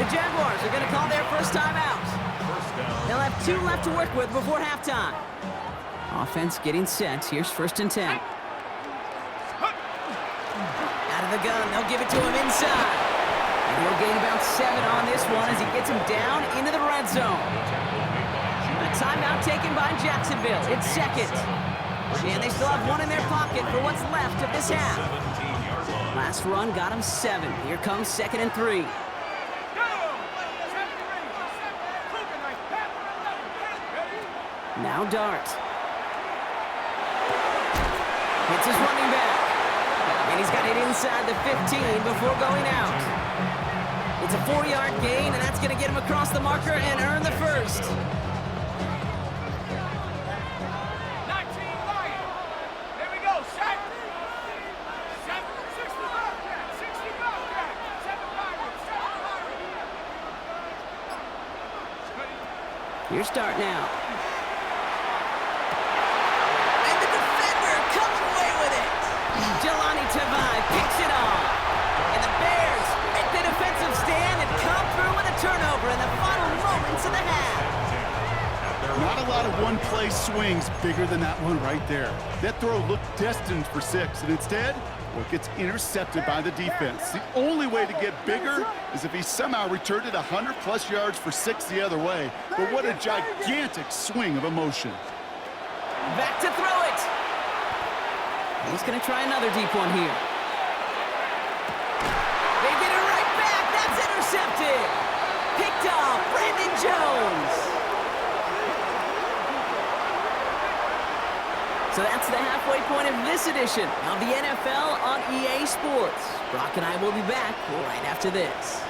The Jaguars are going to call their 1st timeout. They'll have 2 left to work with before halftime. Offense getting set. Here's 1st and 10. Out of the gun, they'll give it to him inside. And he'll gain about 7 on this one as he gets him down into the red zone. A timeout taken by Jacksonville. It's 2nd. And they still have 1 in their pocket for what's left of this half. Last run got him 7. Here comes 2nd and 3. Now Dart. It's his running back. And he's got it inside the 15 before going out. It's a 4-yard gain, and that's going to get him across the marker and earn the first. Your start now. And the defender comes away with it. Jelani Tavai picks it off. And the Bears make the defensive stand and come through with a turnover in the final moments of the half. Not a lot of one-play swings bigger than that one right there. That throw looked destined for 6, and instead, well, it gets intercepted by the defense. The only way to get bigger is if he somehow returned it 100-plus yards for 6 the other way. But what a gigantic swing of emotion. Back to throw it. He's going to try another deep one here. They get it right back. That's intercepted. Picked off Brandon Jones. So that's the halfway point of this edition of the NFL on EA Sports. Brock and I will be back right after this.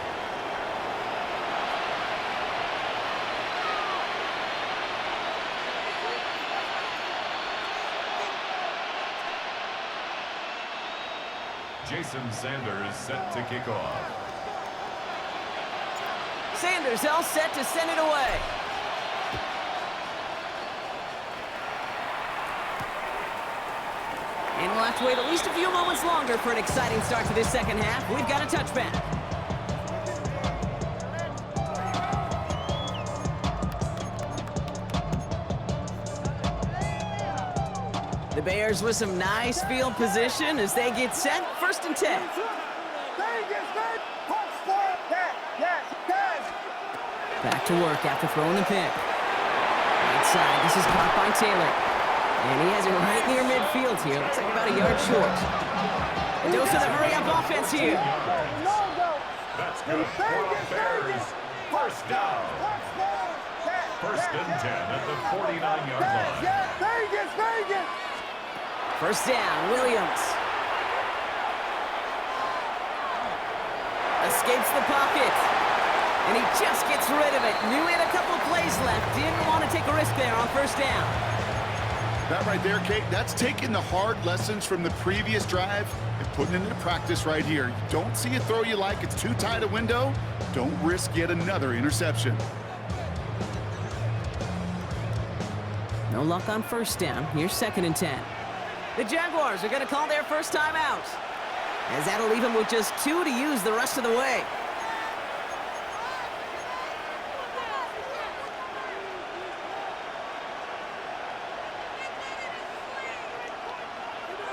Jason Sanders set to kick off. Sanders all set to send it away. And we'll have to wait at least a few moments longer for an exciting start to this second half. We've got a touchback. The Bears with some nice field position as they get set. 1st and 10. Back to work after throwing the pick. Right side, this is caught by Taylor. And he has it right near midfield here. Looks like about a yard short. And those are the hurry-up offense here. That's good for the Bears. First down. 1st and 10 at the 49-yard line. First down, Williams. Escapes the pocket. And he just gets rid of it. Knew he had a couple plays left. Didn't want to take a risk there on 1st down. That right there, Kate, that's taking the hard lessons from the previous drive and putting it into practice right here. You don't see a throw you like, it's too tight a window, don't risk yet another interception. No luck on 1st down. Here's 2nd and 10. The Jaguars are going to call their first time out, as that'll leave them with just 2 to use the rest of the way.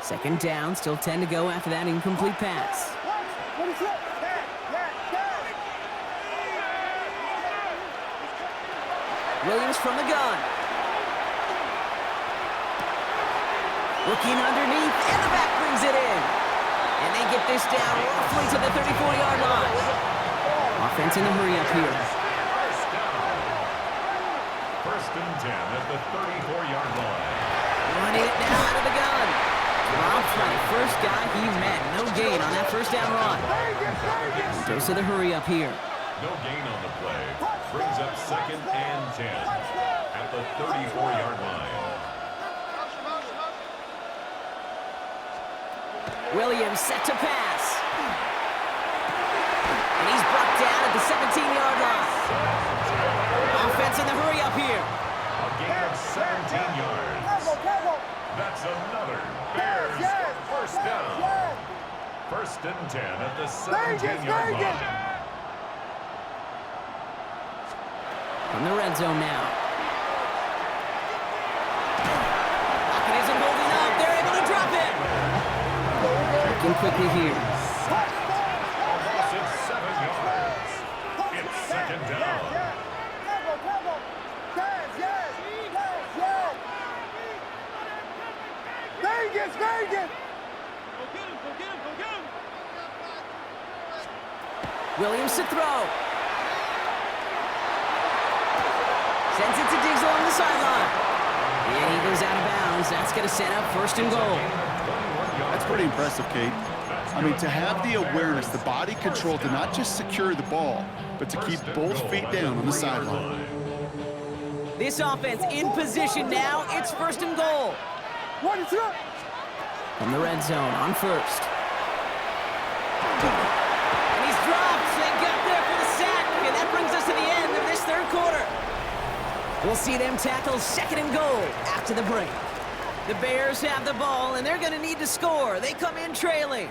Second down, still 10 to go after that incomplete pass. Williams from the gun. Looking underneath, and the back brings it in. And they get this down roughly to the 34-yard line. Offense in a hurry up here. 1st and 10 at the 34-yard line. Running it now out of the gun. Rob Flight, first guy he met. No gain on that 1st down run. Goes to the hurry up here. No gain on the play. Brings up 2nd and 10 at the 34-yard line. Williams set to pass. And he's brought down at the 17-yard line. Offense in the hurry up here. A gain of 17 yards. That's another Bears 1st down. 1st and 10 at the 17-yard line. From the red zone now. Pocket isn't holding up. They're able to drop it. Working quickly here. Almost at 7 yards. It's 2nd down. Vegas! Williams to throw. Sends it to Diggs along the sideline. And he goes out of bounds. That's going to set up first and goal. That's pretty impressive, Kate. I mean, to have the awareness, the body control to not just secure the ball, but to keep both feet down on the sideline. This offense in position now. It's first and goal. From the red zone on first. And he's dropped. They got there for the sack. And that brings us to the end of this third quarter. We'll see them tackle second and goal after the break. The Bears have the ball, and they're going to need to score. They come in trailing.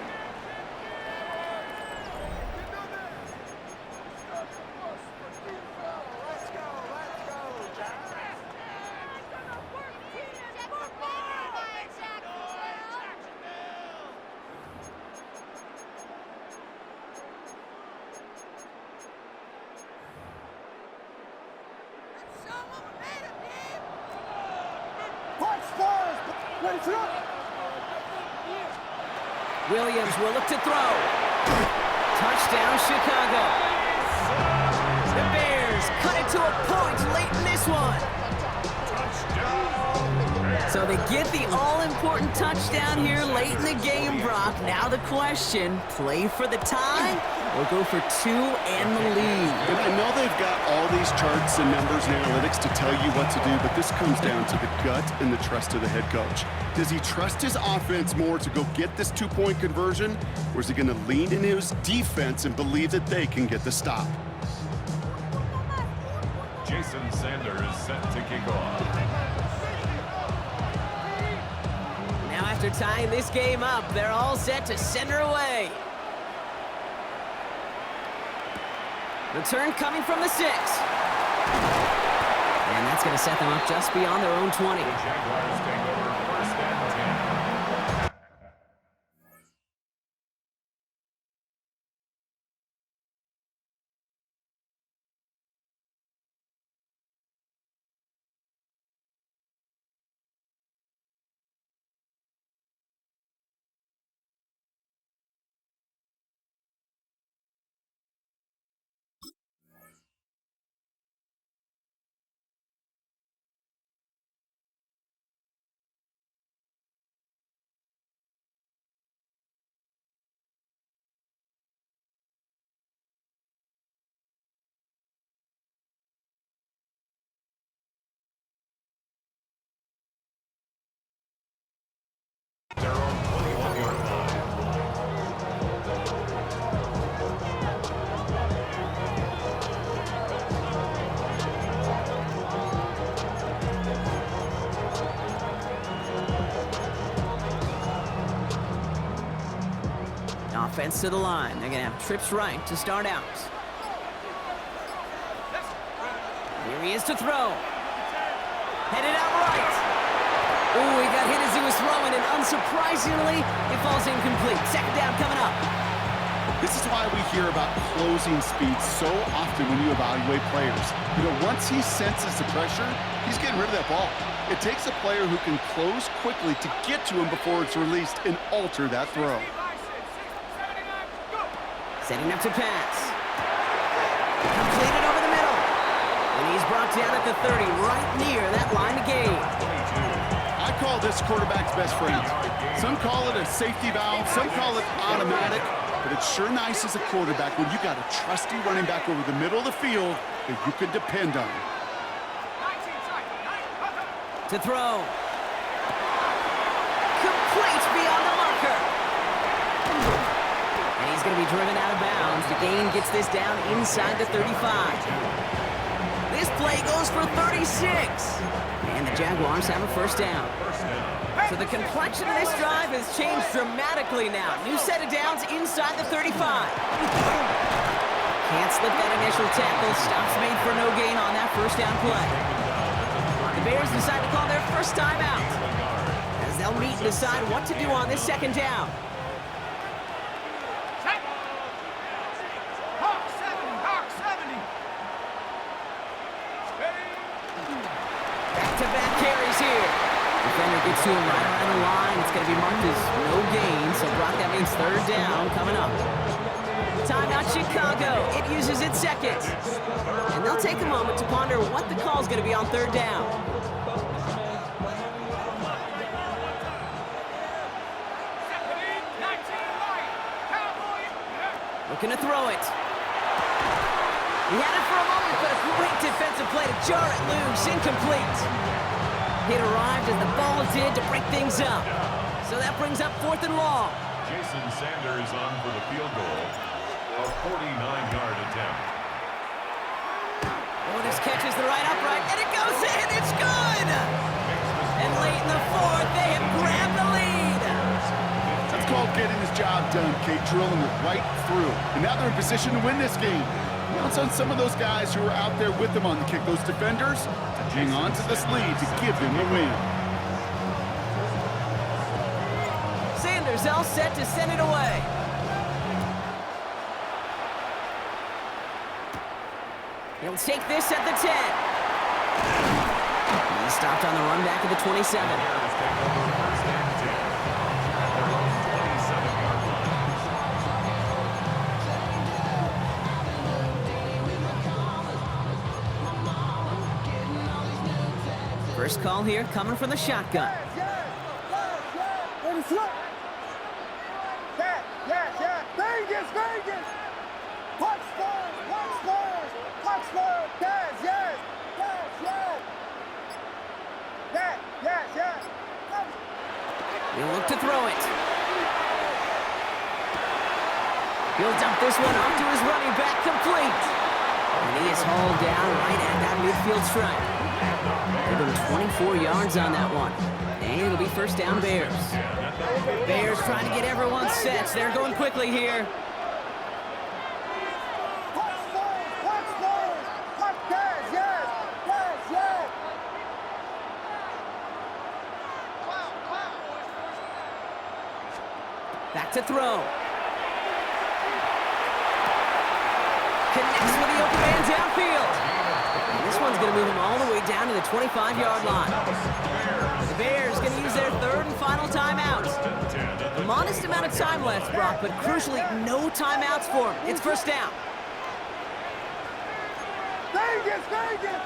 Williams will look to throw. Touchdown, Chicago. The Bears cut it to a point late in this one. So they get the all-important touchdown here late in the game, Brock. Now the question, play for the tie or go for two and the lead? And I know they've got all these charts and numbers and analytics to tell you what to do, but this comes down to the gut and the trust of the head coach. Does he trust his offense more to go get this two-point conversion, or is he going to lean into his defense and believe that they can get the stop? Jason Sanders set to kick off. Now after tying this game up, they're all set to send her away. Return coming from the 6. And that's going to set them up just beyond their own 20. The Jaguars take over first and 10. Their own 21-yard line. Offense to the line. They're going to have trips right to start out. Here he is to throw. Headed out right. Ooh, he got hit as he was throwing, and unsurprisingly, it falls incomplete. Second down coming up. This is why we hear about closing speed so often when you evaluate players. You know, once he senses the pressure, he's getting rid of that ball. It takes a player who can close quickly to get to him before it's released and alter that throw. Setting up to pass. Completed over the middle. And he's brought down at the 30, right near that line of gain. I call this quarterback's best friend. Some call it a safety valve, some call it automatic, but it's sure nice as a quarterback when you got a trusty running back over the middle of the field that you can depend on. To throw. Complete beyond the marker. And he's going to be driven out of bounds. The gain gets this down inside the 35. This play goes for 36. And the Jaguars have a first down. So the complexion of this drive has changed dramatically now. New set of downs inside the 35. Can't slip that initial tackle. Stops made for no gain on that first down play. The Bears decide to call their first time out, as they'll meet and decide what to do on this second down. Back-to-back carries here. Defender gets to him right around the line. It's going to be marked as no gain, so Brock, that means third down coming up. Timeout Chicago. It uses its second. And they'll take a moment to ponder what the call is going to be on third down. Looking to throw it. He had it for a moment, but a great defensive play to jar it loose. Incomplete. It arrived as the ball did to break things up. So that brings up 4th and long. Jason Sanders on for the field goal. A 49-yard attempt. Oh, this catches the right upright, and it goes in. It's good. And late in the 4th, they have grabbed the lead. That's called getting his job done, Kate, drilling it right through. And now they're in position to win this game. Counts on some of those guys who are out there with them on the kick, those defenders, to hang on to this lead to give them the win. Sanders all set to send it away. He'll take this at the 10. He stopped on the run back at the 27. First call here coming from the shotgun. Vegas, Vegas! Punch Spurs, punch Spurs, punch Spurs, yes, yes, yes, yes. Yes, yes, yes. He'll look to throw it. He'll dump this one off to his running back, complete. And he is hauled down right at that midfield stripe. Give him 24 yards on that one. And it'll be first down Bears. Bears trying to get everyone set. They're going quickly here. Back to throw. Connects with the open man downfield. And this one's going to move him all the way down to the 25-yard line. The Bears going to use their 3rd and final timeout. A modest amount of time left, Brock, but crucially, no timeouts for him. It's first down. Vegas, Vegas!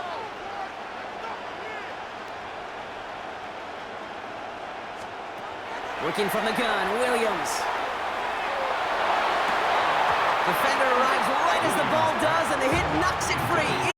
Working from the gun, Williams. Defender arrives right as the ball does, and the hit knocks it free.